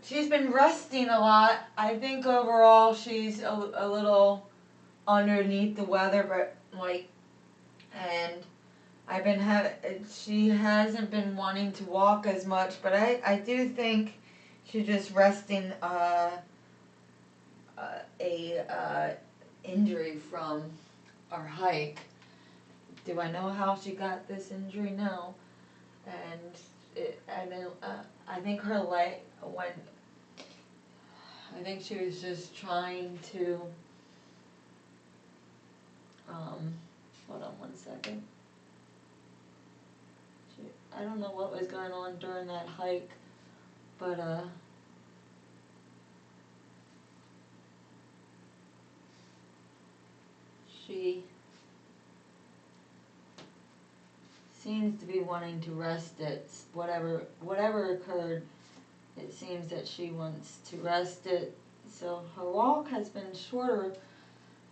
[SPEAKER 1] She's been resting a lot. I think overall she's a little underneath the weather, but and she hasn't been wanting to walk as much, but I do think she's just resting a injury from our hike. Do I know how she got this injury? No. And I think her leg I think she was just trying to hold on one second. I don't know what was going on during that hike, but she seems to be wanting to rest it. Whatever occurred, it seems that she wants to rest it. So her walk has been shorter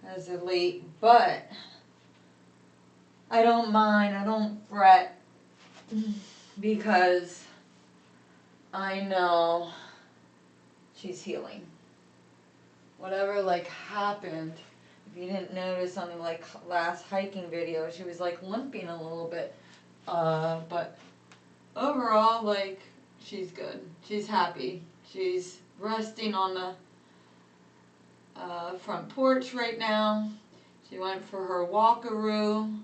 [SPEAKER 1] as of late, but I don't mind. I don't fret because I know she's healing. Whatever happened, if you didn't notice on the last hiking video, she was limping a little bit. But overall, she's good. She's happy. She's resting on the front porch right now. She went for her walkaroo,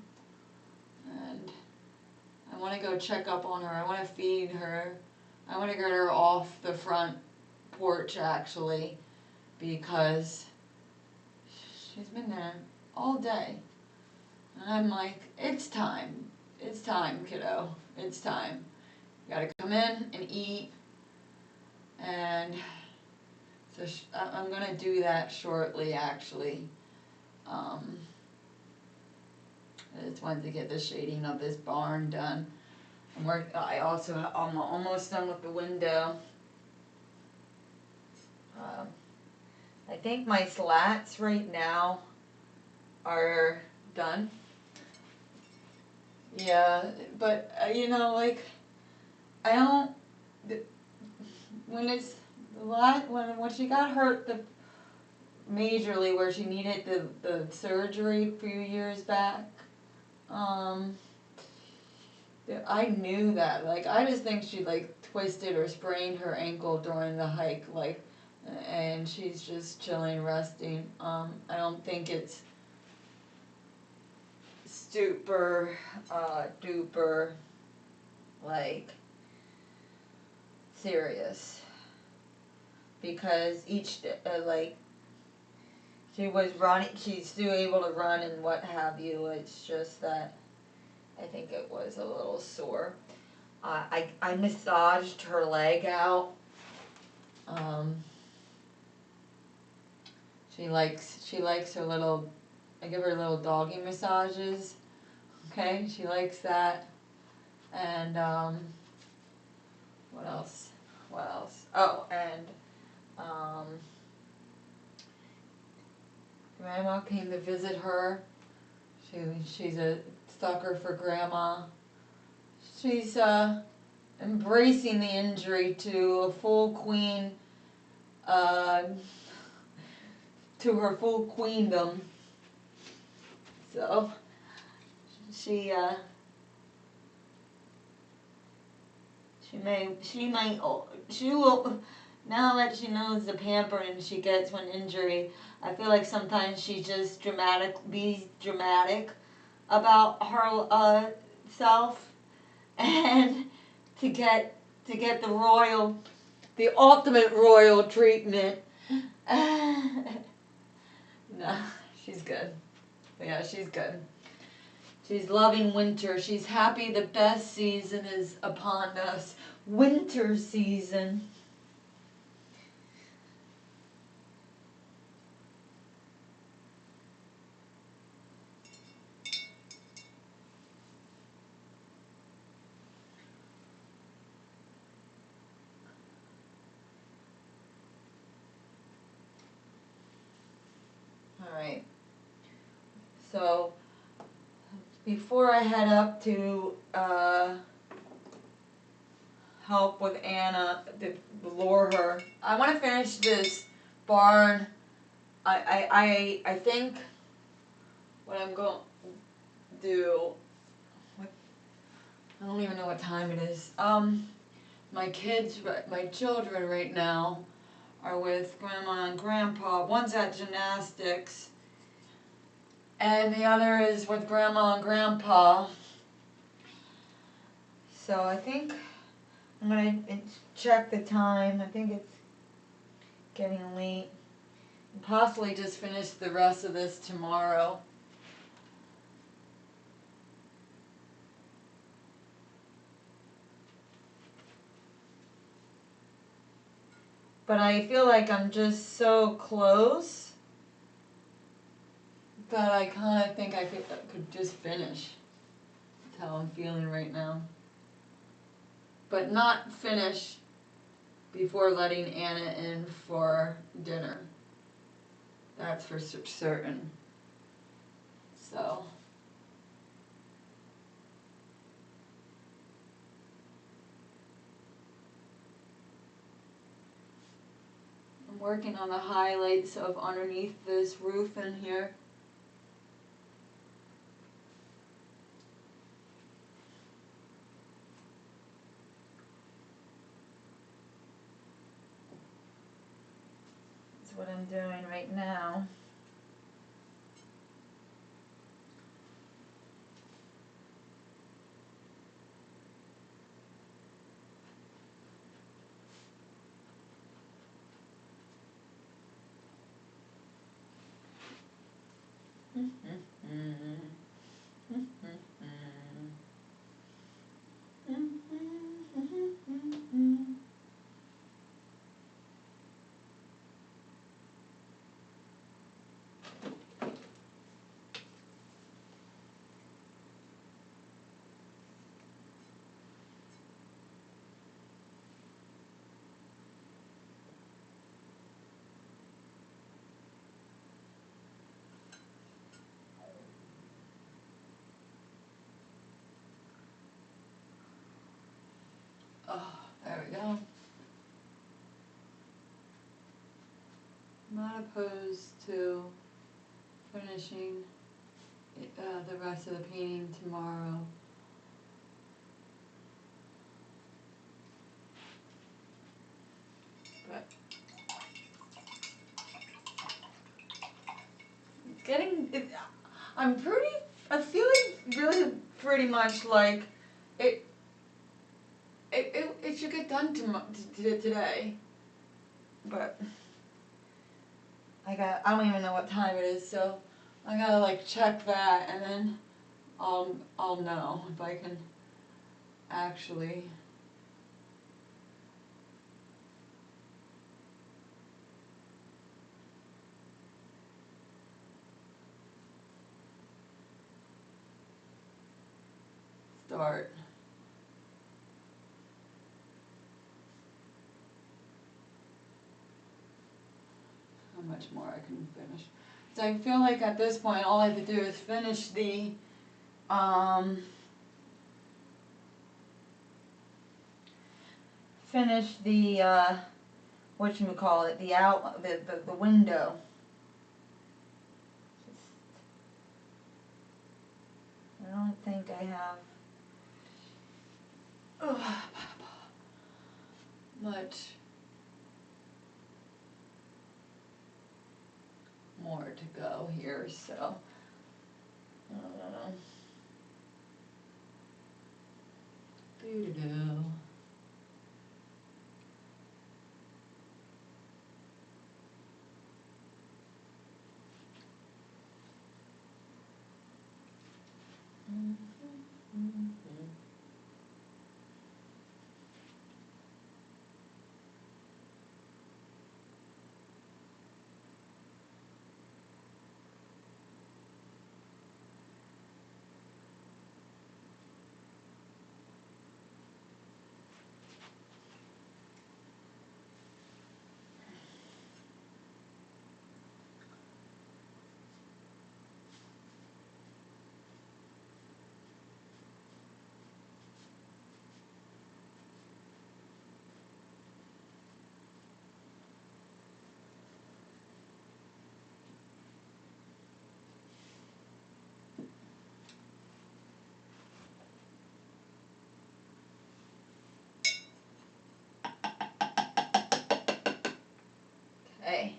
[SPEAKER 1] and I want to go check up on her. I want to feed her. I want to get her off the front porch actually, because she's been there all day. And I'm like, it's time. It's time, kiddo. It's time. You gotta come in and eat. And so I'm gonna do that shortly, actually. I just wanted to get the shading of this barn done. I'm almost done with the window. I think my slats right now are done. Yeah, but I don't. When it's the lot when she got hurt majorly where she needed the surgery a few years back, I knew that. Like, I just think she like twisted or sprained her ankle during the hike, like, and she's just chilling, resting. I don't think it's super duper like serious, because each like she was running, she's still able to run and what have you. It's just that I think it was a little sore. I massaged her leg out. She likes her little. I give her little doggy massages. Okay, she likes that. And what else? What else? Oh, and Grandma came to visit her. She's a sucker for Grandma. She's embracing the injury to a full queen, to her full queendom. So she will, now that she knows the pampering she gets when injury, I feel like sometimes she just be dramatic about her self, and to get the ultimate royal treatment. No, she's good. Yeah, she's good. She's loving winter. She's happy the best season is upon us. Winter season. Alright. So, before I head up to help with Anna, to lure her, I want to finish this barn. I think what I'm going to do, I don't even know what time it is. My children right now are with Grandma and Grandpa. One's at gymnastics, and the other is with Grandma and Grandpa. So I think I'm gonna check the time. I think it's getting late. Possibly just finish the rest of this tomorrow. But I feel like I'm just so close that I kind of think I could just finish. That's how I'm feeling right now. But not finish before letting Anna in for dinner. That's for certain. So. I'm working on the highlights of underneath this roof in here. That's what I'm doing right now. I'm not opposed to finishing the rest of the painting tomorrow. But it's getting, I feel like really pretty much like it should get done today. But I don't even know what time it is, so I gotta like check that and then I'll know if I can actually. Start. How much more I can finish. So I feel like at this point all I have to do is finish the whatchamacallit, the window. I don't think I have much more to go here, so I don't know. Doo-doo-doo. Okay.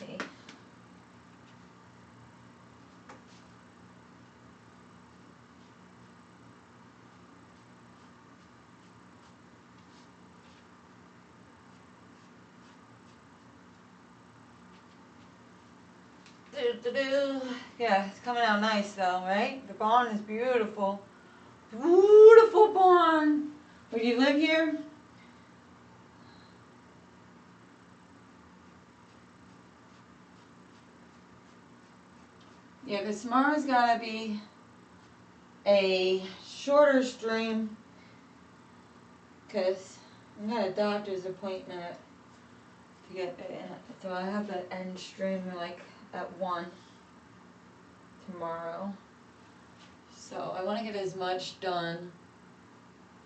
[SPEAKER 1] Okay. Do-do-do. Yeah, it's coming out nice though, right? The barn is beautiful. Beautiful barn. Would you live here? Yeah, because tomorrow's gotta be a shorter stream because I got a doctor's appointment to get in. So I have to end stream like at 1 tomorrow. So I want to get as much done,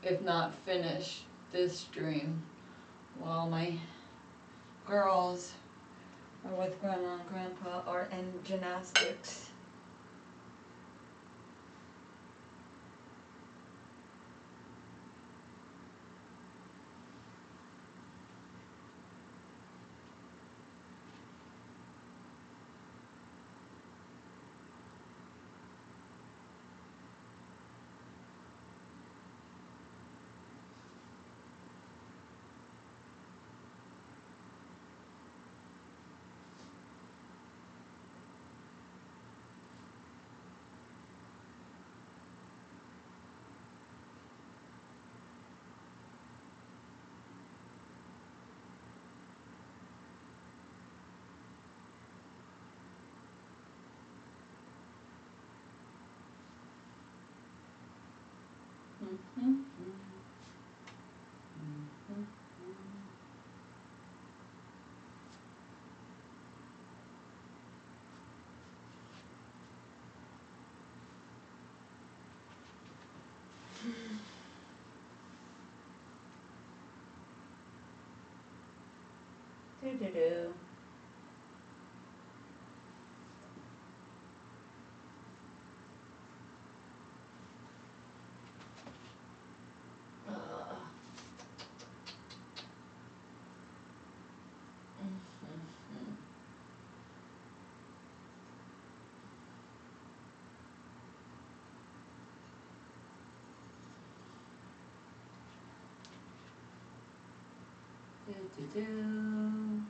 [SPEAKER 1] if not finish, this stream while my girls are with grandma and grandpa or in gymnastics.
[SPEAKER 2] Do-do-do. Do-do-do.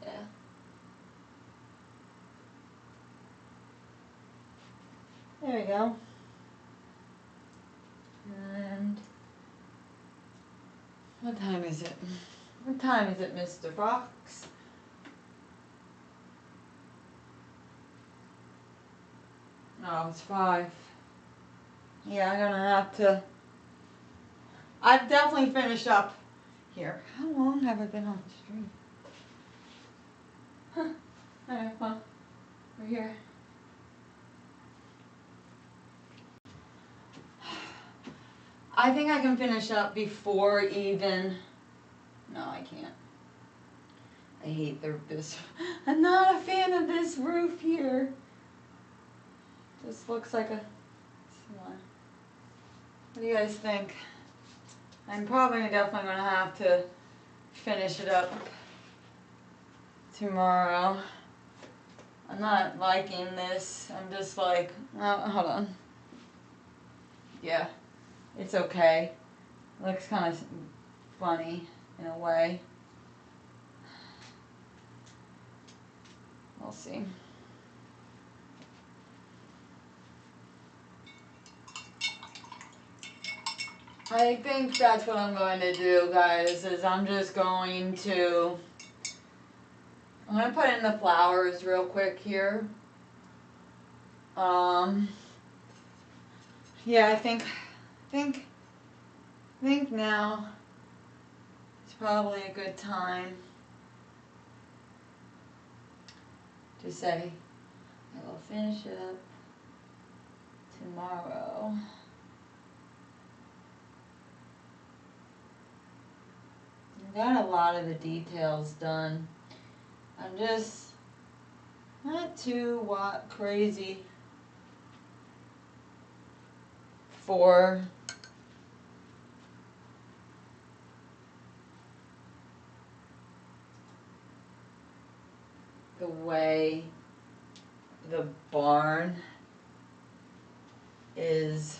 [SPEAKER 2] Yeah. There we go. And what time is it? What time is it, Mr. Fox? No, it's 5. Yeah, I'm gonna have to. I've definitely finished up here. How long have I been on the street? Huh. Alright, well, we're here. I think I can finish up before even. No, I can't. I hate this. I'm not a fan of this roof here. This looks like a. What do you guys think? I'm probably definitely gonna have to finish it up tomorrow. I'm not liking this. I'm just like, oh, hold on. Yeah, it's okay. It looks kind of funny in a way. We'll see. I think that's what I'm going to do, guys, is I'm gonna put in the flowers real quick here. Yeah, I think now it's probably a good time to say I will finish it up tomorrow. I got a lot of the details done. I'm just not too crazy for the way the barn is,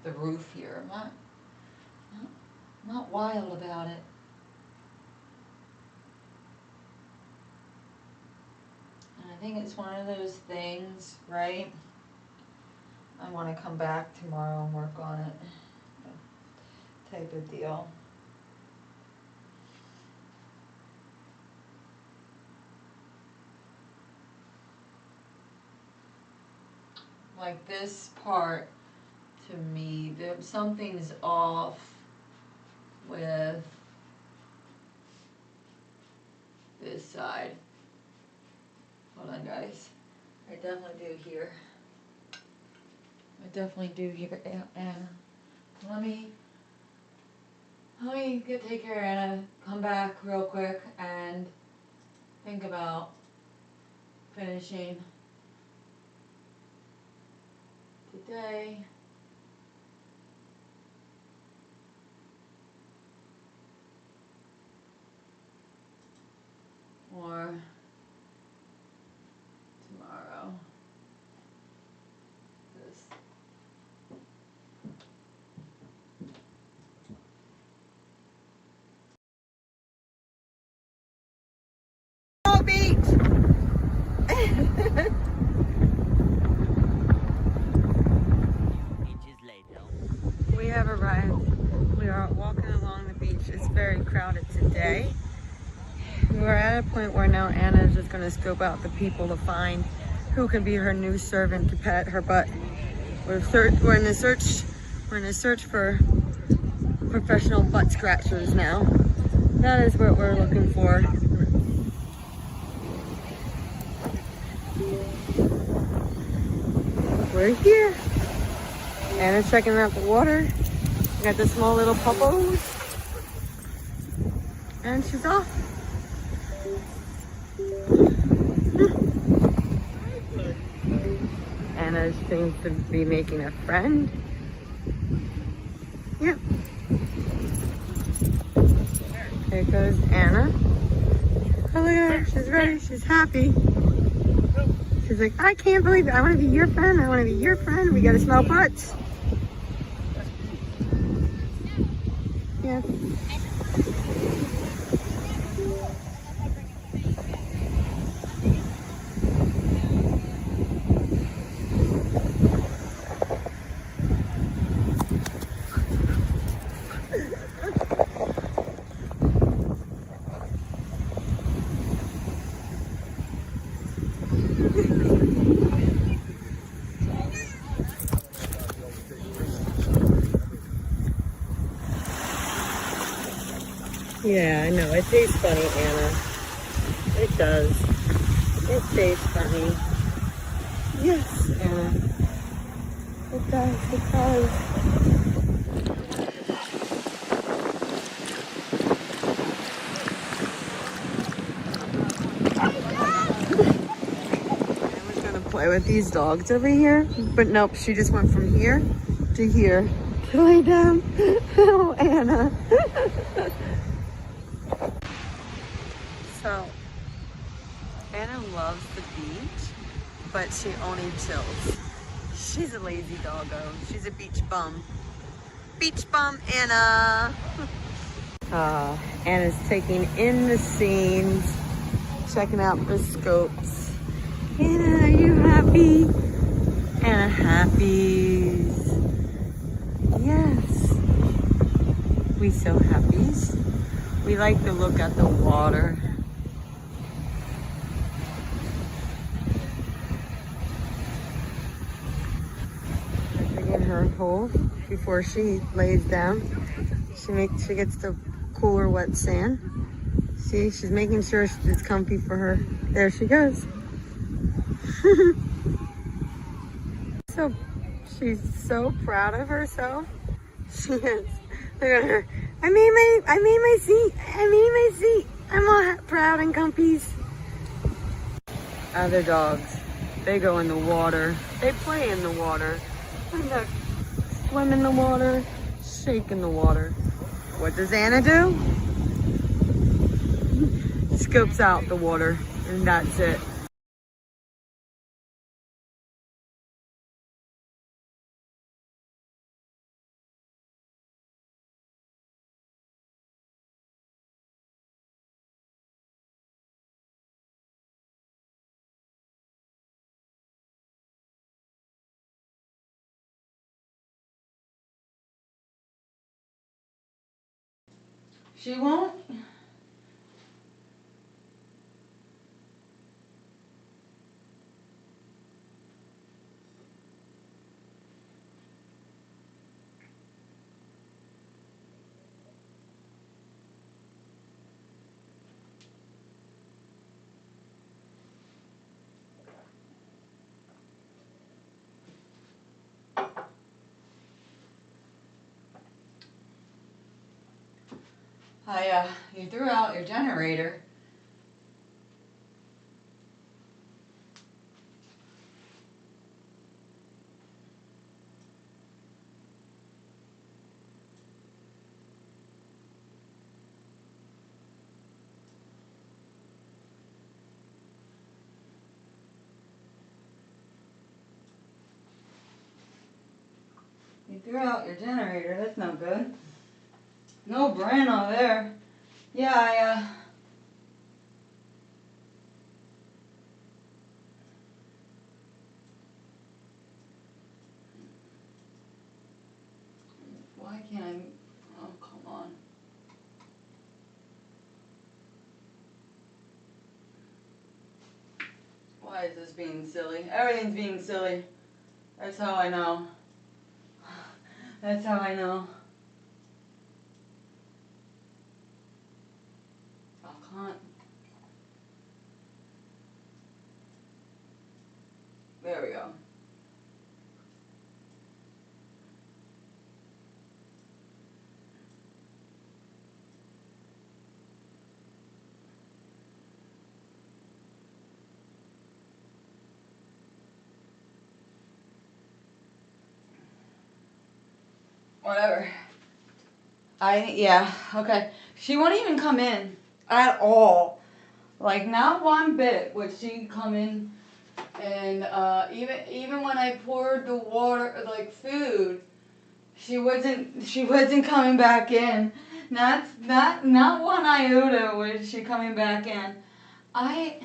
[SPEAKER 2] the roof here. I'm not wild about it. And I think it's one of those things, right? I want to come back tomorrow and work on it, type of deal. Like this part, to me, something's off with this side. Hold on, guys. I definitely do here. And let me take care of Anna, come back real quick, and think about finishing today. Or tomorrow. This. Beach.
[SPEAKER 4] have arrived. We are walking along the beach. It's very crowded today. We're at a point where now Anna is just going to scope out the people to find who can be her new servant to pet her butt. We're in a search for professional butt scratchers now. That is what we're looking for. We're here. Anna's checking out the water. We got the small little puppos. And she's off. Anna seems to be making a friend. Yep. There goes Anna. Oh, look at her. She's ready. She's happy. She's like, I can't believe it. I want to be your friend. I want to be your friend. We got to smell butts. Yeah. Yeah, I know. It tastes funny, Anna. It does. It tastes funny. Yes, Anna. It does. It does. I was gonna play with these dogs over here, but nope. She just went from here to here to lay down. Oh, Anna. So, Anna loves the beach, but she only chills. She's a lazy doggo. She's a beach bum. Beach bum, Anna. Anna's taking in the scenes, checking out the scopes. Anna, are you happy? Anna happies. Yes. We so happies. We like to look at the water. In her hole before she lays down. She gets the cooler wet sand. See, she's making sure it's comfy for her. There she goes. So she's so proud of herself. She is. Look at her. I made my seat. I'm all proud and comfies. Other dogs, they go in the water. They play in the water. Look, swim in the water, shake in the water. What does Anna do? Scopes out the water, and that's it.
[SPEAKER 1] She won't. You threw out your generator. You threw out your generator. That's no good. No bueno there. Yeah, why
[SPEAKER 2] can't I? Oh, come on. Why is this being silly? Everything's being silly. That's how I know. That's how I know. I can't. There we go. Whatever. Yeah, okay. She won't even come in at all. Like, not one bit would she come in. And even when I poured the water, like food, she wasn't coming back in. Not one iota was she coming back in. I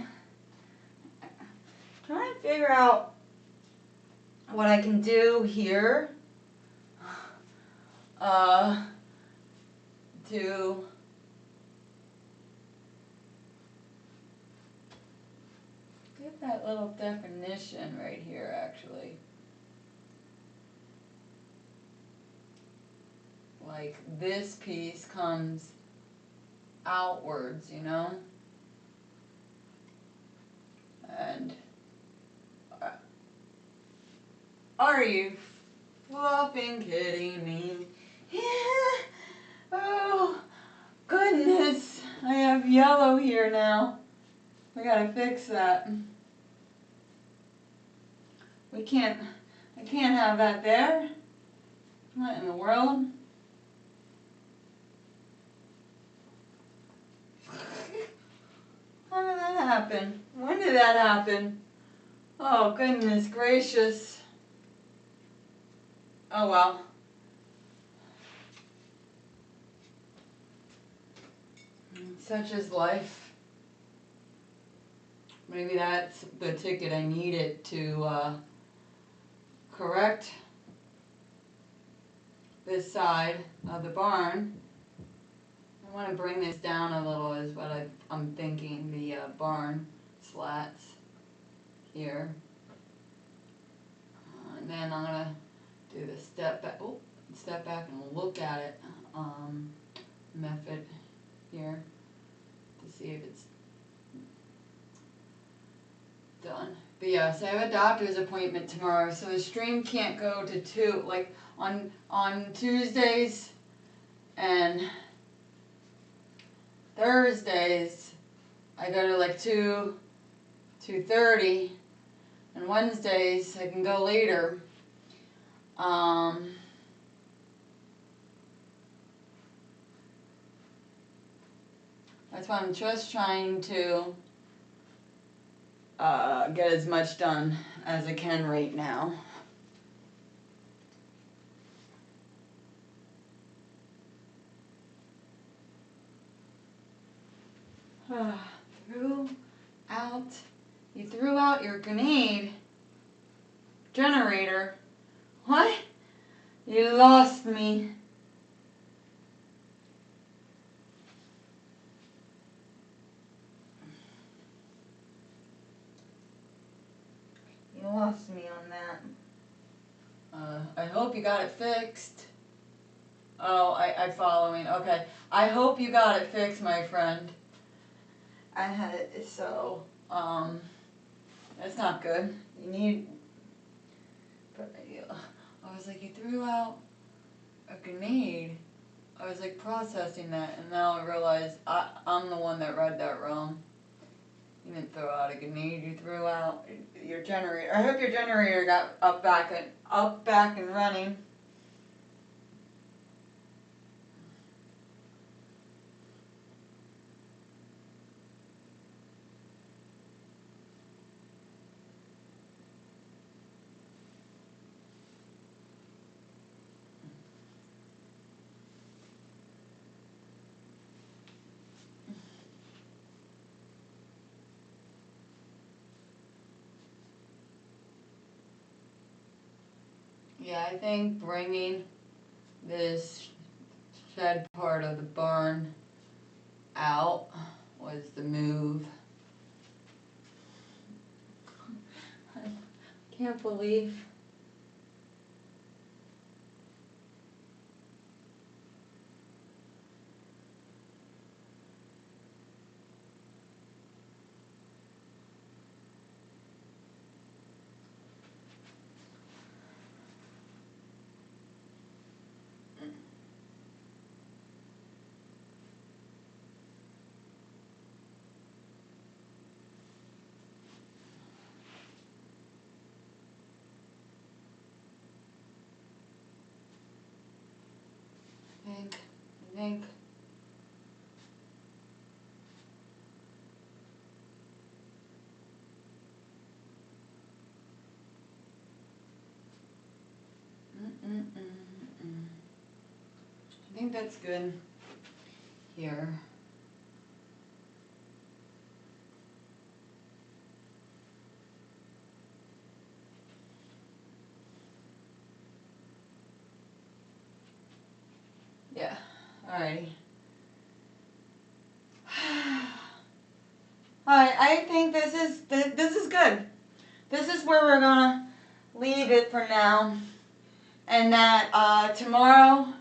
[SPEAKER 2] trying to figure out what I can do here. To get that little definition right here, actually. Like, this piece comes outwards, you know? And are you fluffing kidding me? Yeah. Oh, goodness. I have yellow here now. I gotta fix that. I can't have that there. What in the world? How did that happen? When did that happen? Oh, goodness gracious. Oh, well. Such is life. Maybe that's the ticket I needed to correct this side of the barn. I want to bring this down a little is what I'm thinking, the barn slats here. And then I'm going to do the step back and look at it method here to see if it's done. But yeah, so I have a doctor's appointment tomorrow, so the stream can't go to 2, like on Tuesdays and Thursdays I go to like 2:30, and Wednesdays I can go later. That's why I'm just trying to get as much done as I can right now. You threw out your grenade generator. What? You lost me. You lost me on that. I hope you got it fixed. Oh, I'm following. Okay. I hope you got it fixed, my friend. I had it, so, that's not good. You need, but I was like, you threw out a grenade. I was like processing that, and now I realize I'm the one that read that wrong. You didn't throw out a grenade, you threw out your generator. I hope your generator got up back and running. Yeah, I think bringing
[SPEAKER 1] this shed part of the barn out was the move. I can't believe I think I think that's good here. Yeah, alrighty. Alright, I think this is good. This is where we're gonna leave it for now. And that tomorrow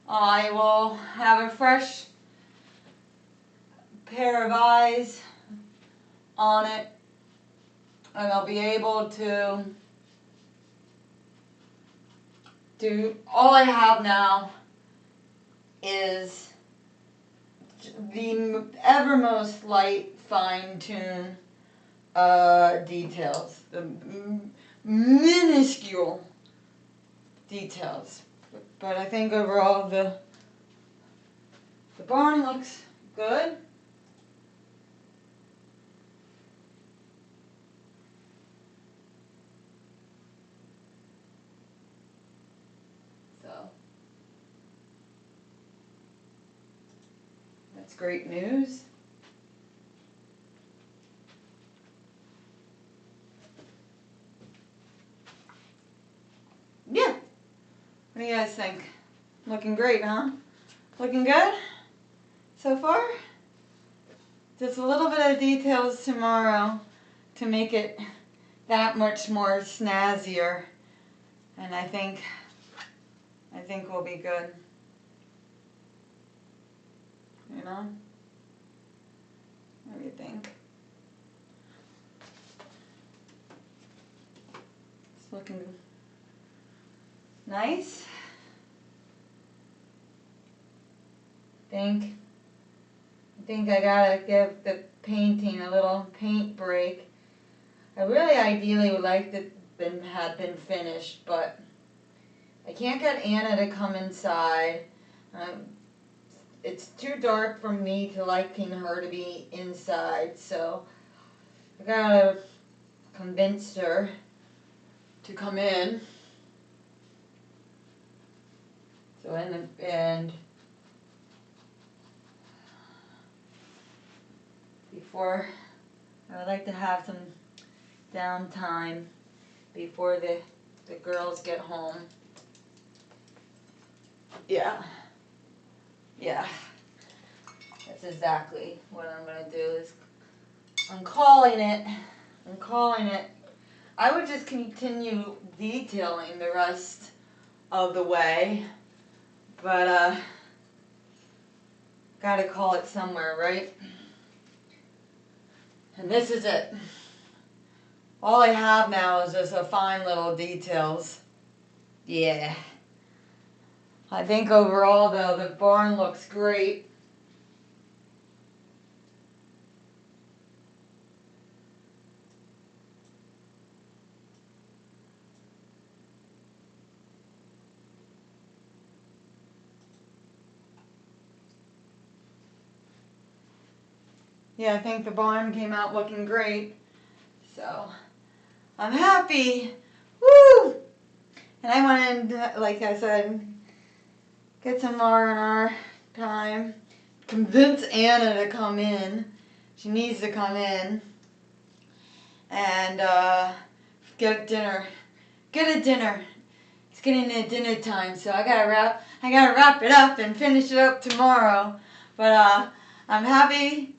[SPEAKER 1] I will have a fresh pair of eyes on it, and I'll be able to do, all I have now is the evermost light fine tune details, the minuscule details, but I think overall the barn looks good. So that's great news. Yeah. What do you guys think? Looking great, huh? Looking good so far? Just a little bit of details tomorrow to make it that much more snazzier. And I think we'll be good. You know? What do you think? It's looking nice. I think I gotta give the painting a little paint break. I really ideally would like to have been finished, but I can't get Anna to come inside. It's too dark for me to liking her to be inside, so I gotta convince her to come in. So and before, I would like to have some downtime before the girls get home. Yeah. Yeah. That's exactly what I'm gonna do is I'm calling it. I would just continue detailing the rest of the way, but gotta call it somewhere, right? And this is it. All I have now is just a fine little details. Yeah. I think overall though, the barn looks great. Yeah, I think the barn came out looking great. So, I'm happy. Woo! And I wanted, like I said, get some R&R time. Convince Anna to come in. She needs to come in. And get dinner. Get a dinner. it's getting to dinner time, so I gotta wrap it up and finish it up tomorrow. But I'm happy.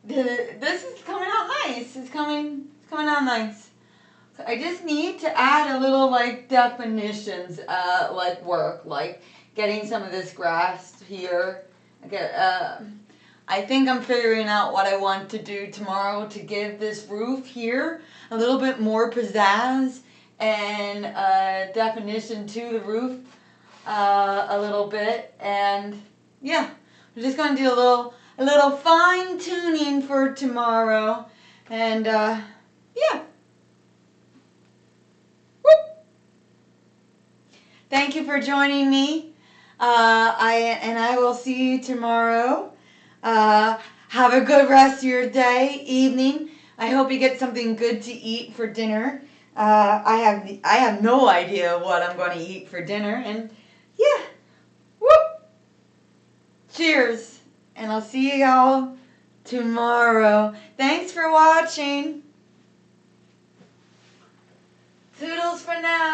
[SPEAKER 1] This is coming out nice. It's coming out nice. So I just need to add a little like definitions, like work, like getting some of this grass here. I think I'm figuring out what I want to do tomorrow to give this roof here a little bit more pizzazz and definition to the roof a little bit. And yeah, we're just gonna do a little fine tuning for tomorrow. And yeah. Thank you for joining me. I will see you tomorrow. Have a good rest of your day, evening. I hope you get something good to eat for dinner. I have no idea what I'm going to eat for dinner, and yeah, whoop. Cheers, and I'll see y'all tomorrow. Thanks for watching. Toodles for now.